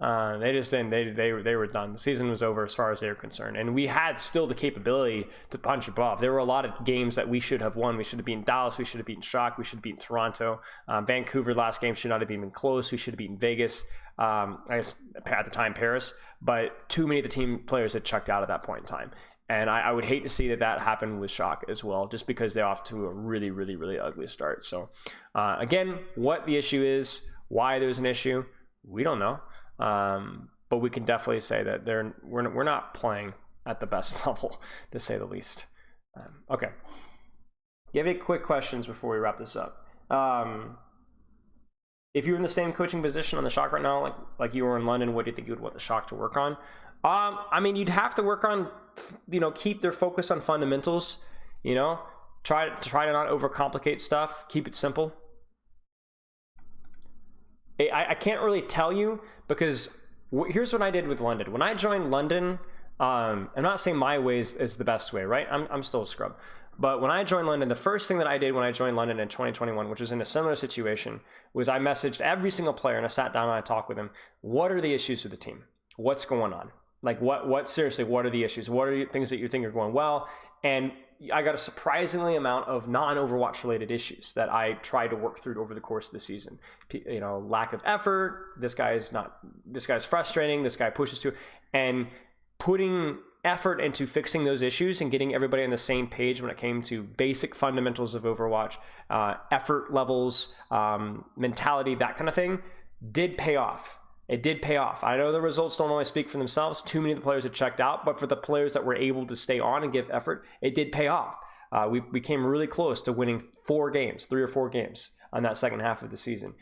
They just didn't. They were done. The season was over as far as they were concerned, and we had still the capability to punch above. There were a lot of games that we should have won. We should have beaten Dallas. We should have beaten Shock. We should have beaten Toronto. Vancouver last game should not have even been close. We should have beaten Vegas. I guess at the time Paris, but too many of the team players had chucked out at that point in time. And I would hate to see that happen with Shock as well, just because they're off to a really, really, really ugly start. So again, what the issue is, why there's an issue, we don't know. But we can definitely say that we're not playing at the best level, to say the least. Okay. Give me quick questions before we wrap this up. If you were in the same coaching position on the Shock right now, like you were in London, what do you think you would want the Shock to work on? You'd have to work on, keep their focus on fundamentals. Try to not overcomplicate stuff. Keep it simple. I can't really tell you, because here's what I did with London. When I joined London, I'm not saying my way is the best way, right? I'm still a scrub. But when I joined London, the first thing that I did when I joined London in 2021, which was in a similar situation, was I messaged every single player and I sat down and I talked with them. What are the issues with the team? What's going on? Like what seriously, what are the issues? What are things that you think are going well? And I got a surprisingly amount of non-Overwatch related issues that I tried to work through over the course of the season. Lack of effort. This guy's frustrating. This guy pushes too, and putting effort into fixing those issues and getting everybody on the same page when it came to basic fundamentals of Overwatch, effort levels, mentality, that kind of thing, did pay off. It did pay off. I know the results don't always speak for themselves. Too many of the players had checked out, but for the players that were able to stay on and give effort, it did pay off. We came really close to winning 3 or 4 games on that second half of the season.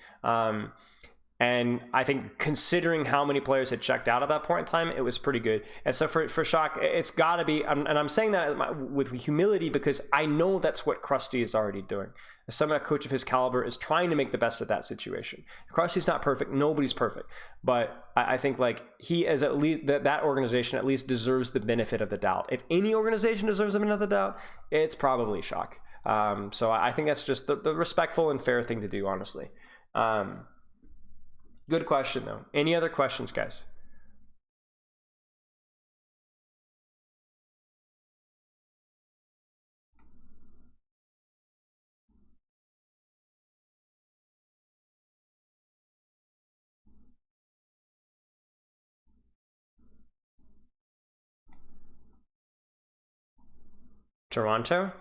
And I think considering how many players had checked out at that point in time, it was pretty good. And so for Shock, it's got to be, and I'm saying that with humility, because I know that's what Krusty is already doing. Some coach of his caliber is trying to make the best of that situation. Krusty's not perfect. Nobody's perfect. But I think he is at least, that organization at least deserves the benefit of the doubt. If any organization deserves the benefit of the doubt, it's probably Shock. So I think that's just the respectful and fair thing to do, honestly. Good question, though. Any other questions, guys? Toronto?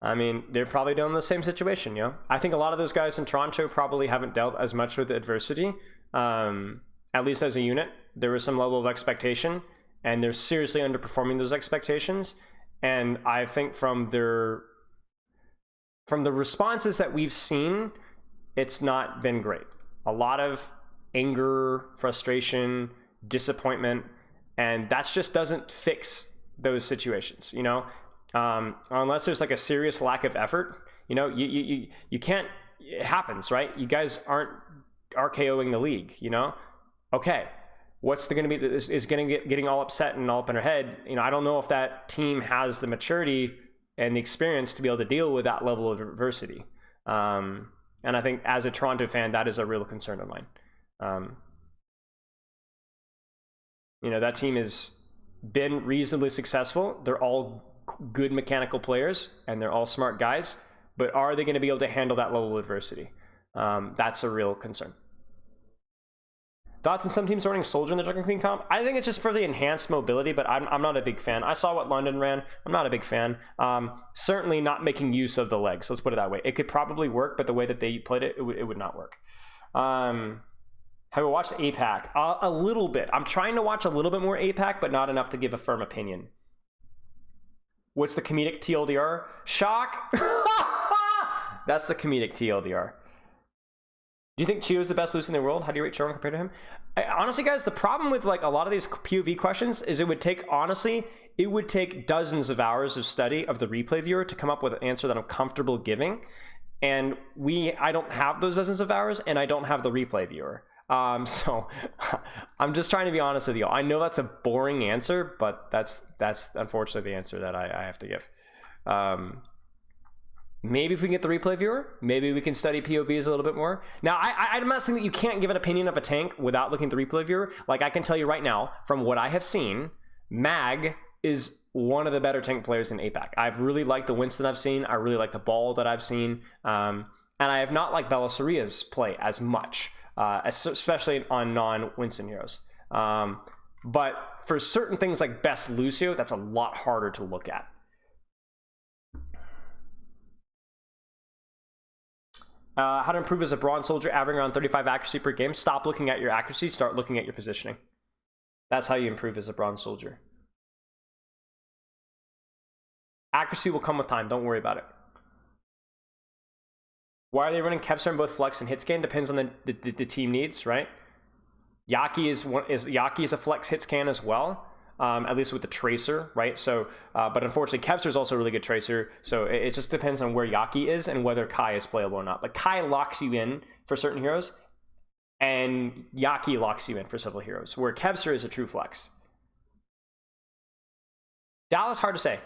They're probably dealing with the same situation, I think a lot of those guys in Toronto probably haven't dealt as much with adversity, at least as a unit. There was some level of expectation, and they're seriously underperforming those expectations. And I think from their from the responses that we've seen, it's not been great. A lot of anger, frustration, disappointment, and that just doesn't fix those situations, you know? Unless there's like a serious lack of effort, you know, you can't, it happens, right? You guys aren't RKOing the league, you know? Okay, what's going to be, is getting all upset and all up in her head. You know, I don't know if that team has the maturity and the experience to be able to deal with that level of adversity. And I think as a Toronto fan, that is a real concern of mine. You know, that team has been reasonably successful. They're all good mechanical players and they're all smart guys, but are they going to be able to handle that level of adversity? That's a real concern. Thoughts on some teams running Soldier in the Jungle Queen comp? I think it's just for the enhanced mobility, but I'm not a big fan. I saw what London ran. I'm not a big fan. Certainly not making use of the legs. Let's put it that way. It could probably work, but the way that they played it, it would not work. Have you watched APAC? A little bit. I'm trying to watch a little bit more APAC, but not enough to give a firm opinion. What's the comedic TLDR? Shock! That's the comedic TLDR. Do you think Chio's the best loser in the world? How do you rate Choron compared to him? Honestly, guys, the problem with like a lot of these POV questions is it would take dozens of hours of study of the replay viewer to come up with an answer that I'm comfortable giving. And I don't have those dozens of hours, and I don't have the replay viewer. So I'm just trying to be honest with you. I know that's a boring answer, but that's unfortunately the answer that I have to give. Maybe if we can get the replay viewer, maybe we can study POVs a little bit more. Now, I'm not saying that you can't give an opinion of a tank without looking at the replay viewer. Like, I can tell you right now, from what I have seen, Mag is one of the better tank players in APAC. I've really liked the Winston I've seen. I really like the Ball that I've seen. And I have not liked Belisaria's play as much, especially on non-Winston heroes. But for certain things like Best Lucio, that's a lot harder to look at. How to improve as a bronze soldier, averaging around 35 accuracy per game. Stop looking at your accuracy, start looking at your positioning. That's how you improve as a bronze soldier. Accuracy will come with time, don't worry about it. Why are they running Kevstar in both flex and hit scan? Depends on the team needs, right? Yaki is a flex hit scan as well. At least with the tracer, right? So, but unfortunately, Kevstar is also a really good tracer. So it just depends on where Yaki is and whether Kai is playable or not. But Kai locks you in for certain heroes, and Yaki locks you in for several heroes, where Kevstar is a true flex. Dallas, hard to say.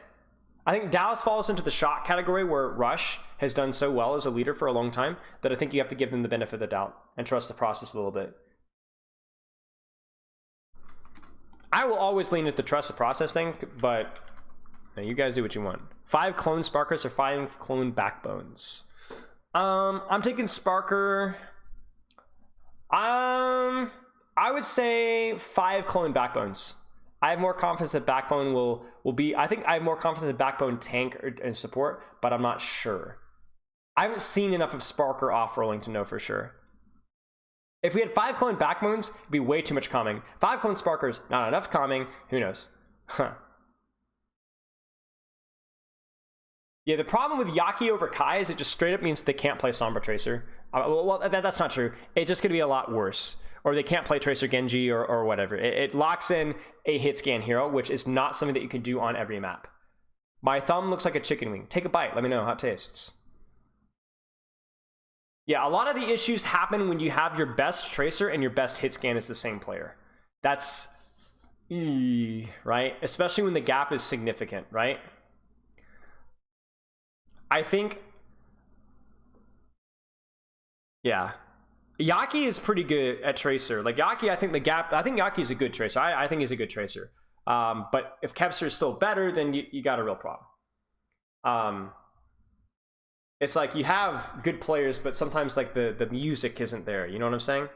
I think Dallas falls into the shot category where Rush has done so well as a leader for a long time that I think you have to give them the benefit of the doubt and trust the process a little bit. I will always lean at the trust the process thing, but you guys do what you want. 5 clone Sparkers or 5 clone Backbones? I'm taking Sparker. I would say 5 clone Backbones. I have more confidence that Backbone will be... I think I have more confidence in Backbone tank and support, but I'm not sure. I haven't seen enough of Sparker off-rolling to know for sure. If we had 5 clone Backbones, it'd be way too much calming. 5 clone Sparkers, not enough calming. Who knows? Huh. Yeah, the problem with Yaki over Kai is it just straight up means they can't play Sombra Tracer. Well, that's not true. It's just going to be a lot worse. Or they can't play Tracer Genji or whatever. It locks in a hit scan hero, which is not something that you can do on every map. My thumb looks like a chicken wing. Take a bite. Let me know how it tastes. Yeah, a lot of the issues happen when you have your best Tracer and your best hit scan is the same player. That's... right? Especially when the gap is significant, right? I think... yeah. Yaki is pretty good at Tracer. Like, Yaki, I think Yaki's a good Tracer. I think he's a good Tracer. But if Kevstar is still better, then you got a real problem. It's like you have good players, but sometimes like the music isn't there. You know what I'm saying?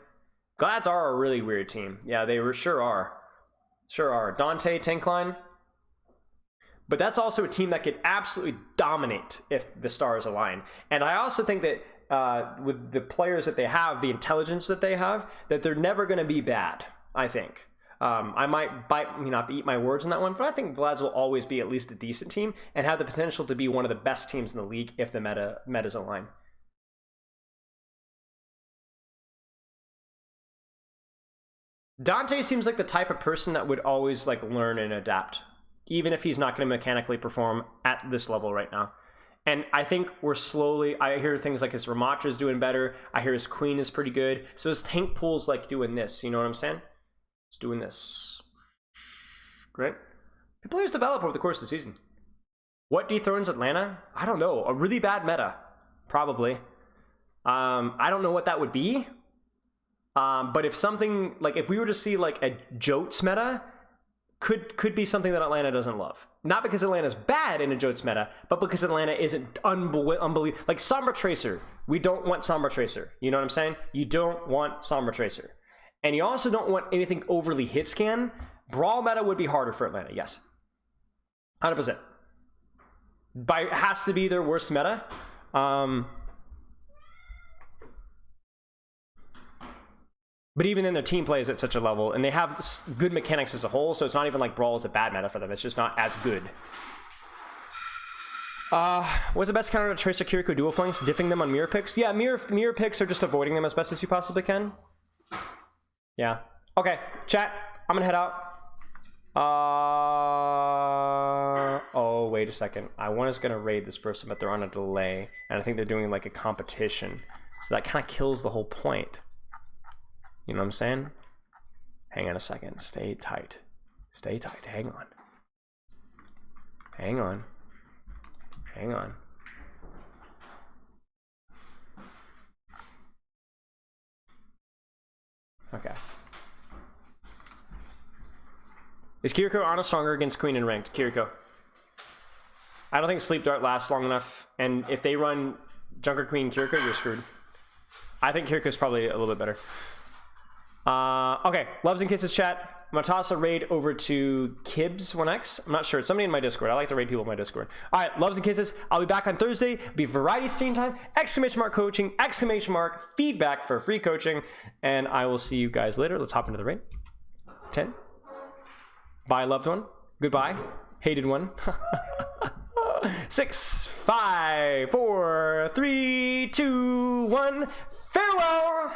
Glads are a really weird team. Yeah, they sure are. Sure are. Dante, Tankline. But that's also a team that could absolutely dominate if the stars align. And I also think that with the players that they have, the intelligence that they have, that they're never going to be bad, I think. I might have to eat my words on that one, but I think Vlad's will always be at least a decent team and have the potential to be one of the best teams in the league if the meta's aligned. Dante seems like the type of person that would always like learn and adapt, even if he's not going to mechanically perform at this level right now. And I think we're slowly, I hear things like his Ramatra's doing better. I hear his Queen is pretty good. So his tank pool's like doing this, you know what I'm saying? It's doing this, right? The players develop over the course of the season. What dethrones Atlanta? I don't know. A really bad meta, probably. I don't know what that would be. But if something, like if we were to see like a Jotes meta, could be something that Atlanta doesn't love. Not because Atlanta's bad in a Jotes meta, but because Atlanta isn't unbelievable. Like Sombra Tracer, we don't want Sombra Tracer. You know what I'm saying? You don't want Sombra Tracer. And you also don't want anything overly hit scan. Brawl meta would be harder for Atlanta, yes. 100%. It has to be their worst meta. But even then, their team plays at such a level, and they have good mechanics as a whole, so it's not even like Brawl is a bad meta for them. It's just not as good. What's the best counter to Tracer Kiriko dual flanks? Diffing them on mirror picks? Yeah, mirror picks are just avoiding them as best as you possibly can. Yeah. Okay, chat. I'm gonna head out. Oh, wait a second. I was gonna raid this person, but they're on a delay, and I think they're doing like a competition. So that kind of kills the whole point. You know what I'm saying? Hang on a second. Stay tight. Stay tight. Hang on. Hang on. Hang on. Okay. Is Kiriko Ana stronger against Queen in ranked? Kiriko. I don't think Sleep Dart lasts long enough, and if they run Junker Queen Kiriko, you're screwed. I think Kiriko's probably a little bit better. Okay, loves and kisses, chat. I'm gonna toss a raid over to Kibs1x. I'm not sure. It's somebody in my Discord. I like to raid people in my Discord. All right, loves and kisses. I'll be back on Thursday. Be variety stream time. !mark coaching. !mark feedback for free coaching. And I will see you guys later. Let's hop into the raid. 10. Bye, loved one. Goodbye, hated one. 6, 5, 4, 3, 2, 1. Farewell.